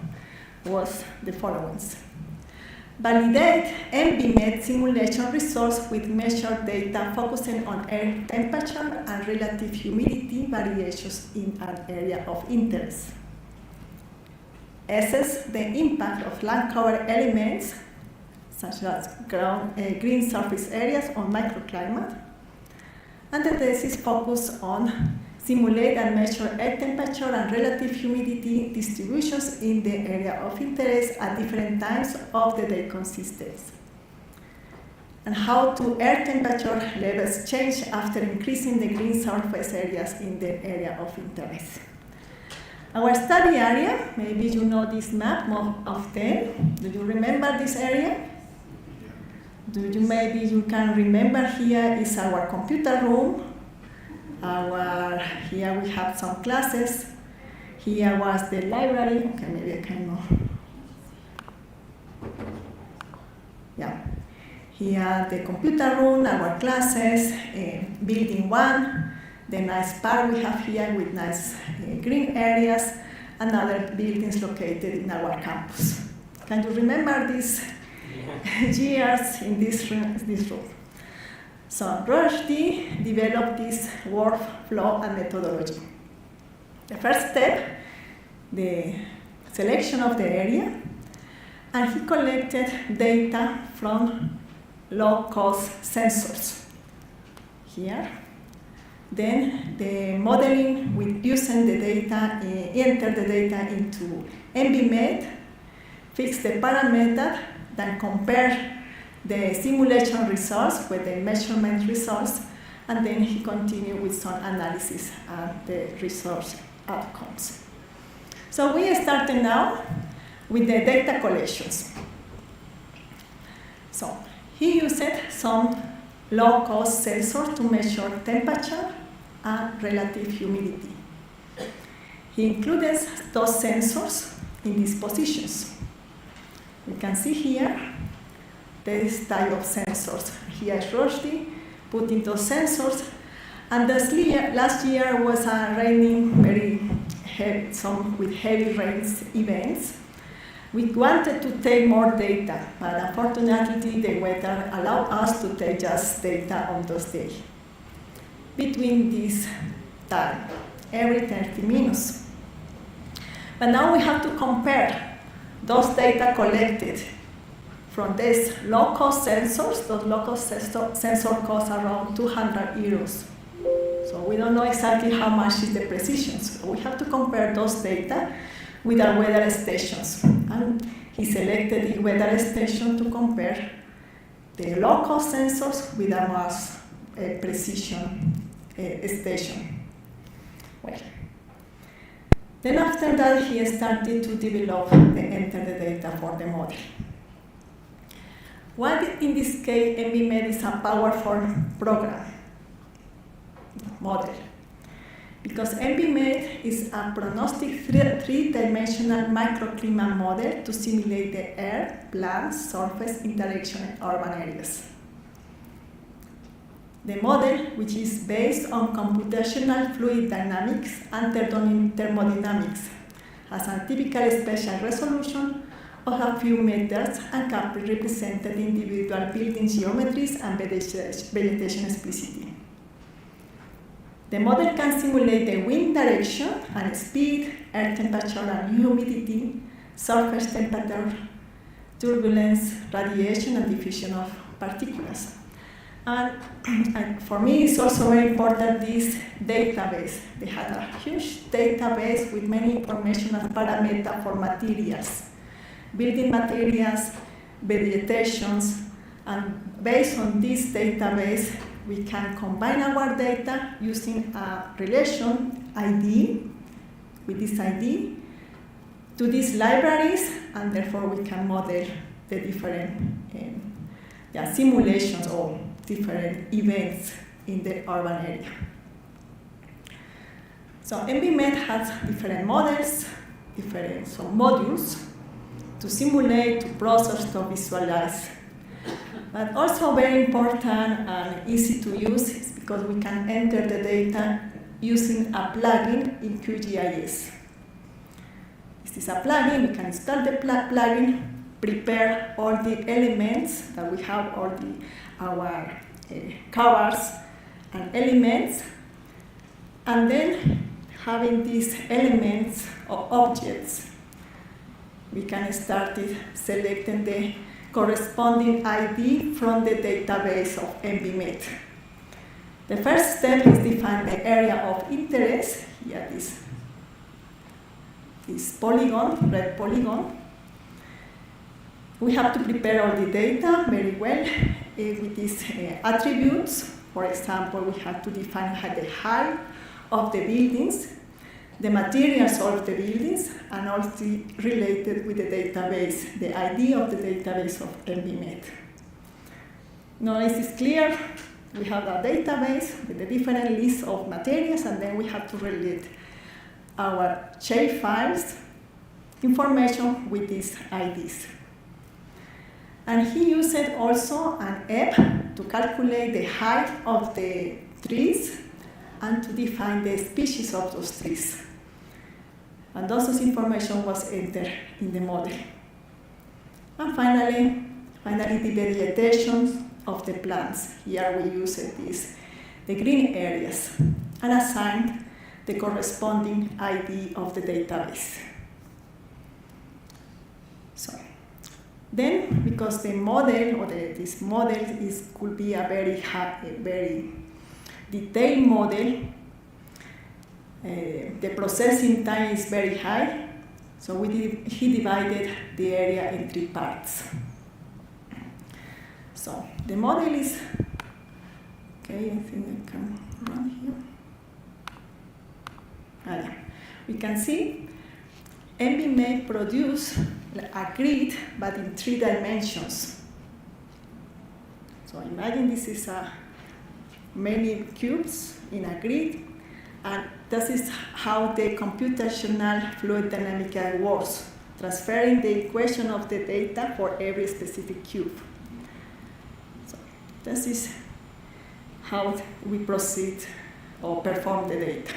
was the following. Validate MBMed simulation results with measured data focusing on air temperature and relative humidity variations in an area of interest. Assess the impact of land cover elements such as green surface areas on microclimate. And the thesis focus on simulate and measure air temperature and relative humidity distributions in the area of interest at different times of the day consistency. And how to air temperature levels change after increasing the green surface areas in the area of interest. Our study area, maybe you know this map of them. Do you remember this area? Maybe you can remember here is our computer room. Here we have some classes. Here was the library. Okay, maybe I can know. Yeah. Here the computer room, our classes, building 1, the nice park we have here with nice green areas, and other buildings located in our campus. Can you remember these years in this room? So Rushdie developed this workflow and methodology. The first step, the selection of the area, and he collected data from low-cost sensors here. Then the modeling with using the data, enter the data into MBMed, fix the parameter, then compare the simulation results with the measurement results, and then he continued with some analysis and the resource outcomes. So we started now with the data collections. So he used some low-cost sensors to measure temperature and relative humidity. He included those sensors in these positions. You can see here this type of sensors. Here is Rushdie putting those sensors, and last year was raining very heavy, some with heavy rains events. We wanted to take more data, but unfortunately the weather allowed us to take just data on those days. Between this time, every 30 minutes. But now we have to compare those data collected from these low-cost sensors. Those low-cost sensors cost around 200 euros. So we don't know exactly how much is the precision. So we have to compare those data with our weather stations. And he selected the weather station to compare the low-cost sensors with a mass precision station. Well, then after that, he started to develop enter the data for the model. What in this case MBMed is a powerful program model, because MBMed is a prognostic three-dimensional microclimate model to simulate the air, plant, surface interaction in urban areas. The model, which is based on computational fluid dynamics and thermodynamics, has a typical spatial resolution of a few meters and can be represented individual building geometries and vegetation explicitly. The model can simulate the wind direction and speed, air temperature and humidity, surface temperature, turbulence, radiation, and diffusion of particles. And for me, it's also very important this database. They had a huge database with many information and parameters for materials, building materials, vegetations, and based on this database, we can combine our data using a relation ID with this ID to these libraries, and therefore we can model the different simulations or different events in the urban area. So MBMed has different models, different modules to simulate, to process, to visualize. But also very important and easy to use is because we can enter the data using a plugin in QGIS. This is a plugin, we can install the plugin, prepare all the elements that we have, all our covers and elements, and then having these elements or objects, we can start selecting the corresponding ID from the database of MBMed. The first step is define the area of interest. Here this polygon, red polygon. We have to prepare all the data very well with these attributes. For example, we have to define the height of the buildings, the materials of the buildings, and also related with the database, the ID of the database of MBMed. Now this is clear. We have a database with the different lists of materials, and then we have to relate our shape files information with these IDs. And he used also an app to calculate the height of the trees and to define the species of those trees. And those information was entered in the model. And finally the vegetation of the plants. Here we use the green areas and assign the corresponding ID of the database. So, then, because the model or this model could be a very detailed model, the processing time is very high. So he divided the area in 3 parts. So the model is okay. I think I can run here. We can see MBMed produce a grid, but in 3 dimensions. So imagine this is many cubes in a grid, and this is how the computational fluid dynamics works, transferring the equation of the data for every specific cube. So this is how we proceed or perform the data.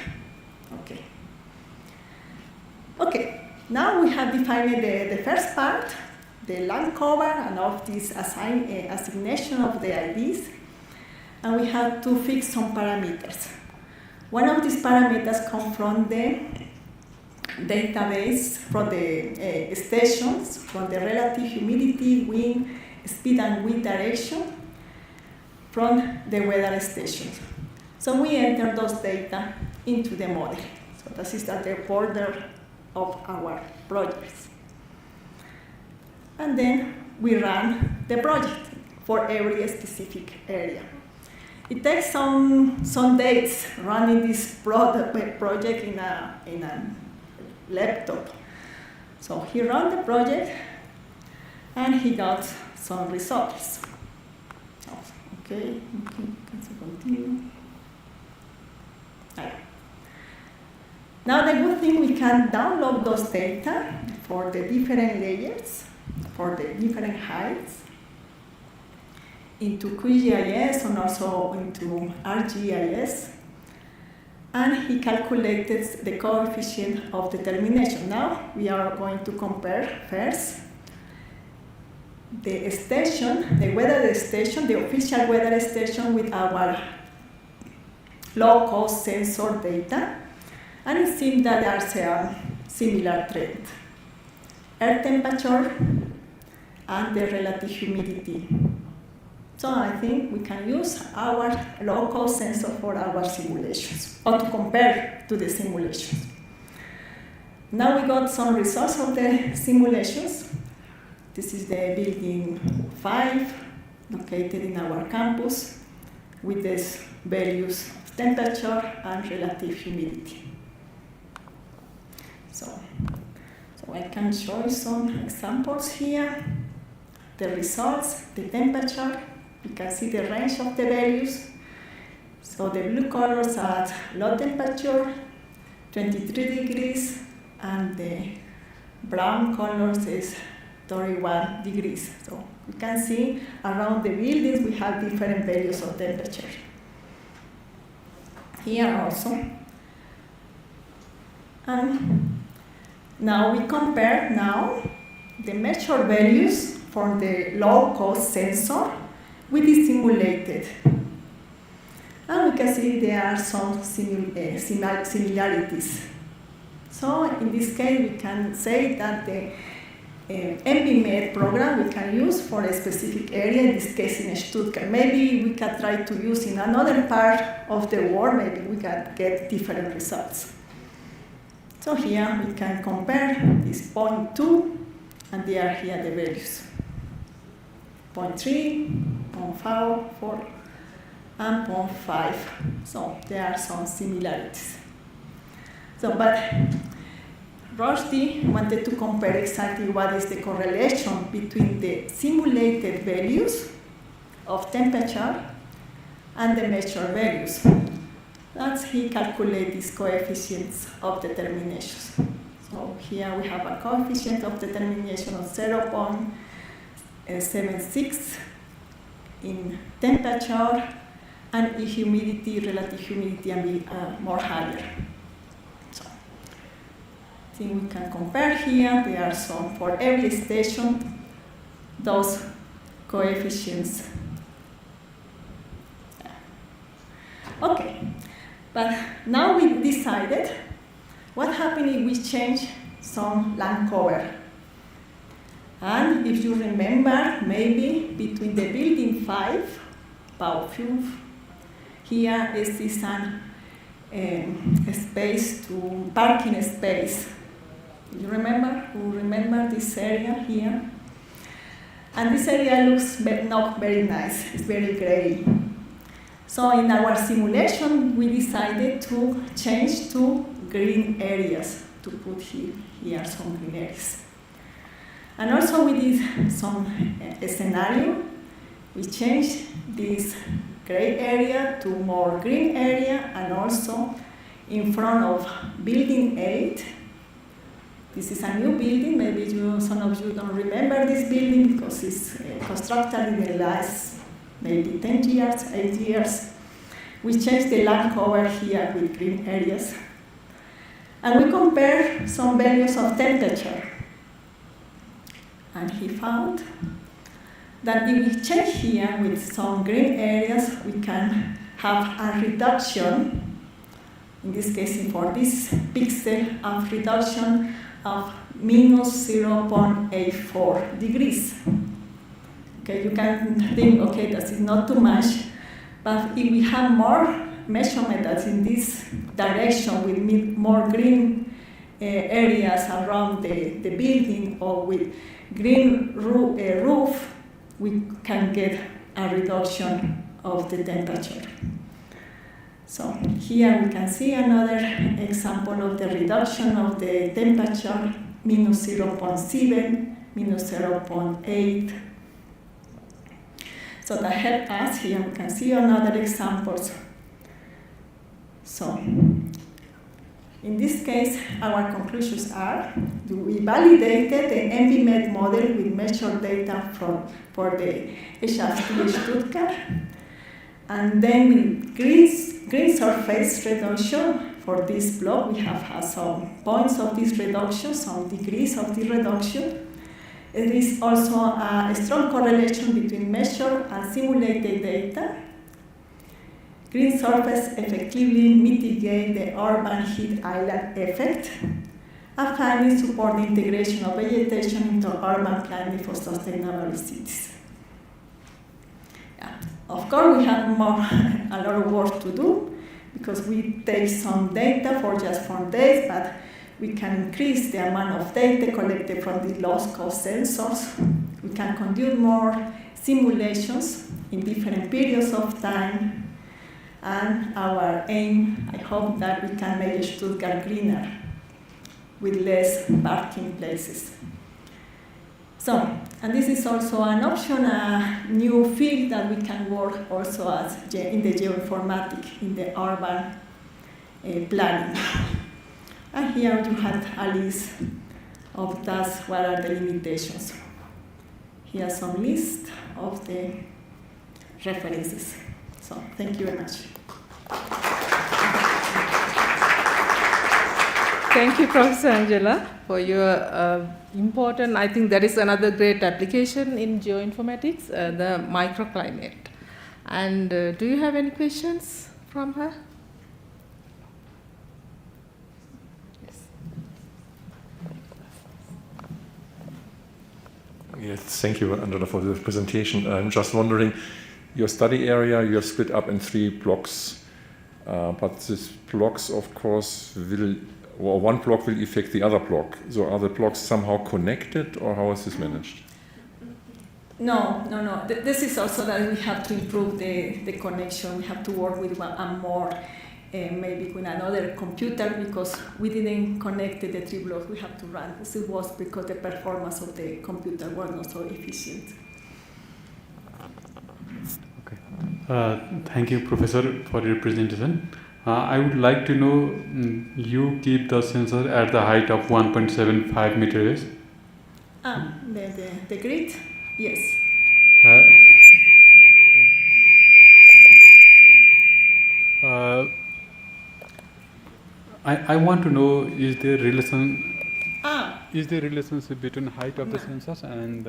Okay, now we have defined the first part, the land cover, and of this assignation of the IDs, and we have to fix some parameters. One of these parameters come from the database, from the stations, from the relative humidity, wind, speed, and wind direction from the weather stations. So we enter those data into the model. So this is at the border of our projects. And then we run the project for every specific area. It takes some days running this project in a laptop. So he ran the project and he got some results. Okay, continue. Now the good thing, we can download those data for the different layers, for the different heights, into QGIS and also into ArcGIS. And he calculated the coefficient of determination. Now we are going to compare first the station, the weather station, the official weather station with our low-cost sensor data. And it seems that there's a similar trend. Air temperature and the relative humidity. So I think we can use our low-cost sensor for our simulations, or to compare to the simulations. Now we got some results of the simulations. This is the building 5, located in our campus, with these values of temperature and relative humidity. So I can show you some examples here. The results, the temperature, you can see the range of the values. So the blue colors are low temperature, 23 degrees, and the brown colors is 31 degrees. So you can see around the buildings we have different values of temperature. Here also. And now we compare the measured values for the low-cost sensor with the simulated. And we can see there are some similarities. So in this case, we can say that the MBMed program we can use for a specific area, in this case in Stuttgart. Maybe we can try to use in another part of the world, maybe we can get different results. So here we can compare this 0.2, and there are here the values. 0.3, 0.4, and 0.5. So there are some similarities. So, but Rushdie wanted to compare exactly what is the correlation between the simulated values of temperature and the measured values. That's he calculates these coefficients of determinations. So here we have a coefficient of determination of 0.76 in temperature, and in humidity, relative humidity, and be more higher. So I think we can compare here. There are some for every station, those coefficients. Okay, but now we decided what happens if we change some land cover. And if you remember, maybe between the building 5, Baufuf, here is this space to parking space. You remember? Who remember this area here? And this area looks not very nice. It's very gray. So in our simulation, we decided to change to green areas, to put here some green areas. And also we did some scenario. We changed this gray area to more green area, and also in front of building 8. This is a new building. Maybe some of you don't remember this building because it's constructed in the last maybe 10 years, 8 years. We changed the land cover here with green areas. And we compared some values of temperature. And he found that if we check here with some green areas, we can have a reduction, in this case for this pixel, a reduction of minus 0.84 degrees. Okay, you can think, okay, that is not too much, but if we have more measurement that's in this direction with more green areas around the building, or with green roof, we can get a reduction of the temperature. So here we can see another example of the reduction of the temperature, minus 0.7, minus 0.8. So that helps us. Here we can see another examples. So in this case, our conclusions are, we validated the MBMed model with measured data for the AGSE Stuttgart, and then with green surface reduction for this block, we have some points of this reduction, some degrees of the reduction. There is also a strong correlation between measured and simulated data. Green surface effectively mitigate the urban heat island effect, and finally support the integration of vegetation into urban planning for sustainable cities. Yeah. Of course, we have a lot of work to do because we take some data for just 4 days, but we can increase the amount of data collected from the low-cost sensors. We can conduct more simulations in different periods of time. And our aim, I hope, that we can make Stuttgart greener with less parking places. So, and this is also an option, a new field that we can work also as in the geoinformatics, in the urban planning. And here you have a list of tasks, what are the limitations. Here's some list of the references. So, thank you very much. Thank you, Professor Angela, for your important, I think that is another great application in geoinformatics, the microclimate. And do you have any questions from her? Yes, thank you, Angela, for the presentation. I'm just wondering, your study area, you have split up in 3 blocks, but these blocks, of course, one block will affect the other block. So are the blocks somehow connected, or how is this managed? No. This is also that we have to improve the connection. We have to work with one more, maybe with another computer, because we didn't connect the 3 blocks we have to run. This was because the performance of the computer was not so efficient. Thank you, Professor, for your presentation. I would like to know, you keep the sensor at the height of 1.75 meters. The grid? Yes. I want to know, is there relationship between height of the sensors and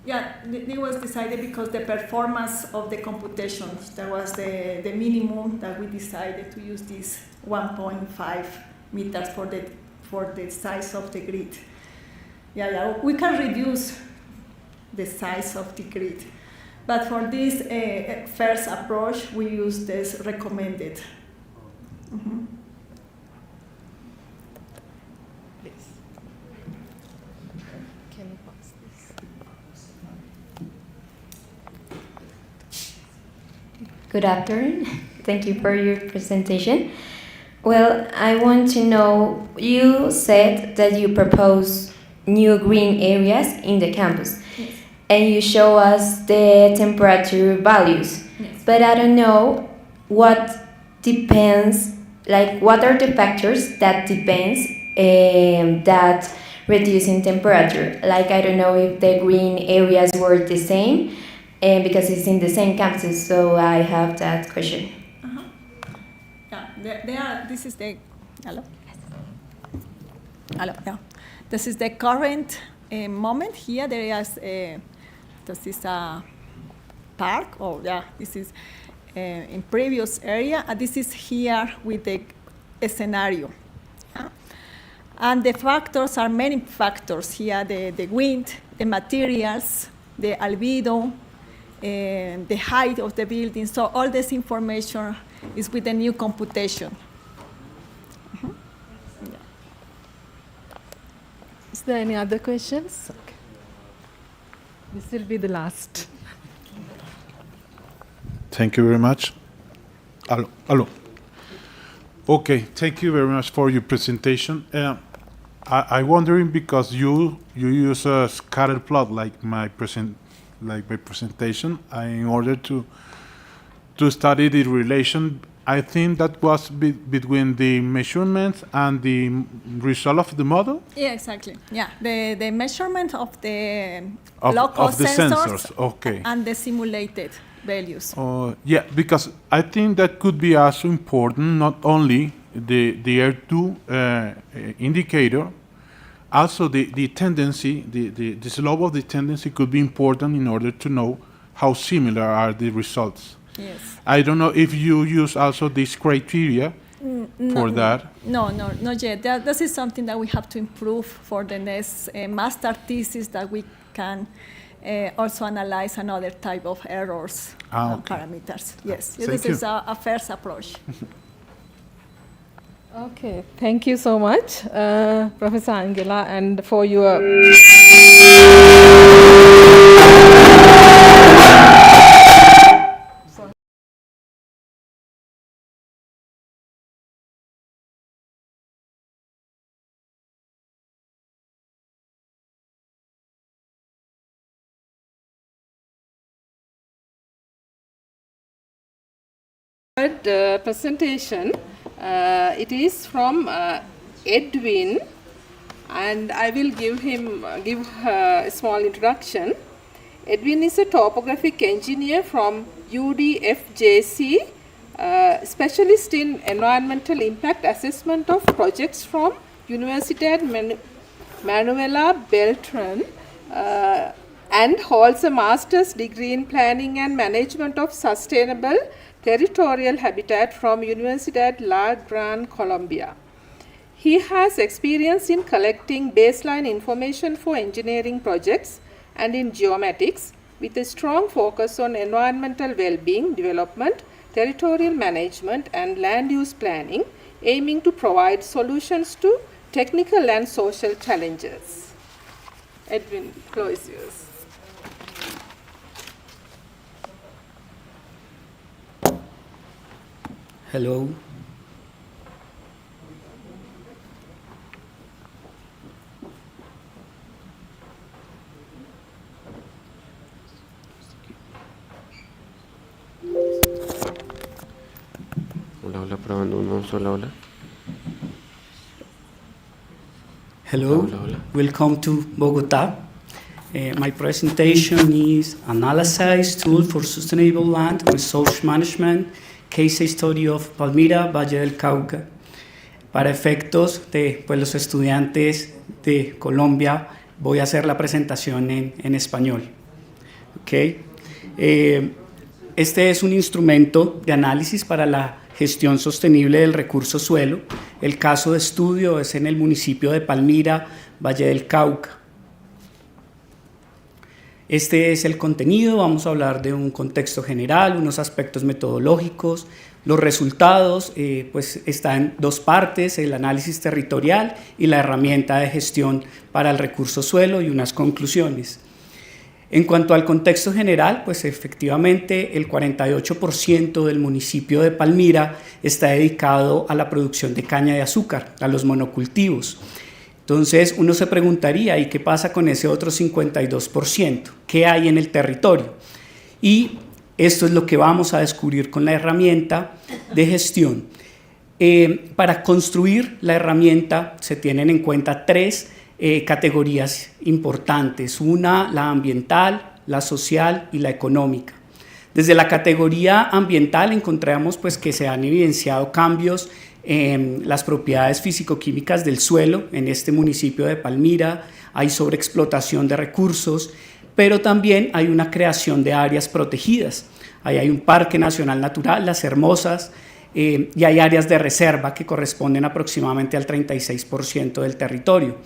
Yeah, it was decided because the performance of the computations, that was the minimum that we decided to use this 1.5 meters for the size of the grid. Yeah, we can reduce the size of the grid, but for this first approach, we use this recommended. Mm-hmm. Good afternoon. Thank you for your presentation. Well, I want to know, you said that you propose new green areas in the campus. Yes. And you show us the temperature values. Yes. But I don't know what depends, like what are the factors that depends that reducing temperature? Like I don't know if the green areas were the same, because it's in the same campus, so I have that question. Yeah, this is the, hello? Hello, yeah. This is the current moment here. There is this is a park, this is in previous area, and this is here with the scenario. And the factors are many factors here, the wind, the materials, the albedo, the height of the building. So all this information is with the new computation. Mm-hmm. Yeah. Is there any other questions? Okay. This will be the last. Thank you very much. Hello. Okay, thank you very much for your presentation. I'm wondering, because you use a scatter plot like my presentation, in order to study the relation. I think that was between the measurements and the result of the model. Yeah, exactly. Yeah, the measurement of the local of the sensors, okay, and the simulated values. Yeah, because I think that could be also important, not only the R2 indicator, also the tendency, the slope of the tendency could be important in order to know how similar are the results. Yes. I don't know if you use also this criteria. for that? No, not yet. This is something that we have to improve for the next master thesis, that we can also analyze another type of errors and parameters. Yes, this is a first approach. Okay, thank you so much, Professor Angela, and for your presentation. It is from Edwin, and I will give a small introduction. Edwin is a topographic engineer from UDFJC, specialist in environmental impact assessment of projects from Universidad Manuela Beltran, and holds a master's degree in planning and management of sustainable territorial habitat from Universidad La Gran Colombia. He has experience in collecting baseline information for engineering projects and in geomatics, with a strong focus on environmental well-being, development, territorial management, and land use planning, aiming to provide solutions to technical and social challenges. Edwin, floor is yours. Hello. Hola, probando uno, hola, hola. Hello, hola. Welcome to Bogotá. My presentation is Analysis Tool for Sustainable Land Resource Management, Case Study of Palmira, Valle del Cauca. Para efectos de los estudiantes de Colombia, voy a hacer la presentación en español. Okay. Este es un instrumento de análisis para la gestión sostenible del recurso suelo. El caso de estudio es en el municipio de Palmira, Valle del Cauca. Este es el contenido. Vamos a hablar de un contexto general, unos aspectos metodológicos. Los resultados pues están en dos partes: el análisis territorial y la herramienta de gestión para el recurso suelo, y unas conclusiones. En cuanto al contexto general, pues efectivamente el 48% del municipio de Palmira está dedicado a la producción de caña de azúcar, a los monocultivos. Entonces uno se preguntaría, ¿y qué pasa con ese otro 52%? ¿Qué hay en el territorio? Y esto es lo que vamos a descubrir con la herramienta de gestión. Para construir la herramienta se tienen en cuenta tres categorías importantes: una, la ambiental, la social y la económica. Desde la categoría ambiental encontramos pues que se han evidenciado cambios en las propiedades físico-químicas del suelo en este municipio de Palmira. Hay sobreexplotación de recursos, pero también hay una creación de áreas protegidas. Ahí hay un parque nacional natural, Las Hermosas, y hay áreas de reserva que corresponden aproximadamente al 36% del territorio.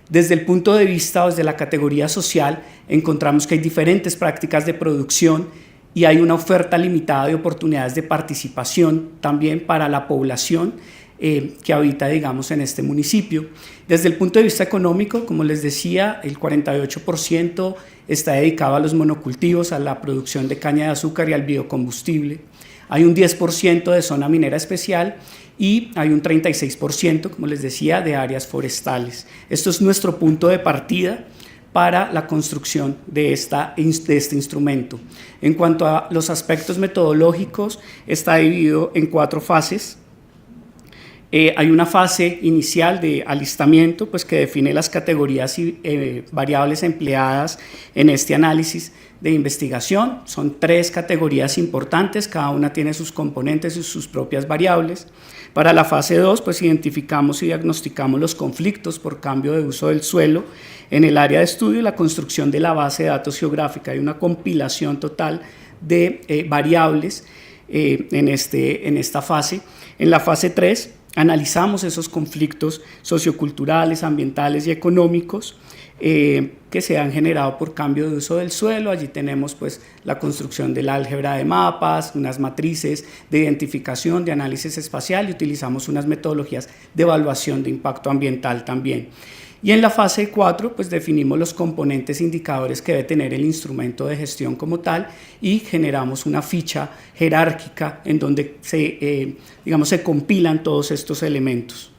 Desde el punto de vista o desde la categoría social, encontramos que hay diferentes prácticas de producción y hay una oferta limitada de oportunidades de participación también para la población que habita, digamos, en este municipio. Desde el punto de vista económico, como les decía, el 48% está dedicado a los monocultivos, a la producción de caña de azúcar y al biocombustible. Hay un 10% de zona minera especial y hay un 36%, como les decía, de áreas forestales. Esto es nuestro punto de partida para la construcción de este instrumento. En cuanto a los aspectos metodológicos, está dividido en 4 fases. Hay una fase inicial de alistamiento, pues, que define las categorías y variables empleadas en este análisis de investigación. Son 3 categorías importantes, cada una tiene sus componentes y sus propias variables. Para la fase 2, pues identificamos y diagnosticamos los conflictos por cambio de uso del suelo en el área de estudio y la construcción de la base de datos geográfica. Hay una compilación total de variables. Para la fase 3, pues identificamos y diagnosticamos los conflictos por cambio de uso del suelo en el área de estudio y la construcción de la base de datos geográfica. Hay una compilación total de variables. Para la fase 4, pues identificamos y diagnosticamos los conflictos por cambio de uso del suelo en el área de estudio y la construcción de la base de datos geográfica. Hay una compilación total en esta fase. En la fase 3 analizamos esos conflictos socioculturales, ambientales y económicos que se han generado por cambio de uso del suelo. Allí tenemos pues la construcción del álgebra de mapas, unas matrices de identificación, de análisis espacial, y utilizamos unas metodologías de evaluación de impacto ambiental también. Y en la fase 4 pues definimos los componentes indicadores que debe tener el instrumento de gestión como tal, y generamos una ficha jerárquica en donde se compilan todos estos elementos.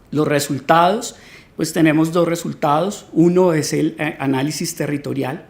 Los resultados, pues tenemos dos resultados. Uno es el análisis territorial,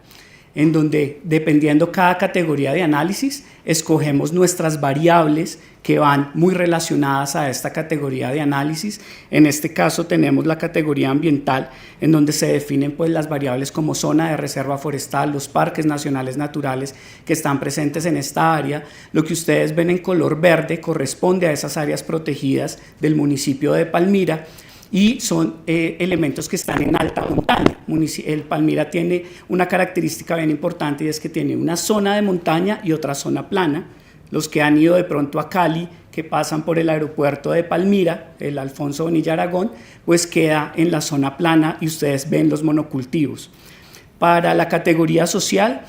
en donde dependiendo cada categoría de análisis, escogemos nuestras variables que van muy relacionadas a esta categoría de análisis. En este caso tenemos la categoría ambiental, en donde se definen pues las variables como zona de reserva forestal, los parques nacionales naturales que están presentes en esta área. Lo que ustedes ven en color verde corresponde a esas áreas protegidas del municipio de Palmira, y son elementos que están en alta montaña. El Palmira tiene una característica bien importante, y es que tiene una zona de montaña y otra zona plana. Los que han ido de pronto a Cali, que pasan por el aeropuerto de Palmira, el Alfonso Bonilla Aragón, pues queda en la zona plana y ustedes ven los monocultivos. Para la categoría social,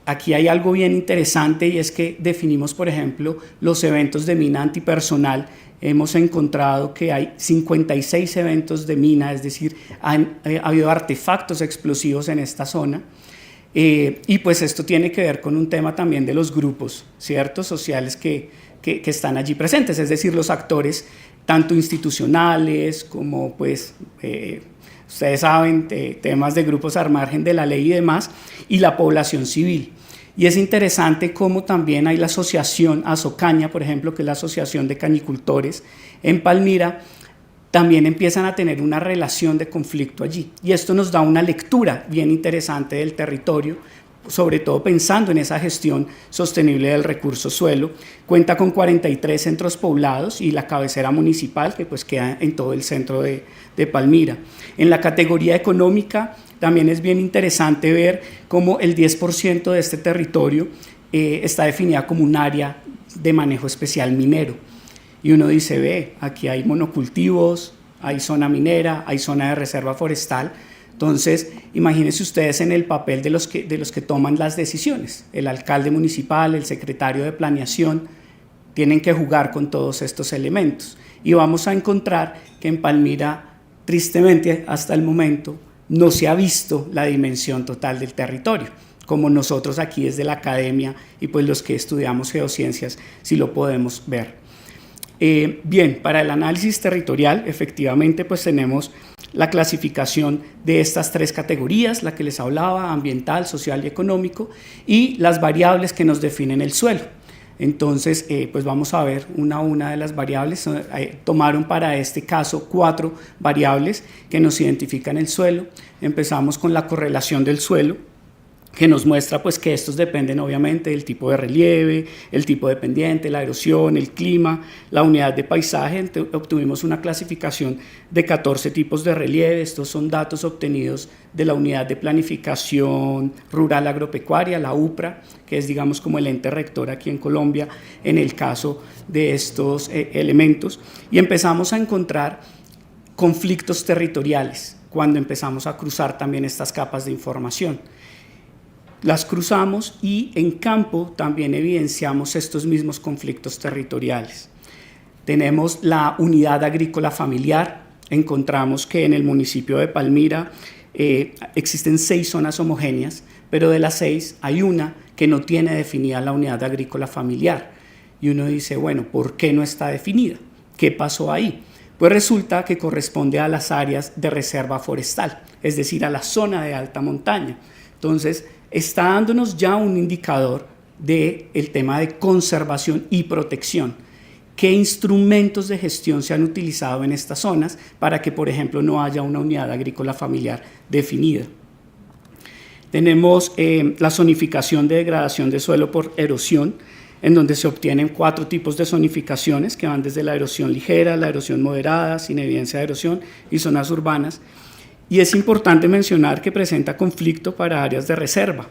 aquí hay algo bien interesante, y es que definimos, por ejemplo, los eventos de mina antipersonal. Hemos encontrado que hay 56 eventos de mina, es decir, ha habido artefactos explosivos en esta zona. Y pues esto tiene que ver con un tema también de los grupos, ¿cierto?, sociales que están allí presentes, es decir, los actores tanto institucionales como pues ustedes saben, temas de grupos al margen de la ley y demás, y la población civil. Y es interesante cómo también hay la asociación Asocaña, por ejemplo, que es la Asociación de Cañicultores en Palmira, también empiezan a tener una relación de conflicto allí. Y esto nos da una lectura bien interesante del territorio, sobre todo pensando en esa gestión sostenible del recurso suelo. Cuenta con 43 centros poblados y la cabecera municipal, que pues queda en todo el centro de Palmira. En la categoría económica también es bien interesante ver cómo el 10% de este territorio está definida como un área de manejo especial minero. Y uno dice, ve, aquí hay monocultivos, hay zona minera, hay zona de reserva forestal. Entonces, imagínense ustedes en el papel de los que toman las decisiones. El alcalde municipal, el secretario de planeación, tienen que jugar con todos estos elementos. Y vamos a encontrar que en Palmira, tristemente, hasta el momento, no se ha visto la dimensión total del territorio, como nosotros aquí desde la academia y pues los que estudiamos geociencias sí lo podemos ver. Bien, para el análisis territorial, efectivamente, pues tenemos la clasificación de estas tres categorías, la que les hablaba, ambiental, social y económico, y las variables que nos definen el suelo. Entonces, pues vamos a ver una a una de las variables. Tomaron para este caso 4 variables que nos identifican el suelo. Empezamos con la correlación del suelo, que nos muestra pues que estos dependen obviamente del tipo de relieve, el tipo de pendiente, la erosión, el clima, la unidad de paisaje. Obtuvimos una clasificación de 14 tipos de relieve. Estos son datos obtenidos de la unidad de planificación rural agropecuaria, la UPRA, que es digamos como el ente rector aquí en Colombia en el caso de estos elementos. Y empezamos a encontrar conflictos territoriales cuando empezamos a cruzar también estas capas de información. Las cruzamos y en campo también evidenciamos estos mismos conflictos territoriales. Tenemos la unidad agrícola familiar. Encontramos que en el municipio de Palmira existen 6 zonas homogéneas, pero de las 6 hay una que no tiene definida la unidad agrícola familiar. Y uno dice, bueno, ¿por qué no está definida? ¿Qué pasó ahí? Pues resulta que corresponde a las áreas de reserva forestal, es decir, a la zona de alta montaña. Entonces, está dándonos ya un indicador del tema de conservación y protección. ¿Qué instrumentos de gestión se han utilizado en estas zonas para que, por ejemplo, no haya una unidad agrícola familiar definida? Tenemos la zonificación de degradación de suelo por erosión, en donde se obtienen 4 tipos de zonificaciones que van desde la erosión ligera, la erosión moderada, sin evidencia de erosión y zonas urbanas. Y es importante mencionar que presenta conflicto para áreas de reserva.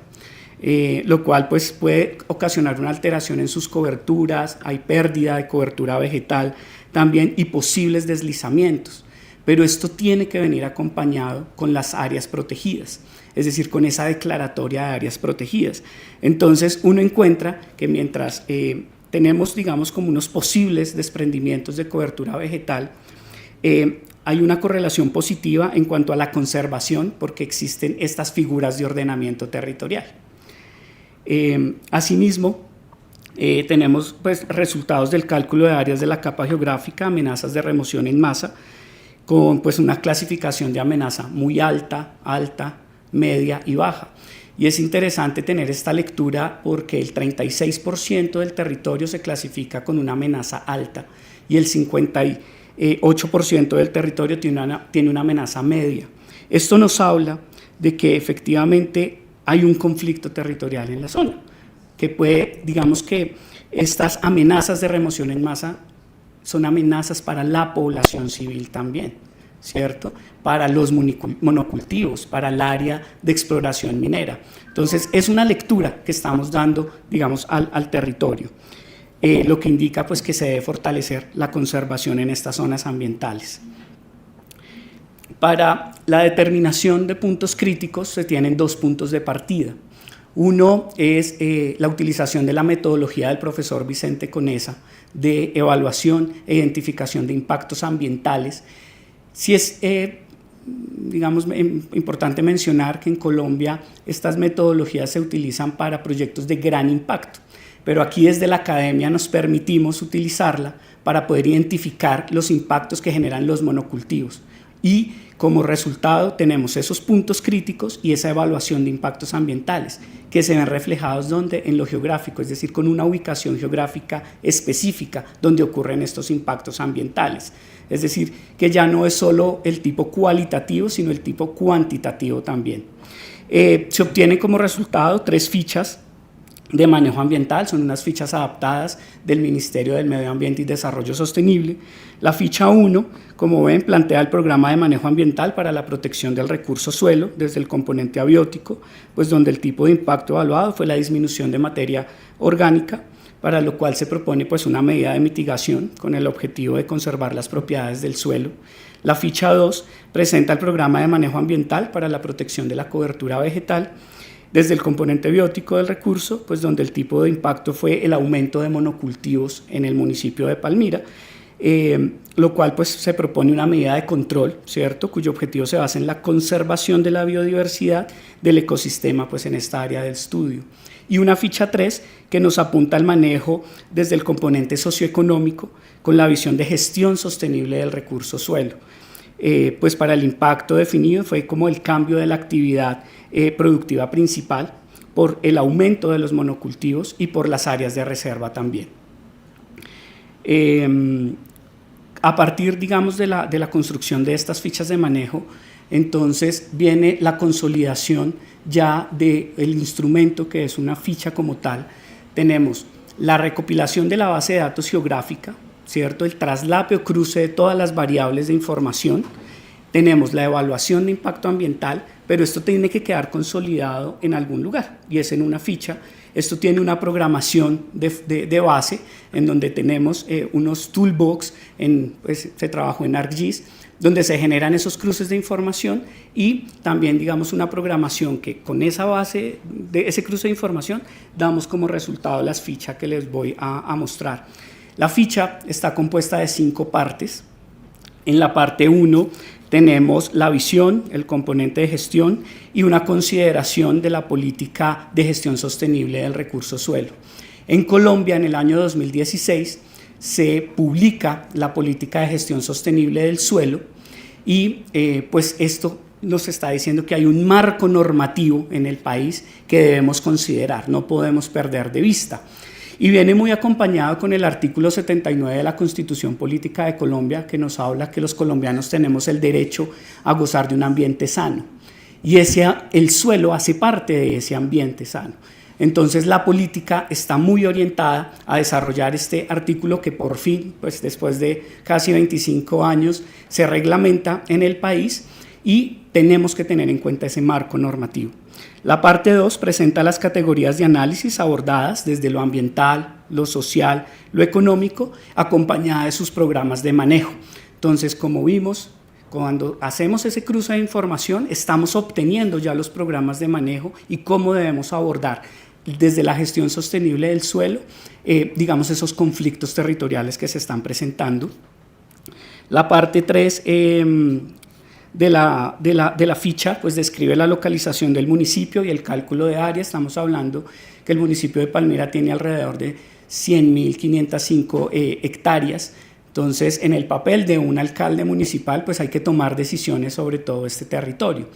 lo cual pues puede ocasionar una alteración en sus coberturas, hay pérdida de cobertura vegetal también y posibles deslizamientos. Pero esto tiene que venir acompañado con las áreas protegidas, es decir, con esa declaratoria de áreas protegidas. Entonces uno encuentra que mientras tenemos, digamos, como unos posibles desprendimientos de cobertura vegetal, hay una correlación positiva en cuanto a la conservación porque existen estas figuras de ordenamiento territorial. Asimismo, tenemos pues, resultados del cálculo de áreas de la capa geográfica, amenazas de remoción en masa, con pues, una clasificación de amenaza muy alta, alta, media y baja. Y es interesante tener esta lectura porque el 36% del territorio se clasifica con una amenaza alta y el 58% del territorio tiene una amenaza media. Esto nos habla de que efectivamente hay un conflicto territorial en la zona, que puede, digamos que estas amenazas de remoción en masa son amenazas para la población civil también, ¿cierto? Para los monocultivos, para el área de exploración minera. Entonces, es una lectura que estamos dando, digamos, al territorio, lo que indica pues, que se debe fortalecer la conservación en estas zonas ambientales. Para la determinación de puntos críticos se tienen dos puntos de partida. Uno es la utilización de la metodología del profesor Vicente Conesa de evaluación e identificación de impactos ambientales. Sí es, digamos, importante mencionar que en Colombia estas metodologías se utilizan para proyectos de gran impacto, pero aquí desde la academia nos permitimos utilizarla para poder identificar los impactos que generan los monocultivos y como resultado tenemos esos puntos críticos y esa evaluación de impactos ambientales que se ven reflejados donde en lo geográfico, es decir, con una ubicación geográfica específica donde ocurren estos impactos ambientales. Es decir, que ya no es solo el tipo cualitativo, sino el tipo cuantitativo también. Se obtienen como resultado 3 fichas de manejo ambiental, son unas fichas adaptadas del Ministerio del Medio Ambiente y Desarrollo Sostenible. La ficha 1, como ven, plantea el programa de manejo ambiental para la protección del recurso suelo desde el componente abiótico, pues donde el tipo de impacto evaluado fue la disminución de materia orgánica, para lo cual se propone pues, una medida de mitigación con el objetivo de conservar las propiedades del suelo. La ficha 2 presenta el programa de manejo ambiental para la protección de la cobertura vegetal, desde el componente biótico del recurso, pues donde el tipo de impacto fue el aumento de monocultivos en el municipio de Palmira, lo cual pues se propone una medida de control, ¿cierto?, cuyo objetivo se basa en la conservación de la biodiversidad del ecosistema pues en esta área del estudio. Y una ficha 3 que nos apunta al manejo desde el componente socioeconómico con la visión de gestión sostenible del recurso suelo. Pues para el impacto definido fue como el cambio de la actividad productiva principal por el aumento de los monocultivos y por las áreas de reserva también. A partir, digamos, de la construcción de estas fichas de manejo, entonces viene la consolidación ya del instrumento que es una ficha como tal. Tenemos la recopilación de la base de datos geográfica, ¿cierto?, el traslape o cruce de todas las variables de información. Tenemos la evaluación de impacto ambiental, pero esto tiene que quedar consolidado en algún lugar y es en una ficha. Esto tiene una programación de base en donde tenemos unos toolbox, pues, se trabajó en ArcGIS, donde se generan esos cruces de información y también, digamos, una programación que con esa base, de ese cruce de información, damos como resultado las fichas que les voy a mostrar. La ficha está compuesta de 5 partes. En la parte 1 tenemos la visión, el componente de gestión y una consideración de la política de gestión sostenible del recurso suelo. En Colombia, en el año 2016, se publica la política de gestión sostenible del suelo y pues esto nos está diciendo que hay un marco normativo en el país que debemos considerar, no podemos perder de vista. Y viene muy acompañado con el artículo 79 de la Constitución Política de Colombia, que nos habla que los colombianos tenemos el derecho a gozar de un ambiente sano. Y el suelo hace parte de ese ambiente sano. Entonces la política está muy orientada a desarrollar este artículo que por fin, pues después de casi 25 años, se reglamenta en el país y tenemos que tener en cuenta ese marco normativo. La parte 2 presenta las categorías de análisis abordadas desde lo ambiental, lo social, lo económico, acompañada de sus programas de manejo. Entonces, como vimos, cuando hacemos ese cruce de información, estamos obteniendo ya los programas de manejo y cómo debemos abordar desde la gestión sostenible del suelo, digamos, esos conflictos territoriales que se están presentando. La parte 3 de la ficha pues describe la localización del municipio y el cálculo de área. Estamos hablando que el municipio de Palmira tiene alrededor de 100.505 hectáreas. Entonces, en el papel de un alcalde municipal, pues hay que tomar decisiones sobre todo este territorio.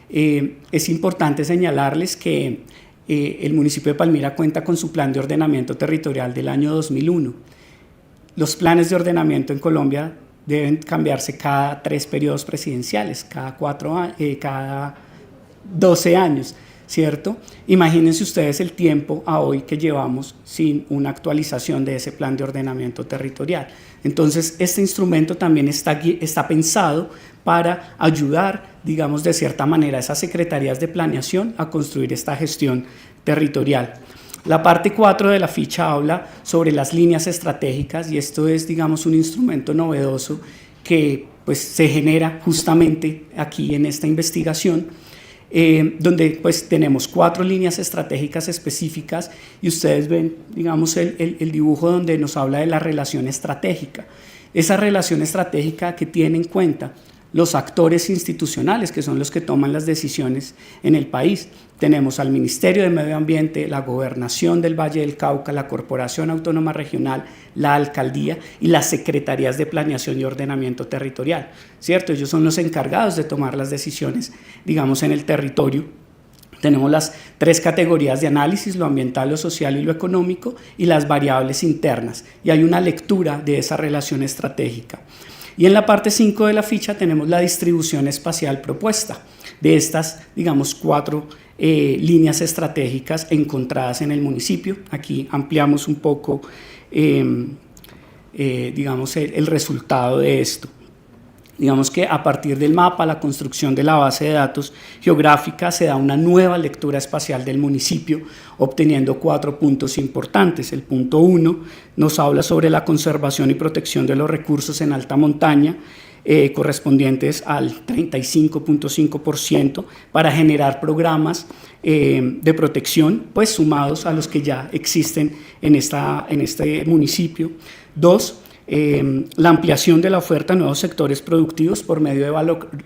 Es importante señalarles que el municipio de Palmira cuenta con su plan de ordenamiento territorial del año 2001. Los planes de ordenamiento en Colombia deben cambiarse cada 3 periodos presidenciales, cada 12 años, ¿cierto? Imagínense ustedes el tiempo a hoy que llevamos sin una actualización de ese plan de ordenamiento territorial. Entonces, este instrumento también está pensado para ayudar, digamos, de cierta manera a esas secretarías de planeación a construir esta gestión territorial. La parte 4 de la ficha habla sobre las líneas estratégicas y esto es, digamos, un instrumento novedoso que pues, se genera justamente aquí en esta investigación, donde pues, tenemos 4 líneas estratégicas específicas y ustedes ven, digamos, el dibujo donde nos habla de la relación estratégica. Esa relación estratégica que tiene en cuenta los actores institucionales, que son los que toman las decisiones en el país. Tenemos al Ministerio de Medio Ambiente, la Gobernación del Valle del Cauca, la Corporación Autónoma Regional, la Alcaldía y las Secretarías de Planeación y Ordenamiento Territorial, ¿cierto? Ellos son los encargados de tomar las decisiones, digamos, en el territorio. Tenemos las 3 categorías de análisis, lo ambiental, lo social y lo económico, y las variables internas, y hay una lectura de esa relación estratégica. Y en la parte 5 de la ficha tenemos la distribución espacial propuesta de estas, digamos, 4 líneas estratégicas encontradas en el municipio. Aquí ampliamos un poco, digamos, el resultado de esto. Digamos que a partir del mapa, la construcción de la base de datos geográfica, se da una nueva lectura espacial del municipio, obteniendo 4 puntos importantes. El punto 1 nos habla sobre la conservación y protección de los recursos en alta montaña, correspondientes al 35.5%, para generar programas de protección, pues sumados a los que ya existen en este municipio. 2, la ampliación de la oferta a nuevos sectores productivos por medio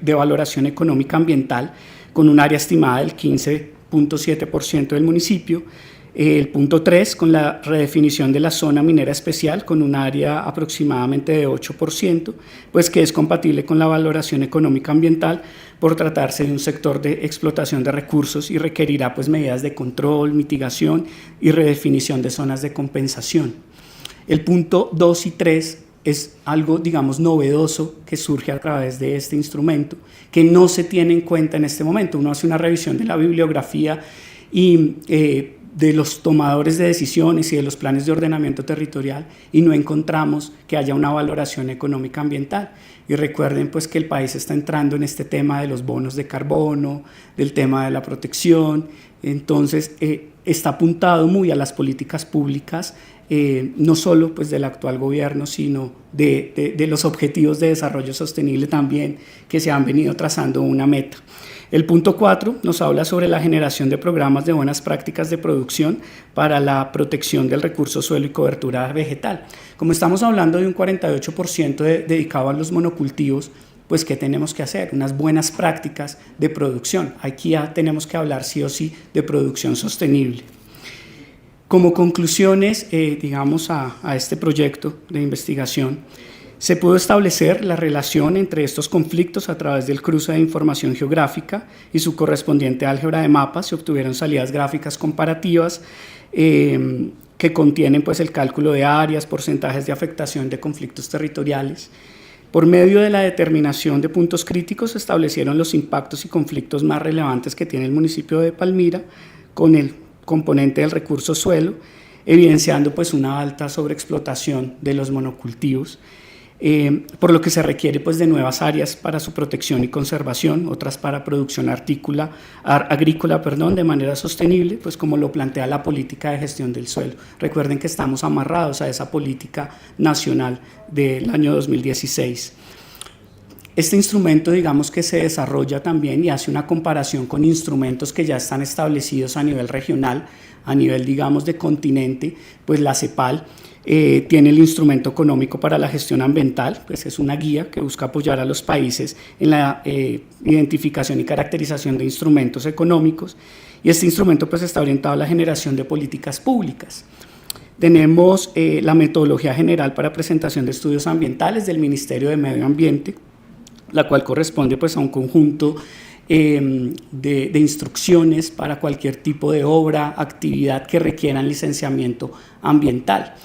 de valoración económica ambiental, con un área estimada del 15.7% del municipio. El punto 3, con la redefinición de la zona minera especial, con un área aproximadamente de 8%, pues que es compatible con la valoración económica ambiental por tratarse de un sector de explotación de recursos y requerirá pues medidas de control, mitigación y redefinición de zonas de compensación. El punto 2 y 3 es algo, digamos, novedoso que surge a través de este instrumento, que no se tiene en cuenta en este momento. Uno hace una revisión de la bibliografía y de los tomadores de decisiones y de los planes de ordenamiento territorial y no encontramos que haya una valoración económica ambiental. Y recuerden pues que el país está entrando en este tema de los bonos de carbono, del tema de la protección. Entonces está apuntado muy a las políticas públicas, no solo pues del actual gobierno, sino de los objetivos de desarrollo sostenible también, que se han venido trazando una meta. El punto 4 nos habla sobre la generación de programas de buenas prácticas de producción para la protección del recurso suelo y cobertura vegetal. Como estamos hablando de un 48% dedicado a los monocultivos, pues ¿qué tenemos que hacer? Unas buenas prácticas de producción. Aquí ya tenemos que hablar sí o sí de producción sostenible. Como conclusiones, digamos, a este proyecto de investigación, se pudo establecer la relación entre estos conflictos a través del cruce de información geográfica y su correspondiente álgebra de mapas. Se obtuvieron salidas gráficas comparativas que contienen pues, el cálculo de áreas, porcentajes de afectación de conflictos territoriales. Por medio de la determinación de puntos críticos se establecieron los impactos y conflictos más relevantes que tiene el municipio de Palmira con el componente del recurso suelo, evidenciando pues, una alta sobreexplotación de los monocultivos. por lo que se requiere pues, de nuevas áreas para su protección y conservación, otras para producción agrícola de manera sostenible, pues como lo plantea la política de gestión del suelo. Recuerden que estamos amarrados a esa política nacional del año 2016. Este instrumento, digamos que se desarrolla también y hace una comparación con instrumentos que ya están establecidos a nivel regional, a nivel, digamos, de continente, pues la CEPAL tiene el instrumento económico para la gestión ambiental, pues es una guía que busca apoyar a los países en la identificación y caracterización de instrumentos económicos, y este instrumento pues está orientado a la generación de políticas públicas. Tenemos la metodología general para presentación de estudios ambientales del Ministerio de Medio Ambiente, la cual corresponde pues a un conjunto de instrucciones para cualquier tipo de obra, actividad que requieran licenciamiento ambiental.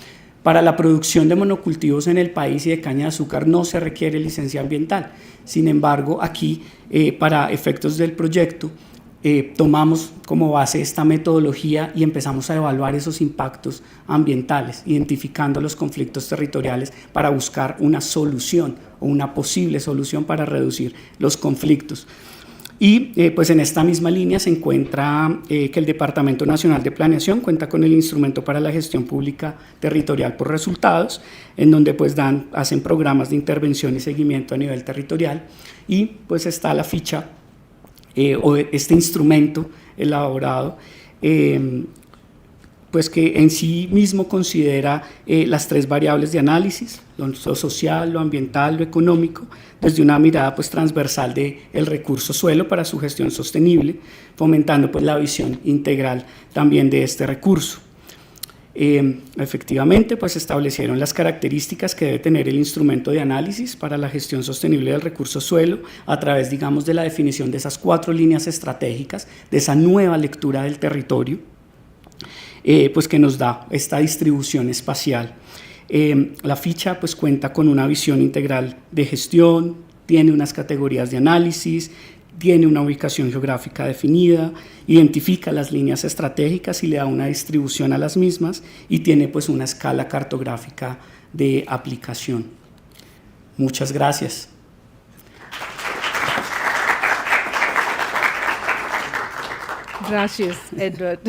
Para la producción de monocultivos en el país y de caña de azúcar no se requiere licencia ambiental. Sin embargo, aquí, para efectos del proyecto, tomamos como base esta metodología y empezamos a evaluar esos impactos ambientales, identificando los conflictos territoriales para buscar una solución o una posible solución para reducir los conflictos. Y pues en esta misma línea se encuentra que el Departamento Nacional de Planeación cuenta con el instrumento para la gestión pública territorial por resultados, en donde pues hacen programas de intervención y seguimiento a nivel territorial, y pues está la ficha o este instrumento elaborado, pues que en sí mismo considera las tres variables de análisis, lo social, lo ambiental, lo económico, desde una mirada pues transversal del recurso suelo para su gestión sostenible, fomentando pues la visión integral también de este recurso. Efectivamente, pues establecieron las características que debe tener el instrumento de análisis para la gestión sostenible del recurso suelo a través, digamos, de la definición de esas 4 líneas estratégicas, de esa nueva lectura del territorio, pues que nos da esta distribución espacial. La ficha pues cuenta con una visión integral de gestión, tiene unas categorías de análisis, tiene una ubicación geográfica definida, identifica las líneas estratégicas y le da una distribución a las mismas, y tiene pues una escala cartográfica de aplicación. Muchas gracias. Gracias, Edward.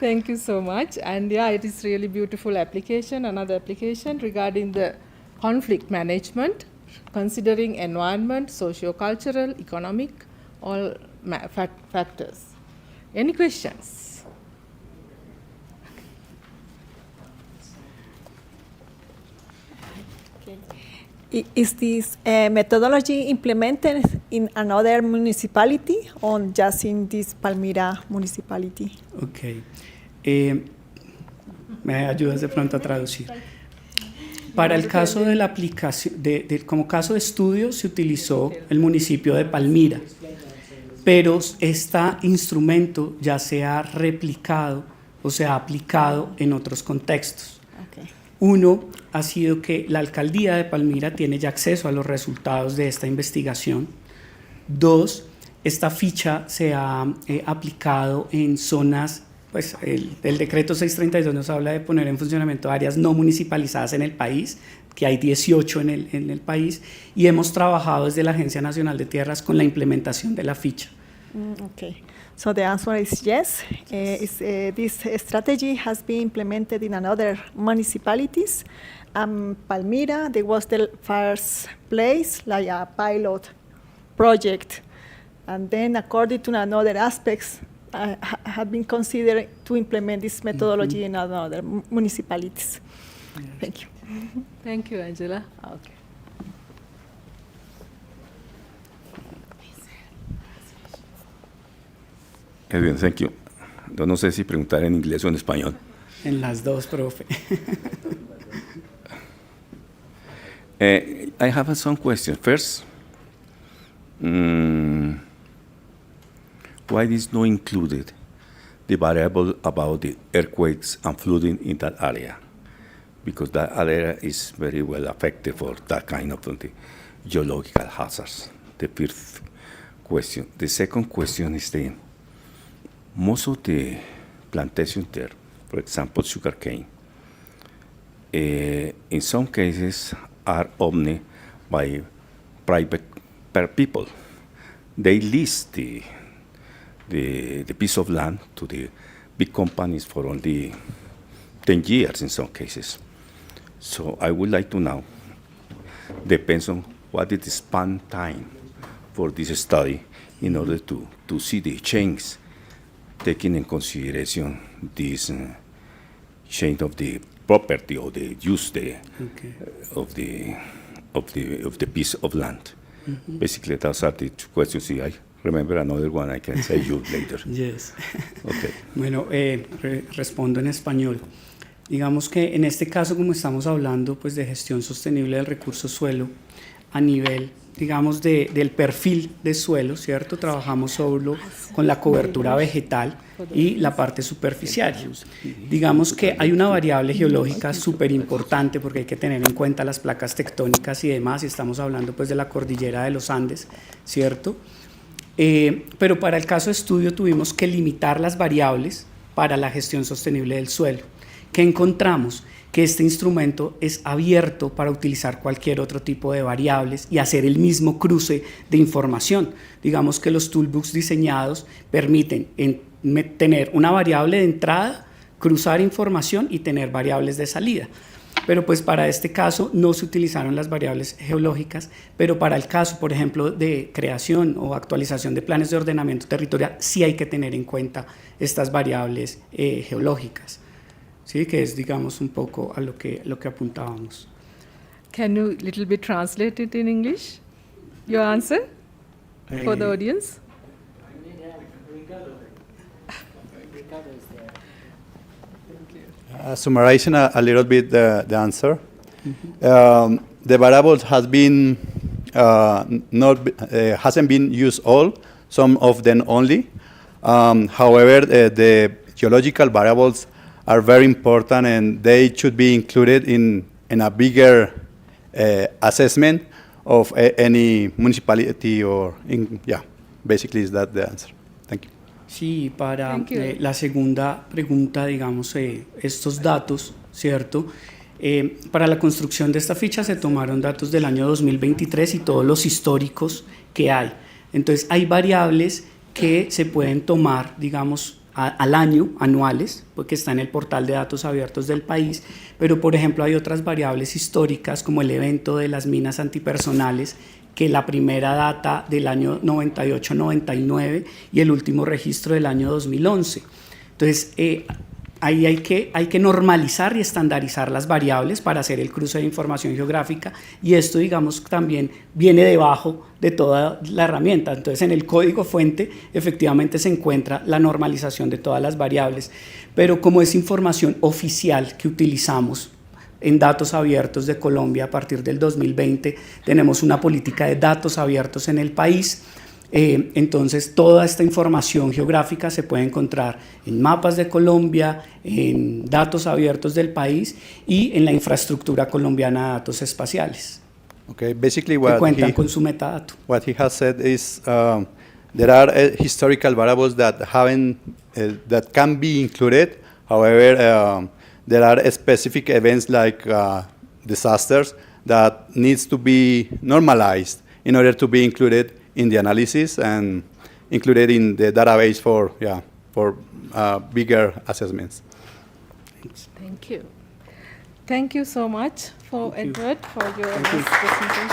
Thank you so much. And yeah, it is really beautiful application, another application regarding the conflict management, considering environment, socio-cultural, economic, all factors. Any questions? Is this methodology implemented in another municipality or just in this Palmira municipality? Ok. ¿Me ayudas de pronto a traducir? Para el caso de la aplicación, como caso de estudio, se utilizó el municipio de Palmira, pero este instrumento ya se ha replicado o se ha aplicado en otros contextos. Uno ha sido que la alcaldía de Palmira tiene ya acceso a los resultados de esta investigación. 2, esta ficha se ha aplicado en zonas, pues el decreto 632 nos habla de poner en funcionamiento áreas no municipalizadas en el país, que hay 18 en el país, y hemos trabajado desde la Agencia Nacional de Tierras con la implementación de la ficha. Okay. So the answer is yes. This strategy has been implemented in another municipalities. Palmira, there was the first place, like a pilot project. And then according to another aspects, have been considered to implement this methodology in other municipalities. Thank you. Thank you, Angela. Okay. Edwin, thank you. No sé si preguntar en inglés o en español. En las dos, profe. I have some questions. First, why is not included the variable about the earthquakes and flooding in that area? Because that area is very well affected for that kind of geological hazards. The first question. The second question is most of the plantations there, for example, sugarcane, in some cases are owned by private people. They lease the piece of land to the big companies for only 10 years in some cases. So I would like to know, depends on what is the span time for this study in order to see the change, taking in consideration this change of the property or the use of the piece of land. Mm-hmm. Basically, those are the two questions. See, I remember another one I can say you later. Yes. Okay. Bueno, respondo en español. Digamos que en este caso, como estamos hablando pues, de gestión sostenible del recurso suelo, a nivel, digamos, del perfil de suelo, ¿cierto? Trabajamos solo con la cobertura vegetal y la parte superficial. Digamos que hay una variable geológica súper importante porque hay que tener en cuenta las placas tectónicas y demás, y estamos hablando pues, de la cordillera de los Andes, ¿cierto? Pero para el caso de estudio tuvimos que limitar las variables para la gestión sostenible del suelo. ¿Qué encontramos? Que este instrumento es abierto para utilizar cualquier otro tipo de variables y hacer el mismo cruce de información. Digamos que los toolbooks diseñados permiten tener una variable de entrada, cruzar información y tener variables de salida. Pero pues para este caso no se utilizaron las variables geológicas, pero para el caso, por ejemplo, de creación o actualización de planes de ordenamiento territorial, sí hay que tener en cuenta estas variables geológicas. Sí, que es, digamos, un poco a lo que apuntábamos. Can you little bit translate it in English? Your answer for the audience? Summarizing a little bit the answer, the variables has been hasn't been used all, some of them only. However, the geological variables are very important and they should be included in a bigger assessment of any municipality or basically is that the answer. Thank you. Sí, para la segunda pregunta, digamos, estos datos, ¿cierto? Para la construcción de esta ficha se tomaron datos del año 2023 y todos los históricos que hay. Entonces, hay variables que se pueden tomar, digamos, al año, anuales, porque está en el portal de datos abiertos del país, pero por ejemplo hay otras variables históricas como el evento de las minas antipersonales, que la primera data del año 98-99 y el último registro del año 2011. Entonces, ahí hay que normalizar y estandarizar las variables para hacer el cruce de información geográfica, y esto, digamos, también viene debajo de toda la herramienta. Entonces, en el código fuente efectivamente se encuentra la normalización de todas las variables, pero como es información oficial que utilizamos en datos abiertos de Colombia a partir del 2020, tenemos una política de datos abiertos en el país. Entonces toda esta información geográfica se puede encontrar en mapas de Colombia, en datos abiertos del país y en la infraestructura colombiana de datos espaciales. Okay, basically que cuentan con su metadato. What he has said is there are historical variables that that can be included. However, there are specific events like disasters that needs to be normalized in order to be included in the analysis and included in the database for bigger assessments. Thanks. Thank you. Thank you so much for Edward for your nice presentation.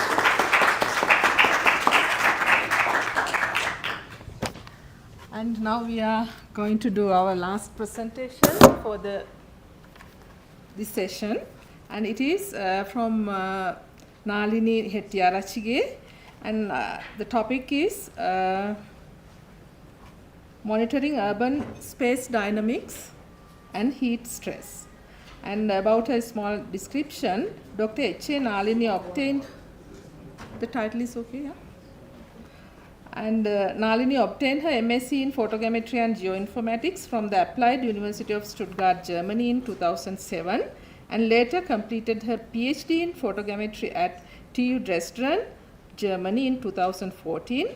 And now we are going to do our last presentation for this session, and it is from Nalini Hettiarachige, and the topic is monitoring urban space dynamics and heat stress. And about a small description, Dr. H.A. Nalini obtained, the title is okay, yeah? And Nalini obtained her MSc in photogrammetry and geoinformatics from the Applied University of Stuttgart, Germany in 2007, and later completed her PhD in photogrammetry at TU Dresden, Germany in 2014.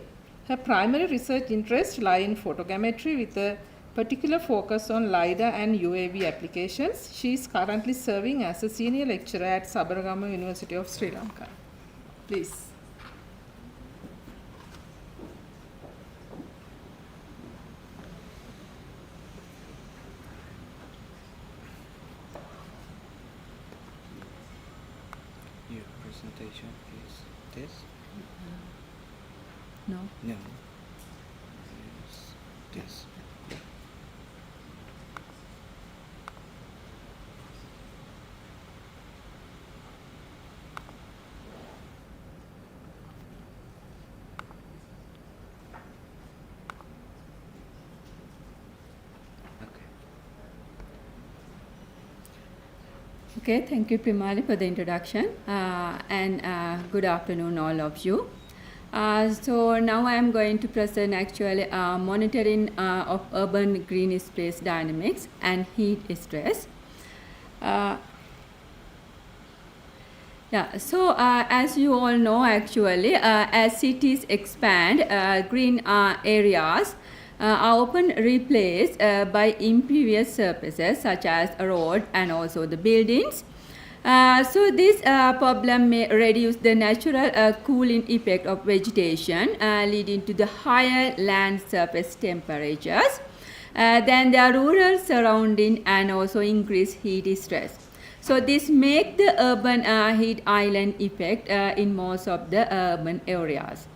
Her primary research interests lie in photogrammetry with a particular focus on LiDAR and UAV applications. She is currently serving as a senior lecturer at Sabaragama University of Sri Lanka. Please. Your presentation is this? No. No. It's this. Okay, thank you, Primali, for the introduction, and good afternoon, all of you. So now I am going to present actually monitoring of urban green space dynamics and heat stress. So as you all know, actually, as cities expand, green areas are often replaced by impervious surfaces such as a road and also the buildings. So this problem may reduce the natural cooling effect of vegetation, leading to the higher land surface temperatures than the rural surrounding and also increase heat stress. So this makes the urban heat island effect in most of the urban areas.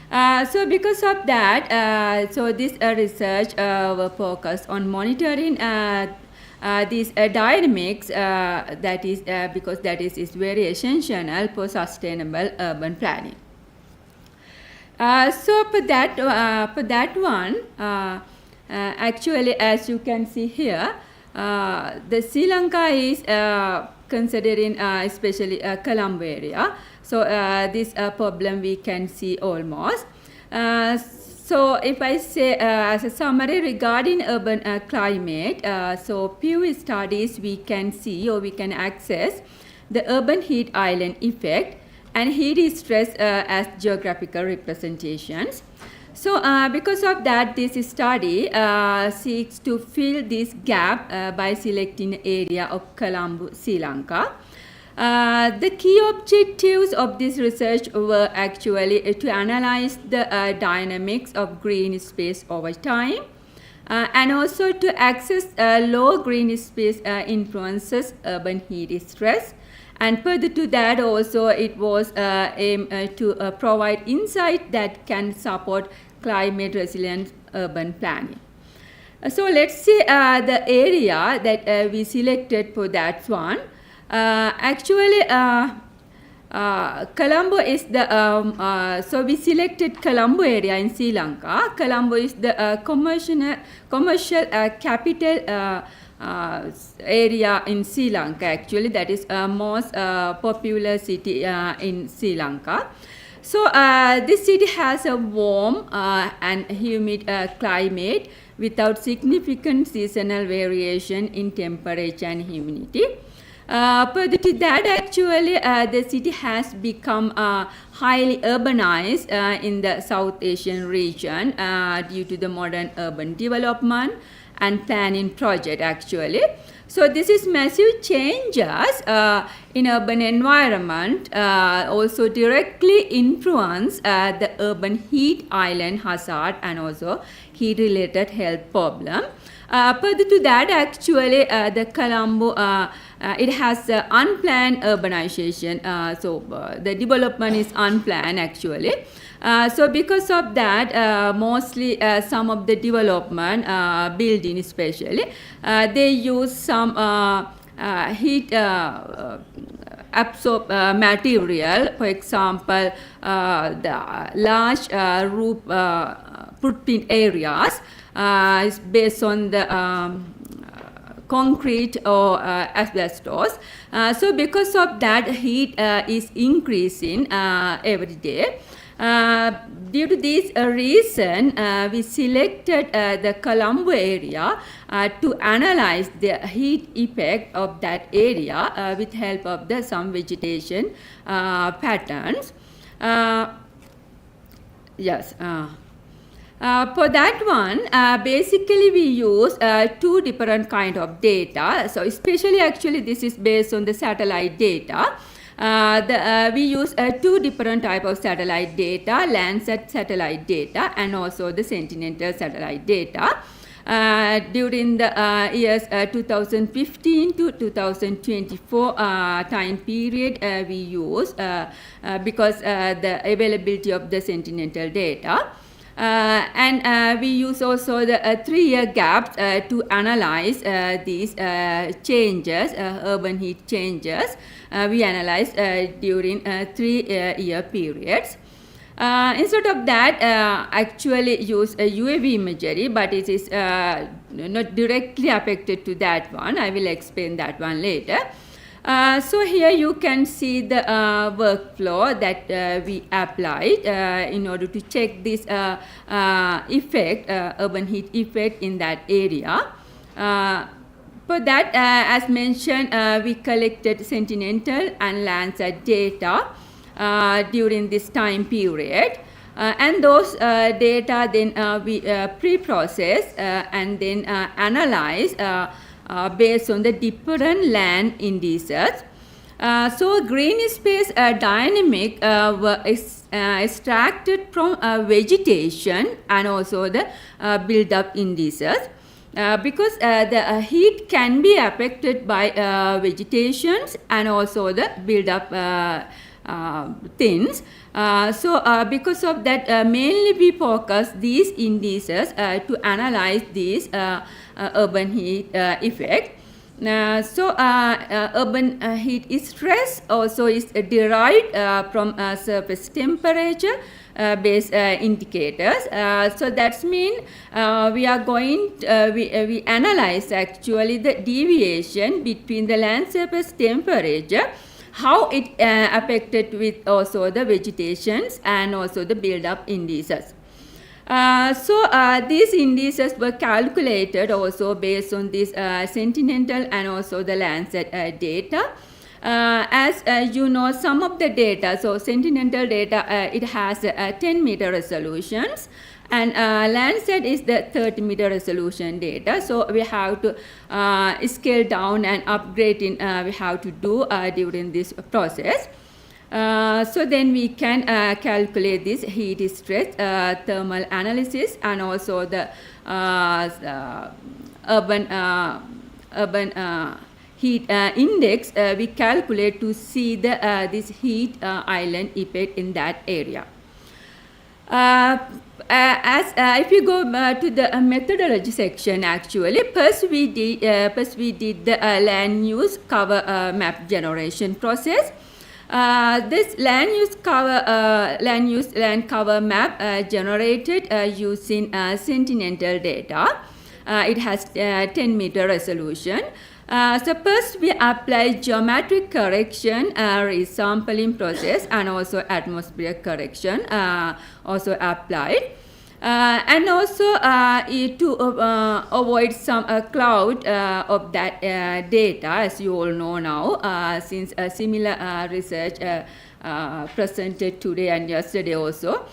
So because of that, so this research will focus on monitoring these dynamics, that is because that is very essential for sustainable urban planning. So for that one, actually, as you can see here, the Sri Lanka is considering especially Colombo area. So this problem we can see almost. So if I say as a summary regarding urban climate, so few studies we can see or we can access the urban heat island effect and heat stress as geographical representations. So because of that, this study seeks to fill this gap by selecting the area of Colombo, Sri Lanka. The key objectives of this research were actually to analyze the dynamics of green space over time and also to access low green space influences urban heat stress. And further to that also it was aimed to provide insight that can support climate resilient urban planning. So let's see the area that we selected for that one. Actually, Colombo is the, so we selected Colombo area in Sri Lanka. Colombo is the commercial capital area in Sri Lanka, actually. That is most popular city in Sri Lanka. So this city has a warm and humid climate without significant seasonal variation in temperature and humidity. Further to that, actually, the city has become highly urbanized in the South Asian region due to the modern urban development and planning project, actually. So this is massive changes in urban environment also directly influence the urban heat island hazard and also heat related health problem. Further to that, actually, the Colombo, it has unplanned urbanization. So the development is unplanned, actually. So because of that, mostly some of the development, building especially, they use some heat absorb material. For example, the large roof footprint areas is based on the concrete or asbestos. So because of that, heat is increasing every day. Due to this reason, we selected the Colombo area to analyze the heat effect of that area with help of the some vegetation patterns. Yes. For that one, basically we use two different kind of data. So especially actually this is based on the satellite data. We use two different type of satellite data, Landsat satellite data and also the Sentinel satellite data. During the years 2015 to 2024 time period we use because the availability of the Sentinel data. And we use also the 3-year gaps to analyze these changes, urban heat changes. We analyze during 3-year periods. Instead of that, actually use a UAV imagery, but it is not directly affected to that one. I will explain that one later. So here you can see the workflow that we applied in order to check this effect, urban heat effect in that area. For that, as mentioned, we collected Sentinel and Landsat data during this time period. And those data then we pre-process and then analyze based on the different land indices. So green space dynamic were extracted from vegetation and also the build-up indices. Because the heat can be affected by vegetations and also the build-up things. So because of that, mainly we focus these indices to analyze these urban heat effect. So urban heat stress also is derived from surface temperature based indicators. So that's mean we are going we analyze actually the deviation between the land surface temperature, how it affected with also the vegetations and also the build-up indices. So these indices were calculated also based on this Sentinel and also the Landsat data. As you know, some of the data, so Sentinel data, it has 10-meter resolutions, and Landsat is the 30-meter resolution data. So we have to scale down and upgrading we have to do during this process. So then we can calculate this heat stress, thermal analysis, and also the urban heat index we calculate to see the this heat island effect in that area. If you go to the methodology section, actually, first we did the land use cover map generation process. This land cover map generated using Sentinel data. It has 10-meter resolution. So first we apply geometric correction, resampling process, and also atmospheric correction also applied. And also to avoid some cloud of that data, as you all know now, since similar research presented today and yesterday also.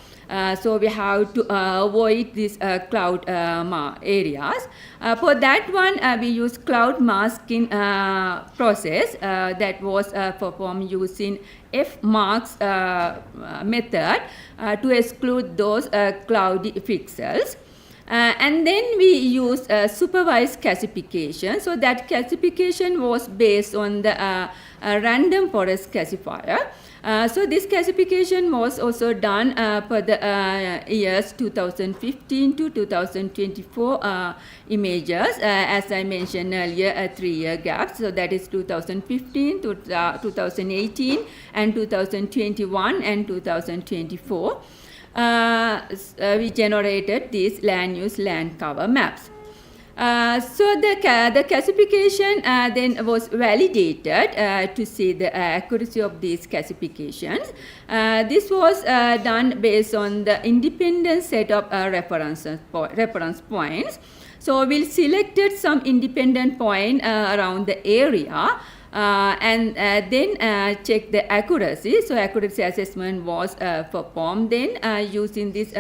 So we have to avoid these cloud areas. For that one, we use cloud masking process that was performed using F-marks method to exclude those cloudy pixels. And then we use supervised classification. So that classification was based on the random forest classifier. So this classification was also done for the years 2015 to 2024 images. As I mentioned earlier, a 3-year gap. So that is 2015 to 2018 and 2021 and 2024. We generated these land use land cover maps. So the classification then was validated to see the accuracy of these classifications. This was done based on the independent set of reference points. So we selected some independent point around the area and then check the accuracy. So accuracy assessment was performed then using this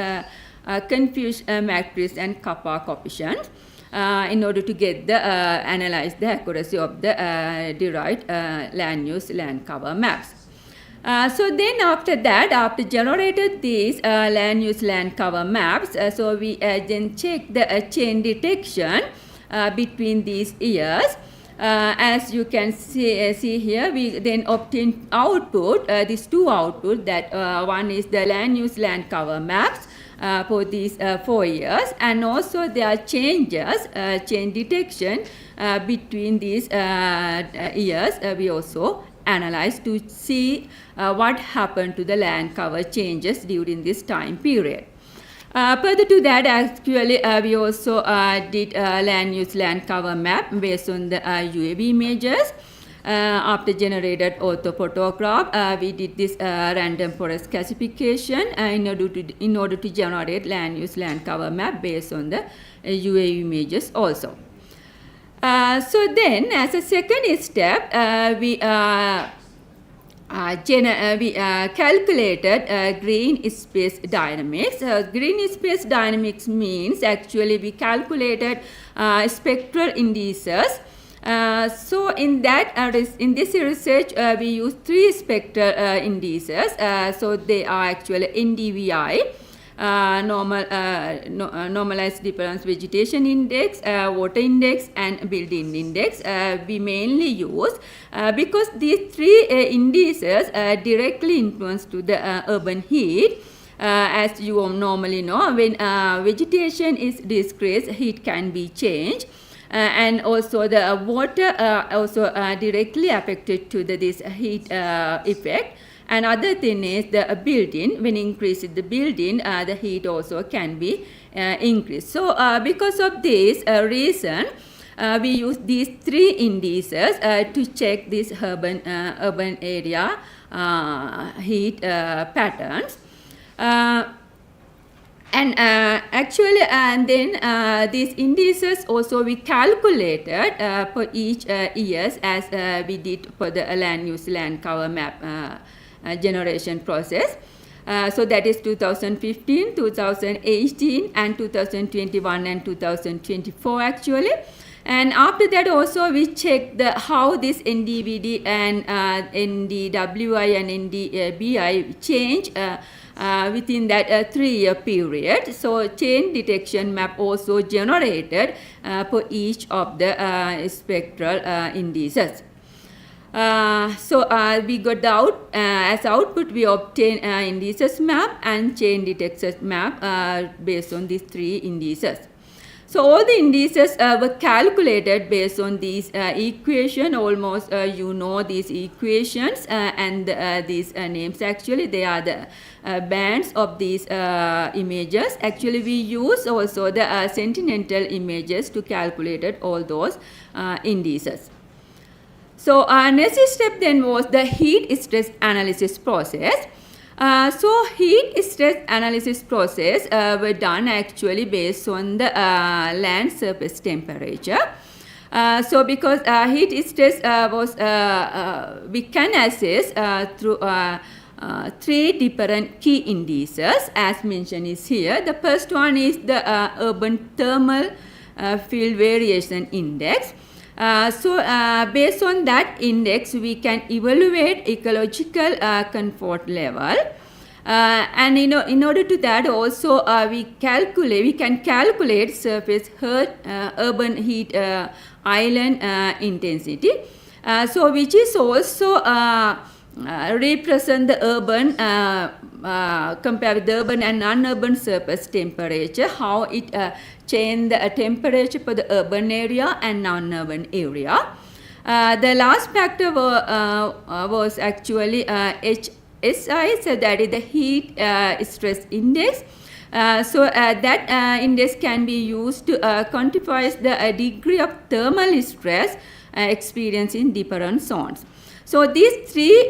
confusion matrix and kappa coefficient in order to get the analyze the accuracy of the derived land use land cover maps. So then after that, after generated these land use land cover maps, so we then check the chain detection between these years. As you can see here, we then obtain output, these two output, that one is the land use land cover maps for these 4 years, and also there are changes, chain detection between these years. We also analyze to see what happened to the land cover changes during this time period. Further to that, actually, we also did land use land cover map based on the UAV images. After generated orthophotograph, we did this random forest classification in order to generate land use land cover map based on the UAV images also. So then, as a second step, we calculated green space dynamics. Green space dynamics means actually we calculated spectral indices. So in that in this research we use 3 spectral indices. So they are actually NDVI, normalized difference vegetation index, water index, and building index. We mainly use because these 3 indices directly influence to the urban heat. As you normally know, when vegetation is decreased, heat can be changed. And also the water also directly affected to this heat effect. Another thing is the building. When increased the building, the heat also can be increased. So because of this reason, we use these 3 indices to check this urban area heat patterns. And actually, and then these indices also we calculated for each years as we did for the land use land cover map generation process. So that is 2015, 2018, and 2021 and 2024 actually. And after that also we checked how this NDVD and NDWI and NDBI change within that 3-year period. So chain detection map also generated for each of the spectral indices. So we got out as output we obtain indices map and chain detection map based on these 3 indices. So all the indices were calculated based on these equation. Almost you know these equations and these names. Actually, they are the bands of these images. Actually, we use also the sentinel images to calculate all those indices. So next step then was the heat stress analysis process. So heat stress analysis process were done actually based on the land surface temperature. So because heat stress was we can assess through 3 different key indices as mentioned is here. The first one is the urban thermal field variation index. So based on that index we can evaluate ecological comfort level, and in order to that also we can calculate surface urban heat island intensity, so which is also represent the urban compare with the urban and non-urban surface temperature, how it change the temperature for the urban area and non-urban area. The last factor was actually HSI, so that is the heat stress index. So that index can be used to quantify the degree of thermal stress experienced in different zones. So these 3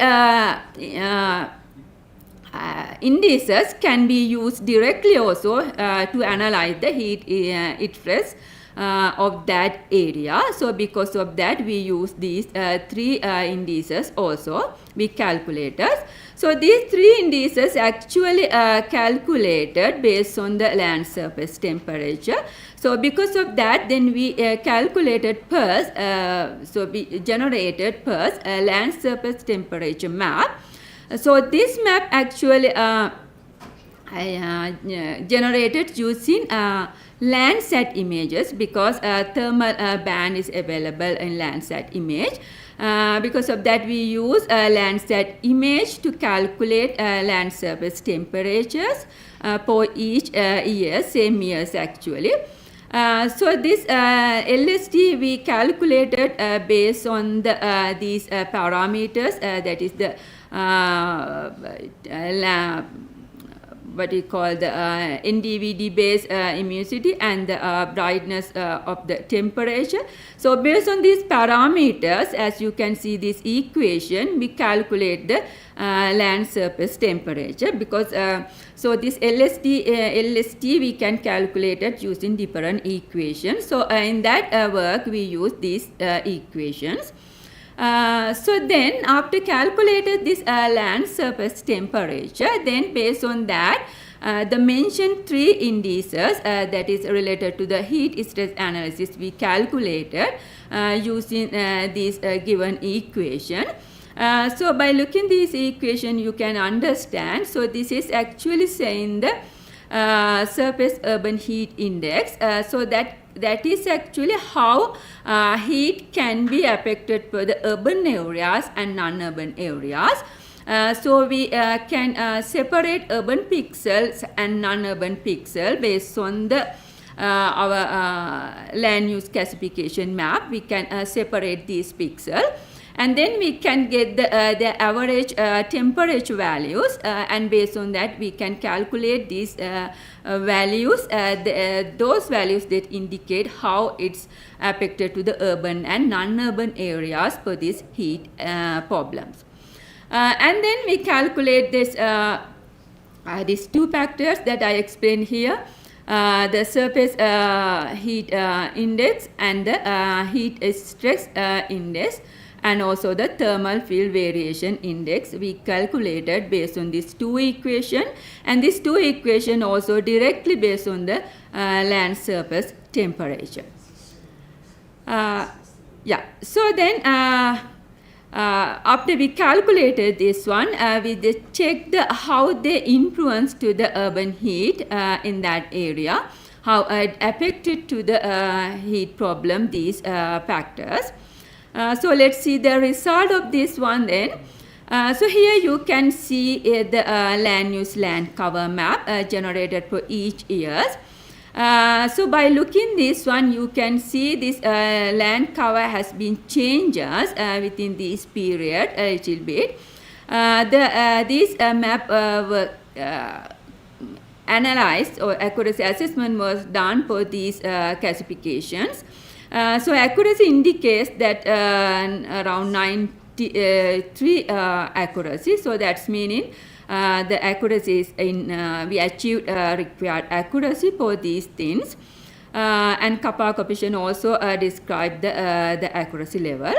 indices can be used directly also to analyze the heat stress of that area. So because of that, we use these 3 indices also, we calculated. So these 3 indices actually calculated based on the land surface temperature. So because of that, then we calculated first, so we generated first a land surface temperature map. So this map actually generated using Landsat images, because thermal band is available in Landsat image. Because of that, we use Landsat image to calculate land surface temperatures for each year, same years actually. So this LST we calculated based on the these parameters, that is the what we call the NDVD based immunity and the brightness of the temperature. So based on these parameters, as you can see this equation, we calculate the land surface temperature, because so this LST we can calculate it using different equations. So in that work we use these equations. So then after calculated this land surface temperature, then based on that the mentioned 3 indices that is related to the heat stress analysis we calculated using this given equation. So by looking this equation you can understand. So this is actually saying the surface urban heat index. So that is actually how heat can be affected for the urban areas and non-urban areas. So we can separate urban pixels and non-urban pixel based on the our land use classification map. We can separate these pixels. And then we can get the average temperature values, and based on that we can calculate these values, those values that indicate how it's affected to the urban and non-urban areas for these heat problems. And then we calculate this these 2 factors that I explained here, the surface heat index and the heat stress index, and also the thermal field variation index we calculated based on these 2 equations, and these 2 equations also directly based on the land surface temperature. Yeah, so then after we calculated this one, we checked how they influence to the urban heat in that area, how it affected to the heat problem, these factors. So let's see the result of this one then. So here you can see the land use land cover map generated for each year. So by looking this one, you can see this land cover has been changes within this period a little bit. This map were analyzed, or accuracy assessment was done for these classifications. So accuracy indicates that around 93 accuracy. So that's meaning the accuracy is in we achieved required accuracy for these things. And kappa coefficient also describe the accuracy level.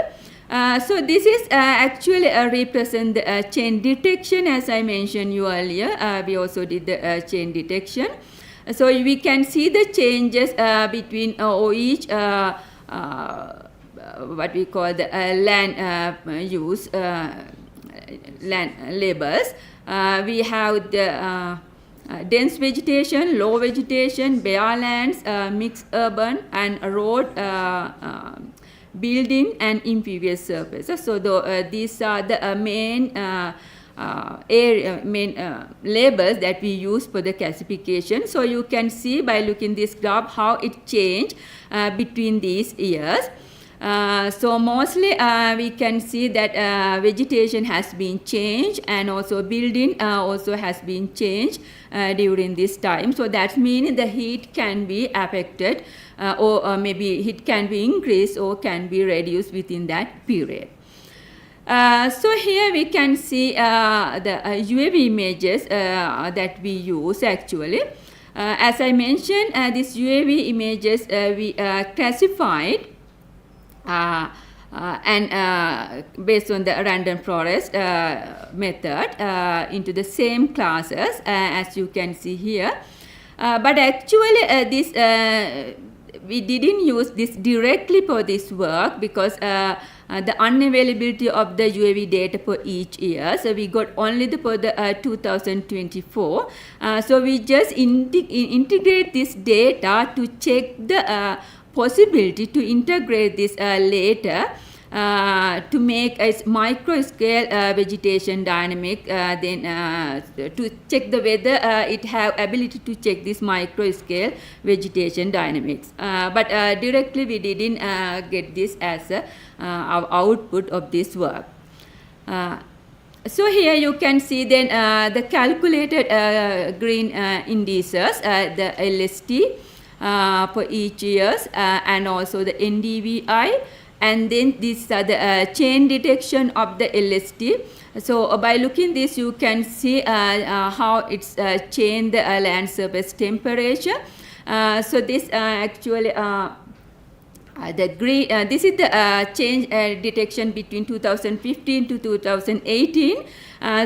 So this is actually represent the chain detection, as I mentioned you earlier. We also did the chain detection. So we can see the changes between each what we call the land use land labels. We have the dense vegetation, low vegetation, bare lands, mixed urban, and road, building, and impervious surfaces. So these are the main labels that we use for the classification. So you can see by looking this graph how it changed between these years. So mostly we can see that vegetation has been changed, and also building also has been changed during this time. So that means the heat can be affected, or maybe heat can be increased or can be reduced within that period. So here we can see the UAV images that we use actually. As I mentioned, these UAV images we classified and based on the random forest method into the same classes as you can see here. But actually this we didn't use this directly for this work because the unavailability of the UAV data for each year. So we got only for the 2024. So we just integrate this data to check the possibility to integrate this later to make a micro scale vegetation dynamic, then to check the whether it have ability to check this micro scale vegetation dynamics. But directly we didn't get this as our output of this work. So here you can see then the calculated green indices, the LST for each years and also the NDVI, and then these are the chain detection of the LST. So by looking this you can see how it's changed the land surface temperature. So this actually the green this is the change detection between 2015 to 2018.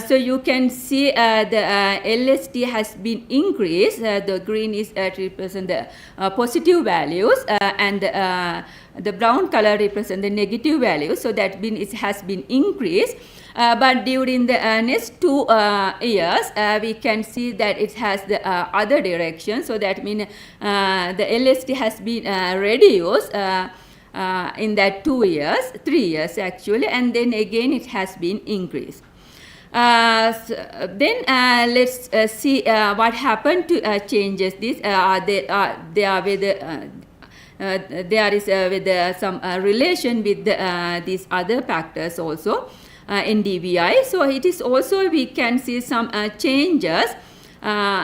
So you can see the LST has been increased. The green is represent the positive values and the brown color represent the negative values. So that it has been increased. But during the next 2 years, we can see that it has the other direction. So that means the LST has been reduced in that 2 years, 3 years actually, and then again it has been increased. Then let's see what happened to changes this. They are with there is with some relation with these other factors also. NDVI. So it is also we can see some changes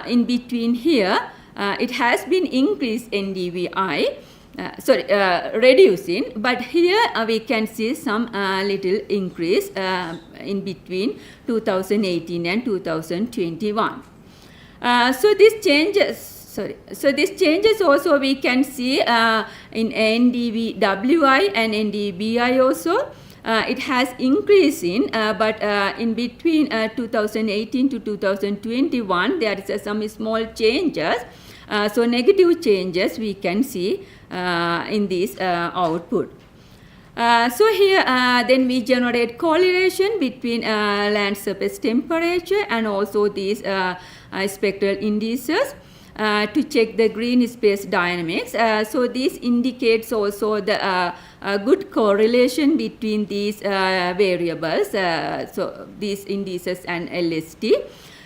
in between here. It has been increased NDVI, reducing, but here we can see some little increase in between 2018 and 2021. So these changes also we can see in NDVWI and NDBI also. It has increased in, but in between 2018 to 2021, there is some small changes. So negative changes we can see in this output. So here then we generate correlation between land surface temperature and also these spectral indices to check the green space dynamics. So this indicates also the good correlation between these variables, so these indices and LST.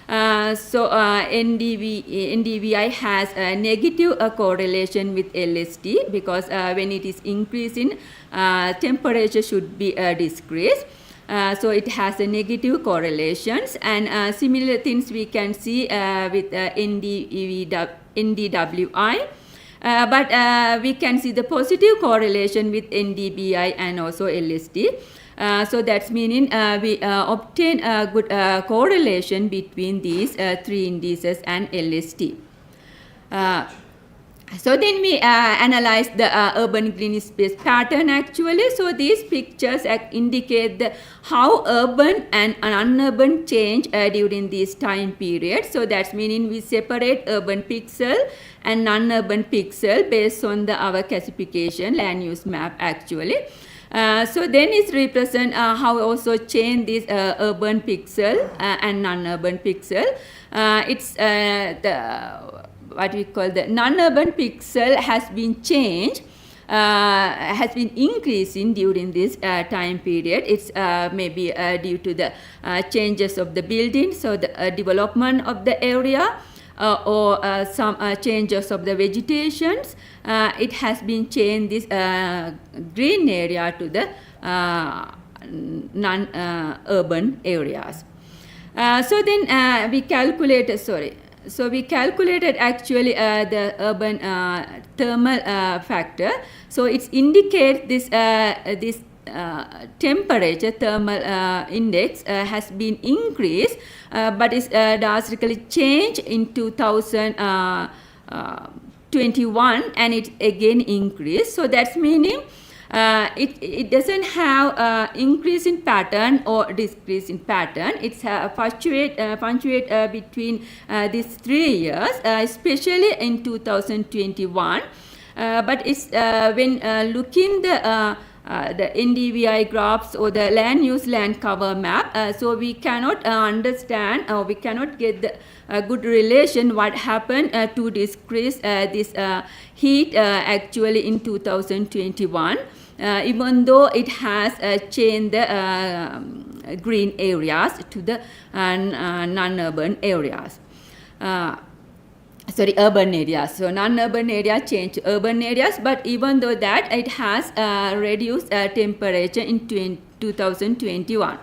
So NDVI has a negative correlation with LST because when it is increasing, temperature should be decreased. So it has a negative correlations, and similar things we can see with NDWI. But we can see the positive correlation with NDBI and also LST. So that's meaning we obtain a good correlation between these 3 indices and LST. So then we analyze the urban green space pattern actually. So these pictures indicate how urban and unurban change during this time period. So that's meaning we separate urban pixel and non-urban pixel based on our classification land use map actually. So then it represent how also change this urban pixel and non-urban pixel. It's what we call the non-urban pixel has been changed, has been increasing during this time period. It's maybe due to the changes of the building, so the development of the area or some changes of the vegetations. It has been changed this green area to the non-urban areas. So then we calculated, So we calculated actually the urban thermal factor. So it indicates this this temperature thermal index has been increased, but it's drastically changed in 2021 21, and it again increased. So that's meaning it doesn't have increase in pattern or decrease in pattern. It's fluctuate between these 3 years, especially in 2021. But it's when looking the NDVI graphs or the land use land cover map, so we cannot understand or we cannot get the good relation what happened to decrease this heat actually in 2021, even though it has changed the green areas to the non-urban areas. Urban areas. So non-urban area changed to urban areas, but even though that, it has reduced temperature in 2021.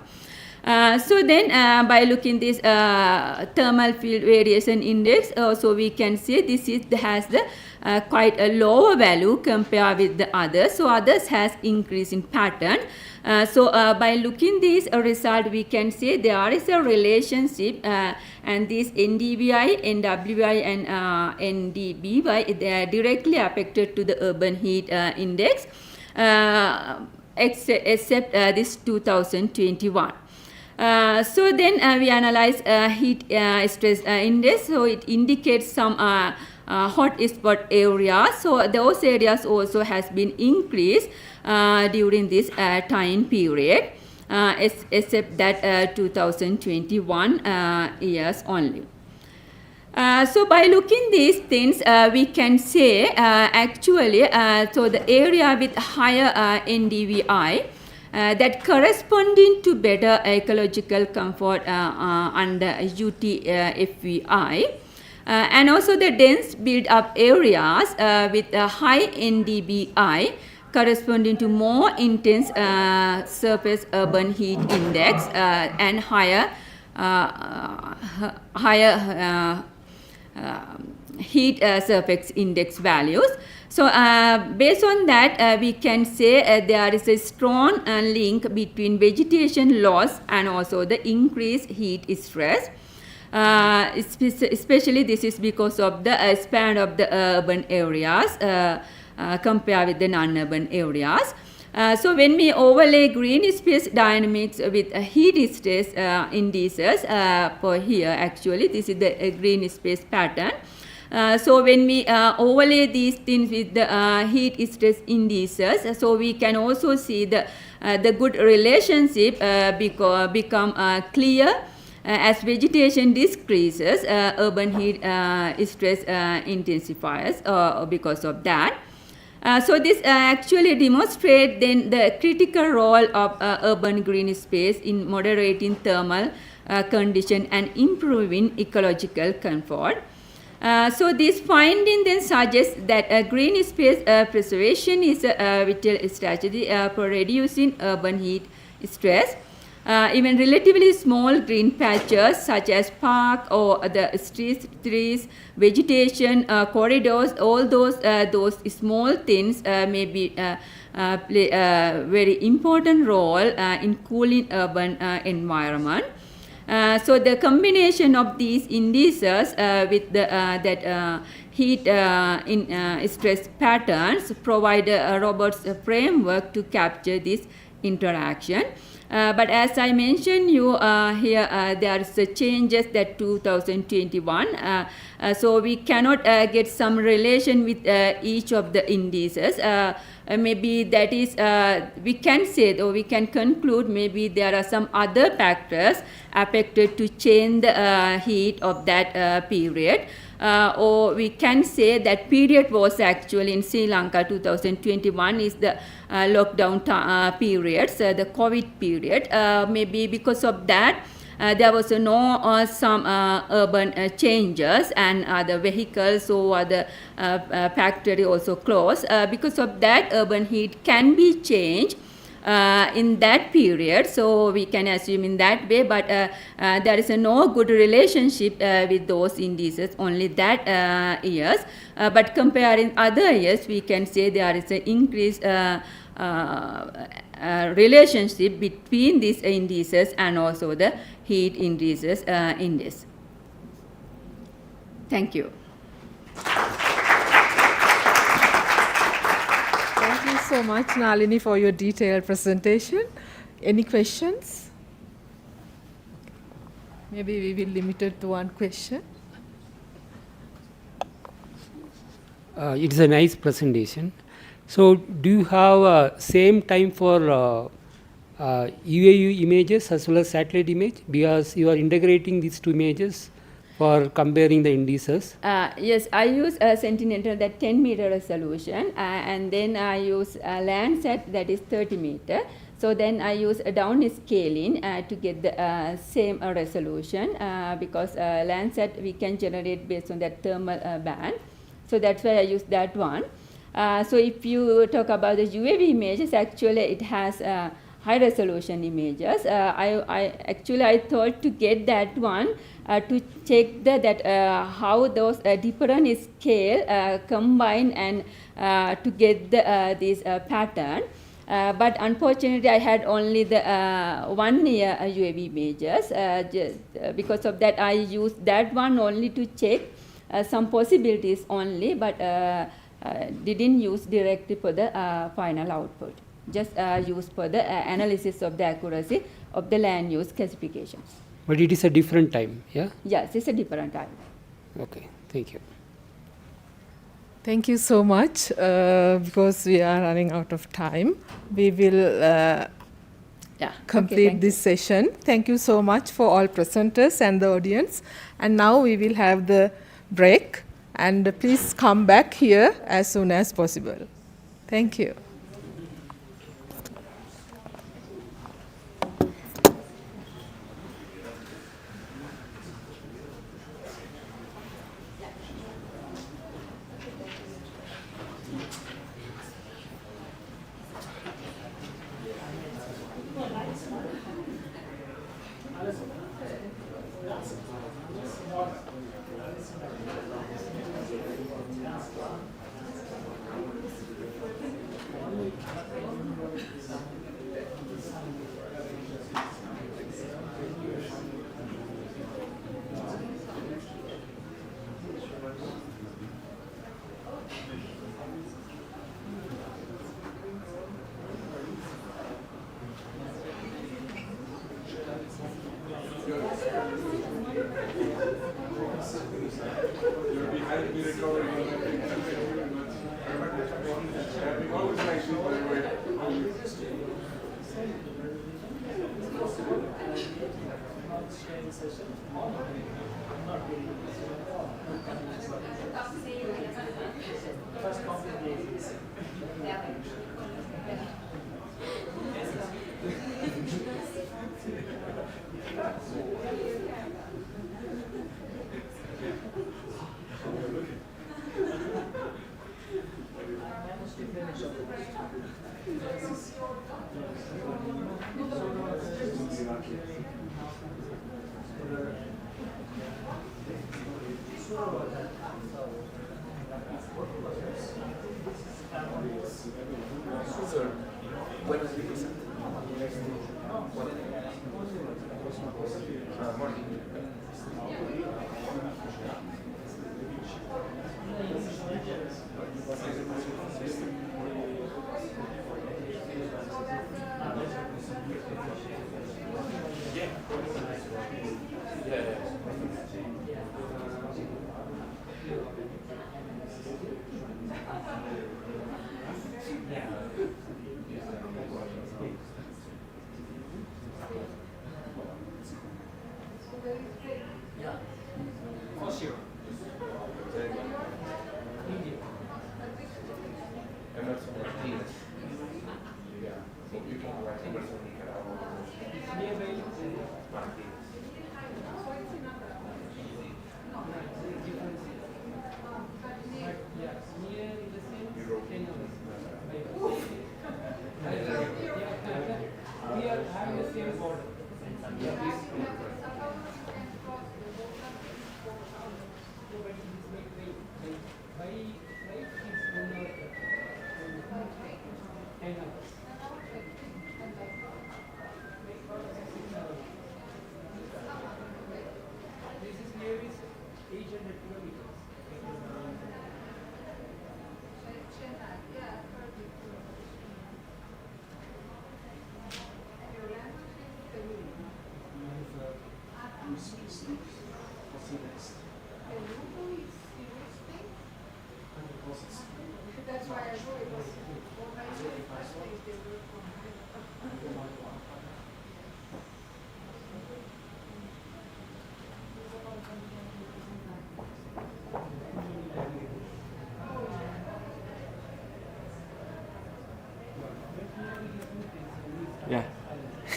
So then by looking this thermal field variation index, so we can see this has the quite a lower value compared with the others. So others has increase in pattern. So by looking this result, we can say there is a relationship, and these NDVI, NWI, and NDBY, they are directly affected to the urban heat index, except this 2021. So then we analyze heat stress index. So it indicates some hot spot areas. So those areas also has been increased during this time period, except that 2021 years only. So by looking these things, we can say actually, so the area with higher NDVI, that corresponding to better ecological comfort under UTFVI, and also the dense build-up areas with a high NDBI corresponding to more intense surface urban heat index and higher heat surface index values. So based on that, we can say there is a strong link between vegetation loss and also the increased heat stress. Especially this is because of the span of the urban areas compared with the non-urban areas. So when we overlay green space dynamics with heat stress indices, for here actually this is the green space pattern. So when we overlay these things with the heat stress indices, so we can also see the good relationship become clear as vegetation decreases, urban heat stress intensifies because of that. So this actually demonstrates then the critical role of urban green space in moderating thermal condition and improving ecological comfort. So this finding then suggests that green space preservation is a vital strategy for reducing urban heat stress. Even relatively small green patches such as park or the streets, trees, vegetation, corridors, all those small things may be play a very important role in cooling urban environment. So the combination of these indices with the heat stress patterns provide a robust framework to capture this interaction. But as I mentioned you here, there is changes that 2021. So we cannot get some relation with each of the indices. Maybe that is, we can say or we can conclude maybe there are some other factors affected to change the heat of that period. Or we can say that period was actually in Sri Lanka 2021 is the lockdown periods, the COVID period. Maybe because of that there was no some urban changes and the vehicles or the factory also closed. Because of that, urban heat can be changed in that period, so we can assume in that way, but there is no good relationship with those indices only that years, but comparing other years we can say there is an increased relationship between these indices and also the heat indices index. Thank you. Thank you so much, Nalini, for your detailed presentation. Any questions? Maybe we will limit it to one question. It's a nice presentation. So, do you have same time for UAV images as well as satellite image? Because you are integrating these two images for comparing the indices. Yes, I use Sentinel, that 10-meter resolution, and then I use Landsat, that is 30-meter. So then I use a down scaling to get the same resolution because Landsat we can generate based on that thermal band. So that's why I use that one. So if you talk about the UAV images, actually it has high resolution images. I thought to get that one to check how those different scale combine and to get this pattern. But unfortunately, I had only the 1 year UAV images. Because of that, I used that one only to check some possibilities only, but didn't use directly for the final output. Just used for the analysis of the accuracy of the land use classifications. But it is a different time, yeah? Yes, it's a different time. Okay, thank you. Thank you so much. Because we are running out of time, we will complete this session. Thank you so much for all presenters and the audience. And now we will have the break. And please come back here as soon as possible. Thank you.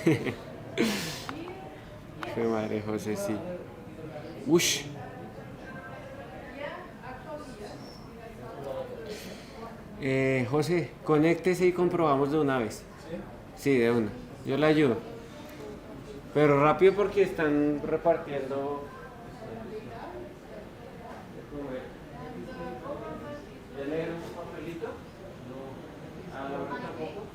Qué madre, José, sí. Ush. José, conéctese y comprobamos de una vez. Sí, de una. Yo le ayudo. Pero rápido porque están repartiendo. ¿Ya le dieron su papelito? No. ¿A Laura tampoco?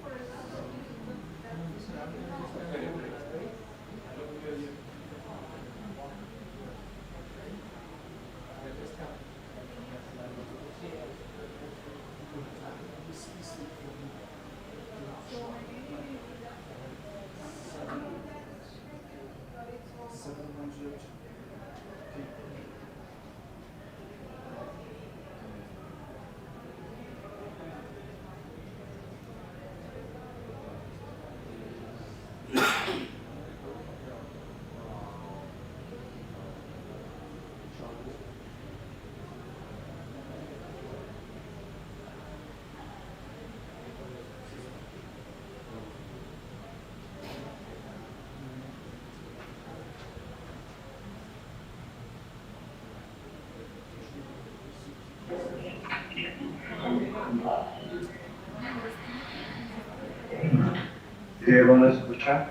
Diego, ¿no escucha?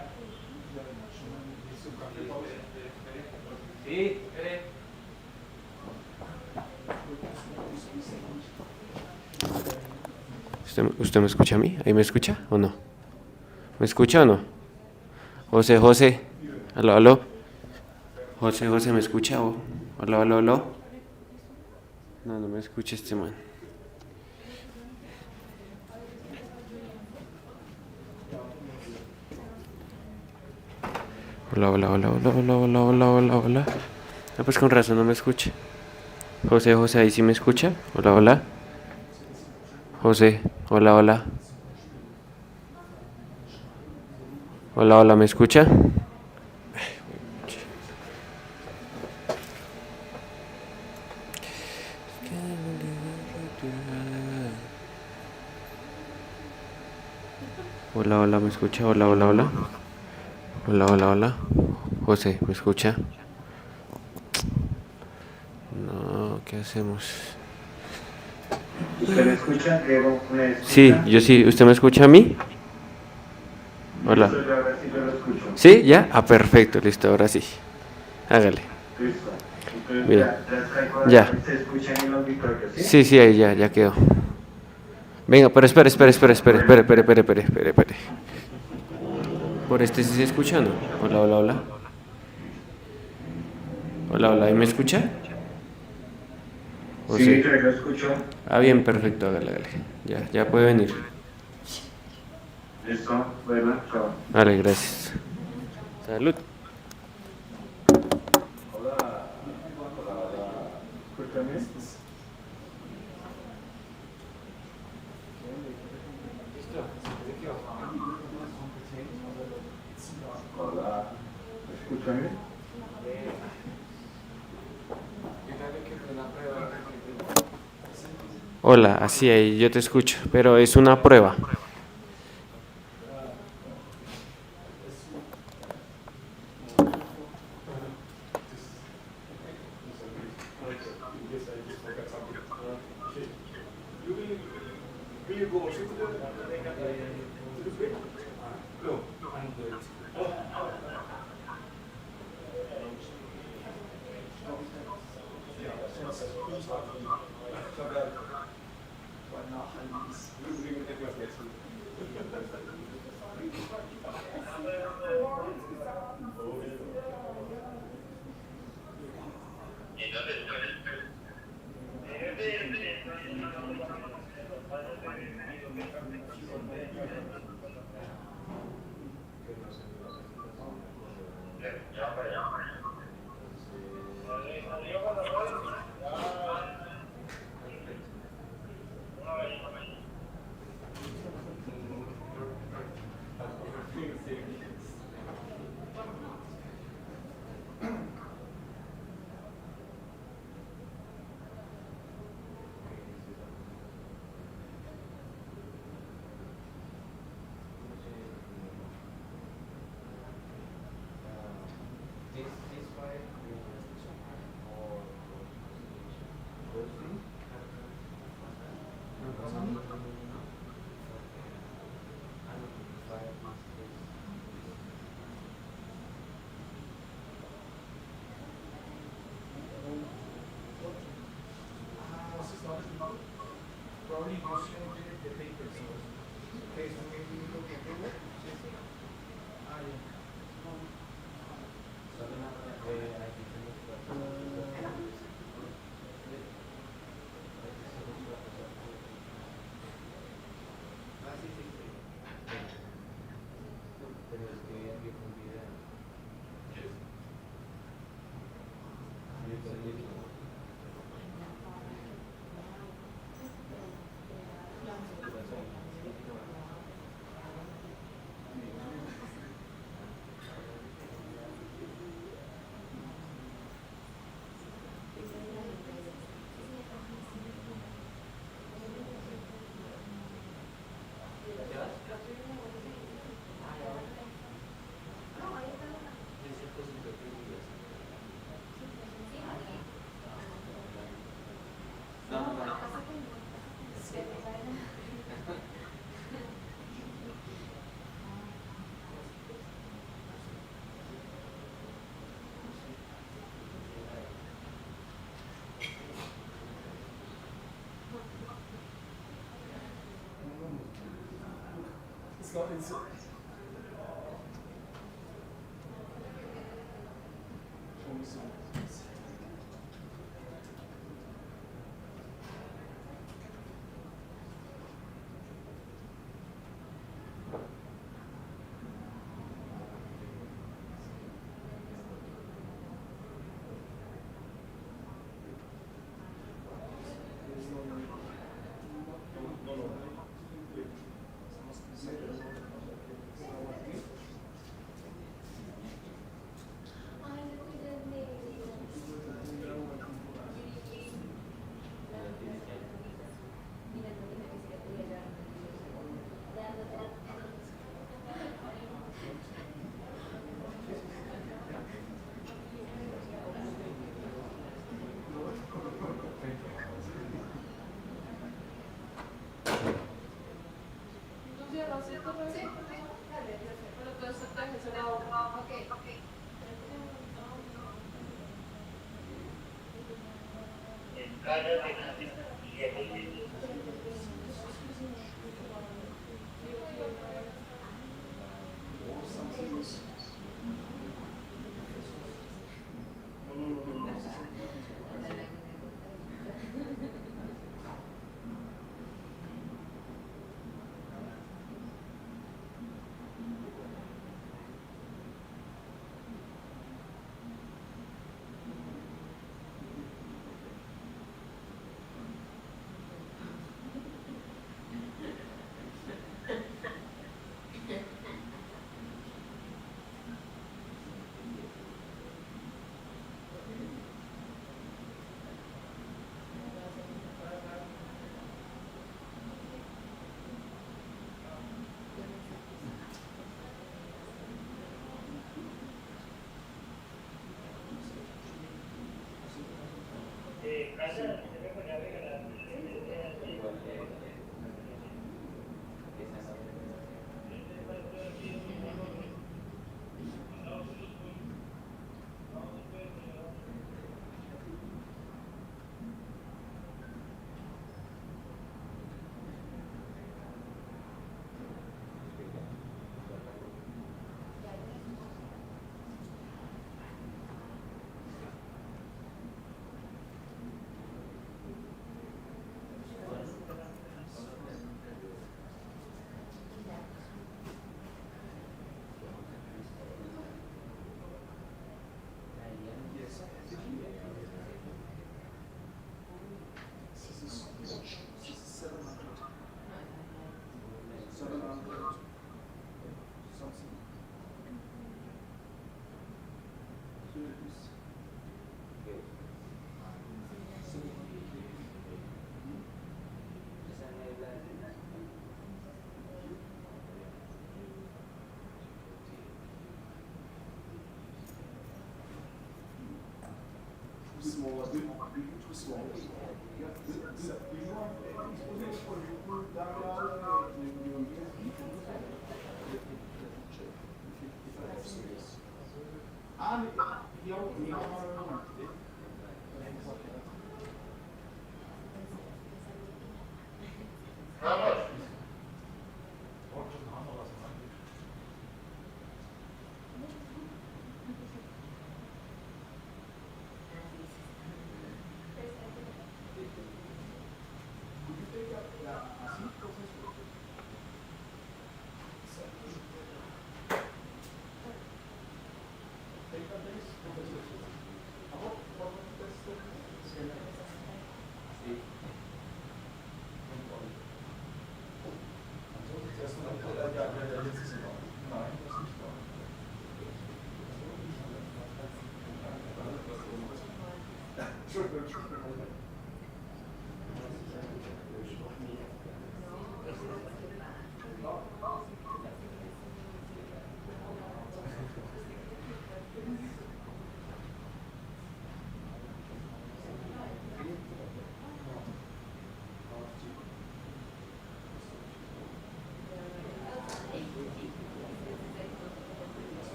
Sí, ¿Usted me escucha a mí? ¿Ahí me escucha o no? ¿Me escucha o no? José, José. Aló, aló. José, José, ¿me escucha? ¿O? Aló, aló, aló. No, no me escucha este man. Hola, hola, hola, hola, hola, hola, hola, hola, hola. Ah, pues con razón no me escucha. José, José, ¿ahí sí me escucha? Hola, hola. José, hola, hola. Hola, hola, ¿me escucha? Hola, hola, ¿me escucha? Hola, hola, hola. Hola, hola, hola. José, ¿me escucha? No, ¿qué hacemos? ¿Usted me escucha? Diego, ¿me escucha? Sí, yo sí. ¿Usted me escucha a mí? Hola. Listo, yo ahora sí yo lo escucho. ¿Sí? ¿Ya? Ah, perfecto, listo, ahora sí. Hágale. Listo. Entonces Bien. ya está ahora, Ya. se escucha en el auditorio, ¿sí? Sí, sí, ahí ya quedó. Venga, pero espere. Por este sí se escucha, ¿no? Hola, hola, hola. Hola, hola, ¿y me escucha? Sí, Sí. yo lo escucho. Ah, bien, perfecto, hágale. Ya puede venir. Listo, bueno, chao. Vale, gracias. Salud. Hola. Escúchame. Hola. Escúchame. Hola, así ahí, yo te escucho, pero es una prueba.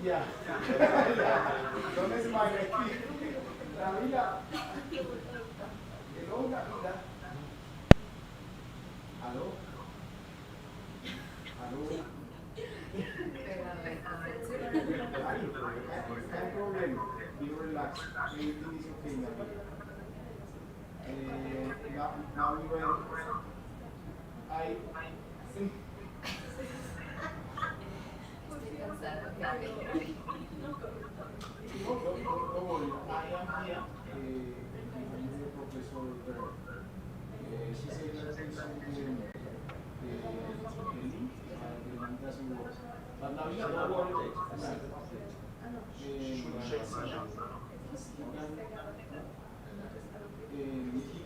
Yeah. ¿Dónde es Mike aquí? Camila. Hello, Camila. ¿Aló? ¿Aló? No problem. Be relaxed. Everything is okay now. Now we will. I think. No, don't worry. I am here. I'm the professor there. She said that there is something the link doesn't work. But now you don't worry. He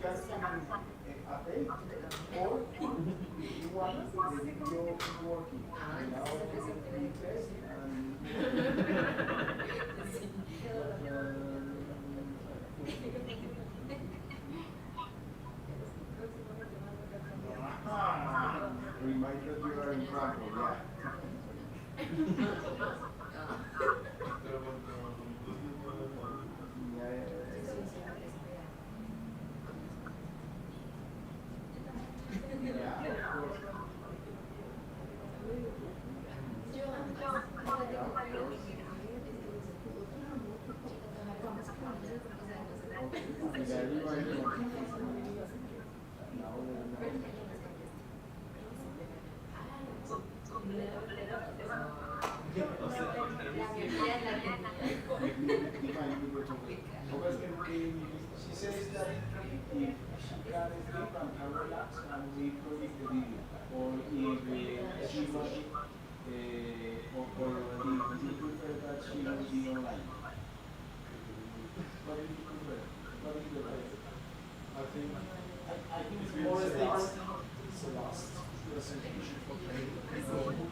can update or if you want the video working. Now we test remind that you are in trouble, yeah. She says that if she can sleep and relax and we predict the video, or if she must, or if you prefer that she will be online. What do you prefer? What is the best? I think it's more the last presentation for training.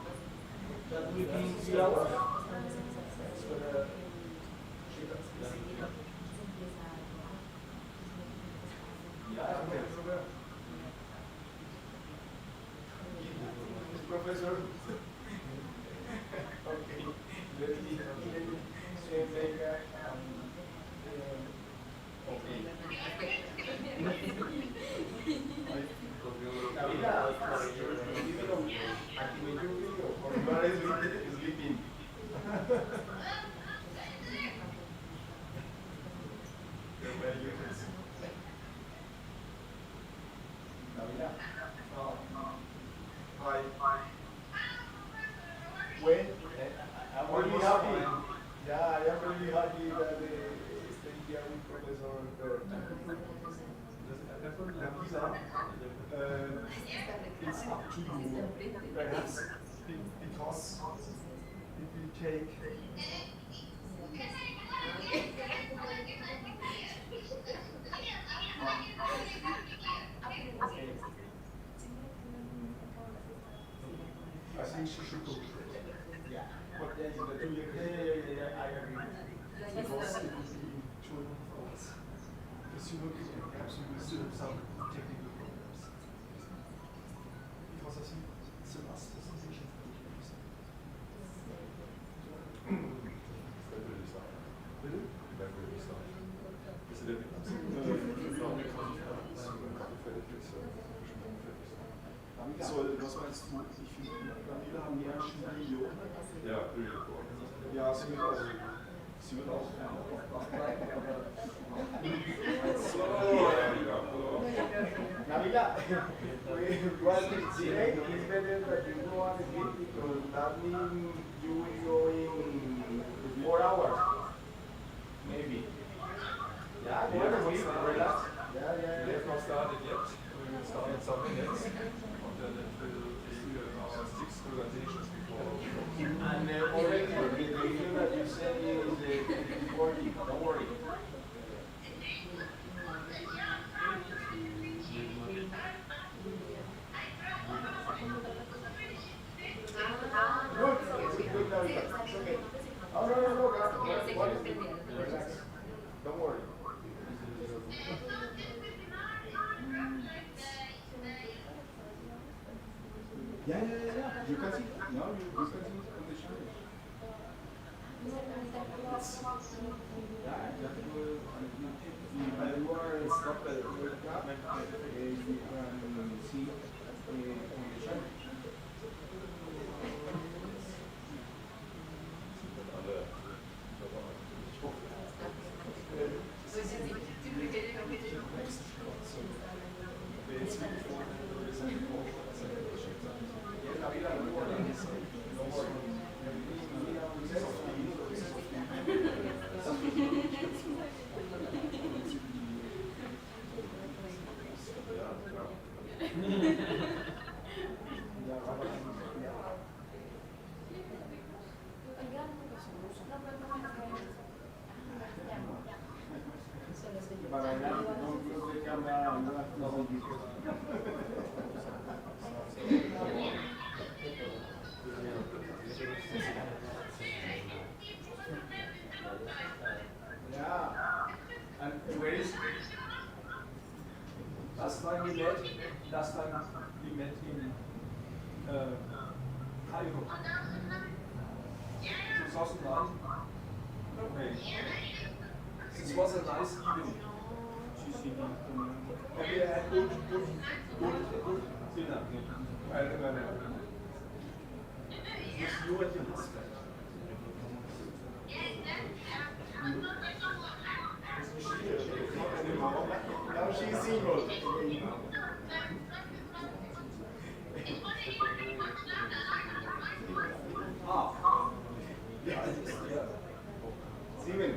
That will be 3 hours. Professor. Okay. Let me make sleeping. When I'm really happy. Yeah, I am really happy that stay here with Professor it's up to you, perhaps, because if you take I think she should go. Yeah. But then the 2 years, I agree. Because it will be 2 hours. Because you look at perhaps you will still have some technical problems. Because I think it's the last presentation for the years. So, was meinst du? Daniela haben wir ja schon ein Video. Ja, ja, sie wird auch Daniela, what is better that you go on again because that means you will go in 4 hours. Maybe. Yeah, go on, relax. Yeah. We have not started yet. We will start in some minutes. And then it will be And already the review that you sent me is working, don't worry. Relax. Don't worry. Yeah. You can see. No, you can see on the channel. If I were stop the webcam, you can see on the channel. Last time we met in Cairo, 2009. Okay. This was a nice evening. We had good dinner. I remember. With you and your husband. Now she's single. Yeah. Sieben.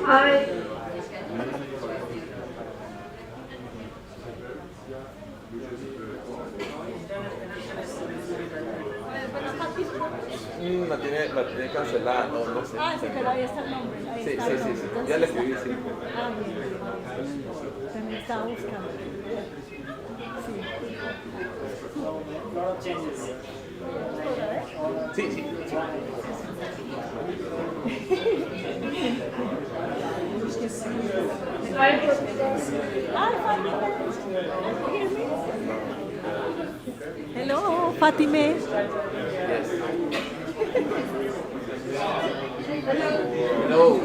Hi. La tiene cancelada, no sé. Ah, sí, pero ahí está el nombre. Ahí Sí, está sí, el sí, nombre. sí. Entonces Ya le está- escribí, sí. Ah, bien. Se me estaba buscando. Sí, sí. Hello, Fatime. Hello.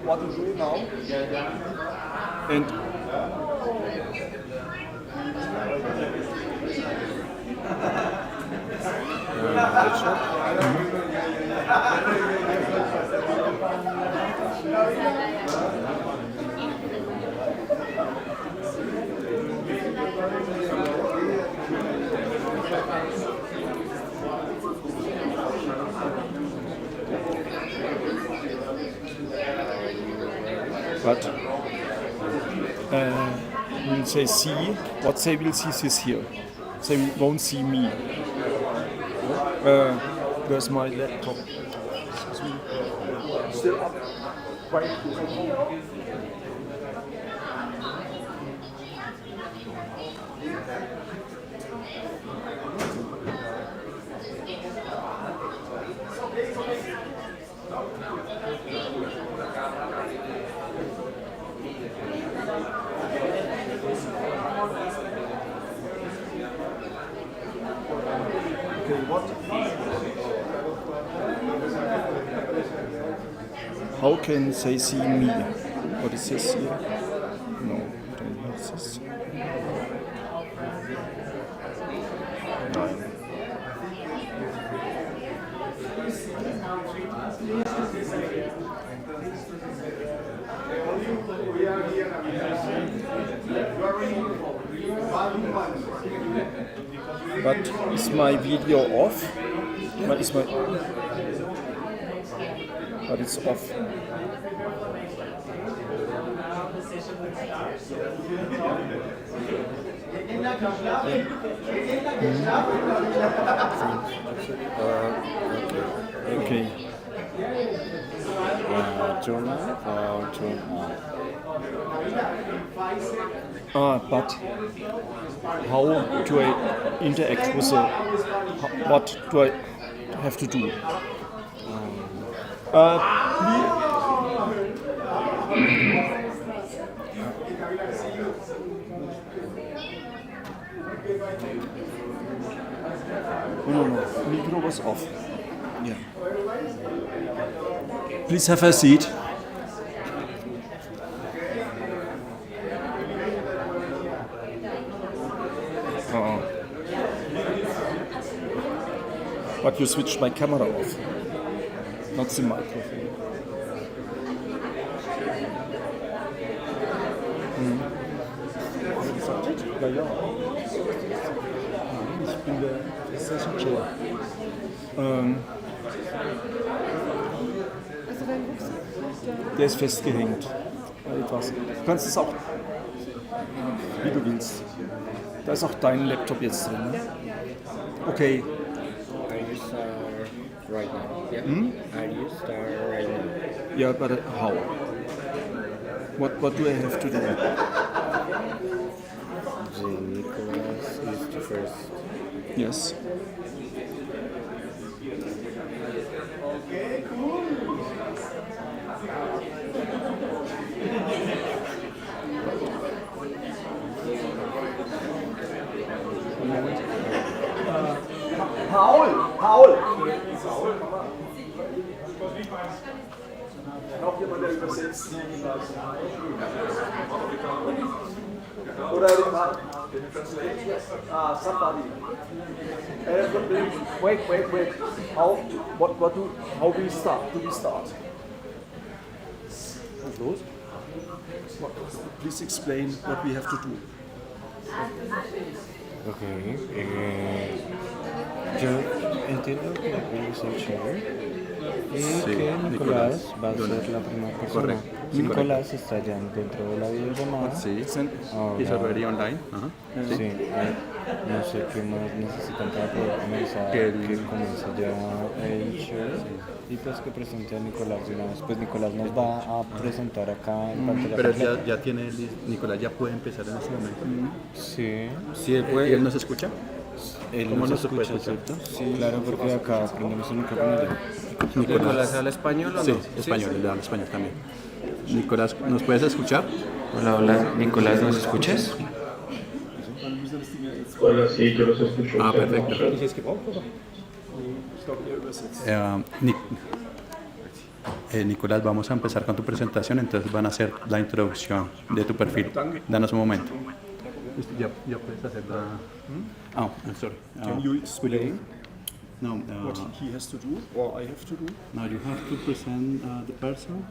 What to do now? And but when they see, what they will see is here. They won't see me. Where's my laptop? Excuse me. Still up. Wait. How can they see me? What is this here? No, don't have this. Nein. But is my video off? But is my... But it's off. Okay. Turn off or turn on? But how do I interact with the... What do I have to do? No, micro was off. Yeah. Please have a seat. But you switched my camera off, not the microphone. Ja, ja. Nein, ich bin der Session Chair. Der ist festgehängt. Etwas. Du kannst es auch, wie du willst. Da ist auch dein Laptop jetzt drin. Ne? Okay. Right now. Yeah. Are you start right now? Yeah, but how? What do I have to do? The Nicholas is the first. Yes. Paul! Noch jemand, der übersetzt? Oder den Translate? Somebody. Wait. How we start? Do we start? Was los? Please explain what we have to do. Okay. Yo entiendo que la conversación y que Nicolás va a ser la primera persona. Nicolás está ya dentro de la videollamada. Sí, is already online. Sí, no sé qué más necesitan para poder comenzar, que comience ya el show y pues que presente a Nicolás de una vez. Pues Nicolás nos va a presentar acá en pantalla. Pero ya tiene, Nicolás ya puede empezar en este momento. Sí. Sí, él puede. ¿Y él nos escucha? Él nos escucha, ¿cierto? Sí, claro, porque acá aprendemos el micrófono. ¿Nicolás habla español o no? Sí, español, él habla español también. Nicolás, ¿nos puedes escuchar? Hola, Nicolás, ¿nos escuchas? Hola, sí, yo los escucho. Perfecto. Nicolás, vamos a empezar con tu presentación, entonces van a hacer la introducción de tu perfil. Danos un momento. Ya puedes hacer la... Oh, I'm sorry. Can you explain what he has to do, or I have to do? Now you have to present the person,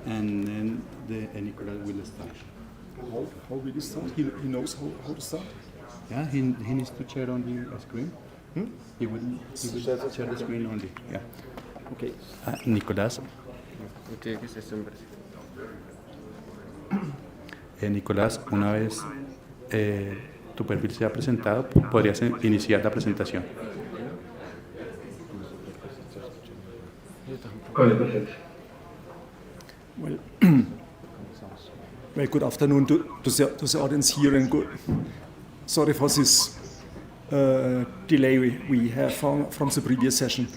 and then Nicolás will start. How will he start? He knows how to start? Yeah, he needs to share on the screen. He will share the screen only. Yeah. Okay. Nicolás. Nicolás, una vez tu perfil se ha presentado, podrías iniciar la presentación. Well, good afternoon to the audience here, and sorry for this delay we have from the previous session.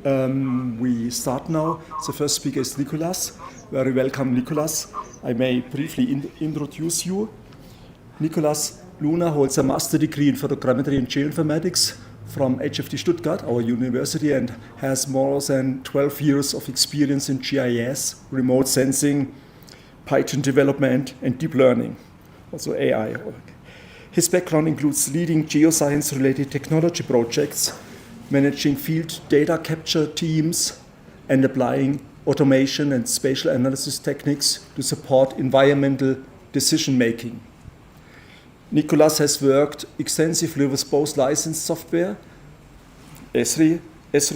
We start now. The first speaker is Nicolas. Very welcome, Nicolas. I may briefly introduce you. Nicolas Luna holds a master degree in photogrammetry and geoinformatics from HFT Stuttgart, our university, and has more than 12 years of experience in GIS, remote sensing, Python development, and deep learning, also AI. His background includes leading geoscience-related technology projects, managing field data capture teams, and applying automation and spatial analysis techniques to support environmental decision-making. Nicolas has worked extensively with both licensed software, Esri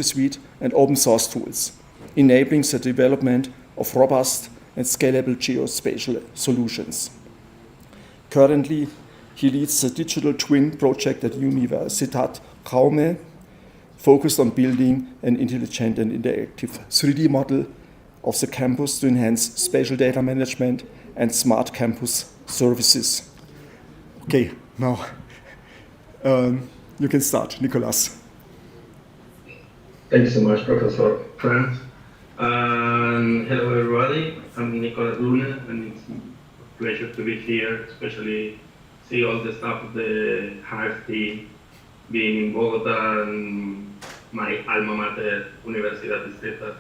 Suite, and open source tools, enabling the development of robust and scalable geospatial solutions. Currently, he leads the digital twin project at Universidad, focused on building an intelligent and interactive 3D model of the campus to enhance spatial data management and smart campus services. Okay, now you can start, Nicolas. Thank you so much, Professor Franz. Hello, everybody. I'm Nicolas Luna, and it's a pleasure to be here, especially see all the staff of the HFT being in Bogotá and my alma mater, Universidad Distrital.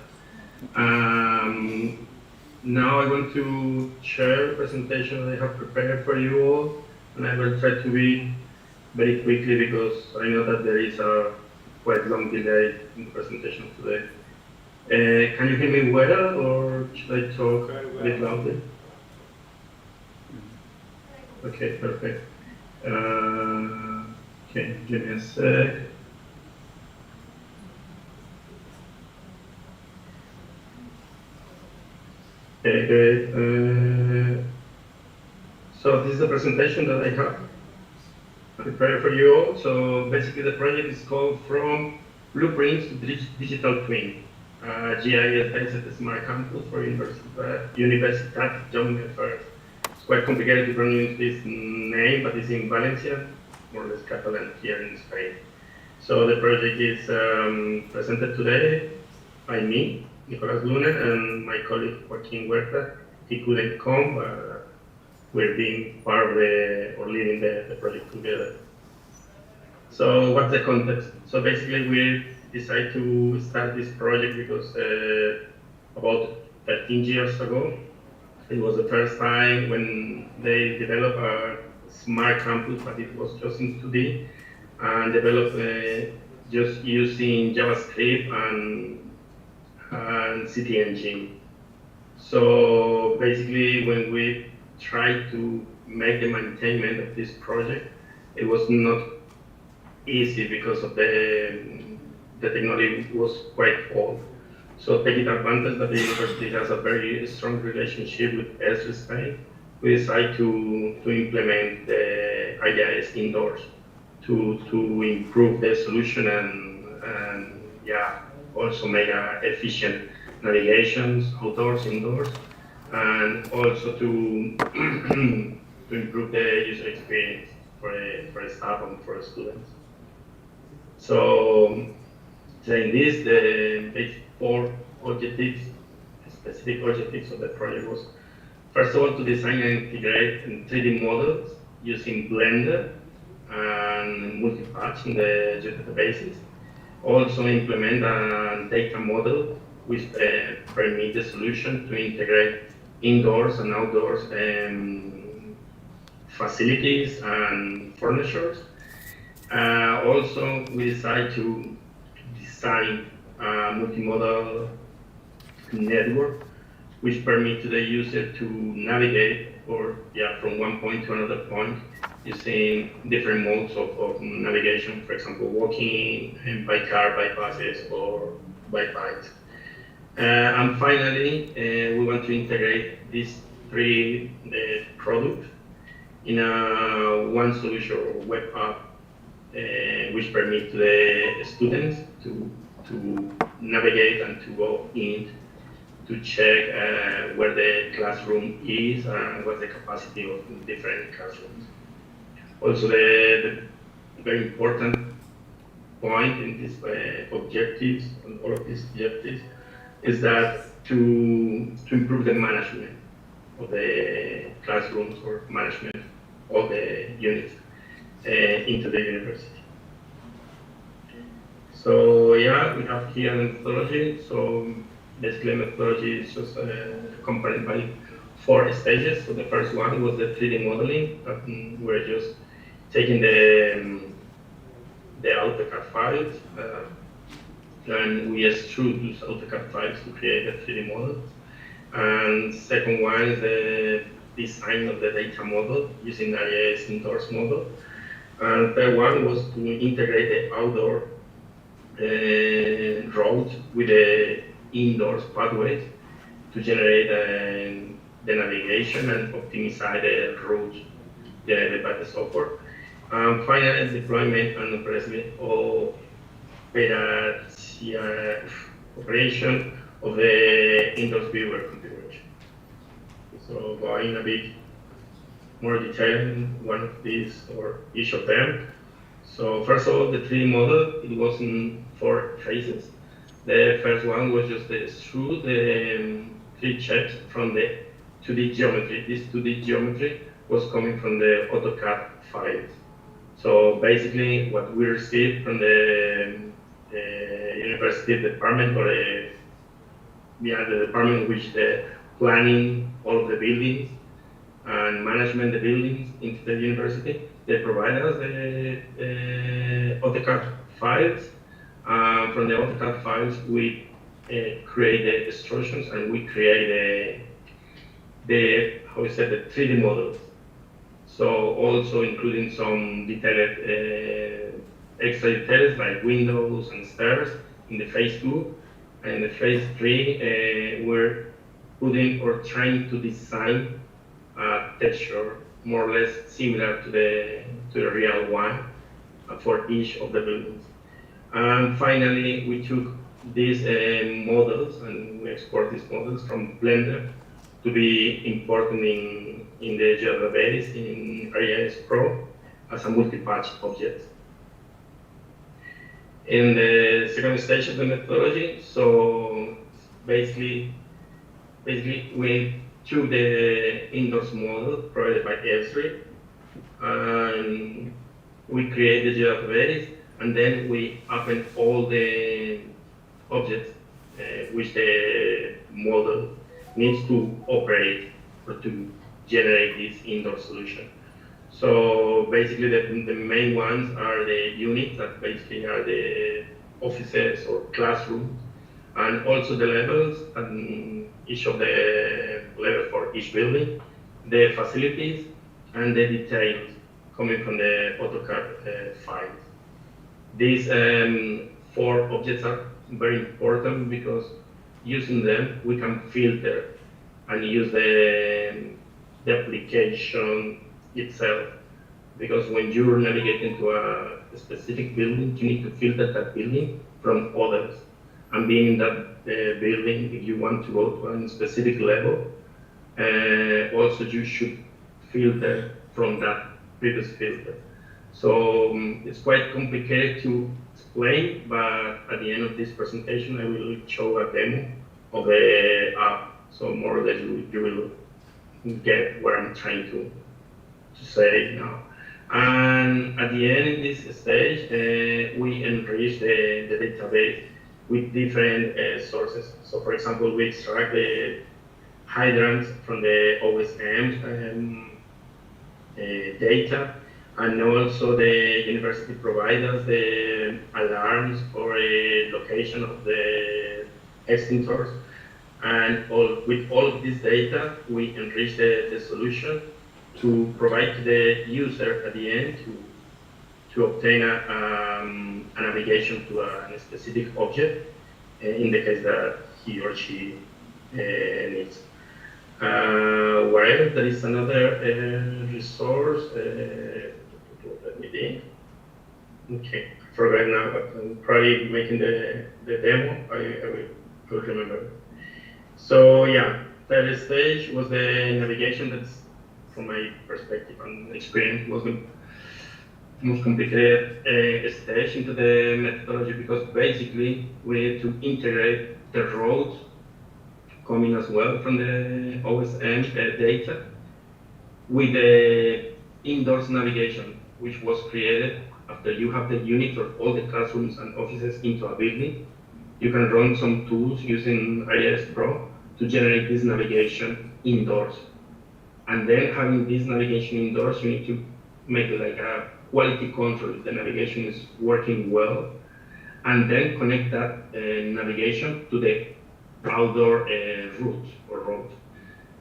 Now I want to share a presentation I have prepared for you all, and I will try to be very quickly because I know that there is a quite long delay in the presentation today. Can you hear me well, or should I talk a bit loudly? Okay, perfect. Okay, give me a sec. Okay, great. So this is the presentation that I have prepared for you all. So basically the project is called From Blueprints to Digital Twin, GIS-based smart campus for Universidad Germany first. It's quite complicated to pronounce this name, but it's in Valencia, more or less Catalan here in Spain. So the project is presented today by me, Nicolas Luna, and my colleague Joaquin Huerta. He couldn't come, but we're being part of or leading the project together. So what's the context? So basically we decided to start this project because about 13 years ago, it was the first time when they developed a smart campus, but it was just in 2D, and developed just using JavaScript and City Engine. So basically, when we tried to make the maintenance of this project, it was not easy because of the technology was quite old. So taking advantage that the university has a very strong relationship with AGSE Spain, we decided to implement the IIS indoors to improve the solution and yeah, also make efficient navigations outdoors, indoors, and also to improve the user experience for the staff and for the students. So saying this, the basic 4 objectives, specific objectives of the project was, first of all, to design and integrate 3D models using Blender and multi-patch in the databases. Also implement a data model which permit the solution to integrate indoors and outdoors facilities and furnitures. Also, we decided to design a multimodal network which permits the user to navigate from one point to another point using different modes of navigation, for example, walking by car, by buses, or by bikes. And finally, we want to integrate these 3 products in one solution or web app, which permits the students to navigate and to go in to check where the classroom is and what's the capacity of different classrooms. Also, the very important point in these objectives, and all of these objectives, is that to improve the management of the classrooms or management of the units into the university. So yeah, we have here a methodology. So basically methodology is just accompanied by 4 stages. So the first one was the 3D modeling. We're just taking the AutoCAD files and we extrude those AutoCAD files to create a 3D model. And second one is the design of the data model using the AGSE indoors model. And third one was to integrate the outdoor route with the indoors pathways to generate the navigation and optimize the route generated by the software. Finally, deployment and operation of the indoors viewer configuration. So going a bit more detail in one of these or each of them. So first of all, the 3D model, it was in 4 phases. The first one was just the extrude the 3 shapes from the 2D geometry. This 2D geometry was coming from the AutoCAD files. So basically, what we received from the university department or the department which the planning all of the buildings and management the buildings into the university, they provide us the AutoCAD files. From the AutoCAD files, we create the extrusions and we create the 3D models. So also including some detailed, extra details like windows and stairs in the phase 2. And in the phase 3, we're putting or trying to design a texture more or less similar to the real one for each of the buildings. And finally, we took these models and we export these models from Blender to be imported in the database in AGSE Pro as a multi-patch object. In the second stage of the methodology, so basically we took the indoors model provided by AGSE and we created the database, and then we open all the objects which the model needs to operate or to generate this indoor solution. So basically the main ones are the units that basically are the offices or classrooms, and also the levels and each of the levels for each building, the facilities and the details coming from the AutoCAD files. These 4 objects are very important because using them we can filter and use the application itself, because when you're navigating to a specific building, you need to filter that building from others. And being in that building, if you want to go to a specific level, also you should filter from that previous filter. So it's quite complicated to explain, but at the end of this presentation, I will show a demo of the app. So more or less you will get what I'm trying to say now. And at the end of this stage, we enrich the database with different sources. So for example, we extract the hydrants from the OSM data, and also the university provides us the alarms for a location of the extinctors. And with all of this data, we enrich the solution to provide to the user at the end to obtain a navigation to a specific object in the case that he or she needs. Wherever there is another resource, let me think. Okay, I forgot now, but I'm probably making the demo. I will remember. So yeah, third stage was the navigation. That's from my perspective and experience was most complicated stage into the methodology, because basically we need to integrate the roads coming as well from the OSM data with the indoors navigation, which was created after you have the unit for all the classrooms and offices into a building. You can run some tools using AGSE Pro to generate this navigation indoors. And then having this navigation indoors, you need to make like a quality control if the navigation is working well, and then connect that navigation to the outdoor route or road.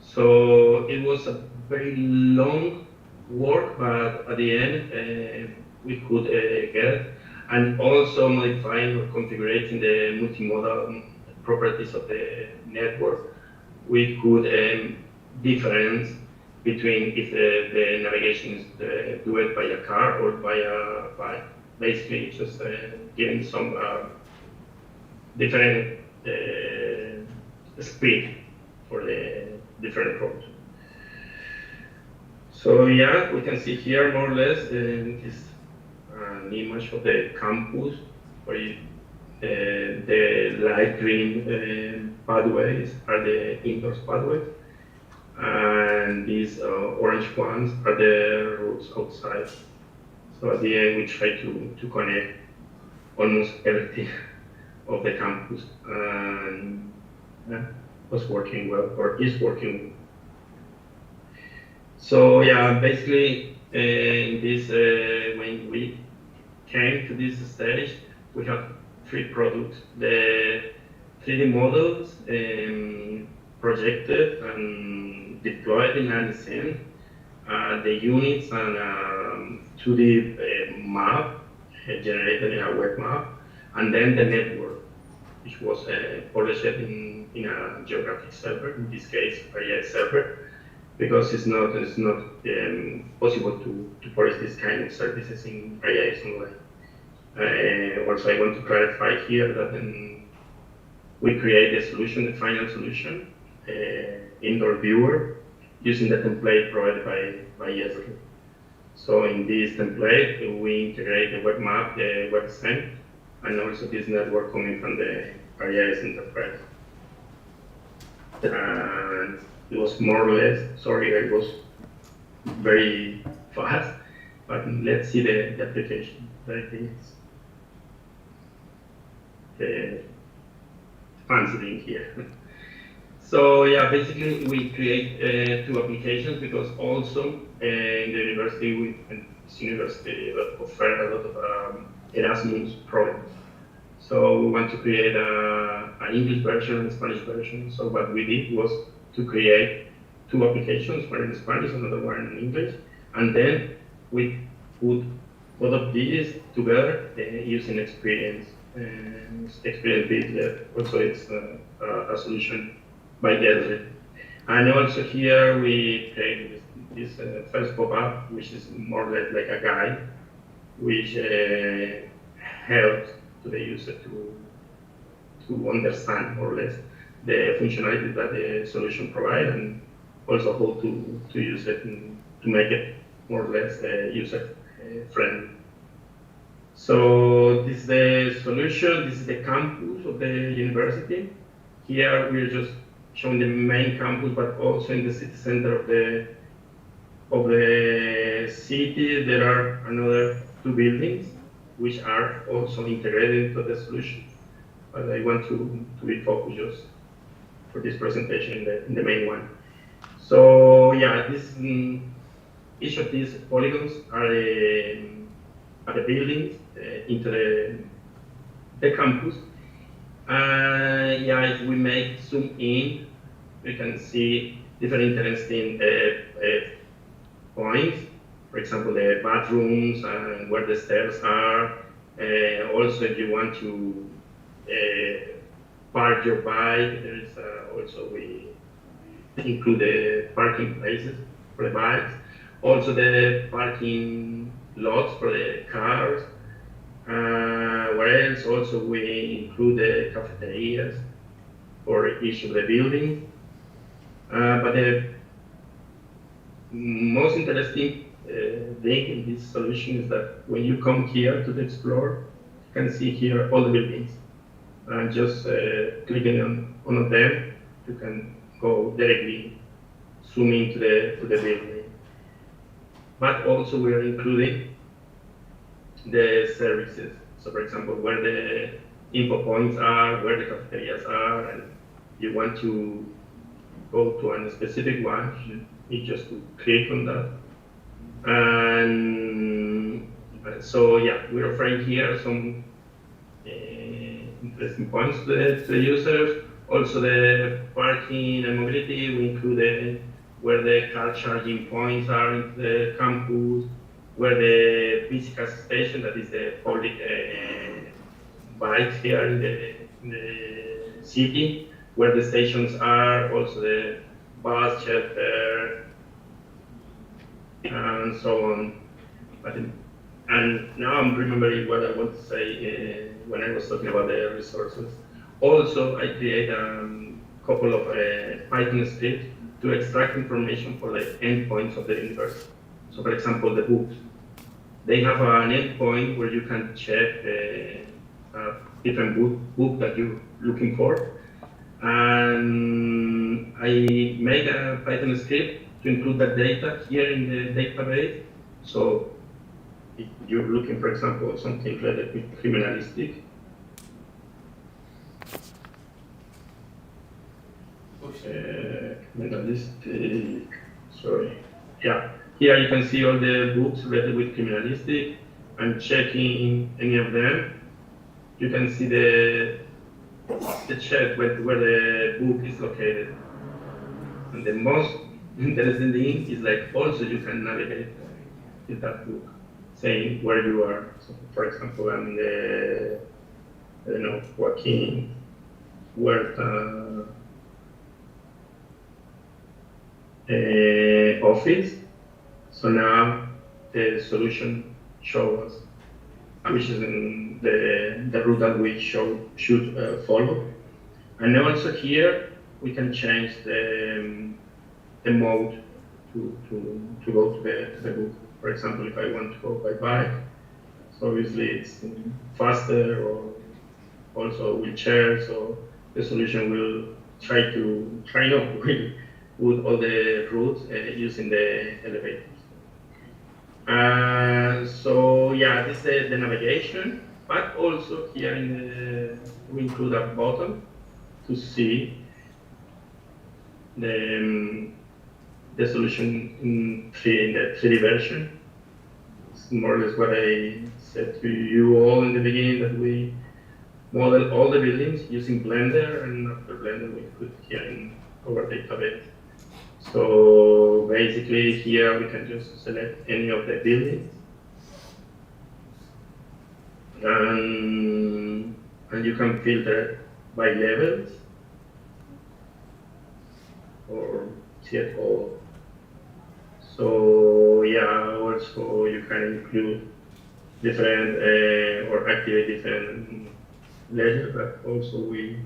So it was a very long work, but at the end we could get it, and also modifying or configuring the multimodal properties of the network. We could difference between if the navigation is do by a car or by a bike. Basically, just giving some different speed for the different roads. So yeah, we can see here more or less this an image of the campus, where the light green pathways are the indoors pathways, and these orange ones are the routes outside. So at the end, we try to connect almost everything of the campus, and was working well, or is working well. So yeah, basically in this, when we came to this stage, we have 3 products: the 3D models projected and deployed in ANSYN, the units and 2D map generated in a web map, and then the network, which was published in a geographic server, in this case AGSE server, because it's not possible to publish this kind of services in AGSE online. Also, I want to clarify here that we create the solution, the final solution, indoor viewer, using the template provided by AGSE. So in this template, we integrate the web map, the website, and also this network coming from the AGSE enterprise. And it was more or less, sorry, it was very fast, but let's see the application. I think it's the fancy thing here. So yeah, basically we create 2 applications, because also in the university, university offer a lot of Erasmus programs. So we want to create an English version and a Spanish version. So what we did was to create 2 applications, one in Spanish, another one in English, and then we put both of these together using experience. Experience build, also it's a solution by AGSE. And also here we create this first pop-up, which is more or less like a guide, which helps to the user to understand more or less the functionality that the solution provides, and also how to use it and to make it more or less user friendly. So this is the solution. This is the campus of the university. Here we're just showing the main campus, but also in the city center of the city, there are another 2 buildings which are also integrated into the solution. But I want to be focused just for this presentation in the main one. So yeah, each of these polygons are the buildings into the campus. Yeah, if we make zoom in, we can see different interesting points. For example, the bathrooms and where the stairs are. Also, if you want to park your bike, there is also we include the parking places for the bikes. Also, the parking lots for the cars. Where else also we include the cafeterias for each of the buildings. But the most interesting thing in this solution is that when you come here to the Explore, you can see here all the buildings. And just clicking on one of them, you can go directly zoom into the building. But also we are including the services. So for example, where the info points are, where the cafeterias are, and you want to go to a specific one, you need just to click on that. And so yeah, we're offering here some interesting points to the users. Also the parking and mobility, we include where the car charging points are in the campus, where the physical station, that is the public bikes here in the city, where the stations are, also the bus shelter, and so on. And now I'm remembering what I want to say when I was talking about the resources. Also, I create a couple of Python scripts to extract information for the endpoints of the university. So for example, the books. They have an endpoint where you can check different book that you're looking for. And I made a Python script to include that data here in the database. So if you're looking, for example, something related with criminalistic, sorry. Yeah, here you can see all the books related with criminalistic, and checking any of them. You can see the check where the book is located. And the most interesting thing is like also you can navigate in that book, saying where you are. So for example, I'm in the, I don't know, Joaquin Huerta office. So now the solution shows us which is in the route that we should follow. And also here we can change the mode to go to the book. For example, if I want to go by bike, so obviously it's faster, or also wheelchair, so the solution will try not to put all the routes using the elevators. So yeah, this is the navigation, but also here we include a button to see the solution in the 3D version. It's more or less what I said to you all in the beginning, that we model all the buildings using Blender, and after Blender we put here in our database. So basically here we can just select any of the buildings, and you can filter by levels or see it all. So yeah, also you can include different or activate different layers that also we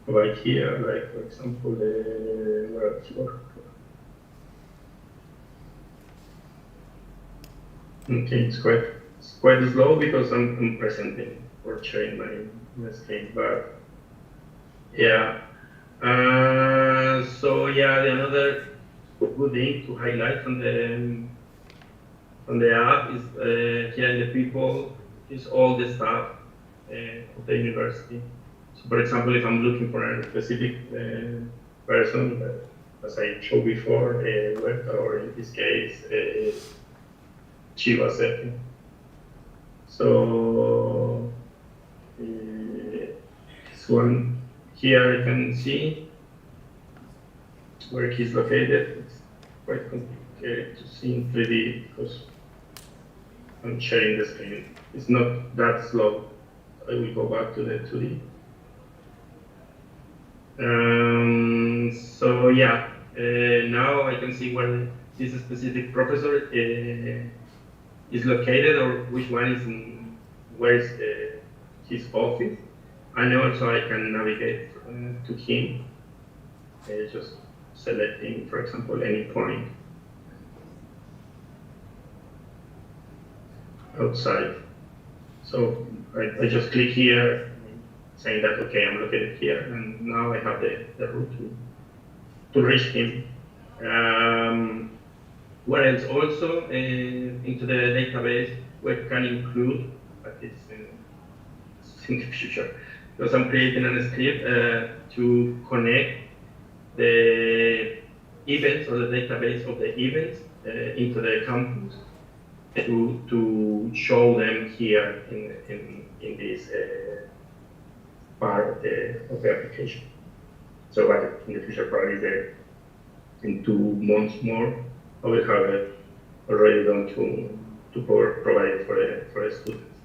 provide here, like for example the workflow. Okay, it's quite slow because I'm presenting or sharing my screen, but yeah. So yeah, another good thing to highlight from the app is here in the people is all the staff of the university. So for example, if I'm looking for a specific person, as I showed before, or in this case, Chivas. So this one here I can see where he's located. It's quite complicated to see in 3D because I'm sharing the screen. It's not that slow. I will go back to the 2D. So yeah, now I can see where this specific professor is located, or which one is where is his office, and also I can navigate to him, just selecting, for example, any point. outside. So I just click here, saying that, okay, I'm located here, and now I have the route to reach him. What else? Also, into the database, we can include, but it's in the future, because I'm creating a script to connect the events or the database of the events into the campus to show them here in this part of the application. So in the future, probably in 2 months more, I will have it already done to provide it for the students.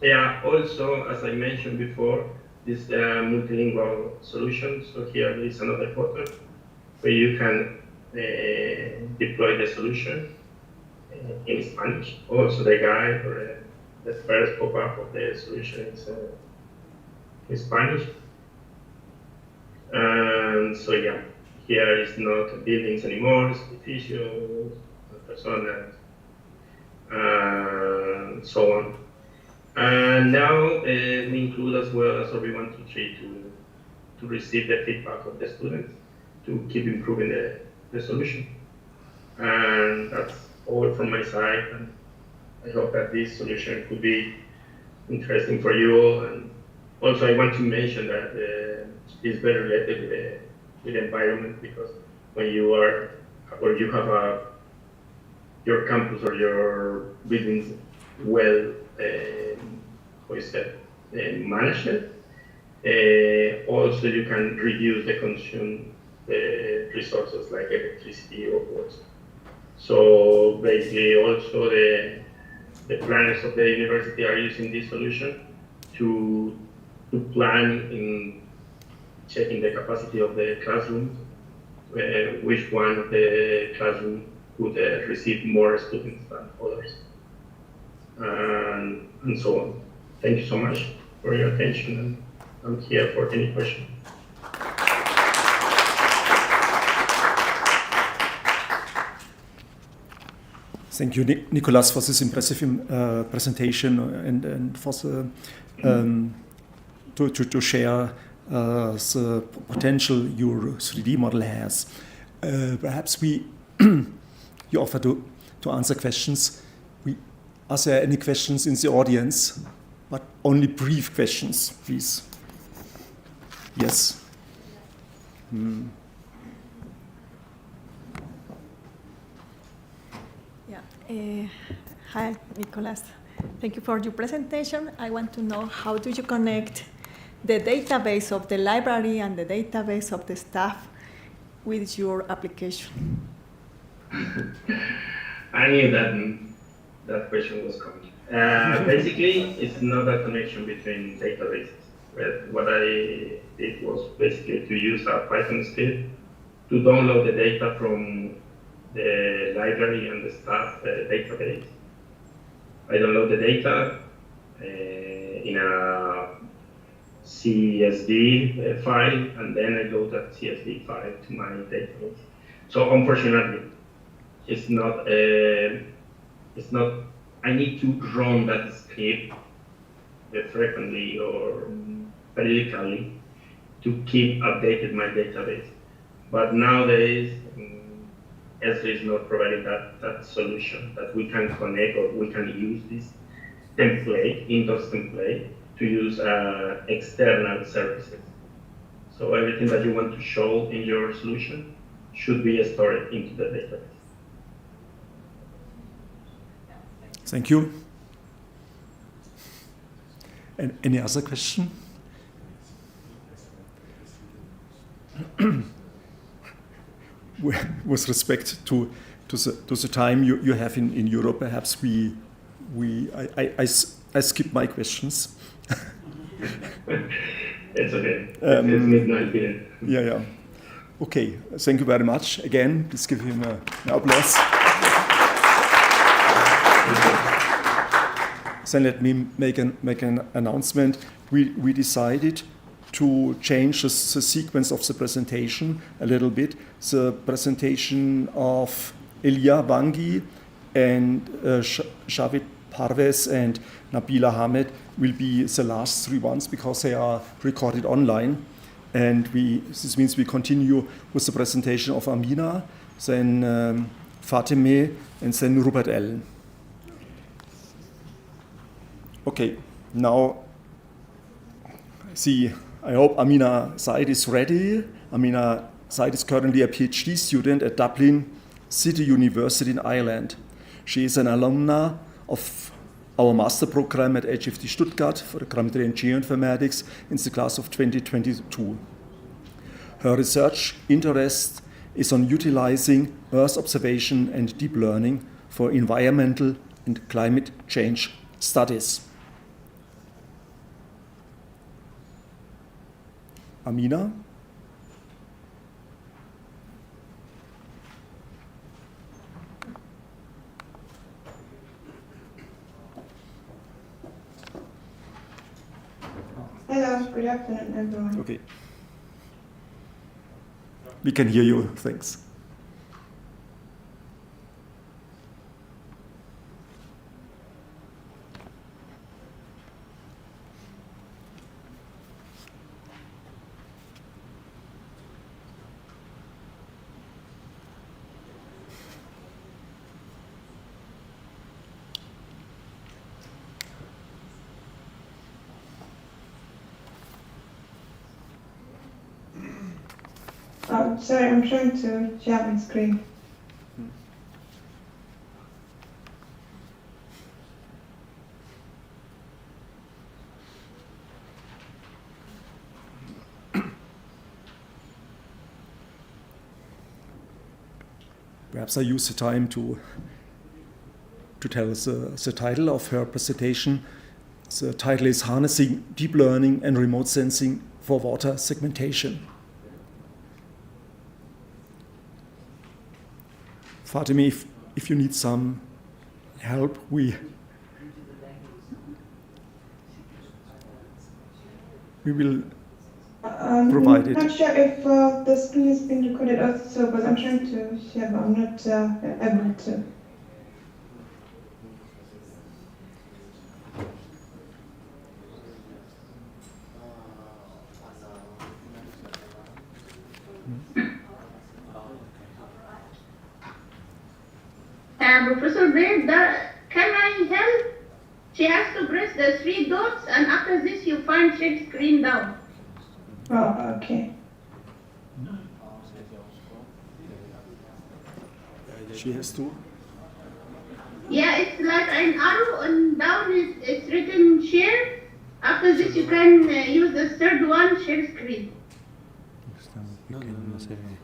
Yeah, also, as I mentioned before, this multilingual solution. So here is another button where you can deploy the solution in Spanish. Also, the guide or the first pop-up of the solution is in Spanish. And so yeah, here is not buildings anymore, it's edificios, personas, and so on. And now we include as well as we want to receive the feedback of the students to keep improving the solution. And that's all from my side. And I hope that this solution could be interesting for you all. And also I want to mention that it's very related with the environment, because when you are, or you have your campus or your buildings well, managed, also you can reduce the consume resources like electricity or water. So basically also the planners of the university are using this solution to plan in checking the capacity of the classroom, which one of the classroom could receive more students than others, and so on. Thank you so much for your attention, and I'm here for any question. Thank you, Nicolas, for this impressive presentation and for the, to share the potential your 3D model has. Perhaps you offer to answer questions. Are there any questions in the audience? But only brief questions, please. Yes. Hi, Nicolas. Thank you for your presentation. I want to know, how do you connect the database of the library and the database of the staff with your application? I knew that question was coming. Basically, it's not a connection between databases. But what I did was basically to use a Python script to download the data from the library and the staff database. I download the data in a CSV file, and then I load that CSV file to my database. So unfortunately, it's not. I need to run that script frequently or periodically to keep updated my database. But nowadays, AGSE is not providing that solution that we can connect, or we can use this template, Indos template, to use external services. So everything that you want to show in your solution should be stored into the database. Thank you. And any other question? With respect to the time you have in Europe, perhaps I skip my questions. It's okay. It's midnight here. Yeah. Okay. Thank you very much again. Please give him an applause. Then let me make an announcement. We decided to change the sequence of the presentation a little bit. The presentation of Elia Wangi and Shavit Parvez and Nabila Hamed will be the last 3 ones because they are recorded online. And this means we continue with the presentation of Amina, then Fatime, and then Rupert Allen. Okay, now I hope Amina Said is ready. Amina Said is currently a PhD student at Dublin City University in Ireland. She is an alumna of our master program at HFT Stuttgart for the Grammetry and Geoinformatics in the class of 2022. Her research interest is on utilizing Earth observation and deep learning for environmental and climate change studies. Amina? Hello, good afternoon, everyone. Okay. We can hear you, thanks. Sorry, I'm trying to share my screen. Perhaps I use the time to tell us the title of her presentation. The title is Harnessing Deep Learning and Remote Sensing for Water Segmentation. Fatime, if you need some help, we will provide it. I'm not sure if the screen is being recorded also, but I'm trying to share, but I'm not able to. Professor Baird, can I help? She has to press the 3 dots, and after this you find share screen down. Oh, okay. She has to? Yeah, it's like an arrow, and down it's written share. After this you can use the third one, share screen. No,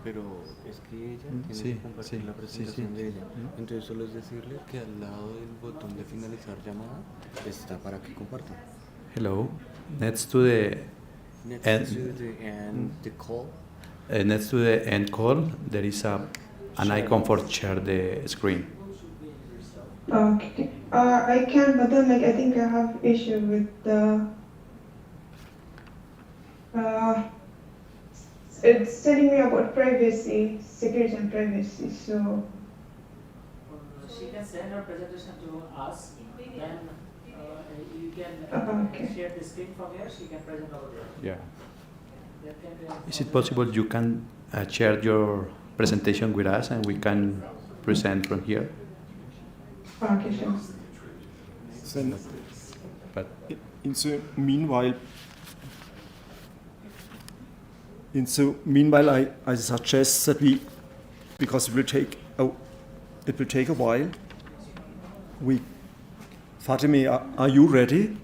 pero es que ella tiene que compartir la presentación de ella. Entonces solo es decirle que al lado del botón de finalizar llamada está para que comparta. Hello. Next to the call. Next to the end call, there is an icon for share the screen. Okay. I can, but then I think I have issue with the. It's telling me about privacy, security and privacy, so... She can send her presentation to us, then you can share the screen from here, she can present over there. Yeah. Is it possible you can share your presentation with us and we can present from here? Okay, sure. Then, in the meanwhile, I suggest that because it will take a while. Fatime, are you ready?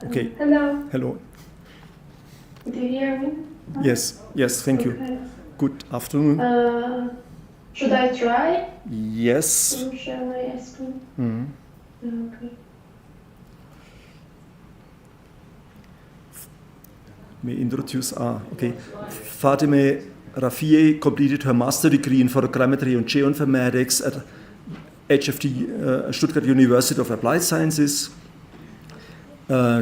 Okay. Hello. Hello. Do you hear me? Yes, thank you. Okay. Good afternoon. Should I try? Yes. To share my screen? Okay. May introduce, okay. Fatime Rafie completed her master degree in photogrammetry and geoinformatics at HFT Stuttgart University of Applied Sciences.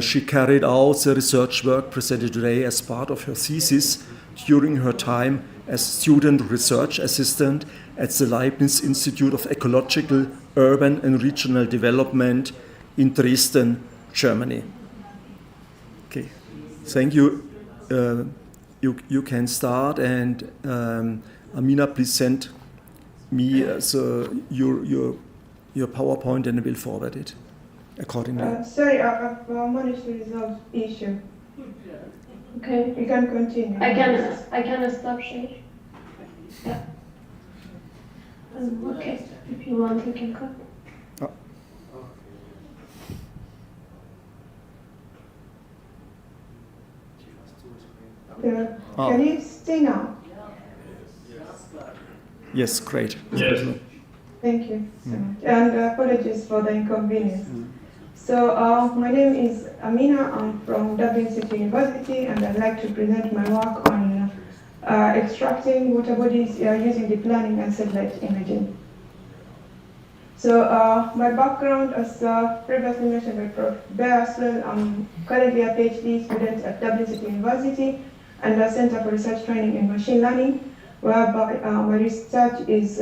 She carried out the research work presented today as part of her thesis during her time as student research assistant at the Leibniz Institute of Ecological, Urban and Regional Development in Dresden, Germany. Okay, thank you. You can start, and Amina, please send me your PowerPoint, and I will forward it accordingly. Sorry, I've managed to resolve the issue. Okay. You can continue. I can stop share. Yeah. Okay. If you want, you can come. Can you see now? Yes, great. Yes. Thank you so much. And apologies for the inconvenience. So my name is Amina. I'm from Dublin City University, and I'd like to present my work on extracting water bodies using deep learning and satellite imaging. So my background, as previously mentioned by Prof. Bearswell, I'm currently a PhD student at Dublin City University and the Center for Research Training in Machine Learning, whereby my research is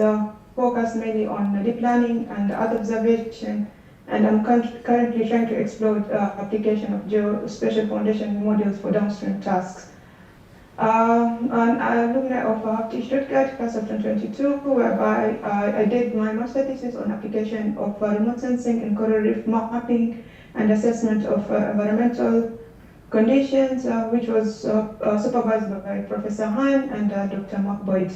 focused mainly on deep learning and Earth observation, and I'm currently trying to explore the application of geospatial foundation models for downstream tasks. I'm an alumni of Hochschule Stuttgart, class of 2022, whereby I did my master thesis on application of remote sensing in coral reef mapping and assessment of environmental conditions, which was supervised by Professor Hahn and Dr. Mark Boyd.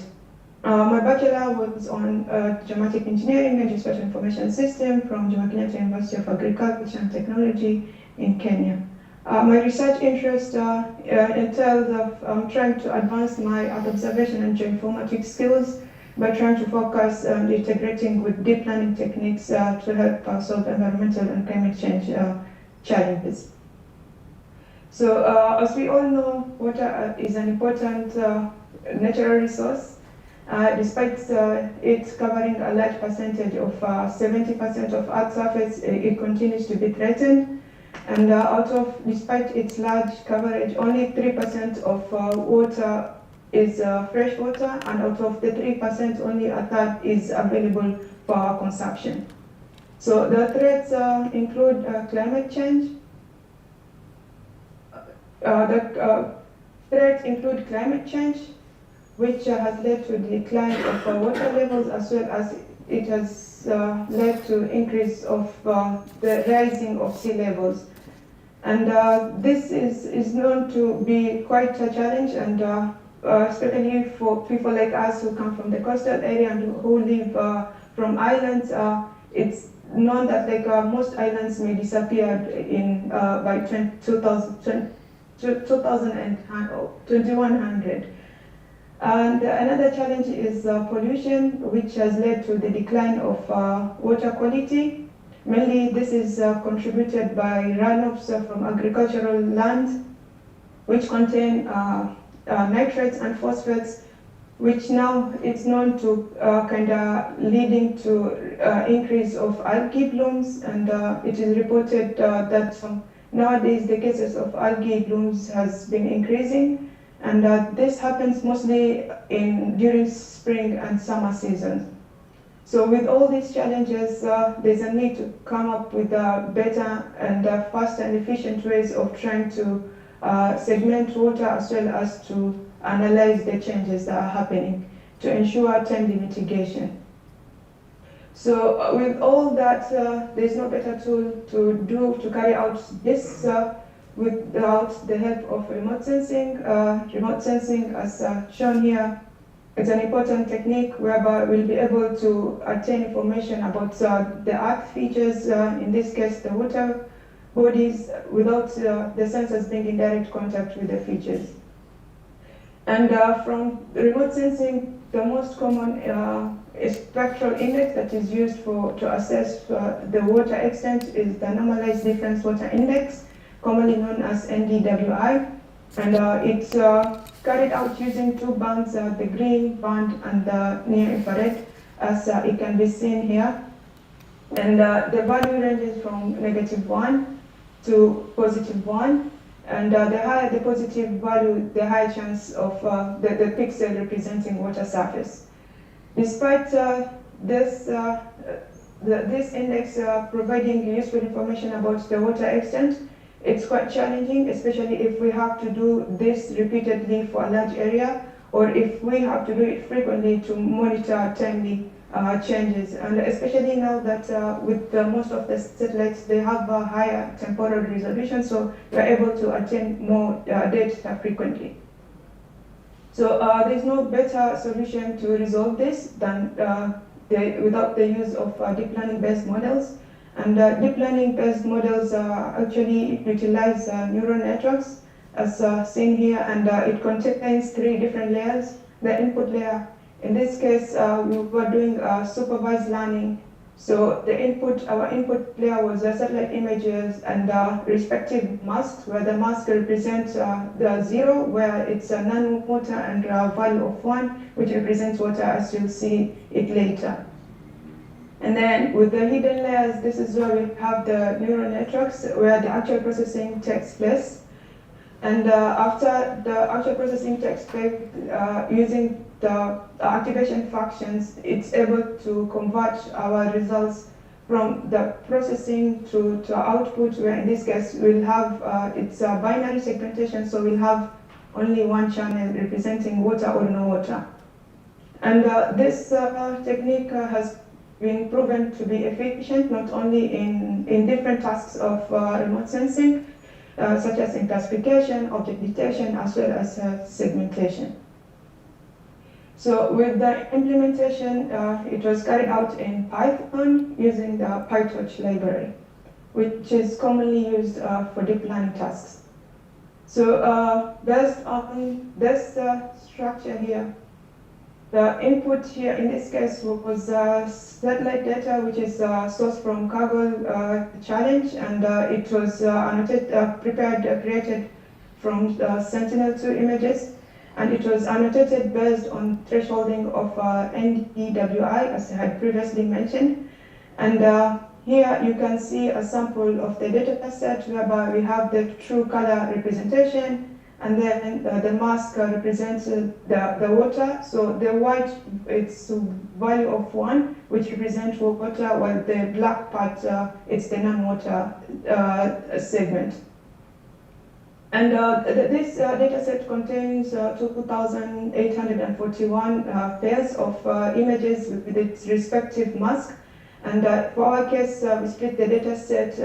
My bachelor was on geomatic engineering and geospatial information system from Jomo Kenyatta University of Agriculture and Technology in Kenya. My research interest entails of trying to advance my Earth observation and geoinformatics skills by trying to focus on integrating with deep learning techniques to help solve environmental and climate change challenges. So as we all know, water is an important natural resource. Despite it covering a large percentage of 70% of Earth's surface, it continues to be threatened. And despite its large coverage, only 3% of water is fresh water, and out of the 3%, only a third is available for our consumption. So the threats include climate change. Threats include climate change, which has led to the decline of water levels, as well as it has led to increase of the rising of sea levels. And this is known to be quite a challenge, and especially for people like us who come from the coastal area and who live from islands, it's known that most islands may disappear by 2100. And another challenge is pollution, which has led to the decline of water quality. Mainly, this is contributed by runoffs from agricultural land, which contain nitrates and phosphates, which now it's known to leading to increase of algae blooms, and it is reported that nowadays the cases of algae blooms has been increasing, and this happens mostly during spring and summer seasons. So with all these challenges, there's a need to come up with better and faster and efficient ways of trying to segment water, as well as to analyze the changes that are happening to ensure timely mitigation. So with all that, there's no better tool to carry out this without the help of remote sensing. Remote sensing, as shown here, it's an important technique whereby we'll be able to obtain information about the Earth features, in this case the water bodies, without the sensors being in direct contact with the features. And from remote sensing, the most common spectral index that is used to assess the water extent is the normalized difference water index, commonly known as NDWI. And it's carried out using two bands, the green band and the near infrared, as it can be seen here. And the value ranges from -1 to +1. And the higher the positive value, the higher chance of the pixel representing water surface. Despite this index providing useful information about the water extent, it's quite challenging, especially if we have to do this repeatedly for a large area, or if we have to do it frequently to monitor timely changes. And especially now that with most of the satellites, they have a higher temporal resolution, so we're able to attain more data frequently. So there's no better solution to resolve this than without the use of deep learning-based models. And deep learning-based models actually utilize neural networks, as seen here, and it contains 3 different layers. The input layer, in this case, we were doing supervised learning. So our input layer was the satellite images and respective masks, where the mask represents the 0, where it's a non-water, and value of 1, which represents water, as you'll see it later. And then with the hidden layers, this is where we have the neural networks, where the actual processing takes place. And after the actual processing takes place, using the activation functions, it's able to convert our results from the processing to output, where in this case we'll have, it's a binary segmentation, so we'll have only one channel representing water or no water. And this technique has been proven to be efficient not only in different tasks of remote sensing, such as in classification, object detection, as well as segmentation. So with the implementation, it was carried out in Python using the PyTorch library, which is commonly used for deep learning tasks. So based on this structure here, the input here in this case was satellite data, which is sourced from Kaggle challenge, and it was created from Sentinel-2 images, and it was annotated based on thresholding of NDWI, as I had previously mentioned. And here you can see a sample of the data set, whereby we have the true color representation, and then the mask represents the water. So the white, it's value of 1, which represents water, while the black part, it's the non-water segment. And this data set contains 2,841 pairs of images with its respective mask. And for our case, we split the data set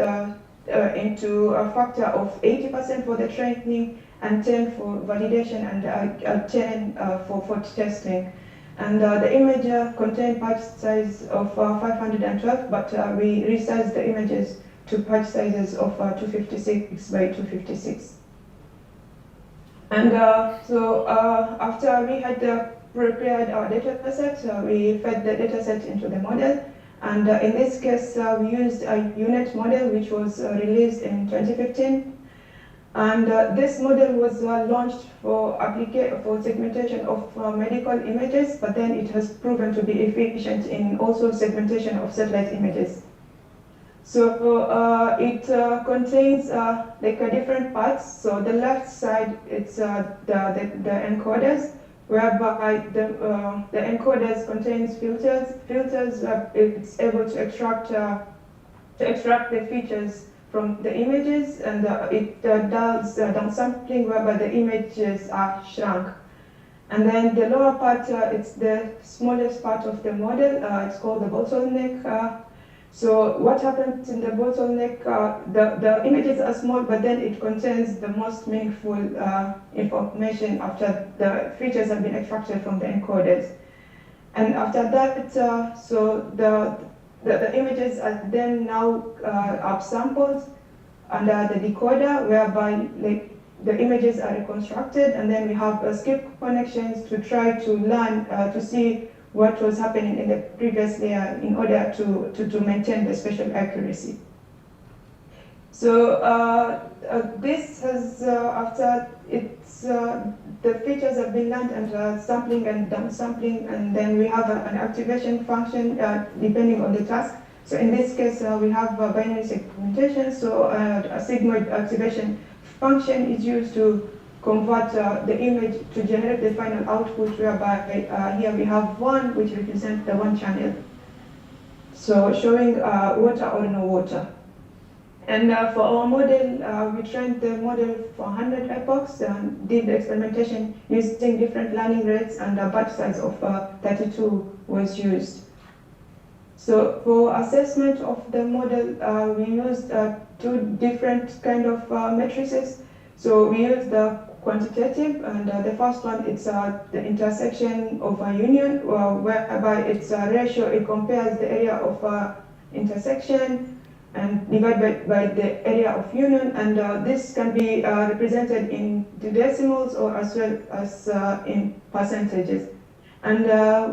into a factor of 80% for the training, and 10 for validation, and 10 for testing. And the image contained patch size of 512, but we resized the images to patch sizes of 256 by 256. And so after we had prepared our data set, we fed the data set into the model. And in this case, we used a UNet model, which was released in 2015. And this model was launched for segmentation of medical images, but then it has proven to be efficient in also segmentation of satellite images. So it contains like different parts. So the left side, it's the encoders, whereby the encoders contains filters. Filters, it's able to extract the features from the images, and it does downsampling, whereby the images are shrunk. And then the lower part, it's the smallest part of the model. It's called the bottleneck. So what happens in the bottleneck, the images are small, but then it contains the most meaningful information after the features have been extracted from the encoders. And after that, so the images are then now upsampled under the decoder, whereby like the images are reconstructed, and then we have skip connections to try to learn to see what was happening in the previous layer in order to maintain the spatial accuracy. So this has, after it's, the features have been learned, and sampling and downsampling, and then we have an activation function depending on the task. So in this case, we have binary segmentation. So a sigmoid activation function is used to convert the image to generate the final output, whereby here we have 1, which represents the 1 channel. So showing water or no water. And for our model, we trained the model for 100 epochs and did the experimentation using different learning rates, and a batch size of 32 was used. So for assessment of the model, we used 2 different kind of matrices. So we used the quantitative, and the first one, it's the intersection of a union, whereby it's a ratio, it compares the area of intersection and divided by the area of union, and this can be represented in the decimals or as well as in percentages. And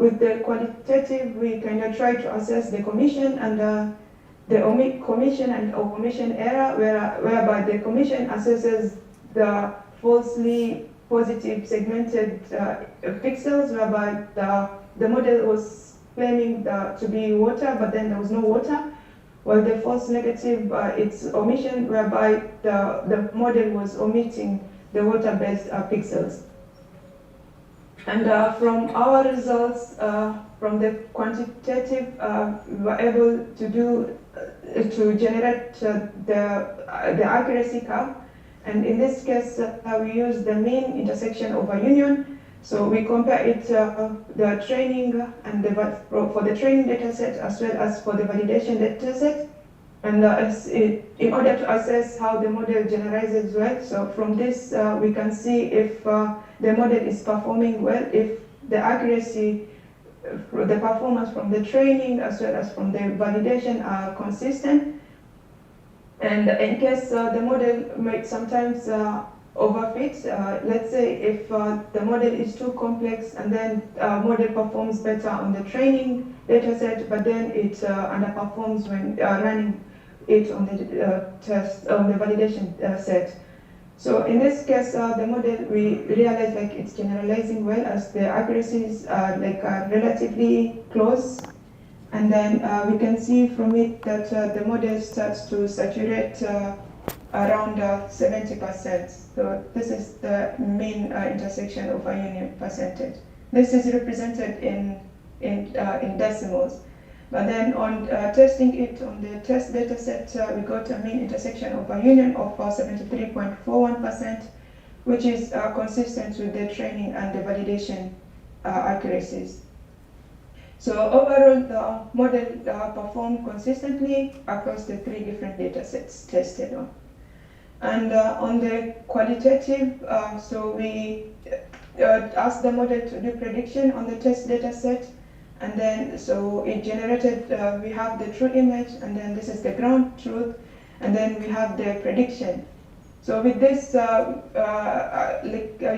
with the qualitative, we kind of try to assess the commission and the commission and omission error, whereby the commission assesses the falsely positive segmented pixels, whereby the model was claiming to be water, but then there was no water. While the false negative, it's omission, whereby the model was omitting the water-based pixels. And from our results, from the quantitative, we were able to generate the accuracy curve. And in this case, we use the mean intersection over union. So we compare it the training and for the training data set as well as for the validation data set. And in order to assess how the model generalizes well, so from this we can see if the model is performing well, if the accuracy, the performance from the training as well as from the validation are consistent. And in case the model might sometimes overfit, let's say if the model is too complex and then model performs better on the training data set, but then it underperforms when running it on the test, on the validation set. So in this case, the model, we realize like it's generalizing well as the accuracies are relatively close. And then we can see from it that the model starts to saturate around 70%. So this is the mean intersection of a union percentage. This is represented in decimals. But then on testing it on the test data set, we got a mean intersection of a union of 73.41%, which is consistent with the training and the validation accuracies. So overall, the model performed consistently across the 3 different data sets tested on. And on the qualitative, so we asked the model to do prediction on the test data set. And then, so it generated, we have the true image, and then this is the ground truth, and then we have the prediction. So with this, I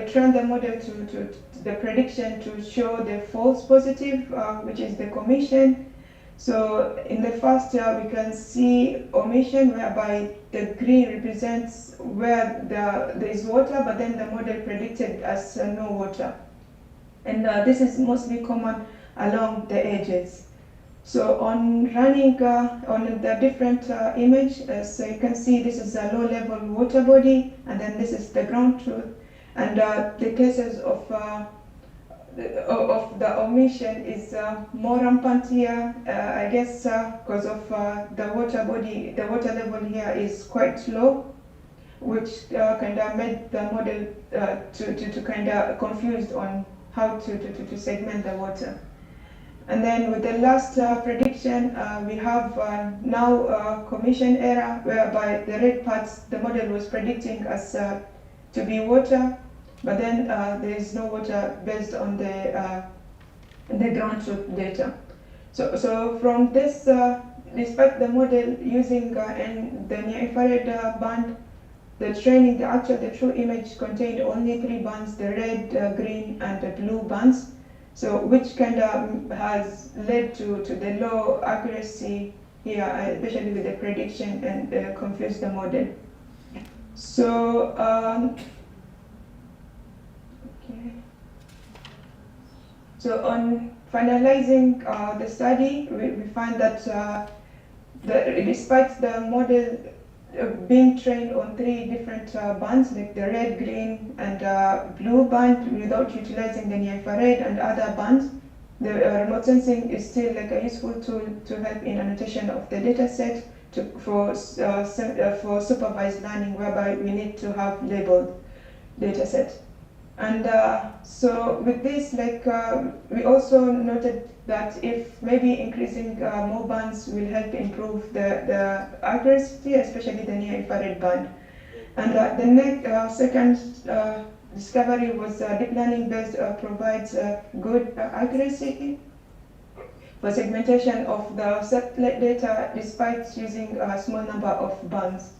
trained the model to the prediction to show the false positive, which is the commission. So in the first year, we can see omission, whereby the green represents where there is water, but then the model predicted as no water. And this is mostly common along the edges. So on running on the different image, so you can see this is a low-level water body, and then this is the ground truth. And the cases of the omission is more rampant here, I guess, because of the water body. The water level here is quite low, which kind of made the model to kind of confused on how to segment the water. And then with the last prediction, we have now commission error, whereby the red parts the model was predicting as to be water, but then there is no water based on the ground truth data. So from this, despite the model using in the near-infrared band, the training, the true image contained only 3 bands, the red, green, and the blue bands. So which kind of has led to the low accuracy here, especially with the prediction, and confused the model. So, okay. So on finalizing the study, we find that despite the model being trained on 3 different bands, like the red, green, and blue band, without utilizing the near-infrared and other bands, the remote sensing is still like a useful tool to help in annotation of the data set for supervised learning, whereby we need to have labeled data set. And so with this, we also noted that if maybe increasing more bands will help improve the accuracy, especially the near-infrared band. And the second discovery was deep learning based provides good accuracy for segmentation of the satellite data despite using a small number of bands.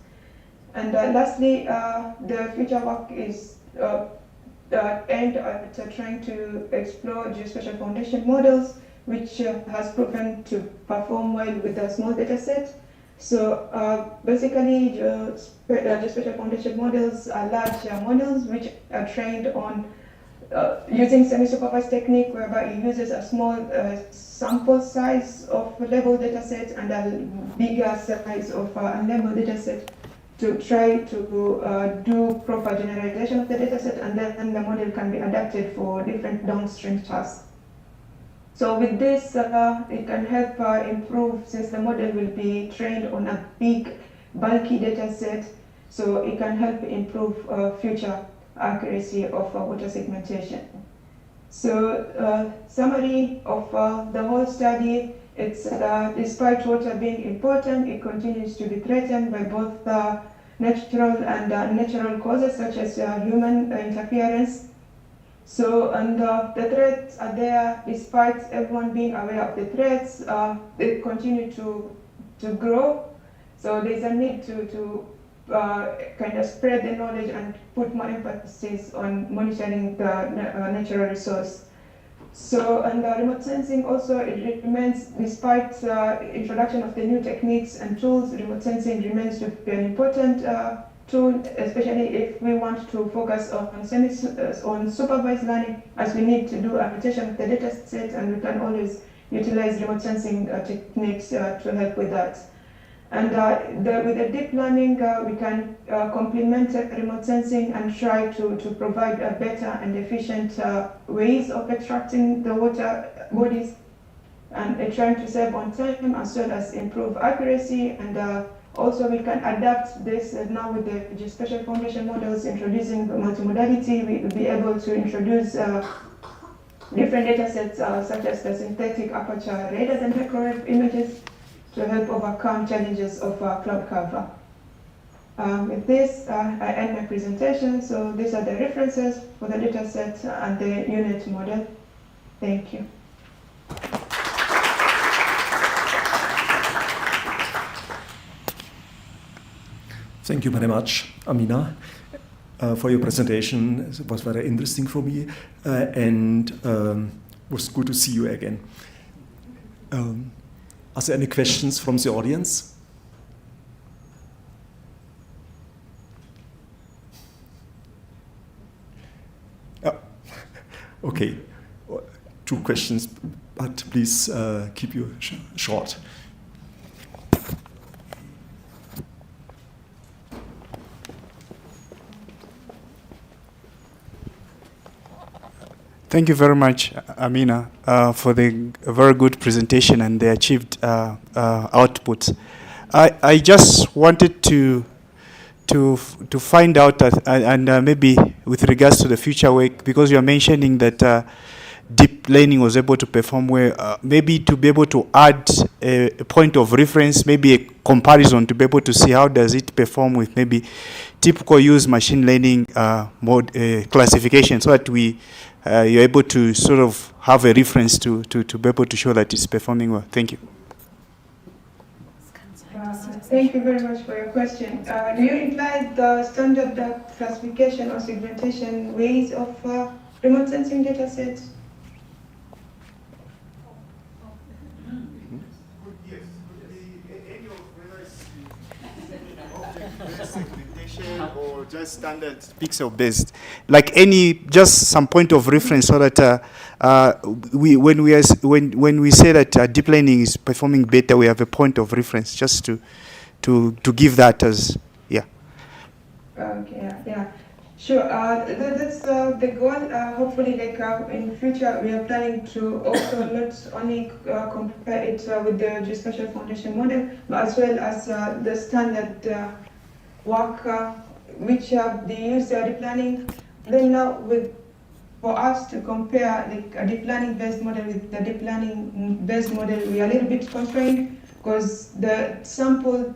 And lastly, the future work is aimed at trying to explore geospatial foundation models, which has proven to perform well with a small data set. So basically, geospatial foundation models are large models which are trained on using semi-supervised technique, whereby it uses a small sample size of labeled data set and a bigger size of unlabeled data set to try to do proper generalization of the data set, and then the model can be adapted for different downstream tasks. So with this, it can help improve, since the model will be trained on a big, bulky data set, so it can help improve future accuracy of water segmentation. So summary of the whole study, it's despite water being important, it continues to be threatened by both natural and unnatural causes such as human interference. So, and the threats are there despite everyone being aware of the threats. They continue to grow. So there's a need to kind of spread the knowledge and put more emphasis on monitoring the natural resource. So, and remote sensing also, it remains, despite introduction of the new techniques and tools, remote sensing remains to be an important tool, especially if we want to focus on supervised learning, as we need to do annotation of the data set, and we can always utilize remote sensing techniques to help with that. And with the deep learning, we can complement remote sensing and try to provide better and efficient ways of extracting the water bodies, and trying to save on time as well as improve accuracy. And also we can adapt this now with the geospatial foundation models, introducing multimodality. We will be able to introduce different data sets such as the synthetic aperture radar and microwave images, to help overcome challenges of cloud cover. With this, I end my presentation. So these are the references for the data set and the unit model. Thank you. Thank you very much, Amina, for your presentation. It was very interesting for me, and was good to see you again. Are there any questions from the audience? Okay, 2 questions, but please keep you short. Thank you very much, Amina, for the very good presentation and the achieved outputs. I just wanted to find out that, and maybe with regards to the future work, because you're mentioning that deep learning was able to perform well, maybe to be able to add a point of reference, maybe a comparison to be able to see how does it perform with maybe typical use machine learning mode classification, so that you're able to sort of have a reference to be able to show that it's performing well. Thank you. Thank you very much for your question. Do you imply the standard classification or segmentation ways of remote sensing data sets? Yes, any of whether it's presentation or just standard pixel based? Like any, just some point of reference so that when we say that deep learning is performing better, we have a point of reference just to give that as, yeah. Okay, yeah. Sure, that's the goal. Hopefully, like in future, we are planning to also not only compare it with the Geospatial Foundation model, but as well as the standard work which they use deep learning. Then now, for us to compare like a deep learning based model with the deep learning based model, we are a little bit constrained because the sample.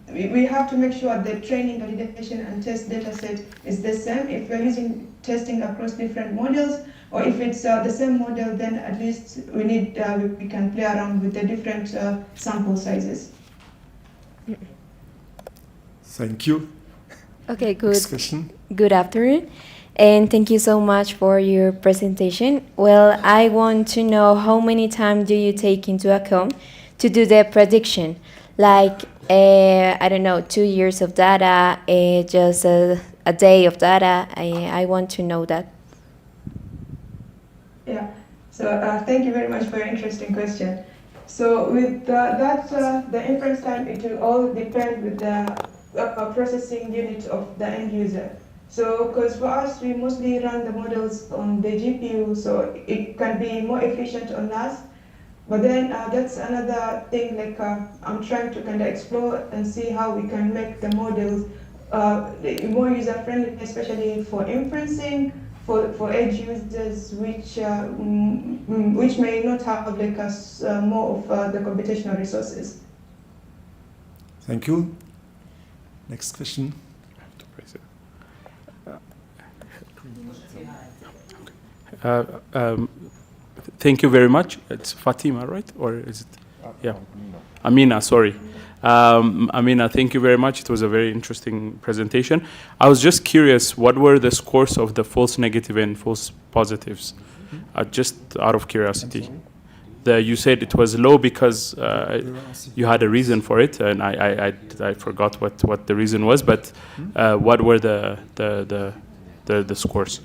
We have to make sure the training, validation, and test data set is the same. If we're using testing across different models, or if it's the same model, then at least we need we can play around with the different sample sizes. Thank you. Okay, good. Next question. Good afternoon, and thank you so much for your presentation. Well, I want to know how many time do you take into account to do the prediction? Like, I don't know, 2 years of data, just a day of data. I want to know that. Yeah, so thank you very much for your interesting question. So with the inference time, it will all depend with the processing unit of the end user. So, because for us, we mostly run the models on the GPU, so it can be more efficient on us. But then that's another thing, like I'm trying to kind of explore and see how we can make the models more user-friendly, especially for inferencing, for edge users, which may not have like more of the computational resources. Thank you. Next question. Thank you very much. It's Fatima, right? Or is it? Yeah. Amina, sorry. Amina, thank you very much. It was a very interesting presentation. I was just curious, what were the scores of the false negative and false positives? Just out of curiosity. You said it was low because you had a reason for it, and I forgot what the reason was, but what were the scores?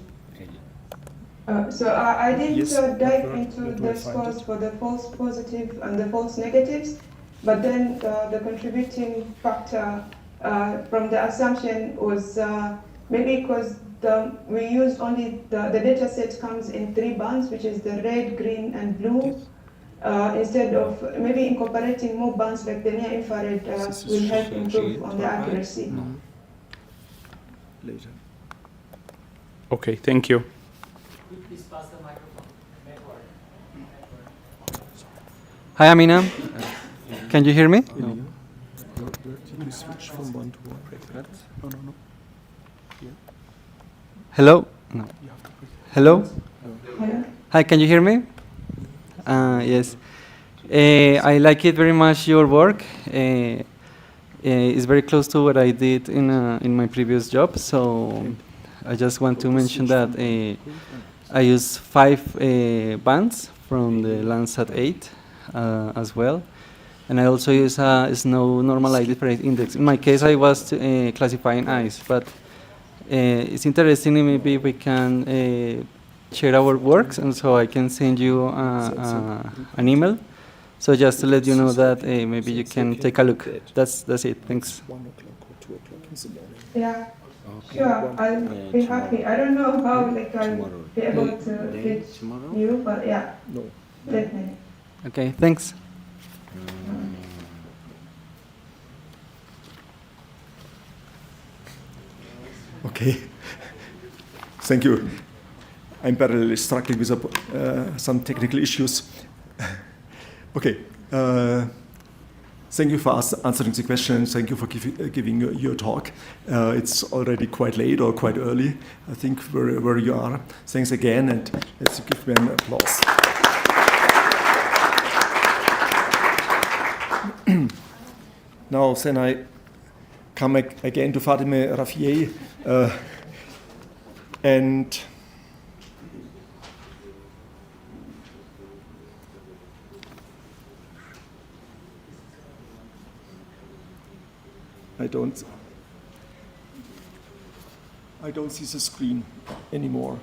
So I didn't dive into the scores for the false positive and the false negatives, but then the contributing factor from the assumption was maybe because we used only the data set comes in 3 bands, which is the red, green, and blue. Instead of maybe incorporating more bands like the near infrared will help improve on the accuracy. Later. Okay, thank you. Please pass the microphone. Hi, Amina. Can you hear me? No. Did we switch from one to one? No, no, no. Yeah. Hello? No. Hello? Hello? Hi, can you hear me? Yes. I like it very much, your work. It's very close to what I did in my previous job, so I just want to mention that I use 5 bands from the Landsat 8 as well, and I also use a snow normalized difference index. In my case, I was classifying ice, but it's interesting. Maybe we can share our works, and so I can send you an email. So just to let you know that maybe you can take a look. That's it. Thanks. 1 o'clock or 2 o'clock in the morning. Yeah. Sure, I'll be happy. I don't know how like I'll be able to reach you, but yeah, no. Definitely. Okay, thanks. Okay, thank you. I'm parallelly struggling with some technical issues. Okay, thank you for answering the question. Thank you for giving your talk. It's already quite late or quite early, I think, where you are. Thanks again, and let's give me an applause. Now, then I come again to Fatima Rafiei, and I don't. I don't see the screen anymore.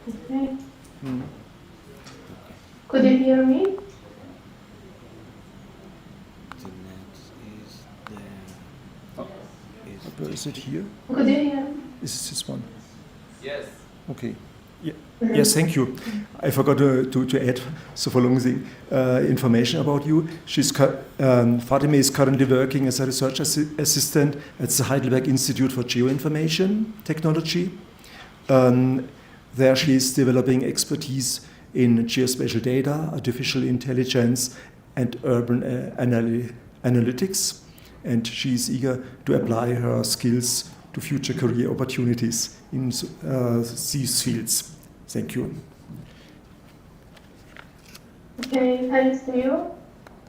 Okay. Could you hear me? Where is it here? Could you hear me? Is this one? Yes. Okay. Yeah. Yes, thank you. I forgot to add the following information about you. Fatime is currently working as a research assistant at the Heidelberg Institute for Geoinformation Technology. There she is developing expertise in geospatial data, artificial intelligence, and urban analytics. And she is eager to apply her skills to future career opportunities in these fields. Thank you. Okay, thanks to you.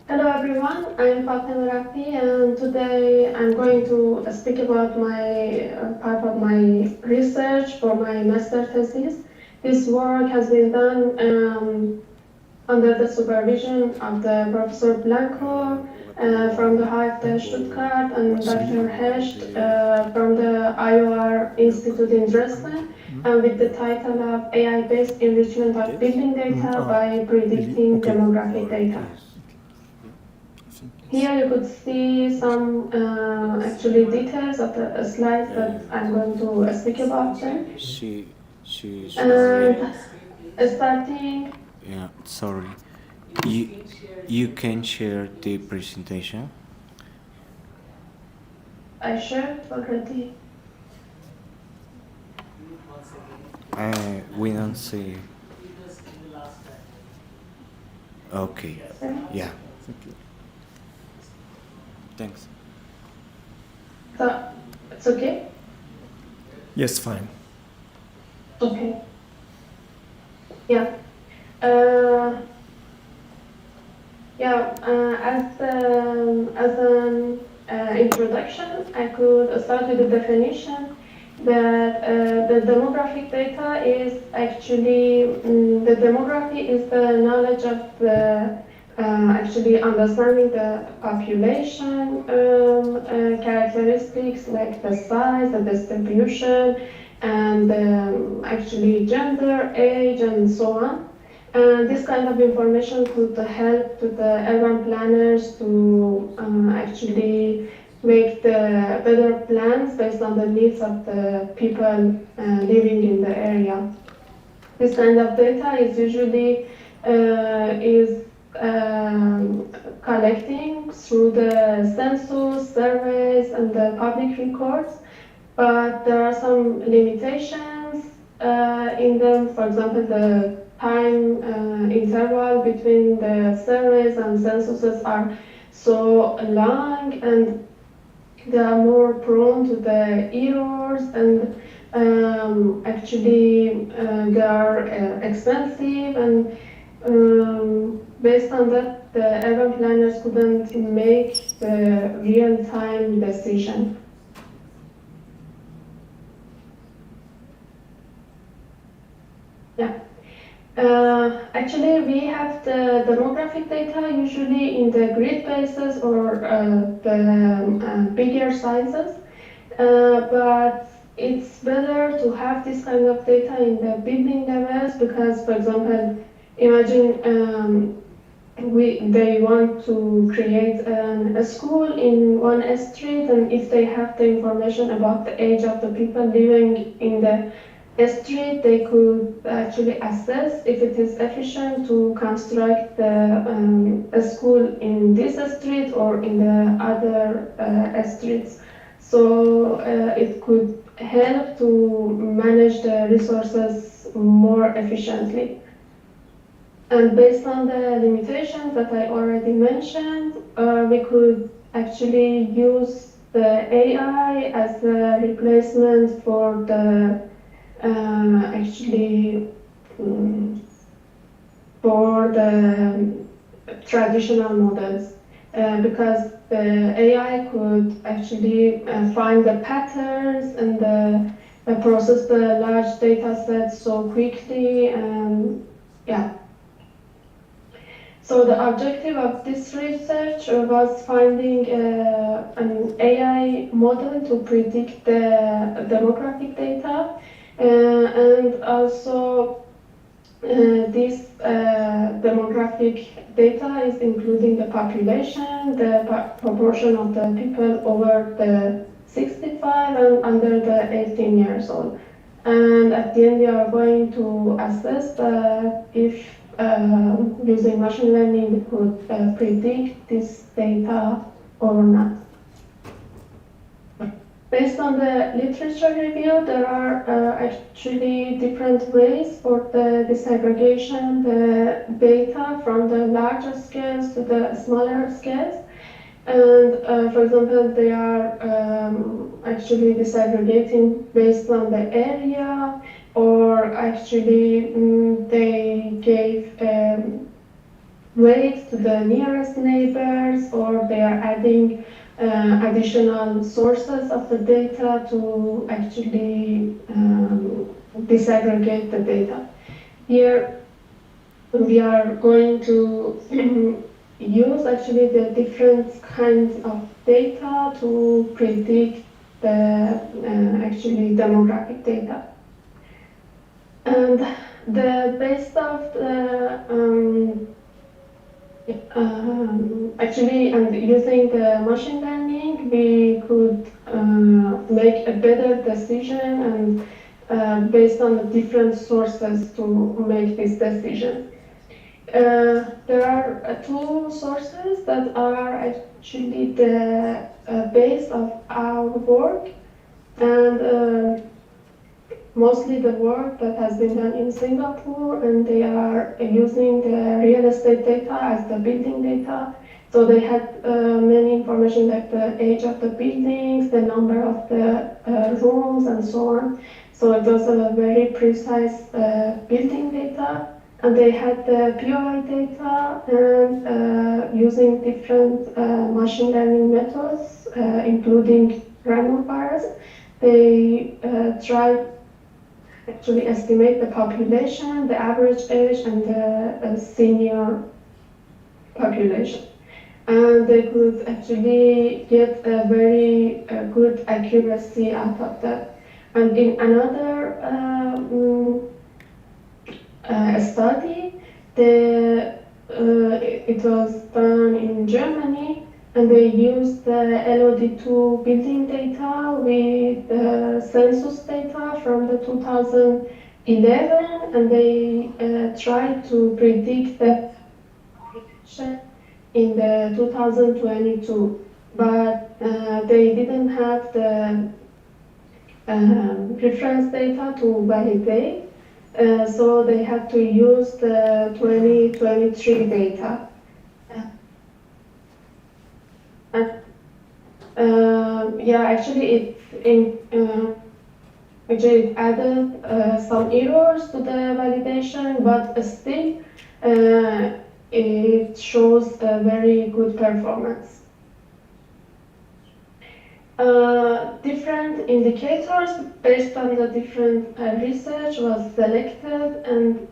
Hello everyone, I'm Fatima Rafi, and today I'm going to speak about my part of my research for my master thesis. This work has been done under the supervision of the Professor Blanco from the HFT Stuttgart and Dr. Hecht from the IOR Institute in Dresden, and with the title of AI-based enrichment of building data by predicting demographic data. Here you could see some actually details of the slides that I'm going to speak about them. And starting. Yeah, sorry. You can share the presentation. I shared already. We don't see. Okay. Yeah. Thank you. Thanks. So, it's okay? Yes, fine. Okay. Yeah. As an introduction, I could start with the definition that the demographic data is actually, the demography is the knowledge of the, actually understanding the population characteristics like the size, the distribution, and actually gender, age, and so on. And this kind of information could help to the urban planners to actually make the better plans based on the needs of the people living in the area. This kind of data is usually collecting through the census, surveys, and the public records, but there are some limitations in them. For example, the time interval between the surveys and censuses are so long, and they are more prone to the errors, and actually they are expensive, and based on that, the urban planners couldn't make the real-time decision. Yeah. Actually, we have the demographic data usually in the grid bases or the bigger sizes, but it's better to have this kind of data in the building levels because, for example, imagine they want to create a school in one street, and if they have the information about the age of the people living in the street, they could actually assess if it is efficient to construct a school in this street or in the other streets. So it could help to manage the resources more efficiently. And based on the limitations that I already mentioned, we could actually use the AI as a replacement for the for the traditional models, because the AI could actually find the patterns and process the large data sets so quickly, and yeah. So the objective of this research was finding an AI model to predict the demographic data, and also this demographic data is including the population, the proportion of the people over the 65 and under the 18 years old. And at the end, we are going to assess if using machine learning could predict this data or not. Based on the literature review, there are actually different ways for the disaggregation the data from the larger scales to the smaller scales. And for example, they are actually disaggregating based on the area, or actually they gave weight to the nearest neighbors, or they are adding additional sources of the data to actually disaggregate the data. Here we are going to use actually the different kinds of data to predict the actually demographic data. And the base of the actually, and using the machine learning, we could make a better decision and based on the different sources to make this decision. There are two sources that are actually the base of our work, and mostly the work that has been done in Singapore, and they are using the real estate data as the building data. So they had many information like the age of the buildings, the number of the rooms, and so on. So it was a very precise building data. And they had the POI data, and using different machine learning methods, including random forest, they tried actually estimate the population, the average age, and the senior population. And they could actually get a very good accuracy out of that. And in another study, it was done in Germany, and they used the LOD2 building data with the census data from the 2011, and they tried to predict the population in the 2022, but they didn't have the reference data to validate. So they had to use the 2023 data. Yeah, actually it added some errors to the validation, but still it shows a very good performance. Different indicators based on the different research was selected, and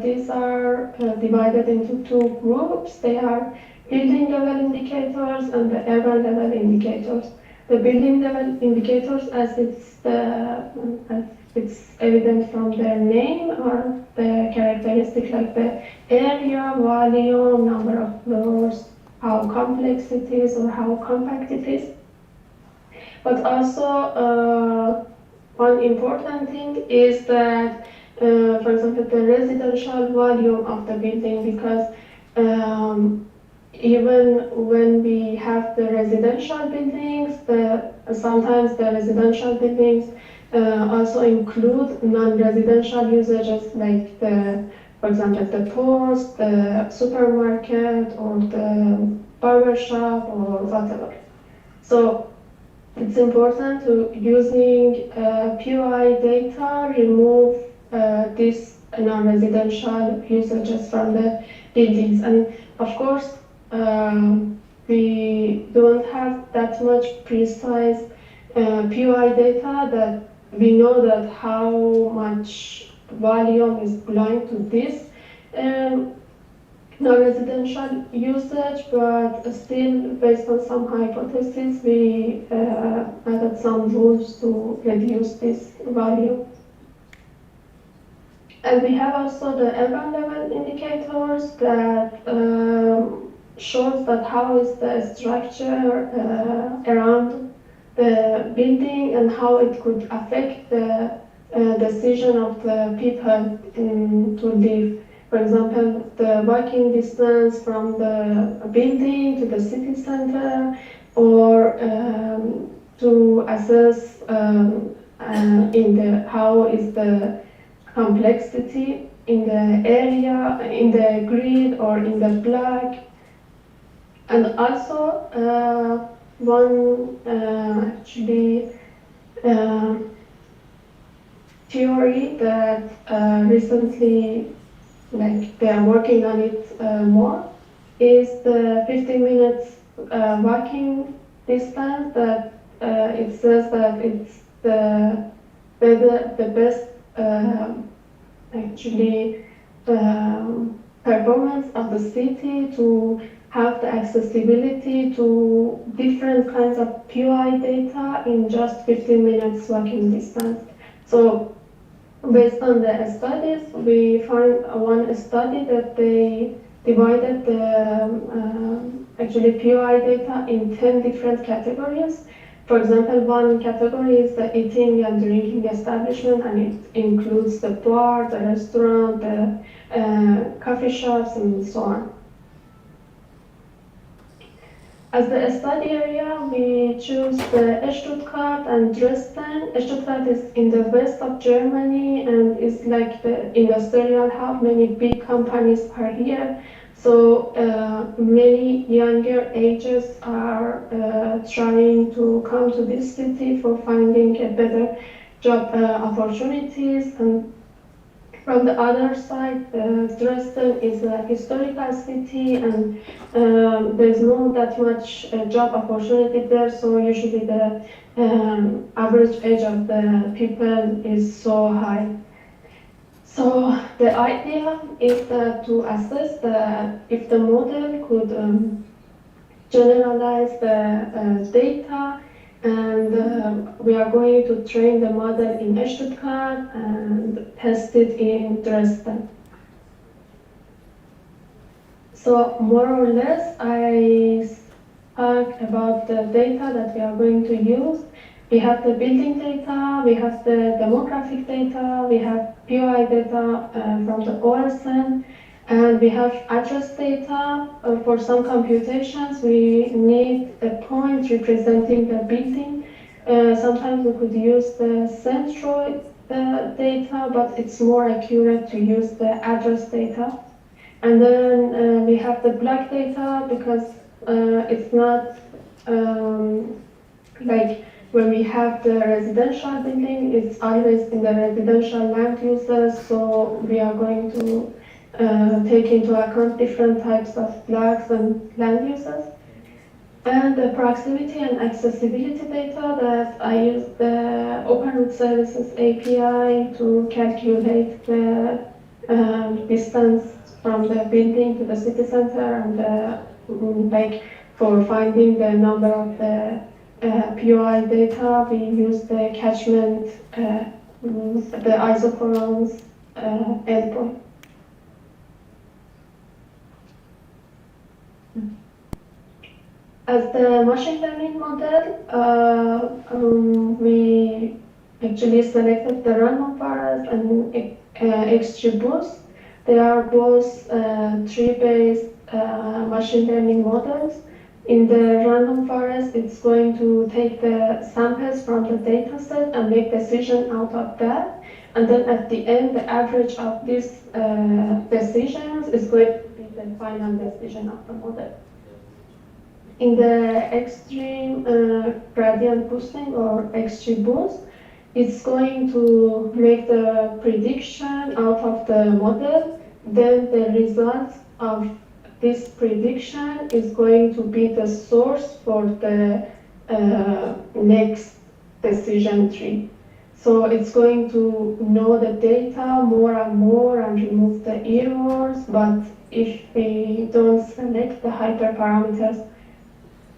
these are divided into two groups. They are building level indicators and the urban level indicators. The building level indicators, as it's evident from their name, are the characteristic like the area, volume, number of floors, how complex it is or how compact it is. But also, one important thing is that, for example, the residential volume of the building, because even when we have the residential buildings, sometimes the residential buildings also include non-residential usages like for example, the post, the supermarket, or the barber shop, or whatever. So it's important to using POI data remove these non-residential usages from the buildings. And of course, we don't have that much precise POI data that we know that how much volume is belonging to this no residential usage, but still based on some hypotheses, we added some rules to reduce this value. And we have also the urban level indicators that shows that how is the structure around the building and how it could affect the decision of the people to live. For example, the walking distance from the building to the city center, or to assess how is the complexity in the area, in the grid or in the block. And also one actually theory that recently, like they are working on it more, is the 15 minutes walking distance. That it says that it's the best actually performance of the city to have the accessibility to different kinds of POI data in just 15 minutes walking distance. So based on the studies, we found one study that they divided the actually POI data in 10 different categories. For example, one category is the eating and drinking establishment, and it includes the bar, the restaurant, the coffee shops, and so on. As the study area, we choose the Stuttgart and Dresden. Stuttgart is in the west of Germany and is like the industrial hub. Many big companies are here. So many younger ages are trying to come to this city for finding a better job opportunities. And from the other side, Dresden is a historical city, and there's not that much job opportunity there, so usually the average age of the people is so high. So the idea is to assess if the model could generalize the data, and we are going to train the model in Stuttgart and test it in Dresden. So more or less, I spoke about the data that we are going to use. We have the building data, we have the demographic data, we have POI data from the OSN, and we have address data. For some computations, we need a point representing the building. Sometimes we could use the centroid data, but it's more accurate to use the address data. And then we have the block data, because it's not like when we have the residential building, it's always in the residential land uses, so we are going to take into account different types of blocks and land uses. And the proximity and accessibility data that I use the Open Root Services API to calculate the distance from the building to the city center, and like for finding the number of the POI data, we use the catchment, the isochronous endpoint. As the machine learning model, we actually selected the random forest and XGBoost. They are both tree-based machine learning models. In the random forest, it's going to take the samples from the data set and make decision out of that. And then at the end, the average of these decisions is going to be the final decision of the model. In the extreme gradient boosting, or XGBoost, it's going to make the prediction out of the model. Then the result of this prediction is going to be the source for the next decision tree. So it's going to know the data more and more and remove the errors, but if we don't select the hyperparameters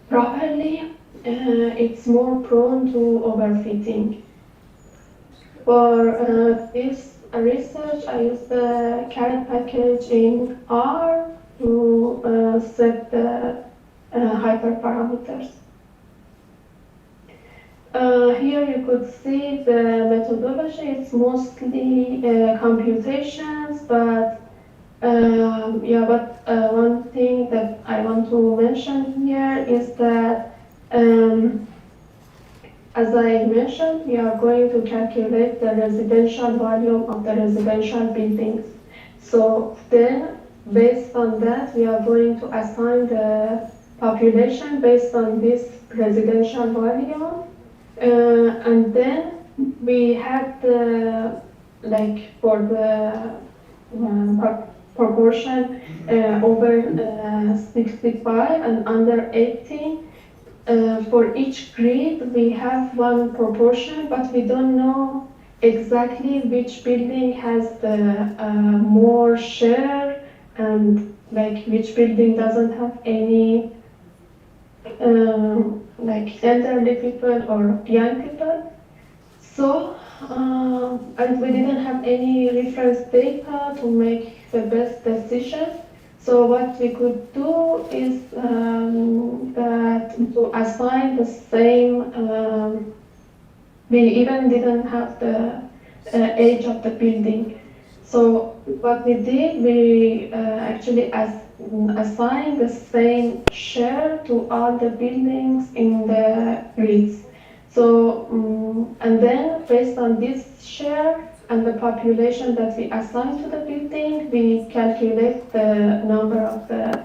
properly, it's more prone to overfitting. For this research, I used the carrot package in R to set the hyperparameters. Here you could see the methodology. It's mostly computations, but one thing that I want to mention here is that, as I mentioned, we are going to calculate the residential volume of the residential buildings. So then, based on that, we are going to assign the population based on this residential volume. And then we had the, for the proportion over 65 and under 18, for each grid we have one proportion, but we don't know exactly which building has the more share and which building doesn't have any elderly people or young people. So, and we didn't have any reference data to make the best decision. So what we could do is that to assign the same, we even didn't have the age of the building. So what we did, we actually assigned the same share to all the buildings in the grids. So, and then based on this share and the population that we assign to the building, we calculate the number of the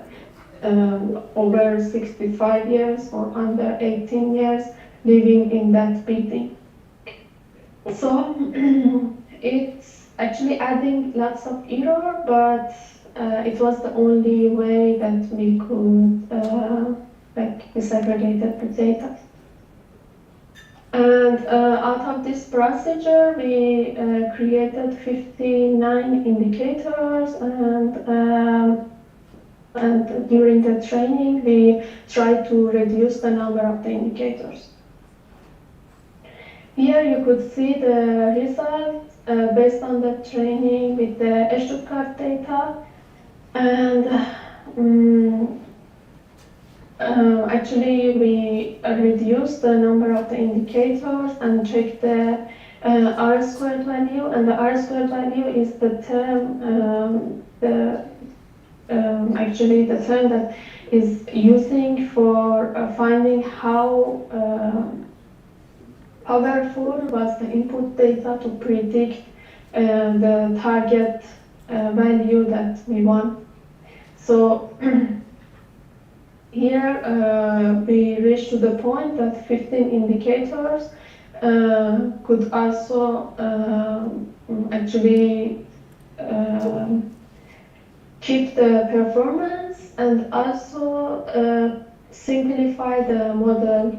over 65 years or under 18 years living in that building. So it's actually adding lots of error, but it was the only way that we could disaggregate the data. And out of this procedure, we created 59 indicators, and during the training, we tried to reduce the number of the indicators. Here you could see the results based on the training with the Stuttgart data, and actually we reduced the number of the indicators and checked the R-squared value, and the R-squared value is the term, actually the term that is using for finding how powerful was the input data to predict the target value that we want. So here we reached to the point that 15 indicators could also actually keep the performance and also simplify the model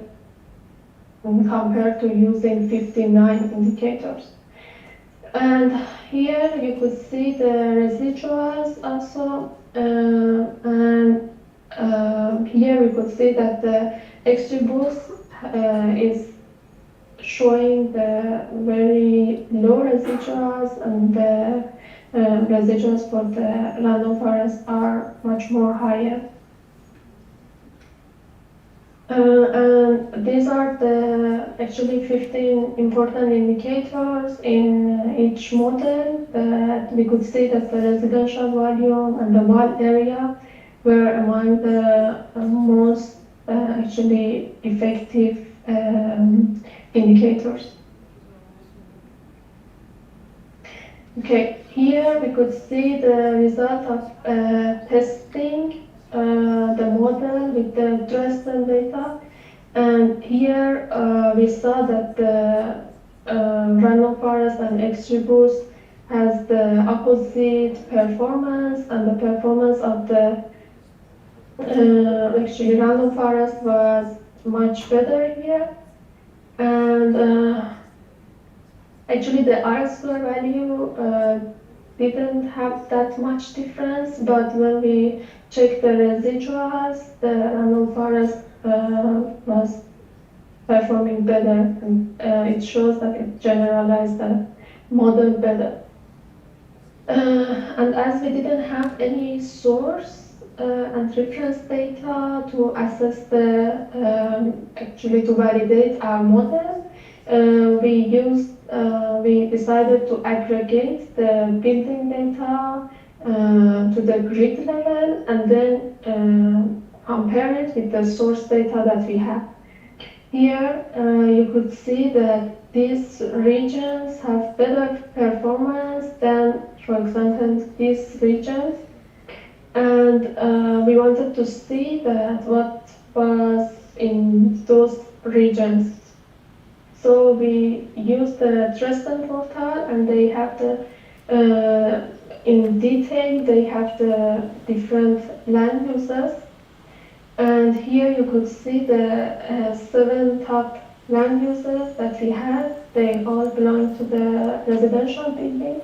compared to using 59 indicators. And here you could see the residuals also, and here we could see that the XGBoost is showing the very low residuals, and the residuals for the random forest are much more higher. And these are the actually 15 important indicators in each model that we could see that the residential volume and the wall area were among the most actually effective indicators. Okay, here we could see the result of testing the model with the Dresden data, and here we saw that the random forest and XGBoost has the opposite performance, and the performance of the actually random forest was much better here, and actually the R-square value didn't have that much difference, but when we checked the residuals, the random forest was performing better, and it shows that it generalized the model better. And as we didn't have any source and reference data to assess the, actually to validate our model, we decided to aggregate the building data to the grid level and then compare it with the source data that we have. Here you could see that these regions have better performance than, for example, these regions. And we wanted to see that what was in those regions. So we used the Dresden portal, and they have the, in detail, they have the different land uses. And here you could see the 7 top land uses that we have. They all belong to the residential building,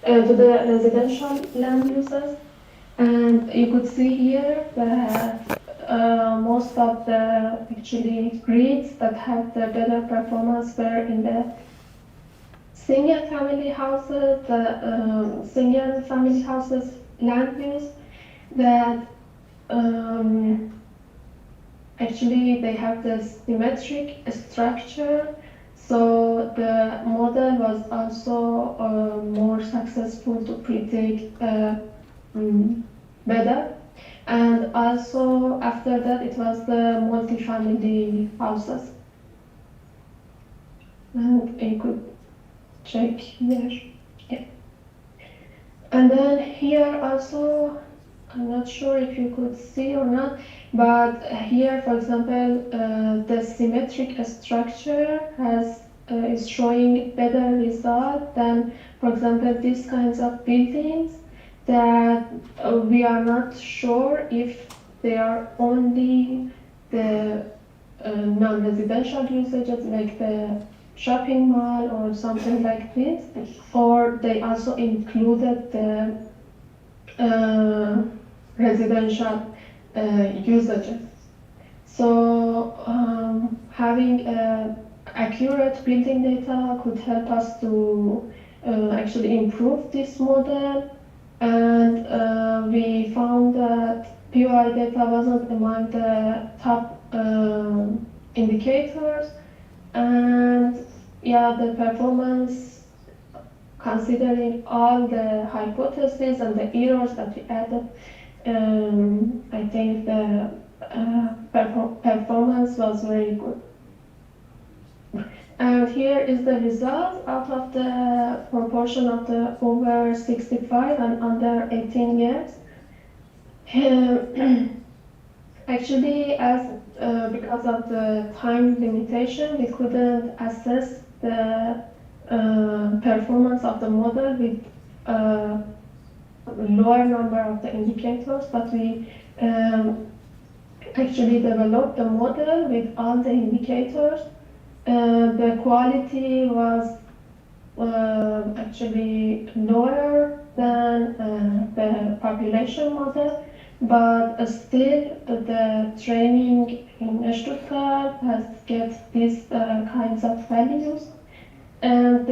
to the residential land uses. And you could see here that most of the actually grids that have the better performance were in the single family houses, the single family houses land use that actually they have the symmetric structure, so the model was also more successful to predict better. And also after that it was the multi-family houses. And you could check here. Yeah. And then here also, I'm not sure if you could see or not, but here, for example, the symmetric structure is showing better result than, for example, these kinds of buildings that we are not sure if they are only the non-residential usages like the shopping mall or something like this, or they also included the residential usages. So having accurate building data could help us to actually improve this model. And we found that POI data wasn't among the top indicators, and yeah, the performance, considering all the hypotheses and the errors that we added, I think the performance was very good. And here is the result out of the proportion of the over 65 and under 18 years. Actually, because of the time limitation, we couldn't assess the performance of the model with lower number of the indicators, but we actually developed the model with all the indicators. The quality was actually lower than the population model, but still the training in Stuttgart has get these kinds of values. And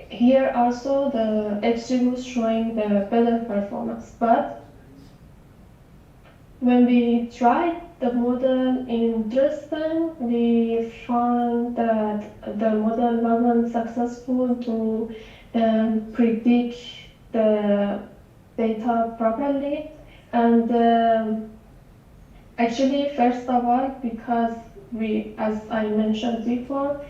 here also the AGSE was showing the better performance. But when we tried the model in Dresden, we found that the model wasn't successful to predict the data properly. And actually, first of all, because we, as I mentioned before,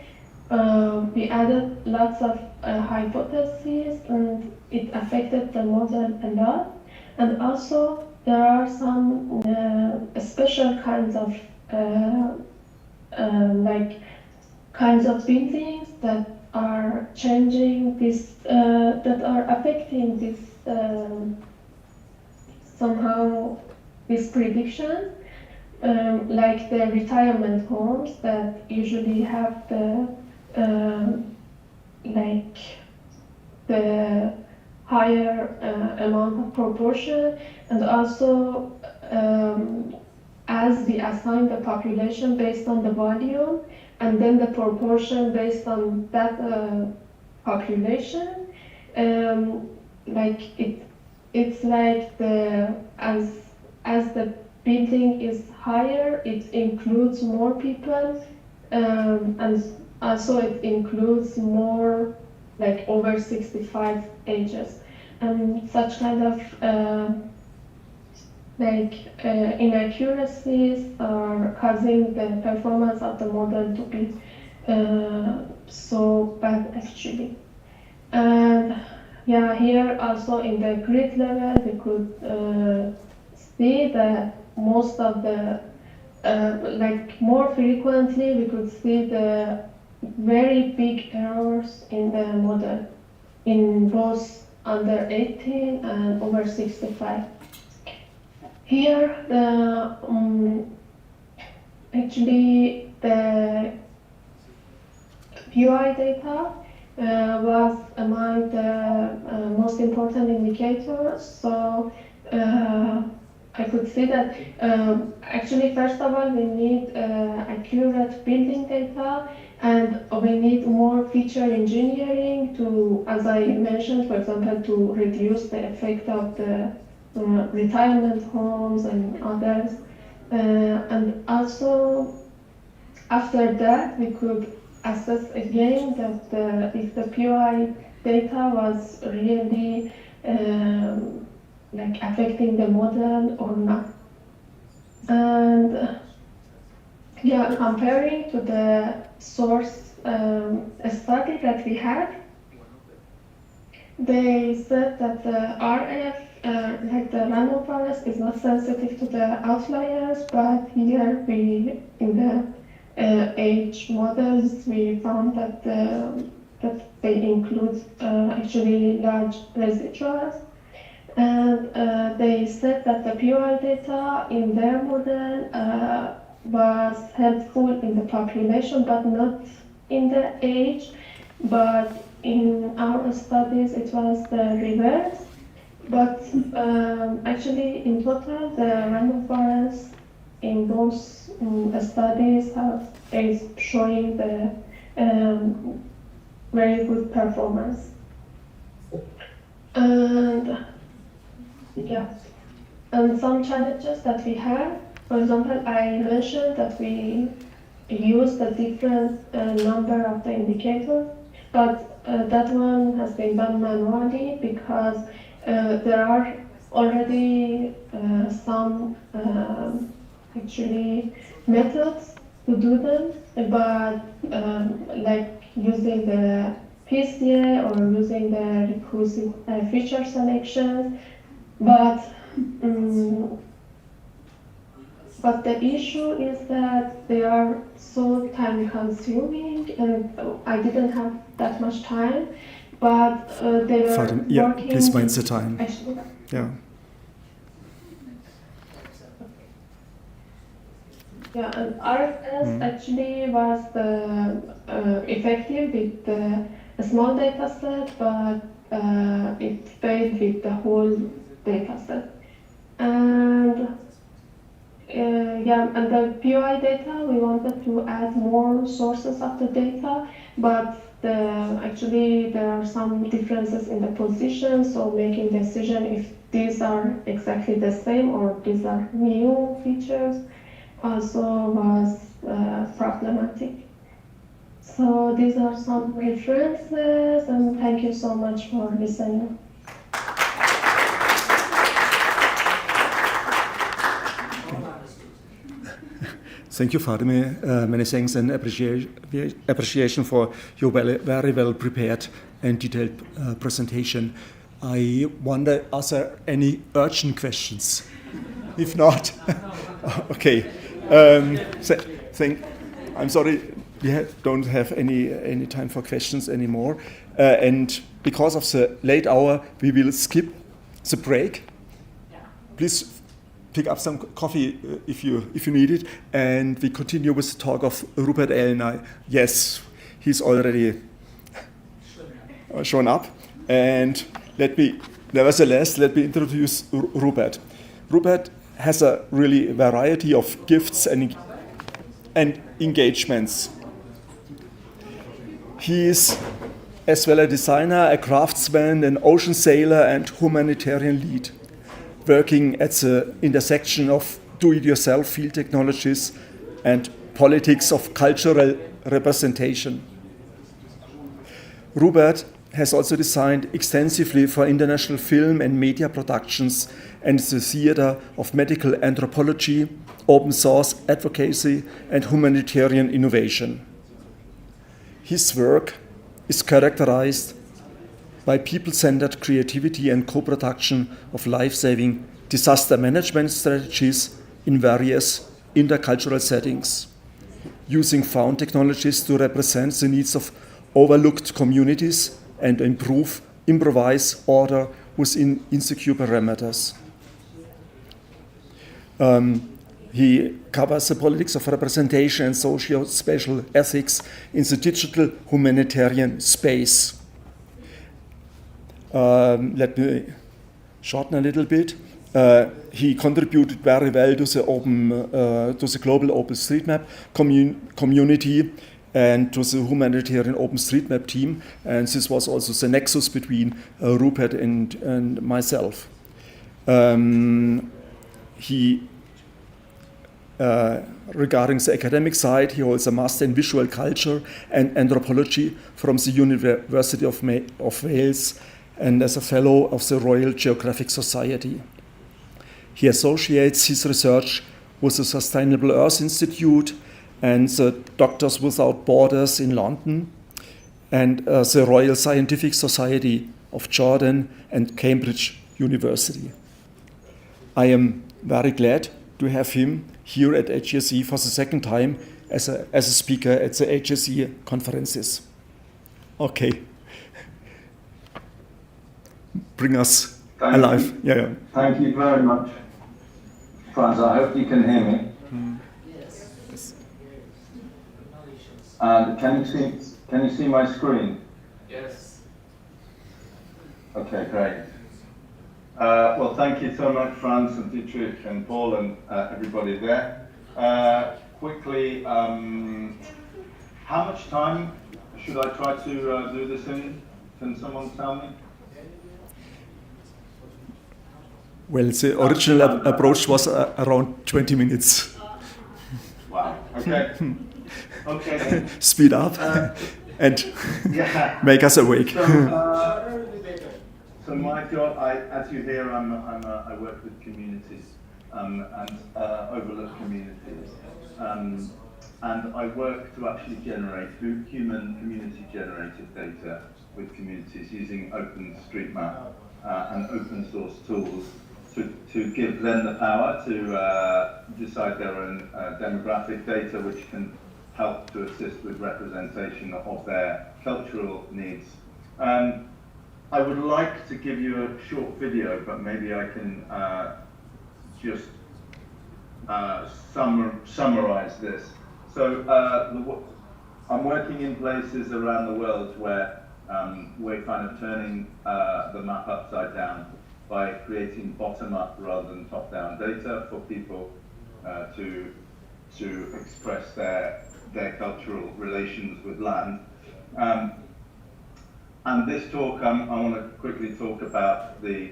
we added lots of hypotheses, and it affected the model a lot. And also, there are some special kinds of kinds of buildings that are changing this, that are affecting this somehow this prediction, like the retirement homes that usually have the like the higher amount of proportion, and also as we assign the population based on the volume and then the proportion based on that population, like it's like as the building is higher, it includes more people, and also it includes more like over 65 ages, and such kind of inaccuracies are causing the performance of the model to be so bad actually. And yeah, here also in the grid level we could see that most of the like more frequently we could see the very big errors in the model in both under 18 and over 65. Here, actually the POI data was among the most important indicators. So I could see that actually, first of all, we need accurate building data, and we need more feature engineering to, as I mentioned, for example, to reduce the effect of the retirement homes and others. And also, after that, we could assess again that if the POI data was really like affecting the model or not. And yeah, comparing to the source study that we had, they said that the RF, like the random forest, is not sensitive to the outliers, but here we, in the age models, we found that that they include actually large residuals. And they said that the POI data in their model was helpful in the population, but not in the age. But in our studies, it was the reverse. But actually, in total, the random forest in both studies is showing the very good performance. And yeah, and some challenges that we have, for example, I mentioned that we use the different number of the indicators, but that one has been done manually because there are already some actually methods to do them, but like using the PCA or using the recursive feature selections. But the issue is that they are so time consuming, and I didn't have that much time, but they were working. Yeah, please mind the time. Actually. Yeah. Yeah, and RFS actually was effective with a small data set, but it failed with the whole data set. And yeah, and the POI data, we wanted to add more sources of the data, but actually there are some differences in the position, so making decision if these are exactly the same or these are new features also was problematic. So these are some references, and thank you so much for listening. Thank you, Fatime. Many thanks and appreciation for your very well prepared and detailed presentation. I wonder, are there any urgent questions? If not, okay. I'm sorry, we don't have any time for questions anymore. And because of the late hour, we will skip the break. Please pick up some coffee if you need it, and we continue with the talk of Rupert Elnay. Yes, he's already shown up, and let me introduce Rupert. Rupert has a really variety of gifts and engagements. He is as well a designer, a craftsman, an ocean sailor, and humanitarian lead, working at the intersection of do-it-yourself field technologies and politics of cultural representation. Rupert has also designed extensively for international film and media productions and the theater of medical anthropology, open source advocacy, and humanitarian innovation. His work is characterized by people-centered creativity and co-production of life-saving disaster management strategies in various intercultural settings, using found technologies to represent the needs of overlooked communities and improvise order within insecure parameters. He covers the politics of representation and socio-spatial ethics in the digital humanitarian space. Let me shorten a little bit. He contributed very well to the global OpenStreetMap community and to the humanitarian OpenStreetMap team, and this was also the nexus between Rupert and myself. Regarding the academic side, he holds a master in visual culture and anthropology from the University of Wales and as a fellow of the Royal Geographic Society. He associates his research with the Sustainable Earth Institute and the Doctors Without Borders in London and the Royal Scientific Society of Jordan and Cambridge University. I am very glad to have him here at AGSE for the second time as a speaker at the AGSE conferences. Okay. Bring us alive. Yeah. Thank you very much, Franz. I hope you can hear me. Yes. And can you see my screen? Yes. Okay, great. Well, thank you so much, Franz and Dietrich and Paul and everybody there. Quickly, how much time should I try to do this in? Can someone tell me? Well, the original approach was around 20 minutes. Wow, okay. Okay then. Speed up and make us awake. So my job, as you hear, I work with communities and overlooked communities, and I work to actually generate human community-generated data with communities using OpenStreetMap and open source tools to give them the power to decide their own demographic data, which can help to assist with representation of their cultural needs. I would like to give you a short video, but maybe I can just summarize this. So I'm working in places around the world where we're kind of turning the map upside down by creating bottom-up rather than top-down data for people to express their cultural relations with land. And this talk, I want to quickly talk about the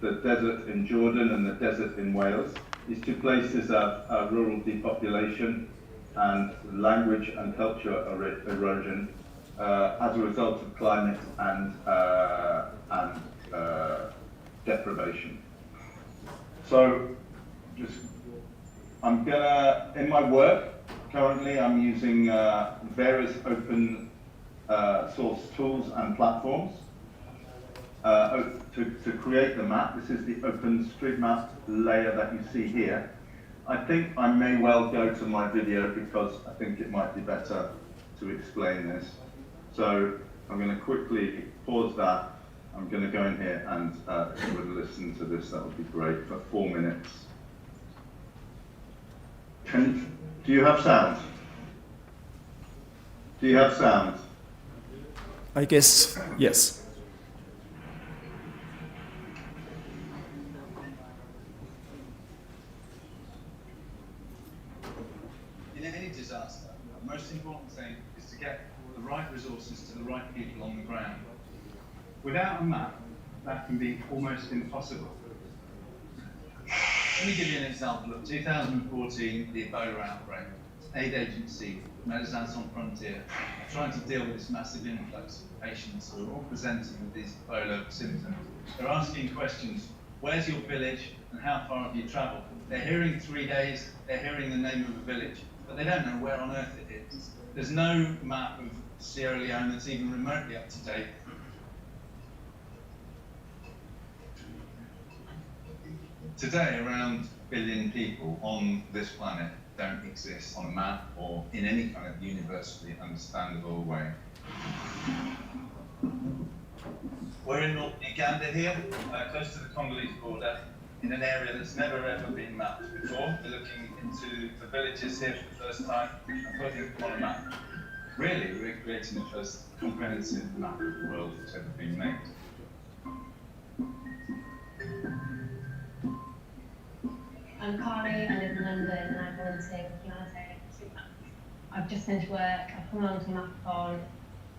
desert in Jordan and the desert in Wales. These two places are rural depopulation and language and culture erosion as a result of climate and deprivation. So, in my work, currently I'm using various open source tools and platforms to create the map. This is the OpenStreetMap layer that you see here. I think I may well go to my video because I think it might be better to explain this. So I'm going to quickly pause that. I'm going to go in here and if you would listen to this, that would be great, for 4 minutes. Do you have sound? Do you have sound? I guess, yes. in any disaster, the most important thing is to get the right resources to the right people on the ground. Without a map, that can be almost impossible. Let me give you an example of 2014, the Ebola outbreak. Aid agency, Médecins Sans Frontières, are trying to deal with this massive influx of patients who are all presenting with these Ebola symptoms. They're asking questions, where's your village and how far have you travelled? They're hearing 3 days, they're hearing the name of a village, but they don't know where on earth it is. There's no map of Sierra Leone that's even remotely up to date. Today, around 1 billion people on this planet don't exist on a map or in any kind of universally understandable way. We're in North Uganda here, close to the Congolese border, in an area that's never ever been mapped before. We're looking into the villages here for the first time and putting them on a map. Really, we're creating the first comprehensive map of the world that's ever been made. I'm Carly, I live in London and I volunteer with Humanitarian Street Map. I've just finished work, I've come along to Mapathon.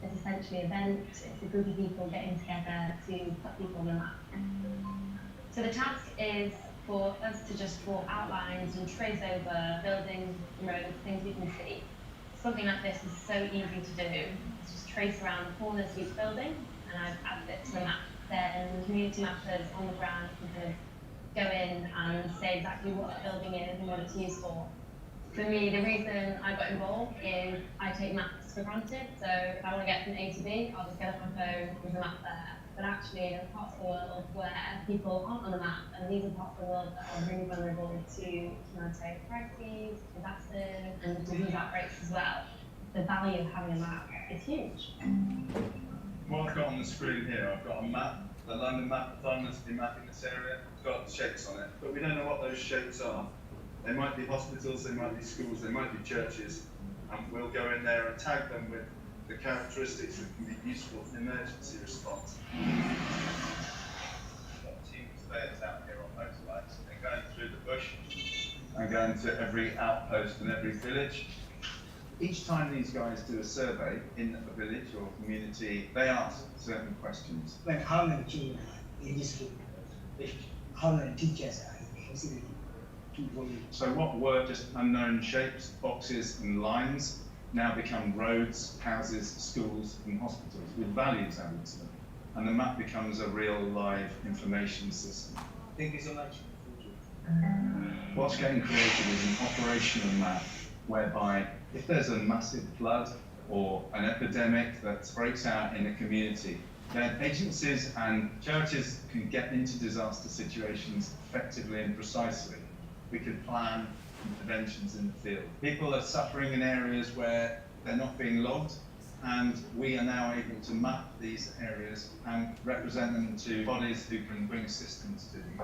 It's essentially an event, it's a group of people getting together to put people on the map. So the task is for us to just draw outlines and trace over buildings, roads, things we can see. Something like this is so easy to do. It's just trace around the corners of each building and I've added it to the map. Then community mappers on the ground can kind of go in and say exactly what that building is and what it's used for. For me, the reason I got involved is I take maps for granted, so if I want to get from A to B, I'll just get up my phone, there's a map there. But actually, there are parts of the world where people aren't on the map, and these are parts of the world that are really vulnerable to humanitarian crises, disasters, and disease outbreaks as well. The value of having a map is huge. What I've got on the screen here, I've got a map, the London Mapathon that's been mapping this area. It's got shapes on it, but we don't know what those shapes are. They might be hospitals, they might be schools, they might be churches, and we'll go in there and tag them with the characteristics that can be useful in emergency response. We've got team surveyors out here on motorbikes. They're going through the bush and going to every outpost and every village. Each time these guys do a survey in a village or community, they ask certain questions. Like how many children are in this group? How many teachers are considered? So what were just unknown shapes, boxes and lines now become roads, houses, schools and hospitals with values added to them. And the map becomes a real live information system. Thank you so much. What's getting created is an operational map whereby if there's a massive flood or an epidemic that breaks out in a community, then agencies and charities can get into disaster situations effectively and precisely. We could plan interventions in the field. People are suffering in areas where they're not being logged, and we are now able to map these areas and represent them to bodies who can bring assistance to them.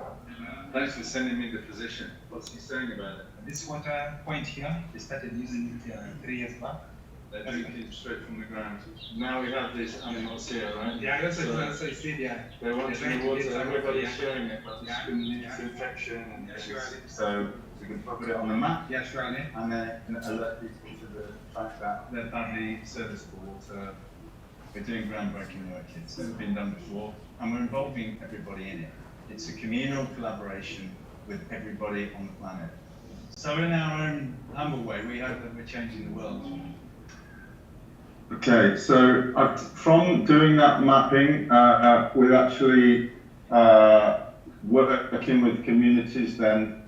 Thanks for sending me the physician. What's he saying about it? This water point here, they started using it 3 years back. They're drinking straight from the ground. Now we have these animals here, right? Yeah, that's what I said, yeah. They want They're the water, trying to everybody's get sharing it, but it's been infection and so we can put it on the map. Yeah, sure. And then it can alert people to the fact that they're badly serviceable water. We're doing groundbreaking work. It's never been done before, and we're involving everybody in it. It's a communal collaboration with everybody on the planet. So in our own humble way, we hope that we're changing the world. Okay, so from doing that mapping, we're actually working with communities then,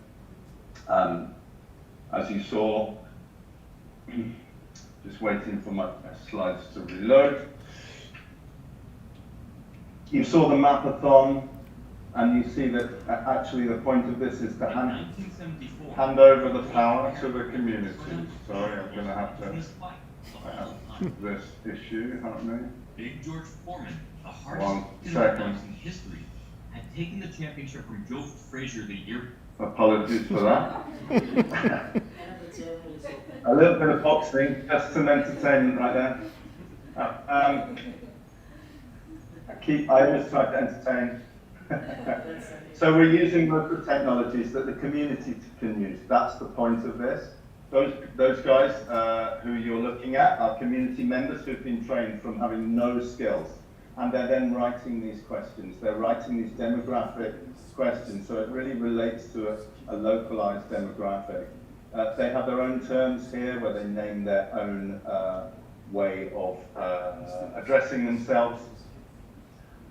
as you saw, just waiting for my slides to reload. You saw the mapathon, and you see that actually the point of this is to hand over the power to the community. Sorry, I'm going to have to... I have this issue happening. Big George Foreman, the One hardest second. in history, had taken the championship from Joe Frazier the year. Apologies for that. A little bit of boxing, just some entertainment right there. I always try to entertain. So we're using local technologies that the community can use. That's the point of this. those guys who you're looking at are community members who've been trained from having no skills, and they're then writing these questions. They're writing these demographic questions, so it really relates to a localized demographic. They have their own terms here where they name their own way of addressing themselves,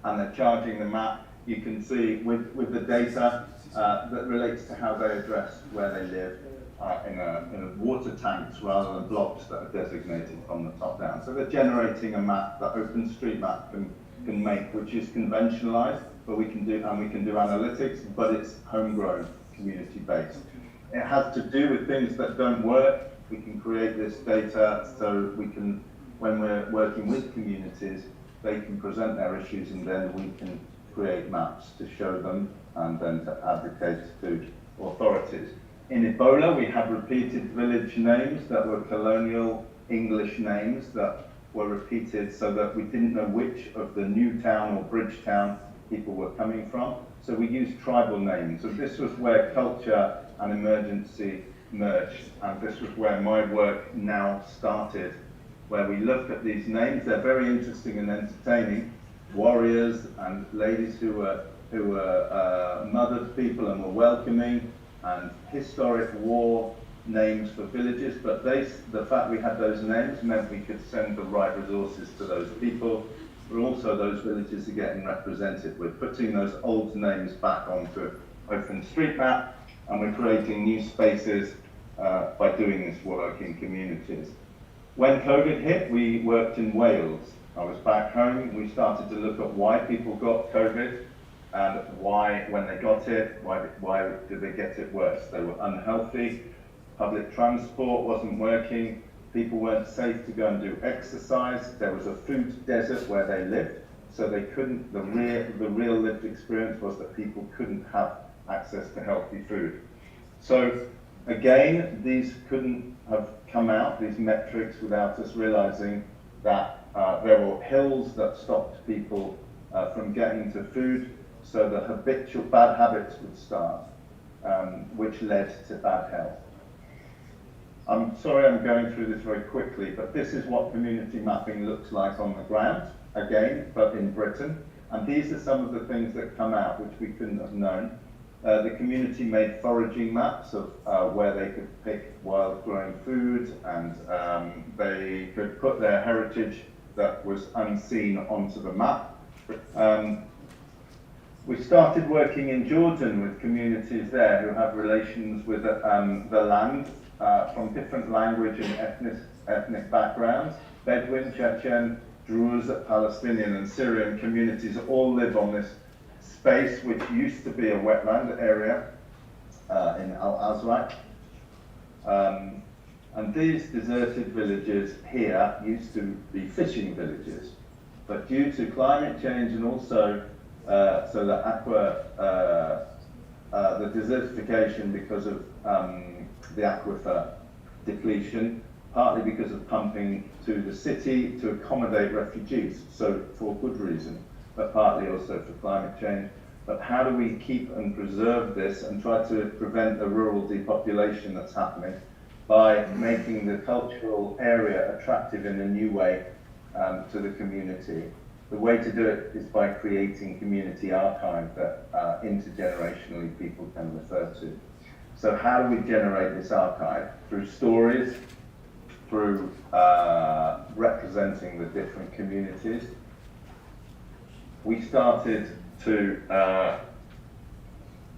and they're charging the map. You can see with the data that relates to how they address where they live in a water tanks rather than blocks that are designated from the top down. So they're generating a map that OpenStreetMap can make, which is conventionalized, but we can do analytics, but it's homegrown, community-based. It has to do with things that don't work. We can create this data so we can, when we're working with communities, they can present their issues and then we can create maps to show them and then to advocate to authorities. In Ebola, we have repeated village names that were colonial English names that were repeated so that we didn't know which of the new town or bridge town people were coming from. So we used tribal names. And this was where culture and emergency merged. And this was where my work now started, where we looked at these names. They're very interesting and entertaining. Warriors and ladies who were mothered people and were welcoming, and historic war names for villages, but the fact we had those names meant we could send the right resources to those people, but also those villages are getting represented. We're putting those old names back onto OpenStreetMap, and we're creating new spaces by doing this work in communities. When COVID hit, we worked in Wales. I was back home. We started to look at why people got COVID, and why, when they got it, why did they get it worse? They were unhealthy, public transport wasn't working, people weren't safe to go and do exercise, there was a food desert where they lived, so they couldn't, the real lived experience was that people couldn't have access to healthy food. So again, these couldn't have come out, these metrics, without us realizing that there were hills that stopped people from getting to food, so the habitual bad habits would start, which led to bad health. I'm sorry I'm going through this very quickly, but this is what community mapping looks like on the ground, again, but in Britain. And these are some of the things that come out, which we couldn't have known. The community made foraging maps of where they could pick wild growing food, and they could put their heritage that was unseen onto the map. We started working in Jordan with communities there who have relations with the land from different language and ethnic backgrounds. Bedouin, Chechen, Druze, Palestinian and Syrian communities all live on this space which used to be a wetland area in Al-Azraq. And these deserted villages here used to be fishing villages. But due to climate change and also so the desertification because of the aquifer depletion, partly because of pumping to the city to accommodate refugees, so for good reason, but partly also for climate change. But how do we keep and preserve this and try to prevent the rural depopulation that's happening by making the cultural area attractive in a new way to the community? The way to do it is by creating community archive that intergenerationally people can refer to. So how do we generate this archive? Through stories, through representing the different communities. We started to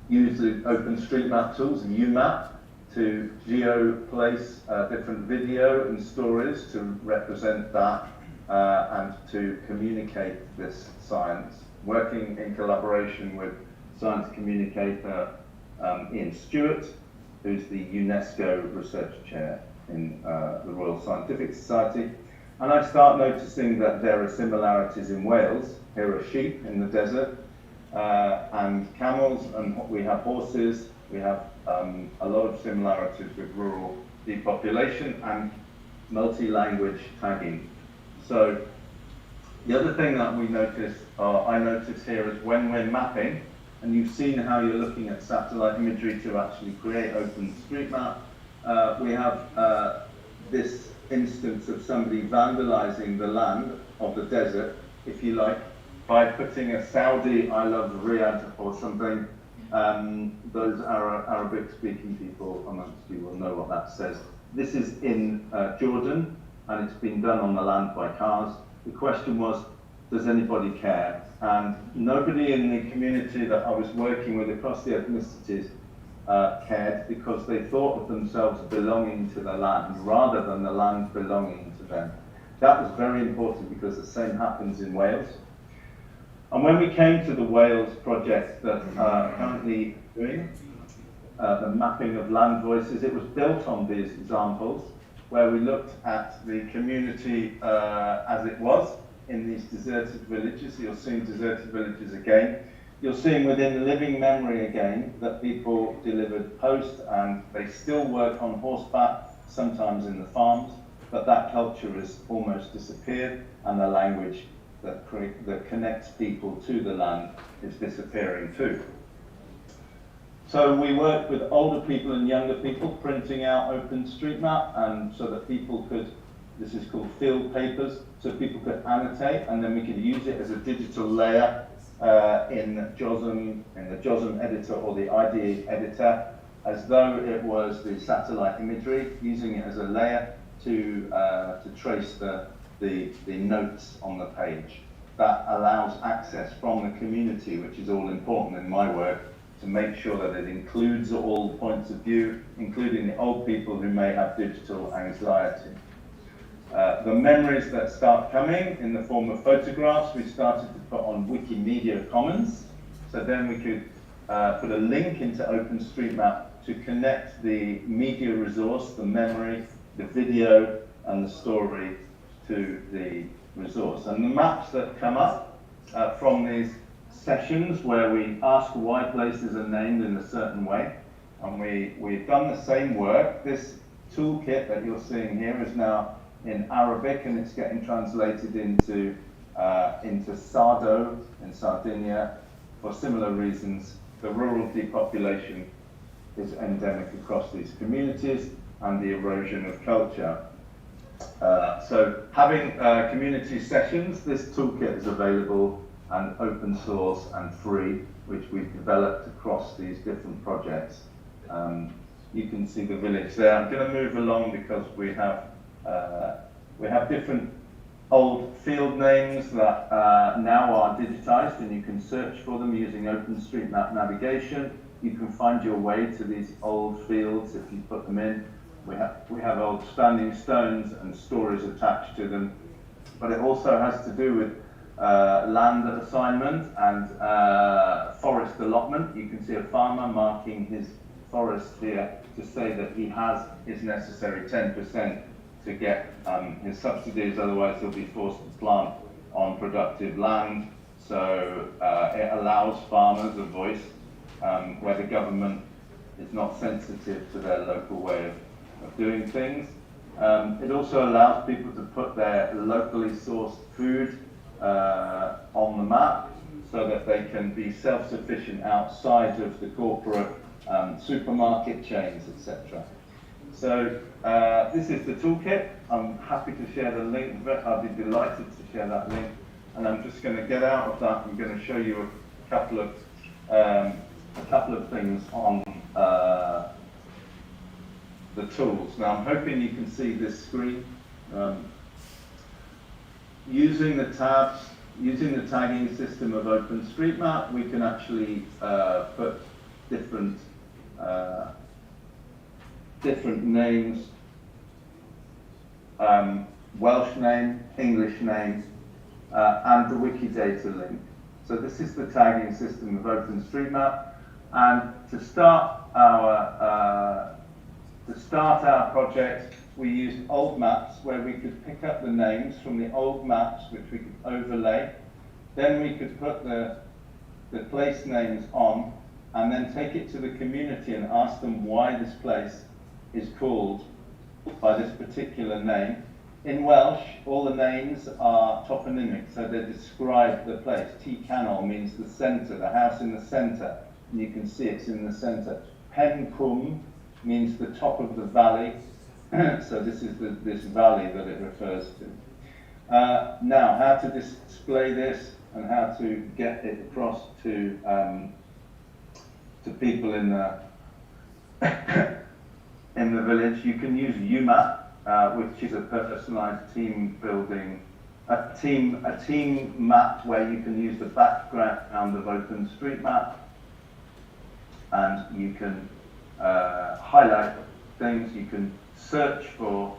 use the OpenStreetMap tools, UMap, to geo-place different video and stories to represent that and to communicate this science. Working in collaboration with science communicator Ian Stewart, who's the UNESCO Research Chair in the Royal Scientific Society. And I start noticing that there are similarities in Wales. Here are sheep in the desert and camels, and we have horses. We have a lot of similarities with rural depopulation and multi-language tagging. So the other thing that we notice, I notice here, is when we're mapping, and you've seen how you're looking at satellite imagery to actually create OpenStreetMap, we have this instance of somebody vandalizing the land of the desert, if you like, by putting a Saudi "I love Riyadh" or something. Those Arabic-speaking people amongst you will know what that says. This is in Jordan, and it's been done on the land by cars. The question was, does anybody care? And nobody in the community that I was working with across the ethnicities cared, because they thought of themselves belonging to the land rather than the land belonging to them. That was very important, because the same happens in Wales. And when we came to the Wales project that currently doing, the mapping of land voices, it was built on these examples, where we looked at the community as it was in these deserted villages. You're seeing deserted villages again. You're seeing within living memory again that people delivered post, and they still work on horseback, sometimes in the farms, but that culture has almost disappeared, and the language that connects people to the land is disappearing too. So we worked with older people and younger people, printing out OpenStreetMap, and so that people could, this is called field papers, so people could annotate, and then we could use it as a digital layer in the JOSM editor or the IDE editor, as though it was the satellite imagery, using it as a layer to trace the notes on the page. That allows access from the community, which is all important in my work, to make sure that it includes all points of view, including the old people who may have digital anxiety. The memories that start coming in the form of photographs, we started to put on Wikimedia Commons, so then we could put a link into OpenStreetMap to connect the media resource, the memory, the video, and the story to the resource. And the maps that come up from these sessions, where we ask why places are named in a certain way, and we've done the same work. This toolkit that you're seeing here is now in Arabic, and it's getting translated into Sardo in Sardinia. For similar reasons, the rural depopulation is endemic across these communities, and the erosion of culture. So having community sessions, this toolkit is available and open source and free, which we've developed across these different projects. You can see the village there. I'm going to move along because we have different old field names that now are digitized, and you can search for them using OpenStreetMap navigation. You can find your way to these old fields if you put them in. We have old standing stones and stories attached to them, but it also has to do with land assignment and forest allotment. You can see a farmer marking his forest here to say that he has his necessary 10% to get his subsidies, otherwise he'll be forced to plant on productive land. So it allows farmers a voice where the government is not sensitive to their local way of doing things. It also allows people to put their locally sourced food on the map, so that they can be self-sufficient outside of the corporate supermarket chains, etc. So this is the toolkit. I'm happy to share the link of it. I'll be delighted to share that link. And I'm just going to get out of that. I'm going to show you a couple of things on the tools. Now I'm hoping you can see this screen. Using the tabs, using the tagging system of OpenStreetMap, we can actually put different names, Welsh name, English name, and the Wikidata link. So this is the tagging system of OpenStreetMap, and to start our project, we used old maps where we could pick up the names from the old maps, which we could overlay. Then we could put the place names on, and then take it to the community and ask them why this place is called by this particular name. In Welsh, all the names are toponymic, so they describe the place. T Canol means the centre, the house in the centre, and you can see it's in the centre. Pen Cwm means the top of the valley. So this is this valley that it refers to. Now, how to display this and how to get it across to people in the in the village. You can use UMAP, which is a personalized team building, a team map where you can use the background of OpenStreetMap, and you can highlight things. You can search for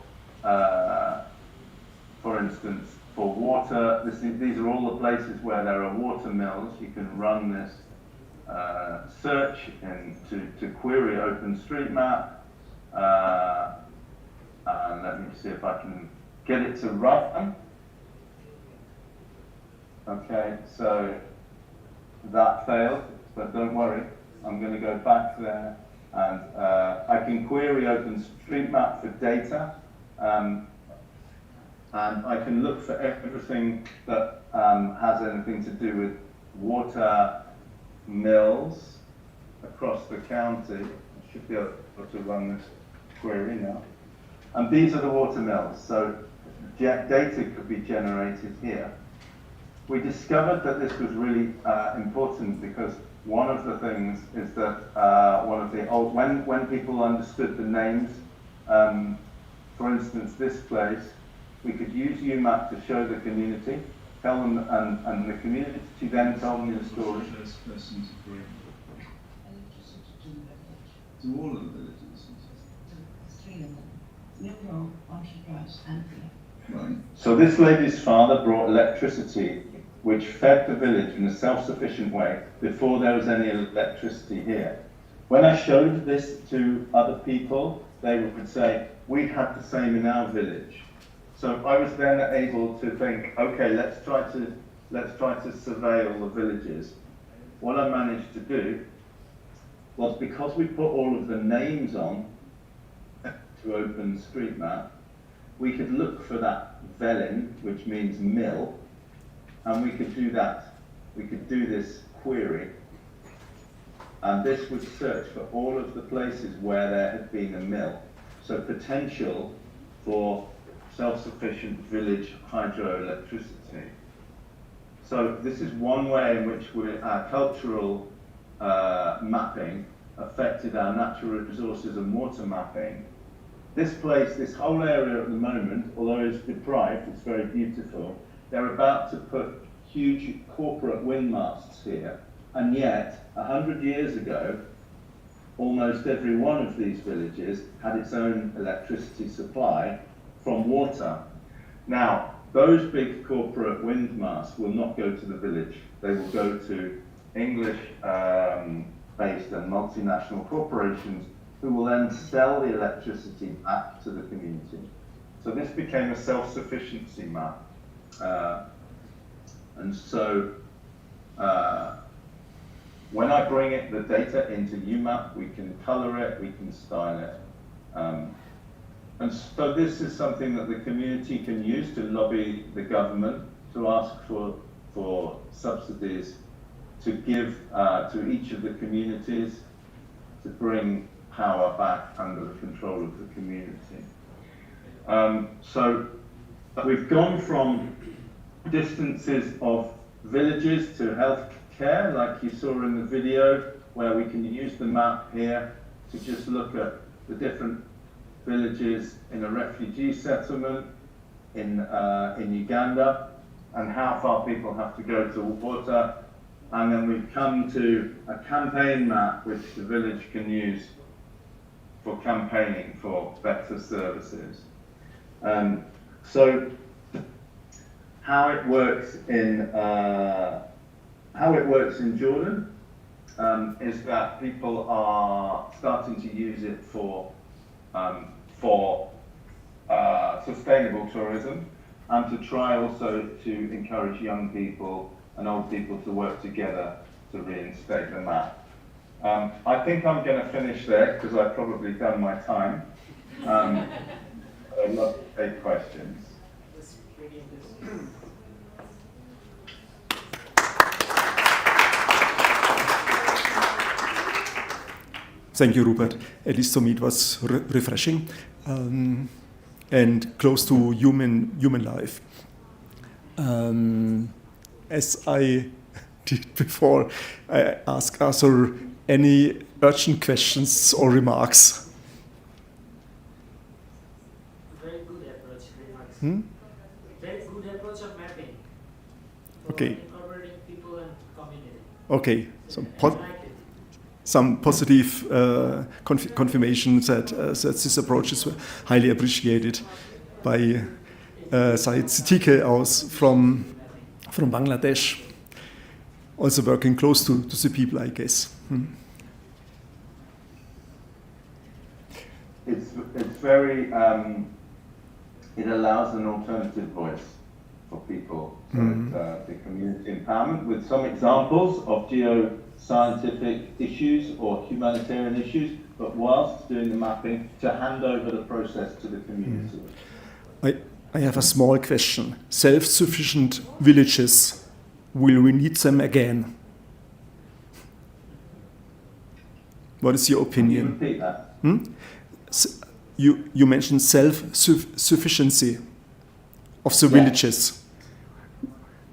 instance, for water. These are all the places where there are water mills. You can run this search to query OpenStreetMap. And let me see if I can get it to run. Okay, so that failed, but don't worry. I'm going to go back there, and I can query OpenStreetMap for data. And I can look for everything that has anything to do with water mills across the county. I should be able to run this query now. And these are the water mills, so data could be generated here. We discovered that this was really important because one of the things is that when people understood the names, for instance, this place, we could use UMAP to show the community, tell them, and the community then told me the story. To all of the villages. Right. So this lady's father brought electricity, which fed the village in a self-sufficient way before there was any electricity here. When I showed this to other people, they would say, we had the same in our village. So I was then able to think, okay, let's try to survey all the villages. What I managed to do was, because we put all of the names on to OpenStreetMap, we could look for that velin, which means mill, and we could do that. We could do this query, and this would search for all of the places where there had been a mill. So potential for self-sufficient village hydroelectricity. So this is one way in which our cultural mapping affected our natural resources and water mapping. This place, this whole area at the moment, although it's deprived, it's very beautiful. They're about to put huge corporate wind masts here, and yet 100 years ago, almost every one of these villages had its own electricity supply from water. Now, those big corporate wind masts will not go to the village. They will go to English-based and multinational corporations who will then sell the electricity back to the community. So this became a self-sufficiency map. And so when I bring the data into UMAP, we can color it, we can style it. And so this is something that the community can use to lobby the government to ask for subsidies to give to each of the communities to bring power back under the control of the community. So we've gone from distances of villages to health care, like you saw in the video, where we can use the map here to just look at the different villages in a refugee settlement in Uganda, and how far people have to go to water. And then we've come to a campaign map which the village can use for campaigning for better services. So how it works in Jordan is that people are starting to use it for sustainable tourism, and to try also to encourage young people and old people to work together to reinstate the map. I think I'm going to finish there because I've probably done my time. I'd love to take questions. Thank you, Rupert. At least for me, it was refreshing and close to human life. As I did before, I ask Arthur any urgent questions or remarks. Very good approach, remarks. Hmm? Very good approach of mapping. Okay. Incorporating people and community. Okay. I like it. Some positive confirmation that this approach is highly appreciated by Said Siddique from Bangladesh, also working close to the people, I guess. It's very, it allows an alternative voice for people. So it's the community empowerment with some examples of geoscientific issues or humanitarian issues, but whilst doing the mapping, to hand over the process to the community. I have a small question. Self-sufficient villages, will we need them again? What is your opinion? Can you repeat that? You mentioned self-sufficiency of the villages.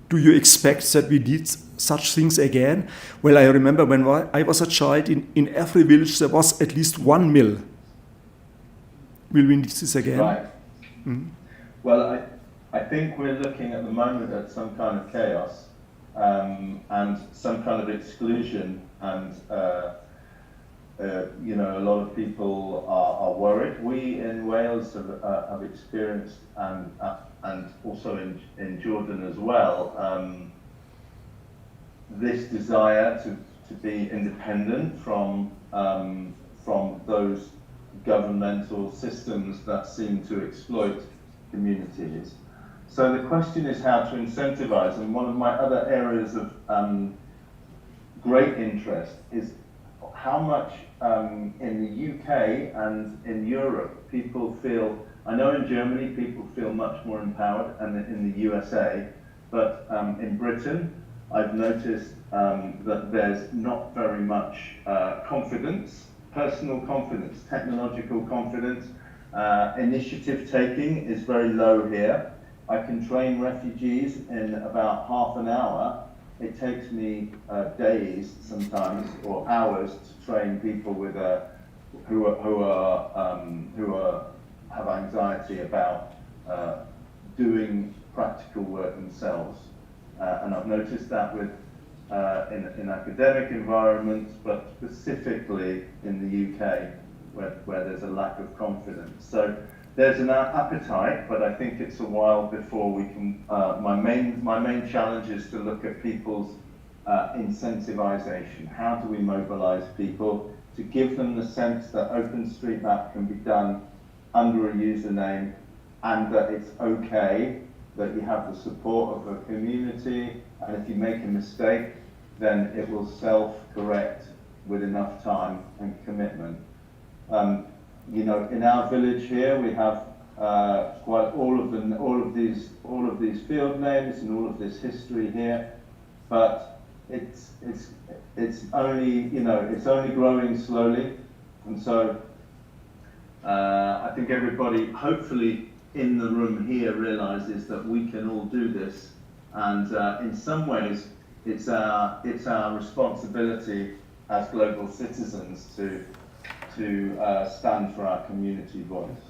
Do you expect that we need such things again? Well, I remember when I was a child, in every village there was at least one mill. Will we need this again? Right. Well, I think we're looking at the moment at some kind of chaos and some kind of exclusion, and you know, a lot of people are worried. We in Wales have experienced, and also in Jordan as well, this desire to be independent from those governmental systems that seem to exploit communities. So the question is how to incentivize, and one of my other areas of great interest is how much in the UK and in Europe people feel, I know in Germany people feel much more empowered, and in the USA, but in Britain I've noticed that there's not very much confidence, personal confidence, technological confidence. Initiative taking is very low here. I can train refugees in about half an hour. It takes me days sometimes, or hours, to train people with who have anxiety about doing practical work themselves. And I've noticed that with in academic environments, but specifically in the UK, where there's a lack of confidence. So there's an appetite, but I think it's a while before we can. My main challenge is to look at people's incentivization. How do we mobilize people to give them the sense that OpenStreetMap can be done under a username, and that it's okay, that you have the support of a community, and if you make a mistake, then it will self-correct with enough time and commitment. You know, in our village here, we have quite all of these field names and all of this history here, but it's only, you know, it's only growing slowly, and so I think everybody, hopefully, in the room here realizes that we can all do this, and in some ways, it's our responsibility as global citizens to stand for our community voice.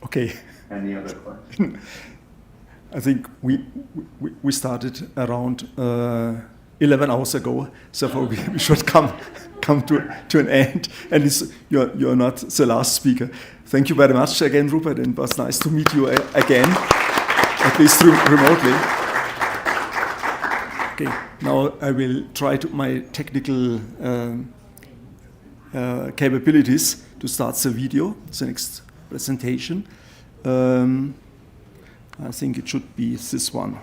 Okay. Any other questions? I think we started around 11 hours ago, so we should come to an end. And you're not the last speaker. Thank you very much again, Rupert, and it was nice to meet you again, at least remotely. Okay, now I will try my technical capabilities to start the video, the next presentation. I think it should be this one.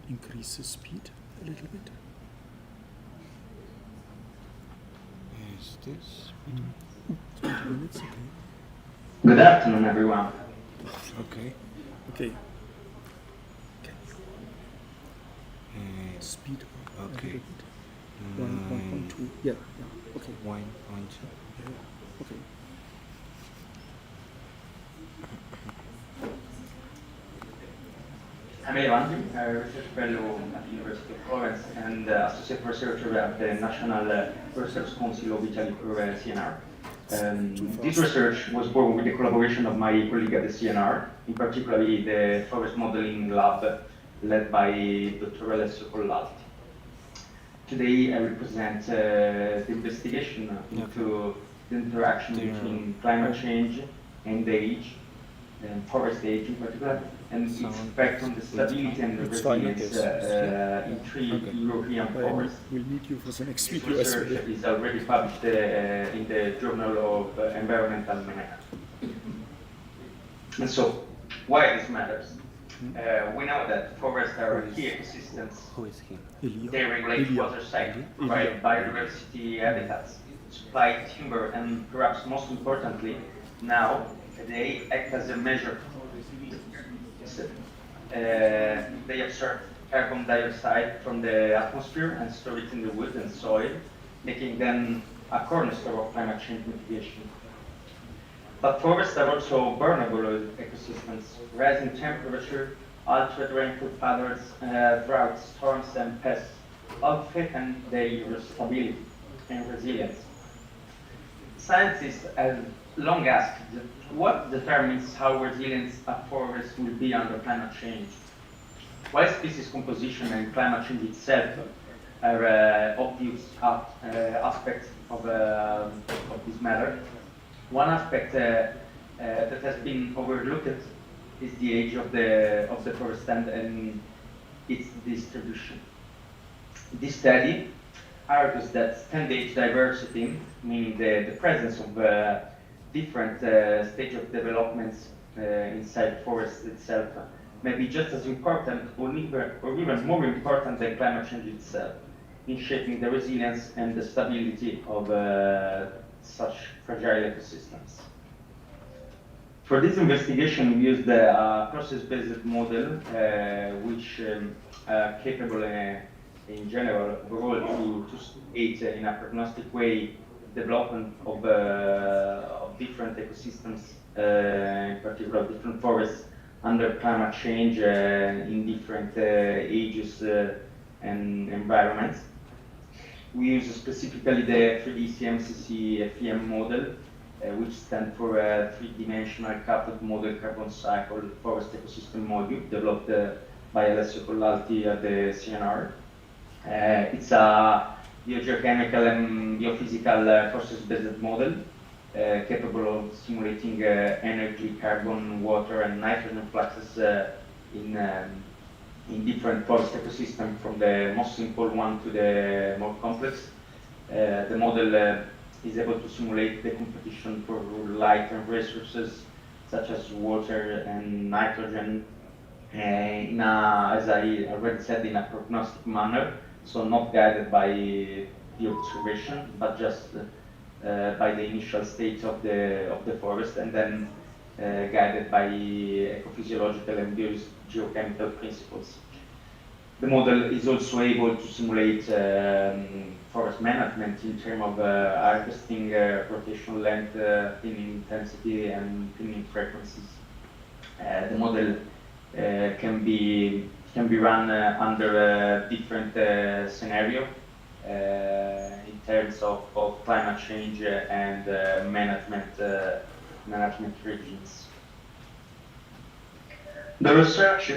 increase the speed a little bit. Is this? 20 minutes, okay. Good afternoon, everyone. Okay. Okay. Speed. Okay. 1.2. Yeah. Okay. 1.2. Yeah. Okay. I'm Evan, a research fellow at the University of Florence and associate researcher at the National Research Council of Italy for CNR. This research was born with the collaboration of my colleague at the CNR, in particular the forest modeling lab led by Dr. Alessio Collalti. Today I will present the investigation into the interaction between climate change and age, and forest age in particular, and its effect on the stability and the resilience in three European forests. We'll meet you for the next This video as well. research is already published in the Journal of Environmental Management. And so, why this matters? We know that forests are key ecosystems. Who is he? They regulate water cycle, provide biodiversity habitats, supply timber, and perhaps most importantly, now they act as a measure. They absorb carbon dioxide from the atmosphere and store it in the wood and soil, making them a cornerstone of climate change mitigation. But forests are also vulnerable ecosystems. Rising temperature, altered rainfall patterns, droughts, storms, and pests all threaten their stability and resilience. Scientists have long asked what determines how resilient a forest will be under climate change. While species composition and climate change itself are obvious aspects of this matter, one aspect that has been overlooked is the age of the forest and its distribution. This study argues that stand age diversity, meaning the presence of different stage of developments inside forest itself, may be just as important or even more important than climate change itself in shaping the resilience and the stability of such fragile ecosystems. For this investigation, we used a process-based model which capable in general overall to state in a prognostic way development of different ecosystems, in particular different forests under climate change in different ages and environments. We use specifically the 3D CMCC FEM model, which stands for a three-dimensional coupled model carbon cycle forest ecosystem module developed by Alessio Collalti at the CNR. It's a biogeochemical and biophysical process-based model capable of simulating energy, carbon, water, and nitrogen fluxes in different forest ecosystems, from the most simple one to the more complex. The model is able to simulate the competition for light and resources such as water and nitrogen in a, as I already said, in a prognostic manner, so not guided by the observation, but just by the initial state of the forest, and then guided by ecophysiological and biogeochemical principles. The model is also able to simulate forest management in terms of harvesting, rotational length, thinning intensity, and thinning frequencies. The model can be run under different scenario in terms of climate change and management regimes. The research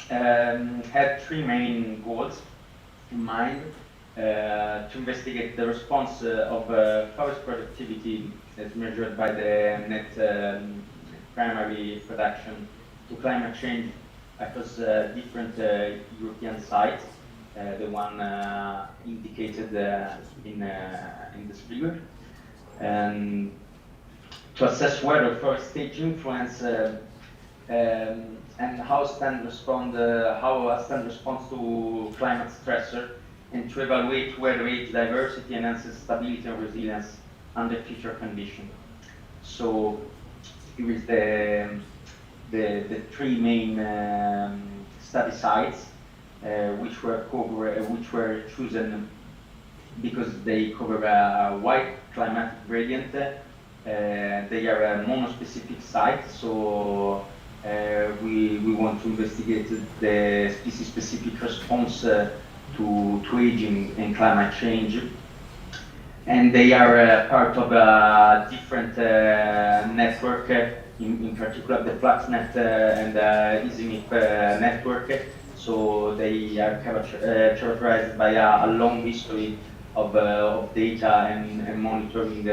had three main goals in mind: to investigate the response of forest productivity as measured by the net primary production to climate change across different European sites, the one indicated in this figure, and to assess whether forest stage influence and how a stand responds to climate stressor, and to evaluate whether age diversity enhances stability and resilience under future conditions. So here is the three main study sites which were chosen because they cover a wide climatic gradient. They are a monospecific site, so we want to investigate the species-specific response to aging and climate change. And they are part of a different network, in particular the FluxNet and EasyMIP network. So they are characterized by a long history of data and monitoring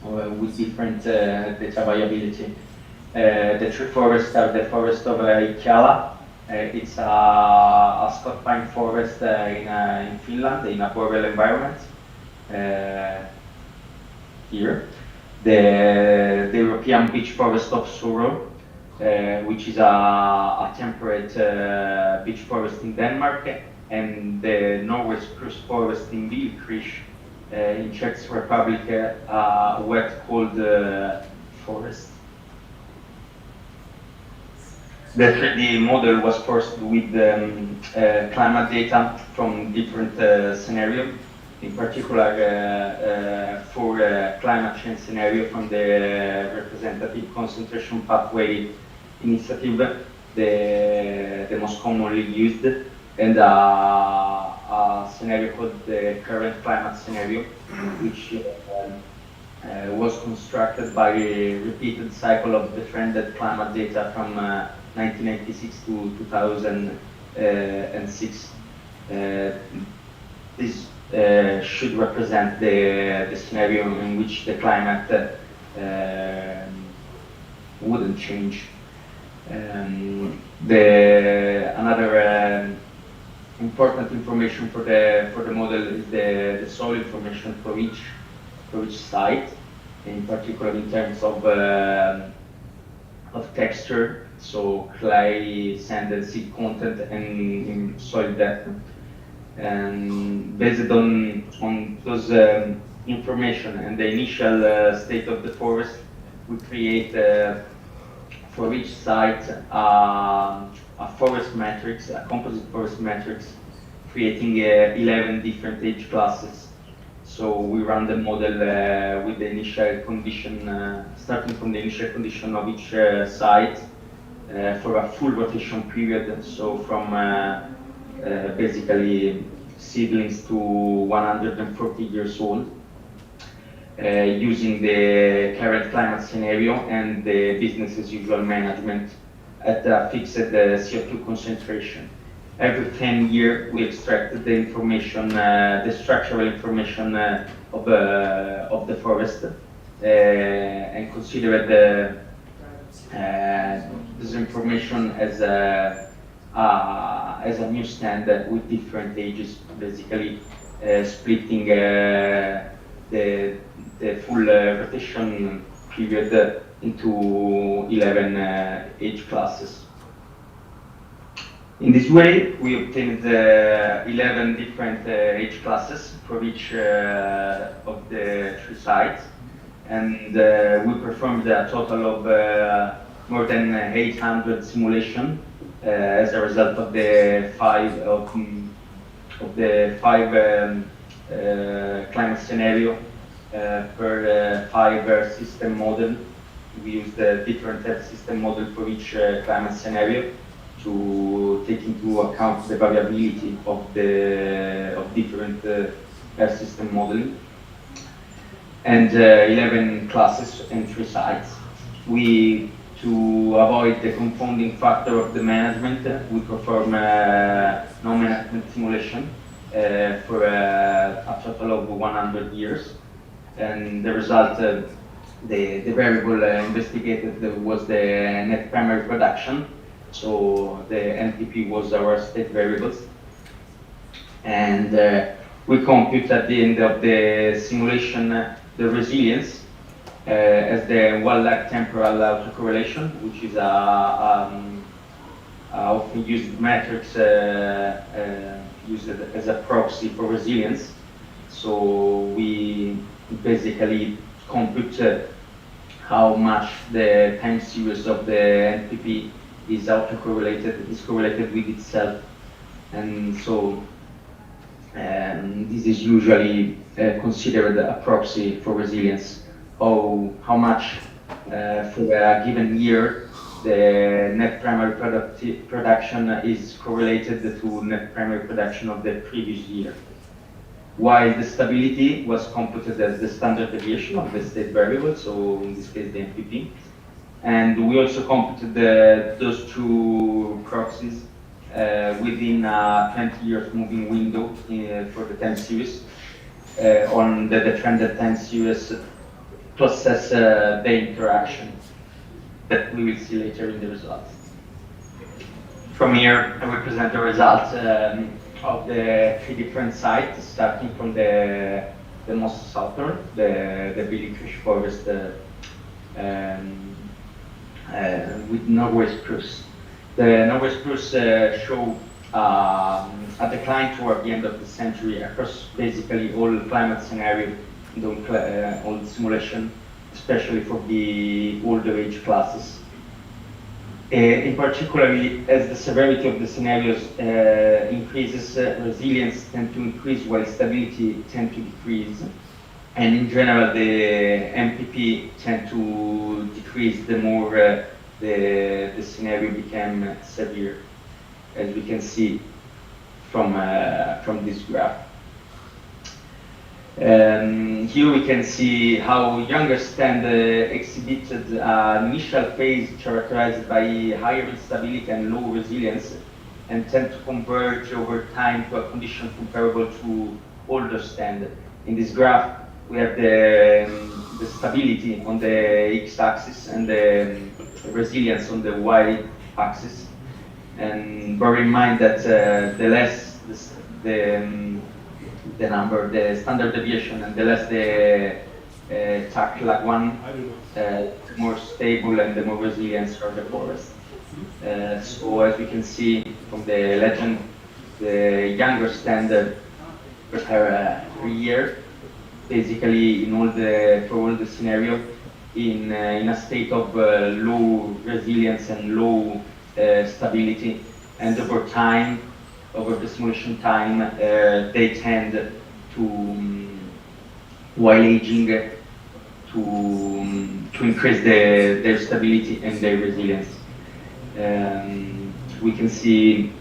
with different data viability. The tree forests are the forest of Ikala. It's a Scotch pine forest in Finland, in a boreal environment. Here, the European beech forest of Suro, which is a temperate beech forest in Denmark, and the Norway spruce forest in Bilkrish in Czech Republic, a wet cold forest. The 3D model was first with climate data from different scenarios, in particular for climate change scenario from the representative concentration pathway initiative, the most commonly used, and a scenario called the current climate scenario, which was constructed by a repeated cycle of the trended climate data from 1996 to 2006. This should represent the scenario in which the climate wouldn't change. Another important information for the model is the soil information for each site, in particular in terms of texture, so clay, sand, and seed content, and in soil depth. And based on those information and the initial state of the forest, we create for each site a forest matrix, a composite forest matrix, creating 11 different age classes. So we run the model with the initial condition, starting from the initial condition of each site for a full rotation period. So from basically seedlings to 140 years old, using the current climate scenario and the business as usual management at a fixed CO2 concentration. Every 10 years, we extract the information, the structural information of the forest, and consider this information as a new standard with different ages, basically splitting the full rotation period into 11 age classes. In this way, we obtained 11 different age classes for each of the three sites, and we performed a total of more than 800 simulations as a result of the five climate scenario per 5 Earth system model. We used a different Earth system model for each climate scenario to take into account the variability of different Earth system modeling, and 11 classes and 3 sites. To avoid the confounding factor of the management, we perform no management simulation for a total of 100 years, and the result, the variable investigated was the net primary production. So the NPP was our state variables, and we compute at the end of the simulation the resilience as the one-lag temporal autocorrelation, which is a often used metrics used as a proxy for resilience. So we basically compute how much the time series of the NPP is correlated with itself, and so this is usually considered a proxy for resilience. How much for a given year the net primary production is correlated to net primary production of the previous year, while the stability was computed as the standard deviation of the state variable, so in this case the NPP. And we also computed those two proxies within a 20 years moving window for the time series on the trended time series to assess the interaction that we will see later in the results. From here, I will present the results of the 3 different sites, starting from the most southern, the Billig forest with Norway spruce. The Norway spruce show a decline toward the end of the century across basically all climate scenarios, all the simulation, especially for the older age classes. In particular, as the severity of the scenarios increases, resilience tends to increase while stability tends to decrease. And in general, the MPP tend to decrease the more the scenario became severe, as we can see from this graph. Here we can see how younger stand exhibited an initial phase characterized by higher instability and low resilience, and tend to converge over time to a condition comparable to older stand. In this graph, we have the stability on the x-axis and the resilience on the y-axis. And bear in mind that the less the number, the standard deviation, and the less the TAC lag one, the more stable and the more resilient are the forests. So as we can see from the legend, the younger standard per year, basically in for all the scenario, in a state of low resilience and low stability, and over time, over the simulation time, they tend to, while aging, to increase their stability and their resilience. We can see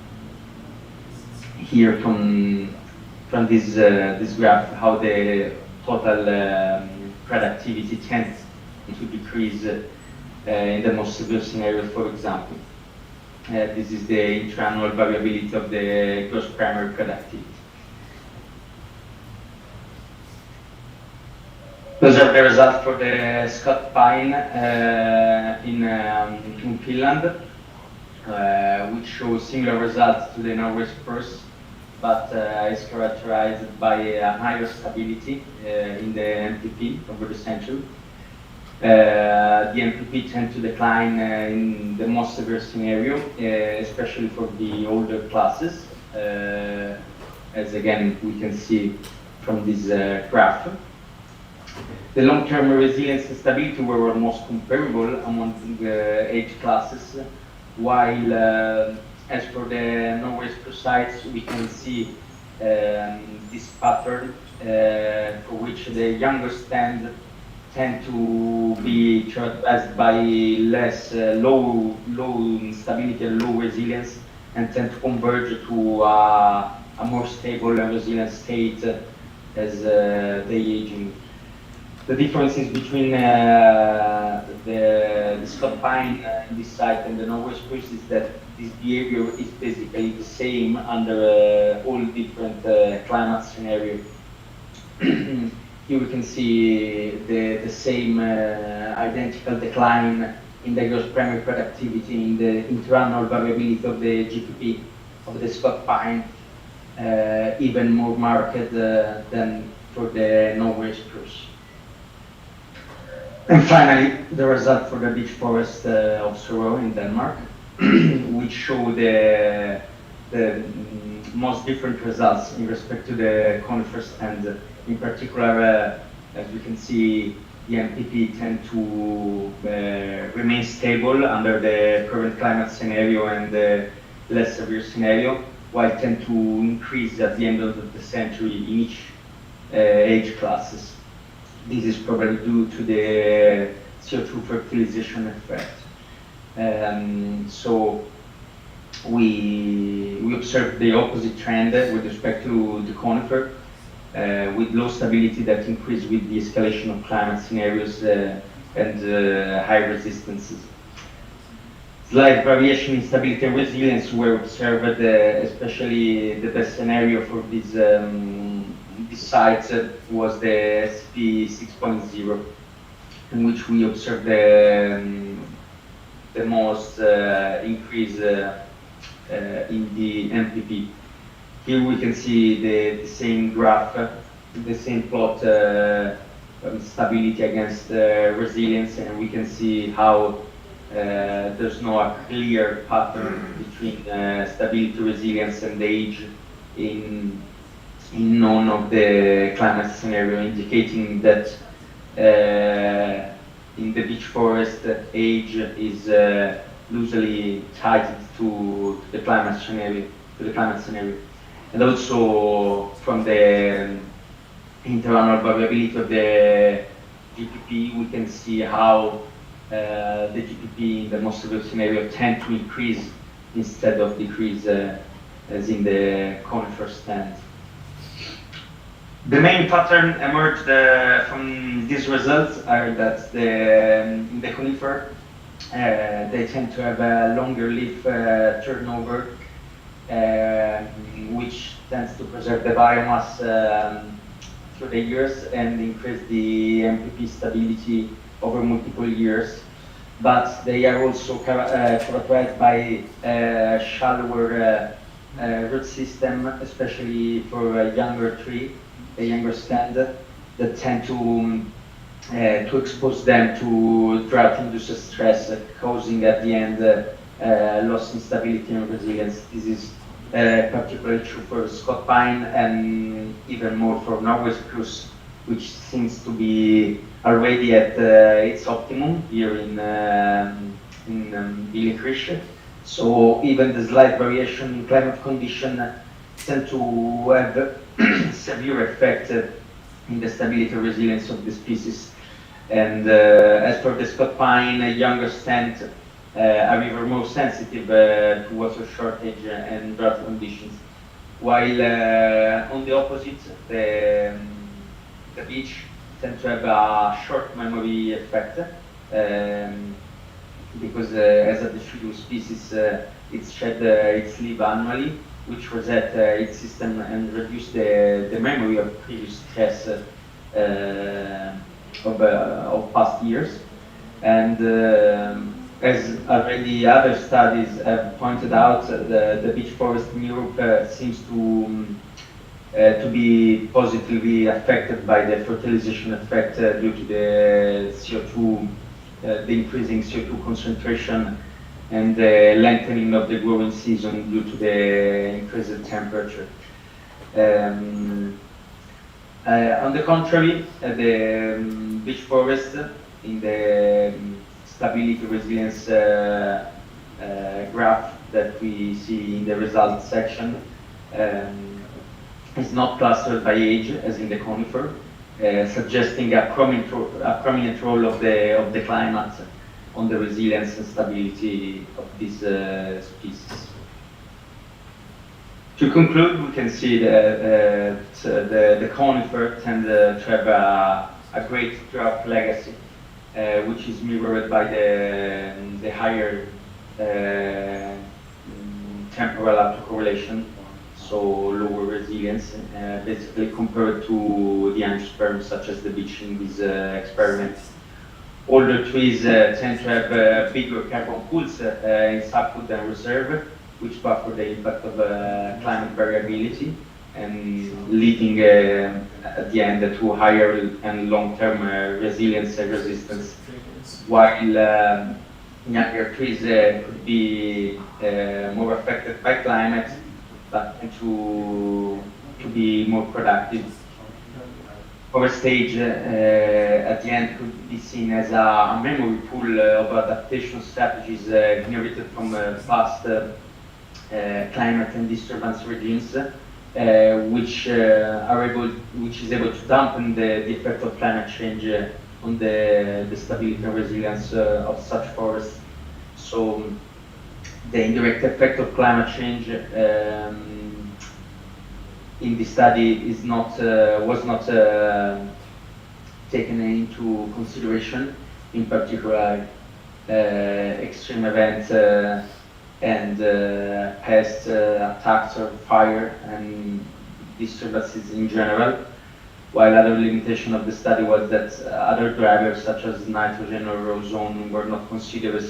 here from this graph how the total productivity tends to decrease in the most severe scenarios, for example. This is the intra-annual variability of the gross primary productivity. Those are the results for the Scott pine in Finland, which shows similar results to the Norway spruce, but is characterized by a higher stability in the MPP over the century. The MPP tend to decline in the most severe scenario, especially for the older classes, as again we can see from this graph. The long-term resilience and stability were almost comparable among the age classes, while as for the Norway spruce sites, we can see this pattern for which the younger stand tend to be characterized by less low stability and low resilience, and tend to converge to a more stable and resilient state as they aging. The differences between the Scott pine in this site and the Norway spruce is that this behavior is basically the same under all different climate scenarios. Here we can see the same identical decline in the gross primary productivity in the intra-annual variability of the GPP of the Scott pine, even more marked than for the Norway spruce. And finally, the result for the beech forest of Sorø in Denmark. which show the most different results in respect to the conifers, and in particular, as we can see, the MPP tend to remain stable under the current climate scenario and the less severe scenario, while tend to increase at the end of the century in each age classes. This is probably due to the CO2 fertilization effect. So we observe the opposite trend with respect to the conifer, with low stability that increase with the escalation of climate scenarios and high resistances. Slight variation in stability and resilience were observed, especially the best scenario for this site was the SP 6.0, in which we observed the most increase in the MPP. Here we can see the same graph, the same plot, stability against resilience, and we can see how there's no a clear pattern between stability, resilience, and age in none of the climate scenario, indicating that in the beech forest, age is loosely tied to the climate scenario. And also from the interannual variability of the GPP, we can see how the GPP in the most severe scenario tend to increase instead of decrease as in the conifer stand. The main pattern emerged from these results are that in the conifer, they tend to have a longer leaf turnover, which tends to preserve the biomass through the years and increase the MPP stability over multiple years. But they are also characterized by a shallower root system, especially for a younger tree, a younger stand, that tend to expose them to drought-induced stress, causing at the end loss in stability and resilience. This is particularly true for Scott pine and even more for Norway spruce, which seems to be already at its optimum here in Billikrische. So even the slight variation in climate condition tend to have severe effect in the stability and resilience of the species. And as for the Scott pine, a younger stand are even more sensitive to water shortage and drought conditions. While on the opposite, the beech tend to have a short memory effect because as a deciduous species, it shed its leaf annually, which reset its system and reduce the memory of previous stress of past years. And as already other studies have pointed out, the beech forest in Europe seems to be positively affected by the fertilization effect due to the CO2, the increasing CO2 concentration and the lengthening of the growing season due to the increased temperature. On the contrary, the beech forest in the stability resilience graph that we see in the results section is not clustered by age as in the conifer, suggesting a prominent role of the climate on the resilience and stability of this species. To conclude, we can see that the conifer tend to have a great drought legacy, which is mirrored by the higher temporal autocorrelation, so lower resilience, basically compared to the angiosperms such as the beech in this experiment. Older trees tend to have bigger carbon pools in sapwood and reserve, which buffer the impact of climate variability and leading at the end to higher and long-term resilience and resistance. While younger trees could be more affected by climate, but to be more productive. Our stage at the end could be seen as a memory pool of adaptation strategies inherited from past climate and disturbance regimes, which is able to dampen the effect of climate change on the stability and resilience of such forests. So the indirect effect of climate change in the study is was not taken into consideration, in particular extreme events and pest attacks or fire and disturbances in general, while other limitation of the study was that other drivers such as nitrogen or ozone were not considered,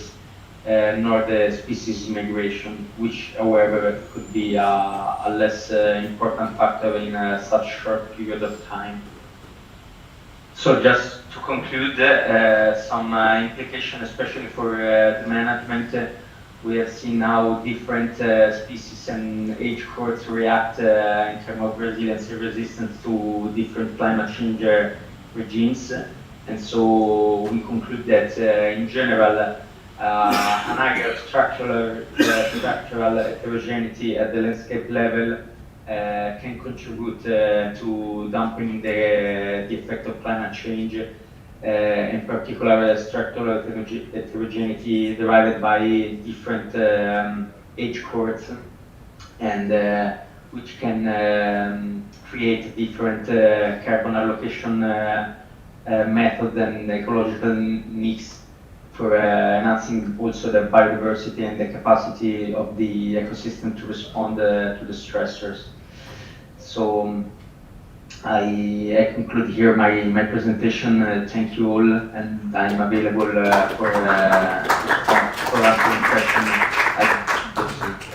nor the species migration, which however could be a less important factor in such short period of time. So just to conclude, some implication, especially for the management, we have seen how different species and age cohorts react in terms of resilience and resistance to different climate change regimes. And so we conclude that in general, an higher structural heterogeneity at the landscape level can contribute to dampening the effect of climate change, in particular structural heterogeneity derived by different age cohorts, and which can create different carbon allocation method and ecological mix for enhancing also the biodiversity and the capacity of the ecosystem to respond to the stressors. So I conclude here my presentation. Thank you all, and I'm available for answering questions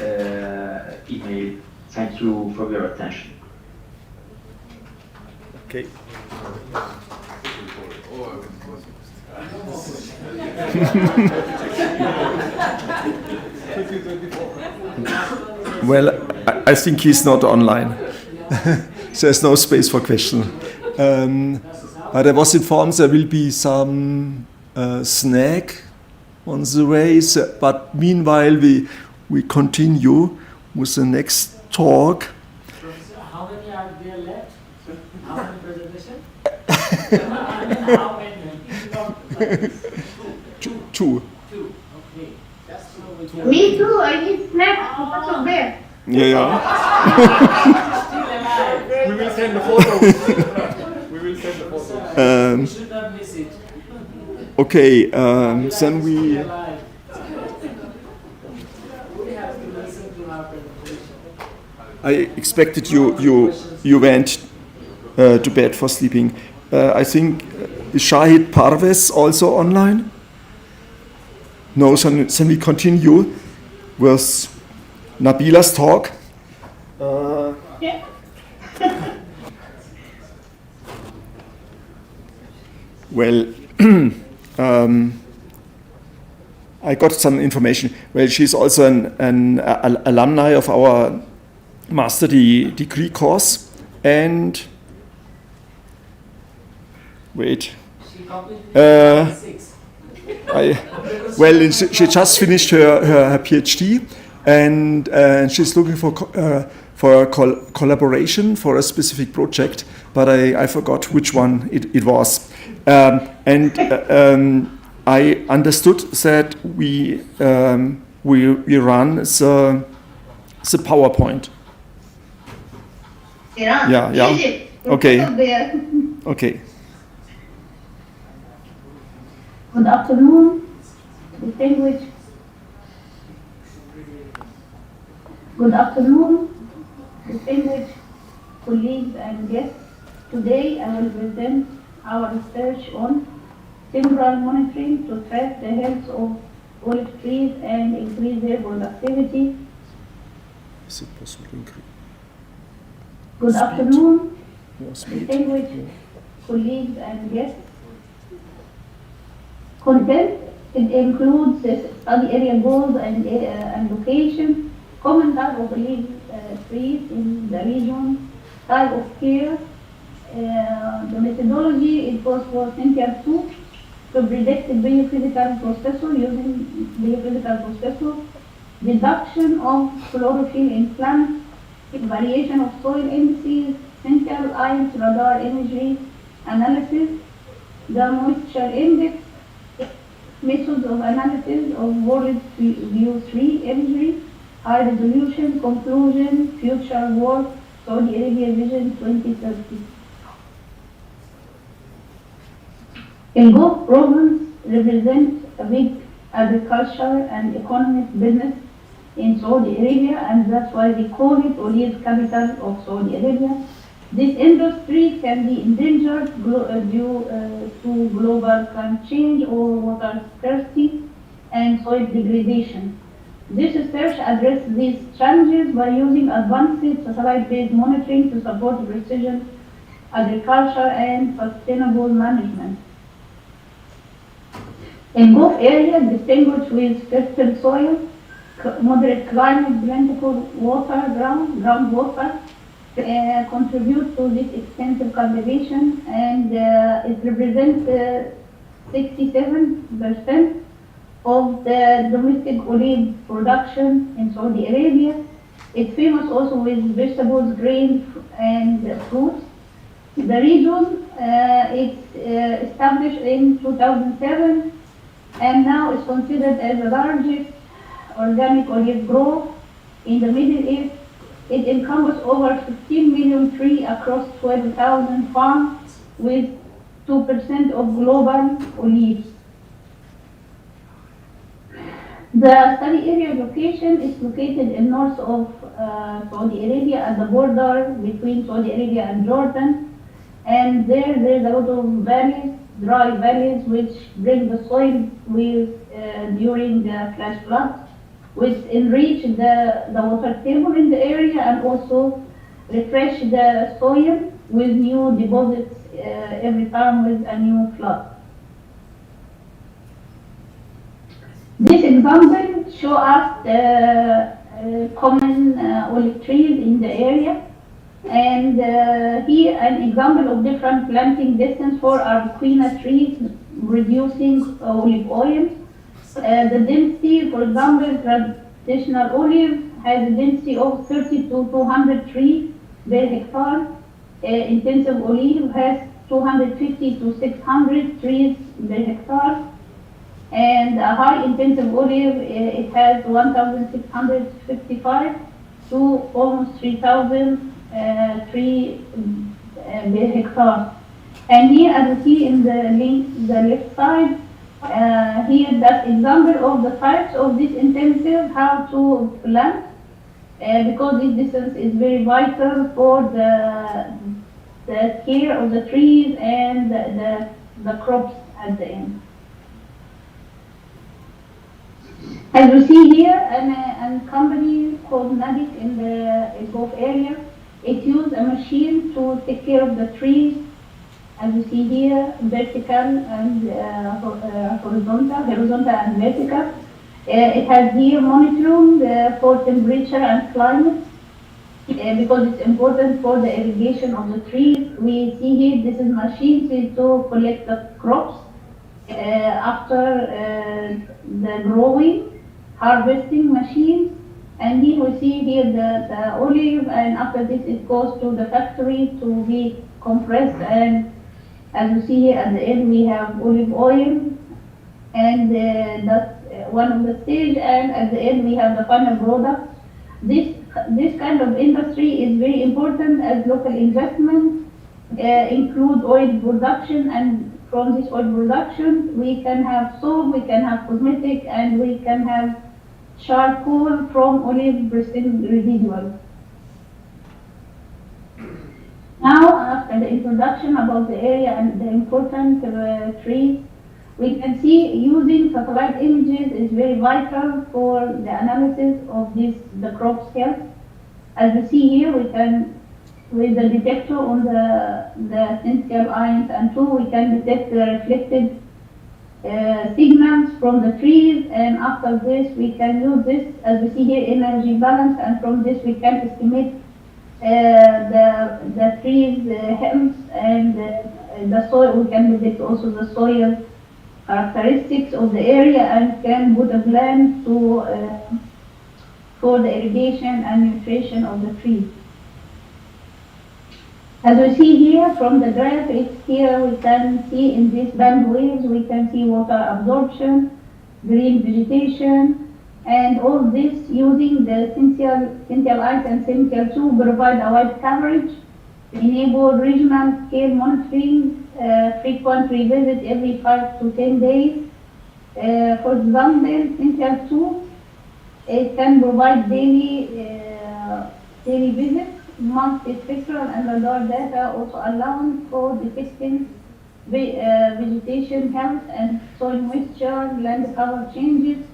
at email. Thank you for your attention. Okay. Well, I think he's not online. There's no space for question. But I was informed there will be some snack on the way. But meanwhile, we continue with the next talk. How many are there left? How many presentations? How many? Two. Okay. That's so Me too, I need snacks because of that. Yeah. We will send the photos. We will send the photos. We should not miss it. Okay, then we. I expected you went to bed for sleeping. I think is Shahid Parvez also online? No, then we continue with Nabila's talk. Yeah. Well, I got some information. Well, she's also an alumni of our master degree course, and wait. Well, she just finished her PhD, and she's looking for collaboration for a specific project, but I forgot which one it was. I understood that we run the PowerPoint. Yeah. Okay. Good afternoon, distinguished. Good afternoon, distinguished colleagues and guests. Today I will present our research on temporal monitoring to track the health of olive trees and increase their productivity. Is it possible to increase? Good afternoon, distinguished colleagues and guests. Content It includes study area goals and location, common type of olive trees in the region, type of care, the methodology. It was for Cynthia 2 to predict the biophysical processor using biophysical processor, deduction of chlorophyll in plants, variation of soil indices, essential ions radar imagery analysis, the moisture index, methods of analysis of world view 3 imagery, high resolution, conclusion, future work, Saudi Arabia Vision 2030. In both province represent a big agriculture and economic business in Saudi Arabia, and that's why they call it olive capital of Saudi Arabia. This industry can be endangered due to global climate change or water scarcity and soil degradation. This research addresses these challenges by using advanced satellite-based monitoring to support precision agriculture and sustainable management. In both areas distinguished with fertile soil, moderate climate, plentiful water, groundwater, contribute to this extensive cultivation, and it represents 67% of the domestic olive production in Saudi Arabia. It's famous also with vegetables, grains, and fruits. The region it's established in 2007 and now is considered as the largest organic olive grove in the Middle East. It encompasses over 15 million trees across 12,000 farms with 2% of global olives. The study area location is located in north of Saudi Arabia at the border between Saudi Arabia and Jordan. And there's a lot of valleys, dry valleys, which bring the soil with during the flash floods, which enrich the water table in the area and also refresh the soil with new deposits every time with a new flood. This example shows us the common olive trees in the area, and here an example of different planting distance for Arquina trees reducing olive oil. The density, for example, traditional olive has a density of 30 to 200 trees per hectare. Intensive olive has 250 to 600 trees per hectare. And a high intensive olive, it has 1,655 to almost 3,000 trees per hectare. And here, as you see in the link, the left side, here that example of the types of this intensive, how to plant, because this distance is very vital for the care of the trees and the crops at the end. As you see here, a company called Nadic in the Gulf area, it uses a machine to take care of the trees. As you see here, vertical and horizontal and vertical. It has here monitoring for temperature and climate because it's important for the irrigation of the trees. We see here, this is machines to collect the crops after the growing, harvesting machines. And here we see here the olive, and after this it goes to the factory to be compressed, and as you see here at the end we have olive oil, and that's one of the stage, and at the end we have the final product. This kind of industry is very important as local investment include oil production, and from this oil production we can have soap, we can have cosmetic, and we can have charcoal from olive residual. Now, after the introduction about the area and the important trees, we can see using satellite images is very vital for the analysis of the crop's health. As you see here, we can, with the detector on the essential ions and 2, we can detect the reflected signals from the trees, and after this we can use this, as we see here, energy balance, and from this we can estimate the trees' health and the soil. We can predict also the soil characteristics of the area and can put a plan to for the irrigation and nutrition of the trees. As we see here from the graph, it's here we can see in these band waves, we can see water absorption, green vegetation, and all this using the Essential Ice and Essential 2 provide a wide coverage, enable regional scale monitoring, frequent revisit every 5 to 10 days. For example, Essential 2, it can provide daily visits, monthly spectral and radar data, also allowing for detecting vegetation health and soil moisture, land cover changes.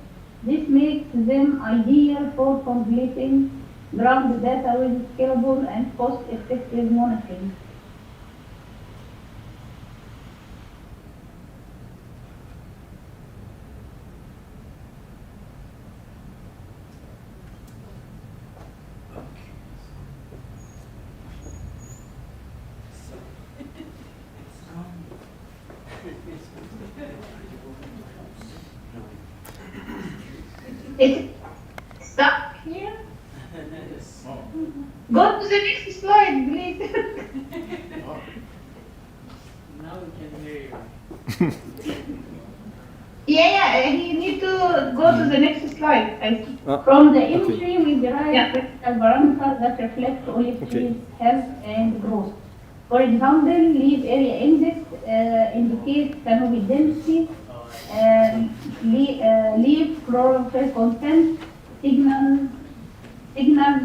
This makes them ideal for completing ground data with scalable and cost-effective monitoring. It's stuck here. Go to the next slide, please. Now we can hear you. Yeah, you need to go to the next slide. From the imagery, we derive parameters that reflect olive trees' health and growth. For example, leaf area index indicates canopy density, leaf chlorophyll content, signals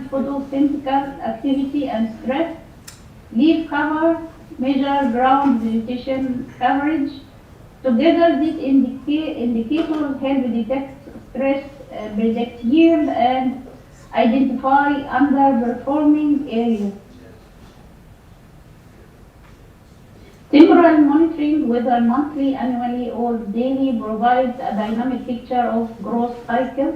photosynthetic activity and stress. Leaf cover measure ground vegetation coverage. Together, these indicators help detect stress, predict yield, and identify underperforming areas. Temporal monitoring, whether monthly, annually, or daily, provides a dynamic picture of growth cycles,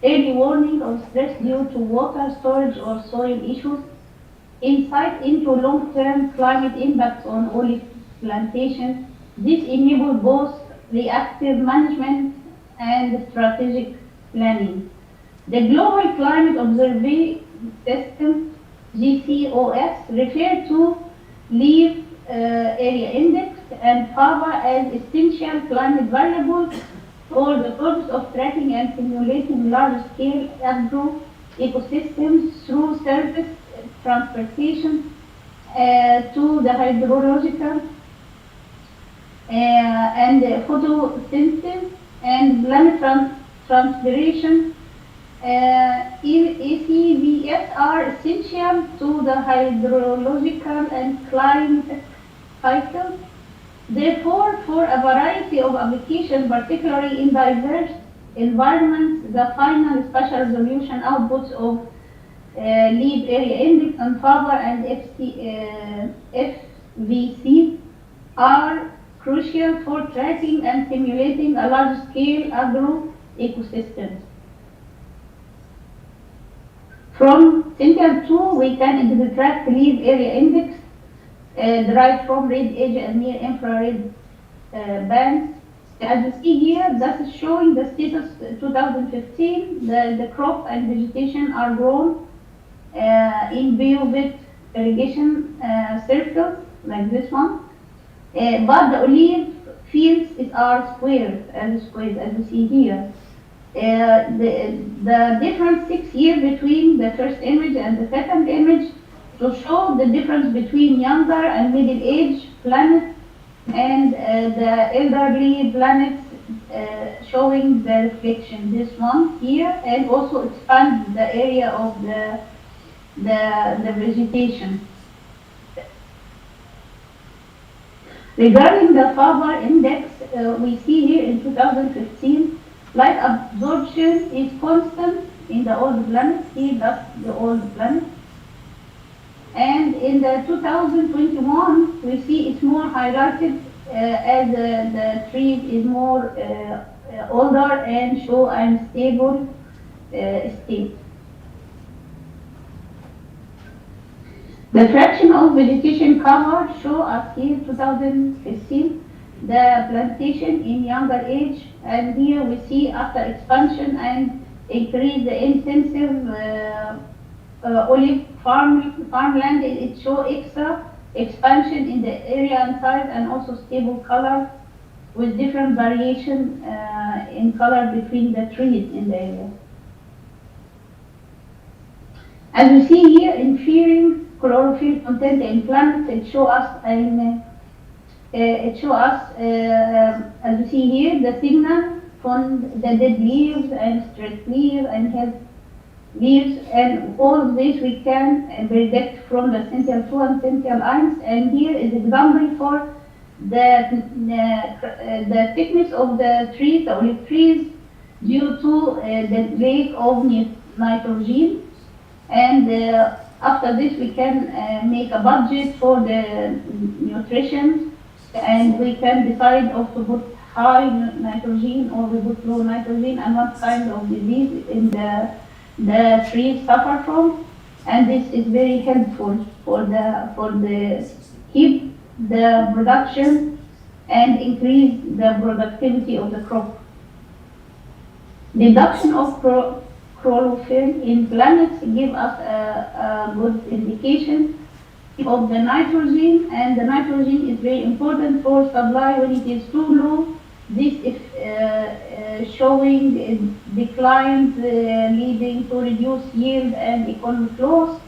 early warning of stress due to water storage or soil issues, insight into long-term climate impacts on olive plantations. This enables both reactive management and strategic planning. The Global Climate Observation System, GCOS, refers to leaf area index and FABA as essential climate variables for the purpose of tracking and simulating large-scale agro ecosystems through surface transportation to the hydrological and photosynthesis and plant transpiration. ECVS are essential to the hydrological and climate cycles. Therefore, for a variety of applications, particularly in diverse environments, the final spatial resolution outputs of leaf area index and FABA and FVC are crucial for tracking and simulating a large-scale agro ecosystem. From Essential 2, we can extract leaf area index derived from red edge and near infrared bands. As you see here, that is showing the status 2015. The crop and vegetation are grown in pivot irrigation circles like this one, but the olive fields are squared as you see here. The difference 6 years between the first image and the second image to show the difference between younger and middle-aged planets and the elderly planets showing the reflection. This one here, and also expand the area of the vegetation. Regarding the FABA index, we see here in 2015, light absorption is constant in the old planets. Here, that's the old planet. And in the 2021, we see it's more highlighted as the tree is more older and show unstable state. The fraction of vegetation cover show us here 2015 the plantation in younger age, and here we see after expansion and increase the intensive olive farmland, it show extra expansion in the area and size and also stable color with different variation in color between the trees in the area. As we see here, inferior chlorophyll content in plants, it show us as you see here, the signal from the dead leaves and straight leaves and healthy leaves, and all of this we can predict from the Central 2 and Central 1. And here is example for the thickness of the trees, the olive trees, due to the lack of nitrogen. And after this we can make a budget for the nutrition, and we can decide if to put high nitrogen or we put low nitrogen and what kind of disease in the trees suffer from. And this is very helpful for the keep the production and increase the productivity of the crop. Deduction of chlorophyll in plants give us a good indication of the nitrogen, and the nitrogen is very important for supply. When it is too low, this is showing declines leading to reduced yield and economic loss.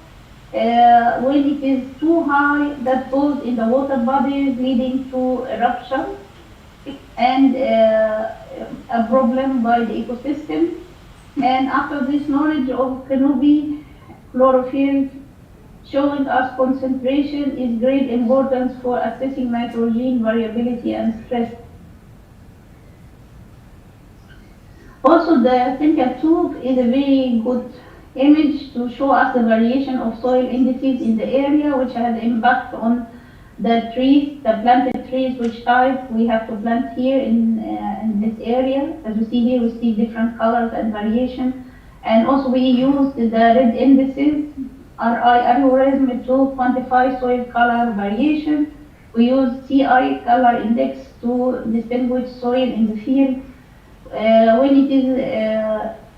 When it is too high, that goes in the water bodies leading to eruption and a problem by the ecosystem. And after this knowledge of canopy, chlorophyll showing us concentration is great importance for assessing nitrogen variability and stress. Also, the Central tube is a very good image to show us the variation of soil indices in the area, which has impact on the trees, the planted trees, which type we have to plant here in this area. As we see here, we see different colors and variation. And also we use the red indices, RI algorithm, to quantify soil color variation. We use CI color index to distinguish soil in the field. When it is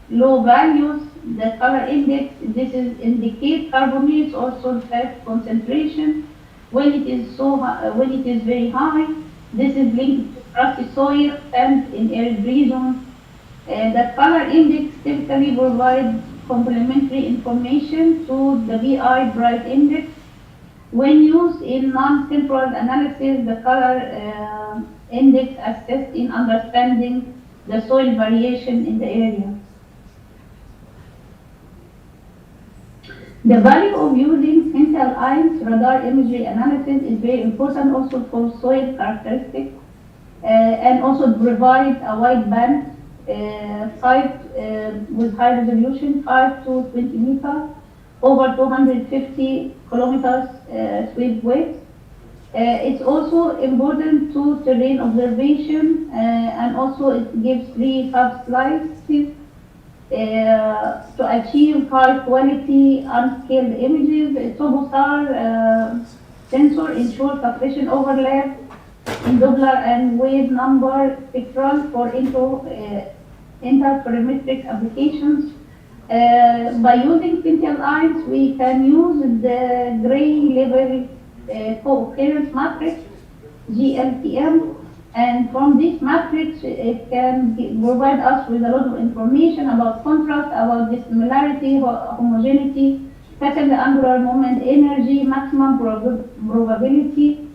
low values, the color index, this is indicate carbonates or sulfate concentration. When it is when it is very high, this is linked to grassy soil and in arid regions. The color index typically provides complementary information to the VI bright index. When used in non-temporal analysis, the color index assists in understanding the soil variation in the area. The value of using Central Ions radar imagery analysis is very important also for soil characteristics and also provide a wide band with high resolution, 5 to 20 meters, over 250 kilometers sweep weight. It's also important to terrain observation and also it gives 3 sub-slices to achieve high quality unscaled images. A TurboStar sensor ensures sufficient overlap in Doppler and wave number spectral for interferometric applications. By using Central Ions, we can use the gray level co-occurrence matrix, GLTM, and from this matrix it can provide us with a lot of information about contrast, about dissimilarity, homogeneity, second angular moment energy, maximum probability,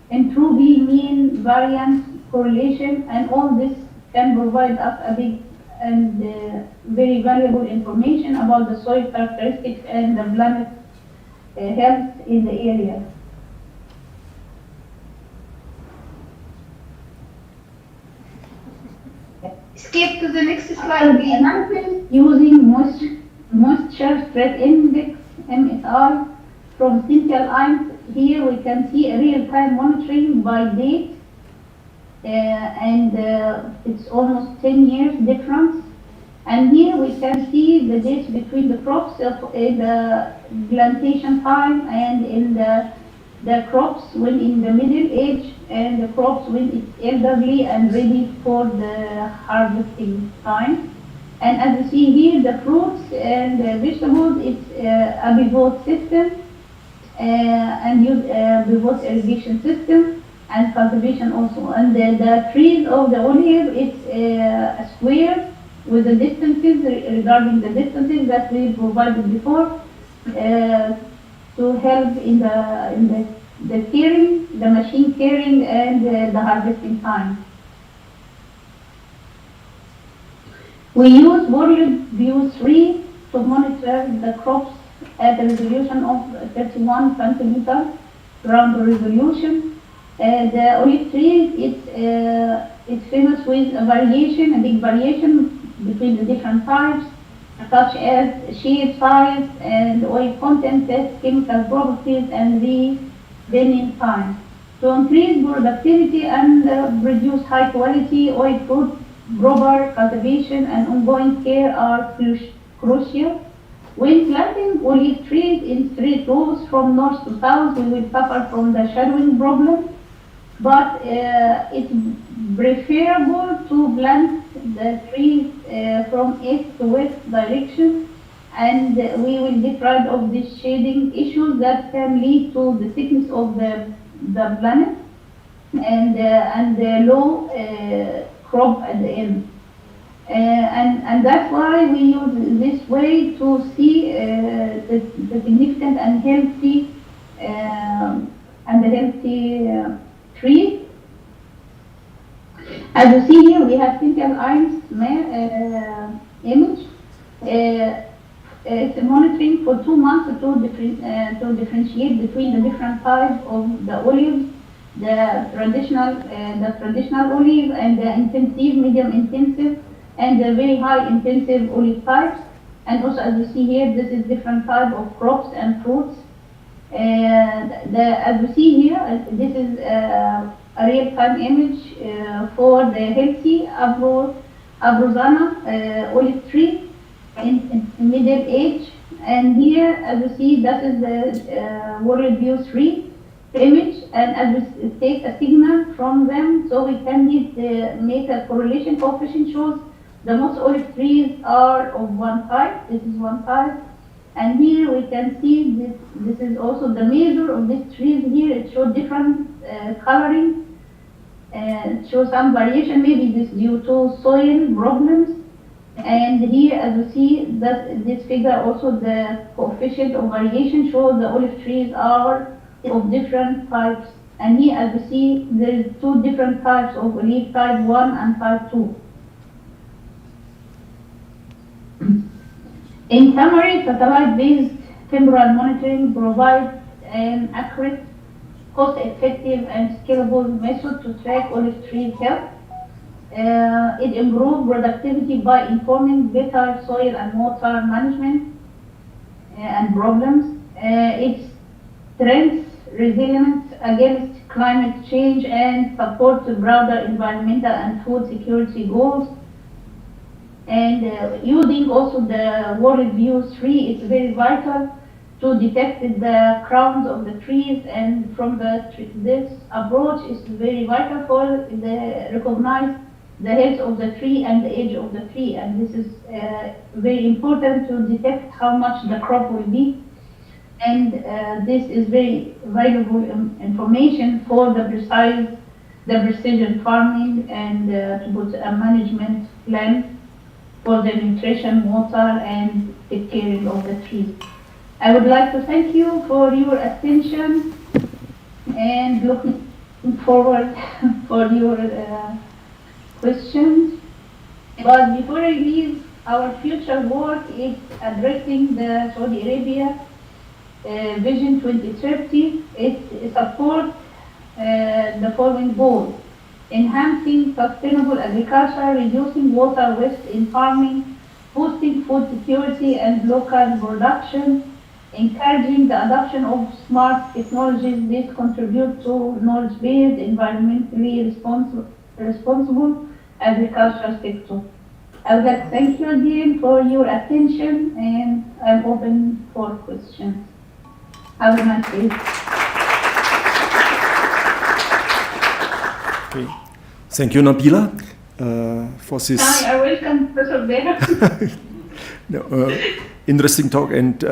entropy, mean, variance, correlation, and all this can provide us a big and very valuable information about the soil characteristics and the planet health in the area. Skip to the next slide, please. Analysis using moisture stress index, MSI, from Central Ions. Here we can see a real-time monitoring by date and it's almost 10 years difference. And here we can see the dates between the crops in the plantation time and in the crops when in the middle age and the crops when it's elderly and ready for the harvesting time. And as you see here, the fruits and the vegetables, it's a pivot system and use pivot irrigation system and cultivation also. And the trees of the olive, it's a square with the distances regarding the distances that we provided before to help in the caring, the machine caring, and the harvesting time. We use World View 3 to monitor the crops at a resolution of 31 centimeters ground resolution. The olive tree, it's famous with a variation, a big variation between the different types, such as shade size and oil content test, chemical properties, and revening time. To increase productivity and produce high quality oil fruit, proper cultivation and ongoing care are crucial. When planting olive trees in straight rows from north to south, we will suffer from the shadowing problem, but it's preferable to plant the trees from east to west direction, and we will get rid of these shading issues that can lead to the thickness of the planet and the low crop at the end. And that's why we use this way to see the significant and healthy tree. As you see here, we have single eyes image. It's monitoring for 2 months to differentiate between the different types of the olives, the traditional olive and the intensive, medium intensive, and the very high intensive olive types. And also, as you see here, this is different type of crops and fruits. As you see here, this is a real-time image for the healthy Abruzana olive tree in middle age. And here, as you see, that is the World View 3 image, and as we take a signal from them, so we can make a correlation coefficient shows the most olive trees are of one type. This is one type, and here we can see this is also the measure of these trees. Here it shows different coloring, and shows some variation. Maybe this due to soil problems. And here, as you see, that this figure also the coefficient of variation shows the olive trees are of different types. And here, as you see, there is 2 different types of olive, type 1 and type 2. In summary, satellite-based temporal monitoring provides an accurate, cost-effective, and scalable method to track olive tree health. It improves productivity by informing better soil and water management and problems. It strengthens resilience against climate change and supports broader environmental and food security goals. And using also the World View 3 is very vital to detect the crowns of the trees, and from this approach is very vital for the recognize the health of the tree and the age of the tree, and this is very important to detect how much the crop will be. And this is very valuable information for the precision farming and to put a management plan for the nutrition, water, and the caring of the trees. I would like to thank you for your attention and looking forward for your questions. But before I leave, our future work is addressing the Saudi Arabia Vision 2030. It supports the following goals: enhancing sustainable agriculture, reducing water waste in farming, boosting food security and local production, encouraging the adoption of smart technologies. This contribute to knowledge-based, environmentally responsible agriculture sector. I would like to thank you again for your attention, and I'm open for questions. Have a nice day. Okay. Thank you, Nabila, for this. Hi, welcome, Professor Behr. No, interesting talk, and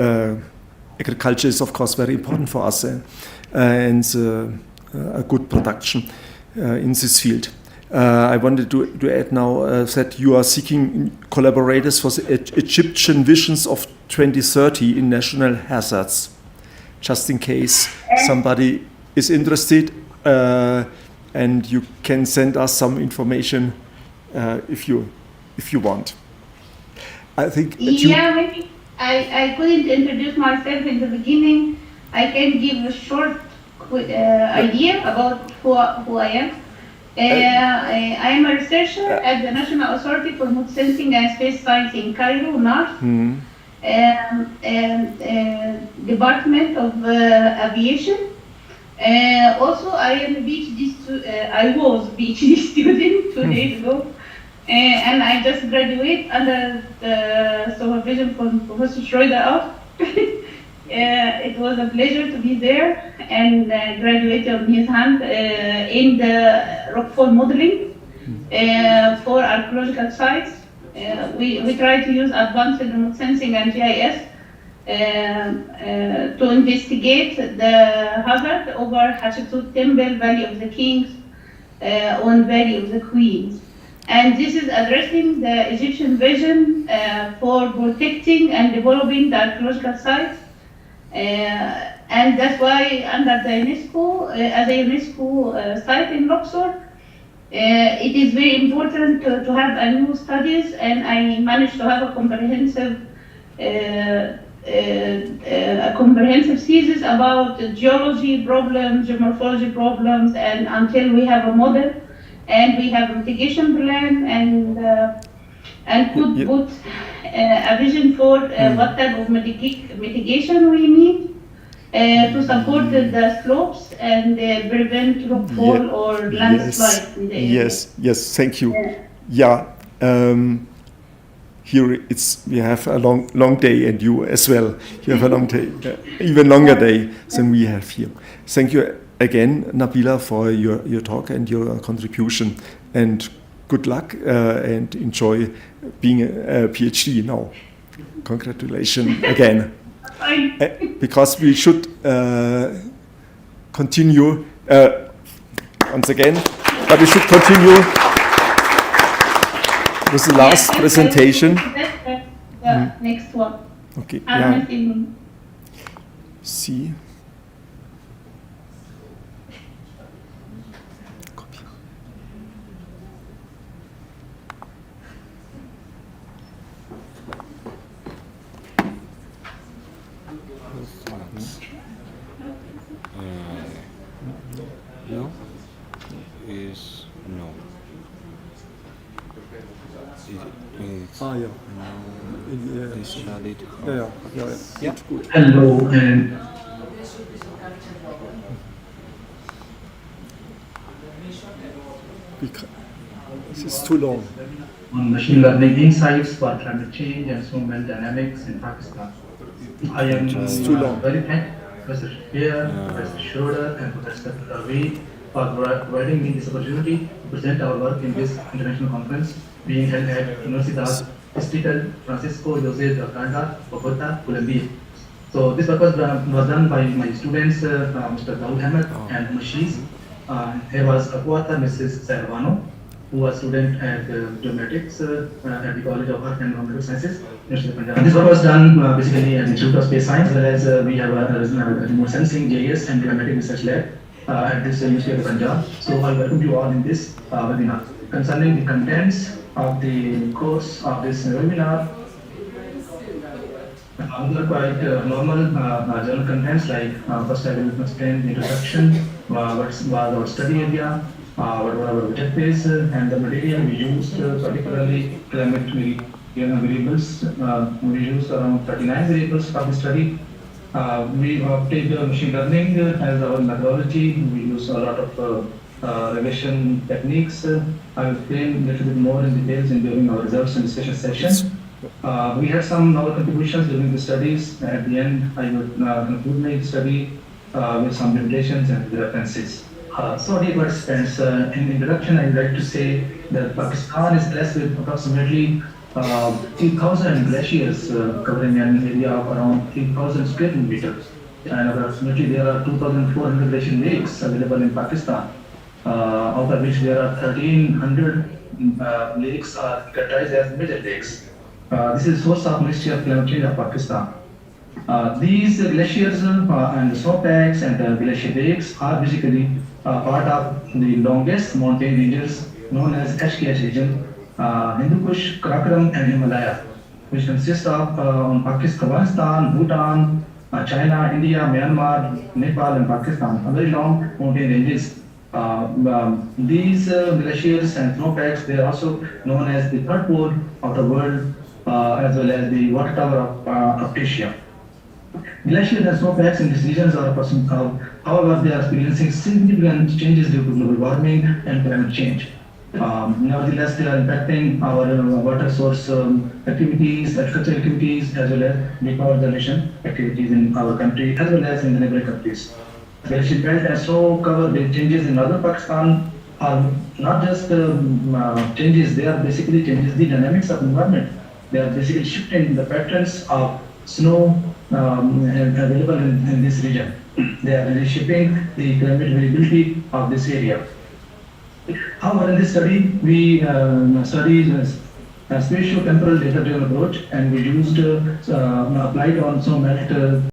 agriculture is of course very important for us, and a good production in this field. I wanted to add now that you are seeking collaborators for the Egyptian visions of 2030 in national hazards, just in case somebody is interested, and you can send us some information if you want. I think. Yeah, maybe I couldn't introduce myself in the beginning. I can give a short idea about who I am. I am a researcher at the National Authority for Remote Sensing and Space Science in Cairo, NAR, Department of Aviation. Also, I am a I was a PhD student 2 days ago, and I just graduated under the supervision from Professor Schroeder. It was a pleasure to be there and graduate on his hand in the rockfall modeling for archaeological sites. We try to use advanced remote sensing and GIS to investigate the hazard over Hatshepsut Temple, Valley of the Kings, on Valley of the Queens. And this is addressing the Egyptian vision for protecting and developing the archaeological sites. And that's why under the UNESCO, as a UNESCO site in Luxor, it is very important to have a new studies, and I managed to have a comprehensive thesis about geology problems, geomorphology problems, and until we have a model and we have a mitigation plan and could put a vision for what type of mitigation we need to support the slopes and prevent rockfall or landslide in the area. Yes, thank you. Yeah, here we have a long day, and you as well. You have a long day, even longer day than we have here. Thank you again, Nabila, for your talk and your contribution, and good luck and enjoy being a PhD now. Congratulations again. Because we should continue once again, but we should continue with the last presentation. Next one. Okay. See. No, is no. It's studied. Yeah. Hello, and this is too long. On machine learning insights for climate change and human dynamics in Pakistan. I am very thankful Professor Behr, Professor Schroeder, and Professor Ravi for providing me this opportunity to present our work in this international conference being held at Universidad, Distrital, Francisco José de Caldas, Bogotá, Colombia. So this work was done by my students, Mr. Daoud Ahmed and Mashiz. Here was Akwata Mrs. Sarvano, who was a student at geomatics at the College of Earth and Environmental Sciences, University of Punjab. This work was done basically at the Institute of Space Science, whereas we have a remote sensing, GIS, and climatic research lab at this University of Punjab. So I welcome you all in this webinar. Concerning the contents of the course of this webinar, these are quite normal general contents, like first I will explain the introduction, what was our study area, what were our objectives, and the material we used, particularly climate variables. We used around 39 variables for the study. We opted machine learning as our methodology. We use a lot of relation techniques. I will explain a little bit more in details during our results and discussion session. We had some novel contributions during the studies. At the end, I would conclude my study with some limitations and references. So, dear participants, in introduction, I would like to say that Pakistan is blessed with approximately 3,000 glaciers covering an area of around 3,000 square kilometers. And approximately there are 2,400 glacial lakes available in Pakistan, out of which there are 1,300 lakes are categorized as major lakes. This is source of Ministry of Climate Change of Pakistan. These glaciers and snowpacks and glacier lakes are basically part of the longest mountain ranges known as AGSE region, Hindu Kush, Karakoram and Himalaya, which consist of Pakistan, Afghanistan, Bhutan, China, India, Myanmar, Nepal and Pakistan, a very long mountain ranges. These glaciers and snowpacks, they are also known as the third pole of the world, as well as the water tower of Asia. Glaciers and snowpacks in these regions are however, they are experiencing significant changes due to global warming and climate change. Nevertheless, they are impacting our water source activities, agricultural activities, as well as the power generation activities in our country, as well as in the neighboring countries. Glacier belt and snow cover the changes in northern Pakistan are not just changes, they are basically changes the dynamics of environment. They are basically shifting the patterns of snow available in this region. They are reshaping the climate variability of this area. However, in this study, we studied a spatio-temporal data-driven approach, and we used applied on snow melt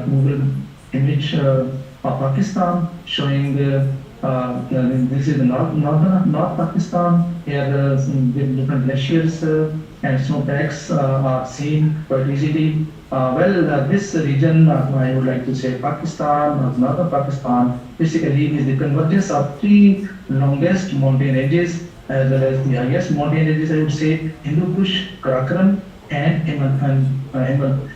Google image of Pakistan showing this is North Pakistan. Here different glaciers and snowpacks are seen quite easily. This region, I would like to say Pakistan, northern Pakistan, basically is the convergence of three longest mountain ranges, as well as the highest mountain ranges, I would say Hindu Kush, Karakoram and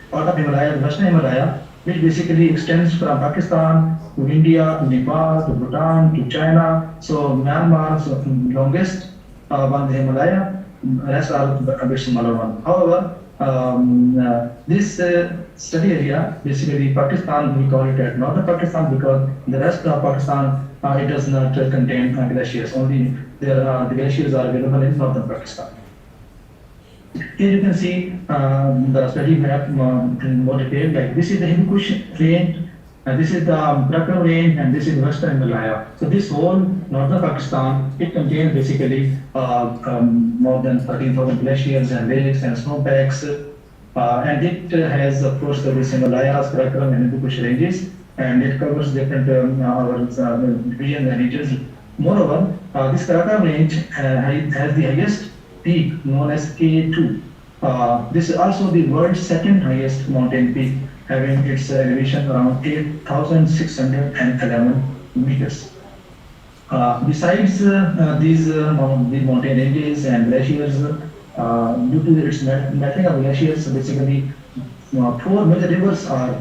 part of Himalaya, Western Himalaya, which basically extends from Pakistan to India, to Nepal, to Bhutan, to China. So Myanmar, so longest one, the Himalaya, rest are a bit smaller one. However, this study area, basically Pakistan, we call it at northern Pakistan because the rest of Pakistan, it does not contain glaciers. Only the glaciers are available in northern Pakistan. Here you can see the study map in more detail. Like this is the Hindu Kush range, This is the Brakram range and this is Western Himalaya. So this whole northern Pakistan, it contains basically more than 13,000 glaciers and lakes and snowpacks. And it has, of course, the Himalayas, Brakram and Hindu Kush ranges, and it covers different regions and regions. Moreover, this Brakram range has the highest peak known as K2. This is also the world's second highest mountain peak, having its elevation around 8,611 meters. Besides these mountain ranges and glaciers, due to its melting of glaciers, basically 4 major rivers are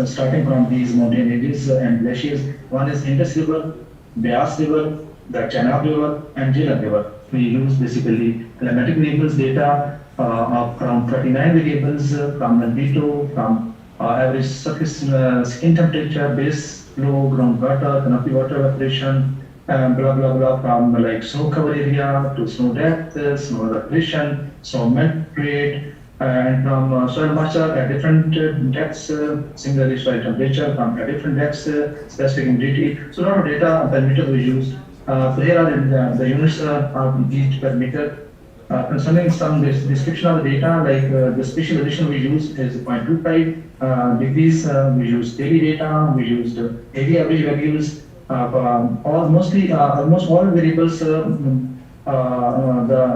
starting from these mountain ranges and glaciers. One is Indus River, Beas River, the Chenab River, and Jhelum River. We use basically climatic variables data of around 39 variables from albedo, from average surface skin temperature, base flow, groundwater, canopy water evaporation, blah blah blah, from like snow cover area to snow depth, snow evaporation, snow melt rate, and from soil moisture at different depths, similarly soil temperature from different depths, specific humidity. So a lot of data parameters we use. So here are the units of each per meter. Concerning some description of the data, like the specialization we use is 0.25 degrees. We use daily data. We used area average values. Almost all variables. The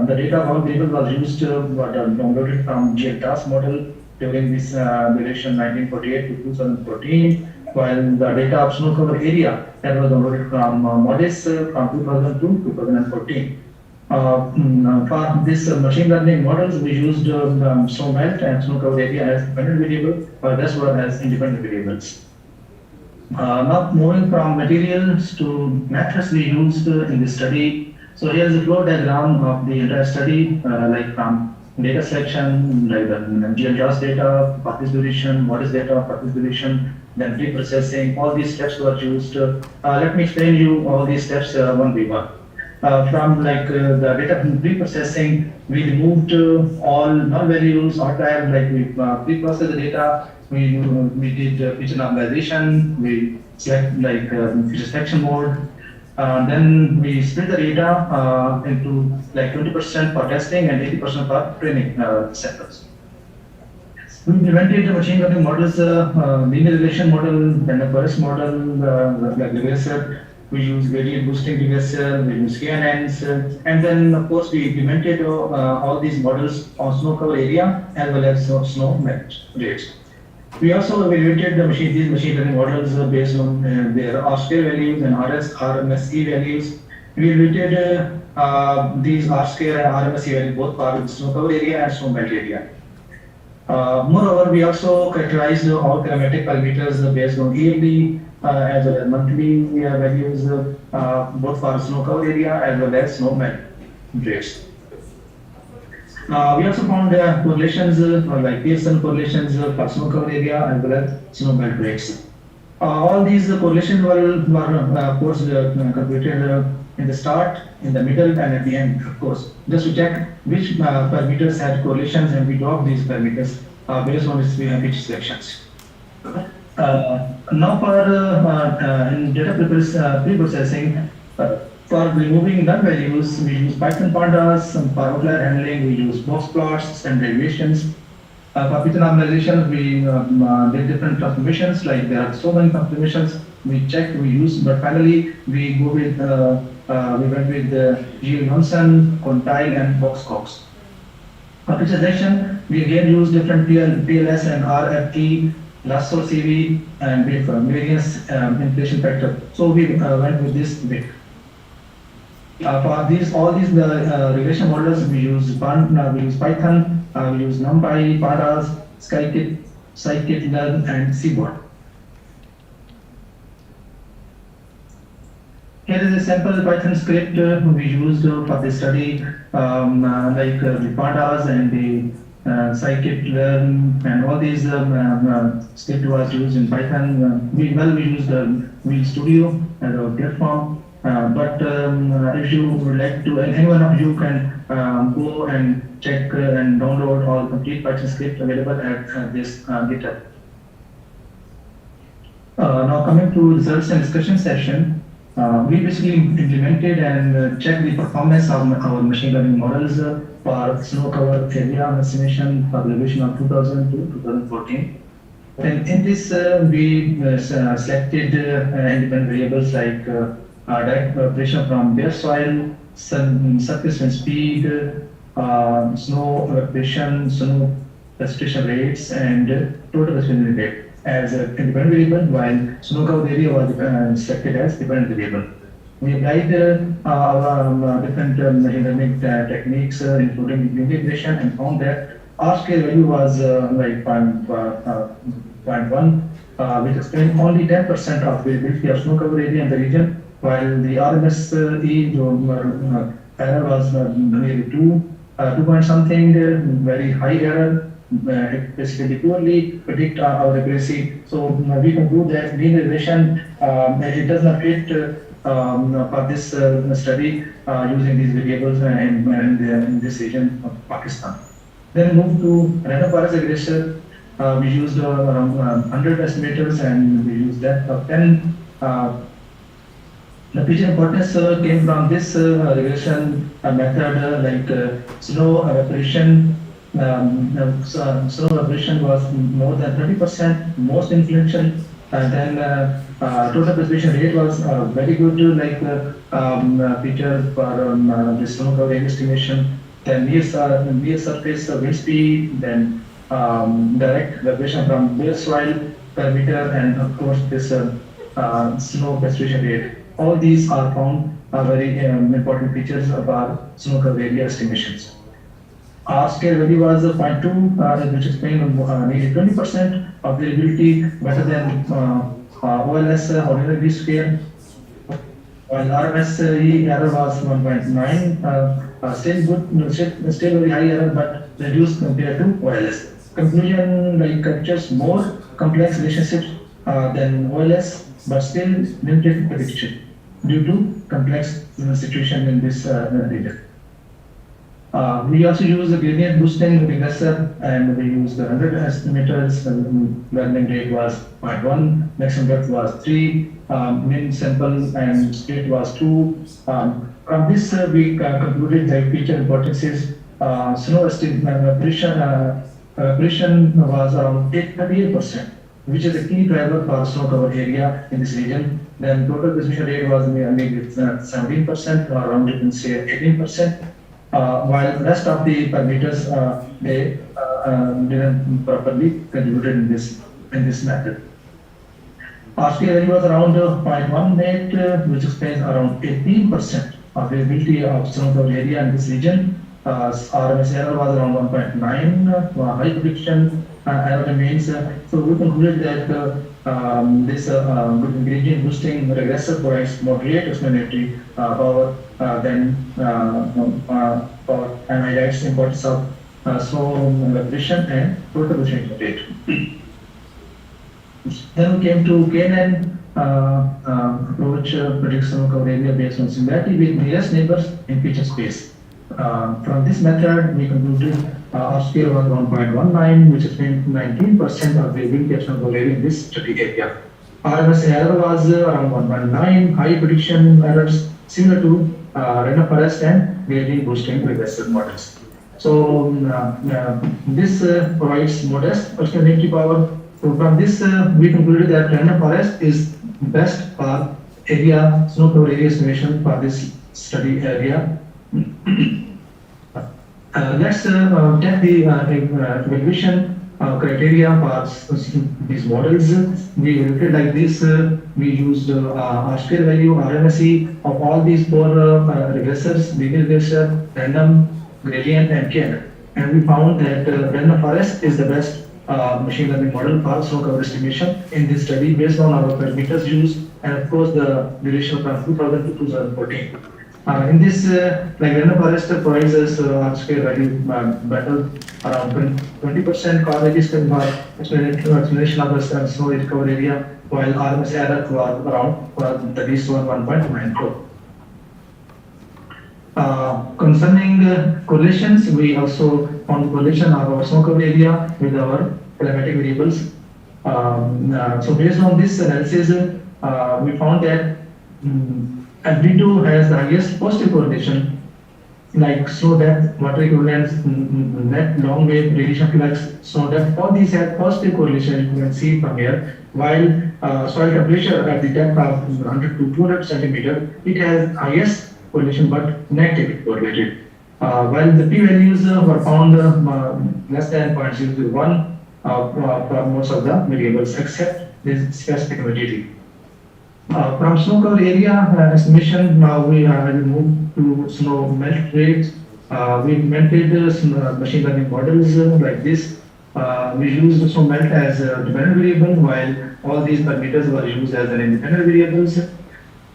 data of all variables was used, downloaded from GLTAS model during this duration 1948 to 2014. While the data of snow cover area that was downloaded from MODIS from 2002 to 2014. For this machine learning models, we used snow melt and snow cover area as dependent variable, while rest were as independent variables. Now moving from materials to methods we used in this study. So here is a flow diagram of the entire study, like from data selection, like the GLTAS data, path duration, what is data, path duration, then pre-processing. All these steps were used. Let me explain you all these steps one by one. From like the data pre-processing, we removed all null values, outlier, like we pre-processed the data. We did feature normalization. We select like feature selection mode. Then we split the data into like 20% for testing and 80% for training sectors. We implemented the machine learning models, linear regression model, then the first model, like regressor. We use gradient boosting regressor, we use KNNs, and then of course we implemented all these models on snow cover area as well as snow melt rates. We also evaluated these machine learning models based on their R-square values and RMSE values. We evaluated these R-square and RMSE values both for the snow cover area and snow melt area. Moreover, we also characterized all climatic parameters based on yearly as well as monthly values both for snow cover area as well as snow melt rates. We also found correlations like Pearson correlations for snow cover area as well as snow melt rates. All these correlations were of course calculated in the start, in the middle, and at the end, of course, just to check which parameters had correlations, and we dropped these parameters based on its feature selections. Now for in data pre-processing, for removing null values, we use Python pandas. For outlier handling, we use box plots, standard deviations. For feature normalization, we did different transformations, like there are so many transformations we checked, we used, but finally we go with we went with Geoinformation, quantile, and boxcox. For feature selection, we again use different PLS and RFT, lasso CV, and variance inflation factor. So we went with this bit. For all these regression models, we use Python, we use NumPy, pandas, scikit-learn, and Seaborn. Here is a sample Python script we used for this study, like the pandas and the scikit-learn, and all these script was used in Python. We used Wheel Studio as a platform. But if you would like to, any one of you can go and check and download all complete Python script available at this GitHub. Now coming to results and discussion session, we basically implemented and checked the performance of our machine learning models for snow cover area estimation for the elevation of 2000 to 2014. And in this, we selected independent variables like direct evaporation from bare soil, surface and speed, snow evaporation, snow precipitation rates, and total precipitation rate as a independent variable, while snow cover area was selected as dependent variable. We applied our different machine learning techniques, including integration, and found that R-scale value was like 0.1, which explains only 10% of variability of snow cover area in the region, while the RMSE error was nearly 2 point something, very high error. It basically poorly predict our accuracy. So we conclude that linear regression it does not fit for this study using these variables in this region of Pakistan. Then move to random forest regression. We used around 100 estimators and we used depth of 10. The feature importance came from this regression method like snow evaporation. Snow evaporation was more than 30%, most influential, and then total precipitation rate was very good, like feature for the snow cover area estimation. Then near surface wind speed, then direct evaporation from bare soil parameter, and of course this snow precipitation rate. All these are found very important features of our snow cover area estimations. R-scale value was 0.2, which explained nearly 20% of variability, better than OLS ordinary scale. While RMSE error was 1.9, still good, still very high error, but reduced compared to OLS. Conclusion like captures more complex relationships than OLS, but still limited prediction due to complex situation in this region. We also use the gradient boosting regressor, and we use the 100 estimators. Learning rate was 0.1, maximum depth was 3, mean sample and split was 2. From this, we concluded that feature importance is snow evaporation was around 38%, which is a key driver for snow cover area in this region. Then total precipitation rate was maybe 17%, or around you can say 18%. While the rest of the parameters they didn't properly contributed in this method. R-scale value was around 0.18, which explains around 18% of variability of snow cover area in this region. RMS error was around 1.9, high prediction error remains. So we concluded that this gradient boosting regressor provides moderate explanatory power than and highlights the importance of snow evaporation and total precipitation rate. Then we came to KNN approach, predicts snow cover area based on similarity with nearest neighbors in feature space. From this method, we concluded our scale was 1.19, which explains 19% of variability of snow cover area in this study area. RMS error was around 1.9, high prediction errors similar to random forest and gradient boosting regressive models. So this provides modest explanatory power. So from this, we concluded that random forest is best for area snow cover area estimation for this study area. Let's check the evaluation criteria for these models. We evaluated like this. We used R-scale value, RMSE of all these four regressors: linear regressor, random, gradient, and KNN. And we found that random forest is the best machine learning model for snow cover estimation in this study based on our parameters used, and of course the duration from 2000 to 2014. In this, like random forest provides us R-scale value better, around 20% coverage for explanation of the snow cover area, while RMS error was around the least one 1.94. Concerning correlations, we also found correlation of our snow cover area with our climatic variables. So based on this analysis, we found that albedo has the highest positive correlation, like snow depth, water equivalence, net long wave radiation flux, snow depth, all these have positive correlation, you can see from here, while soil temperature at the depth of 100 to 200 centimeter, it has highest correlation but negative correlated. While the p-values were found less than 0.001 for most of the variables except this specific humidity. From snow cover area estimation, now we will move to snow melt rates. We implemented machine learning models like this. We used snow melt as a dependent variable, while all these parameters were used as an independent variables.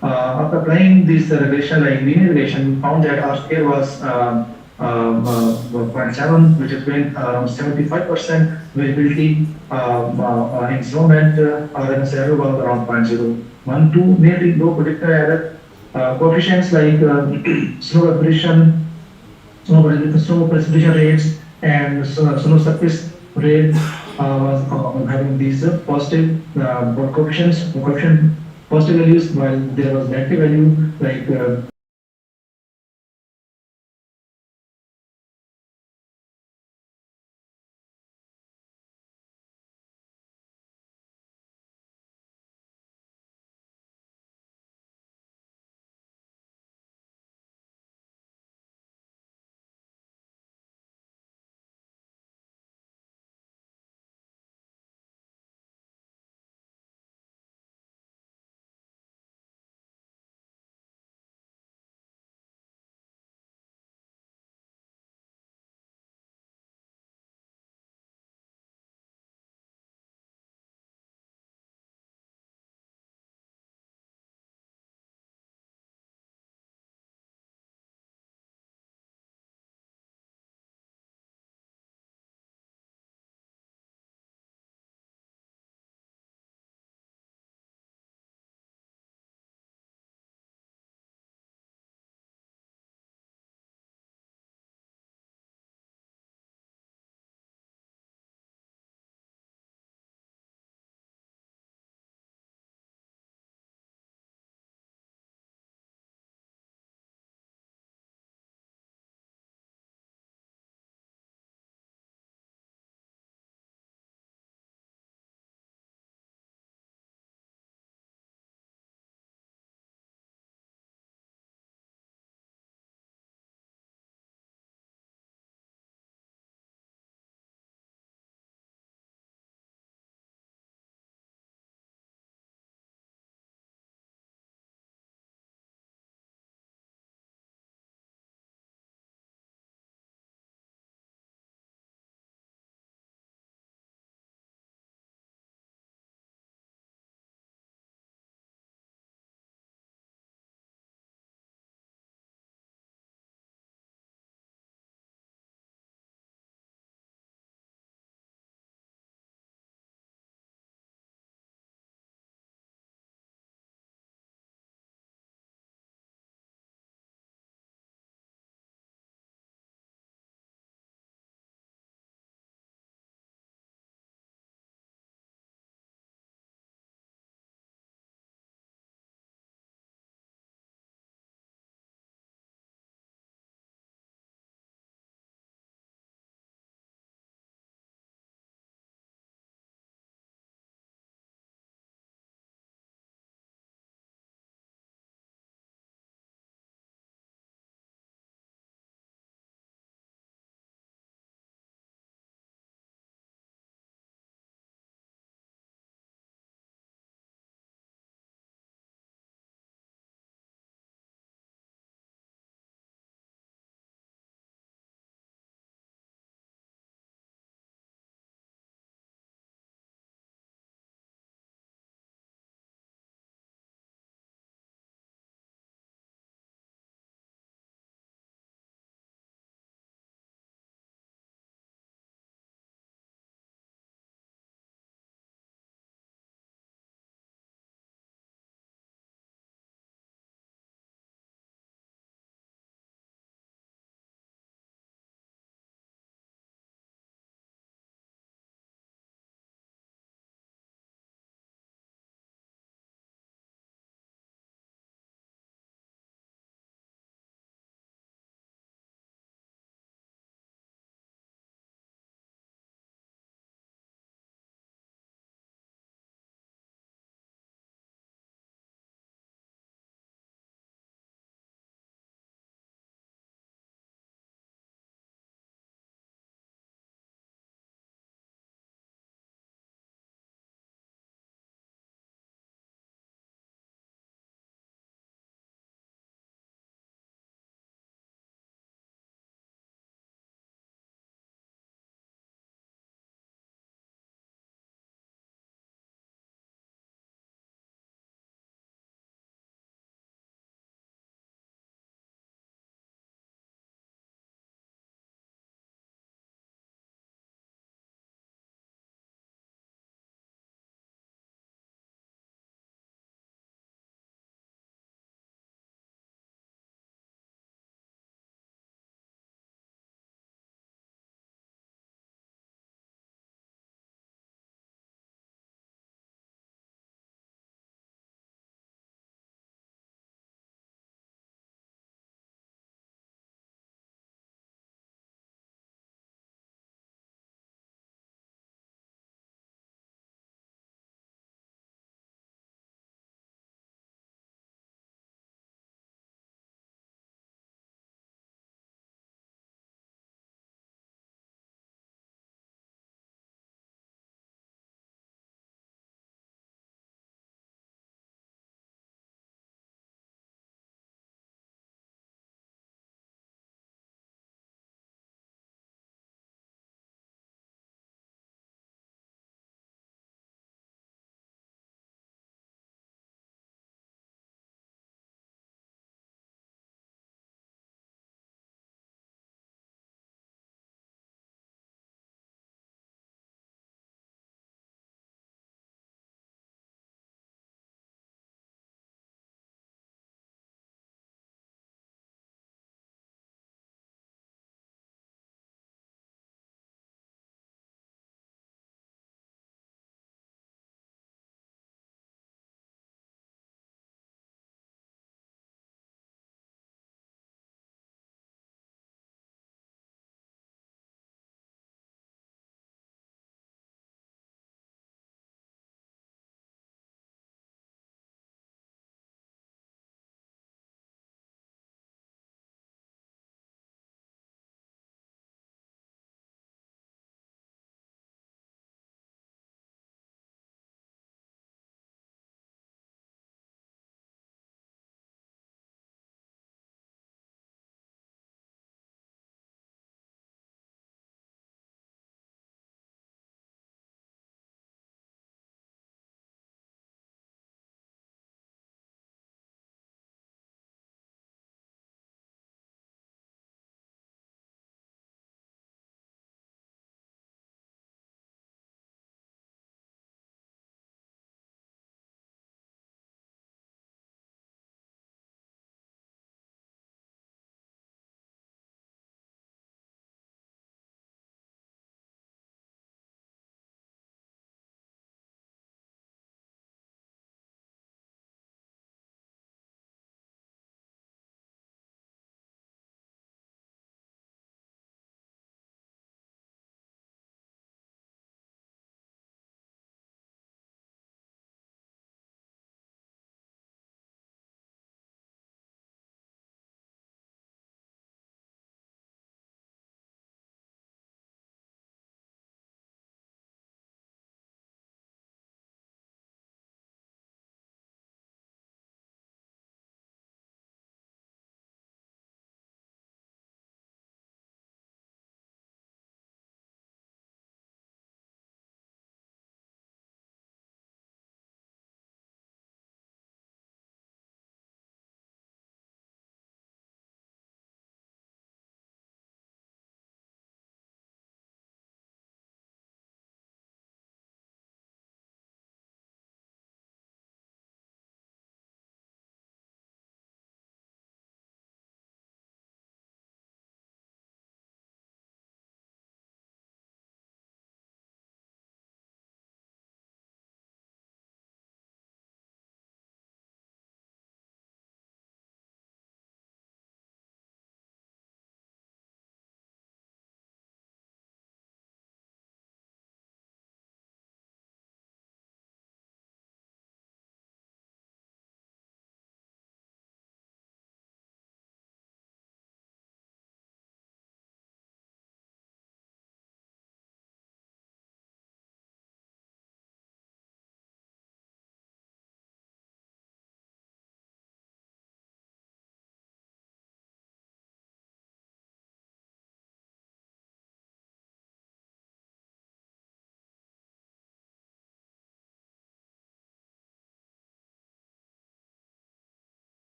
After applying this regression, like linear regression, we found that our scale was 0.7, which is when around 75% variability in snow melt, RMS error was around 0.012, nearly no predictor error. Coefficients like snow evaporation, snow precipitation rates, and snow surface rate was having these positive coefficient positive values, while there was negative value like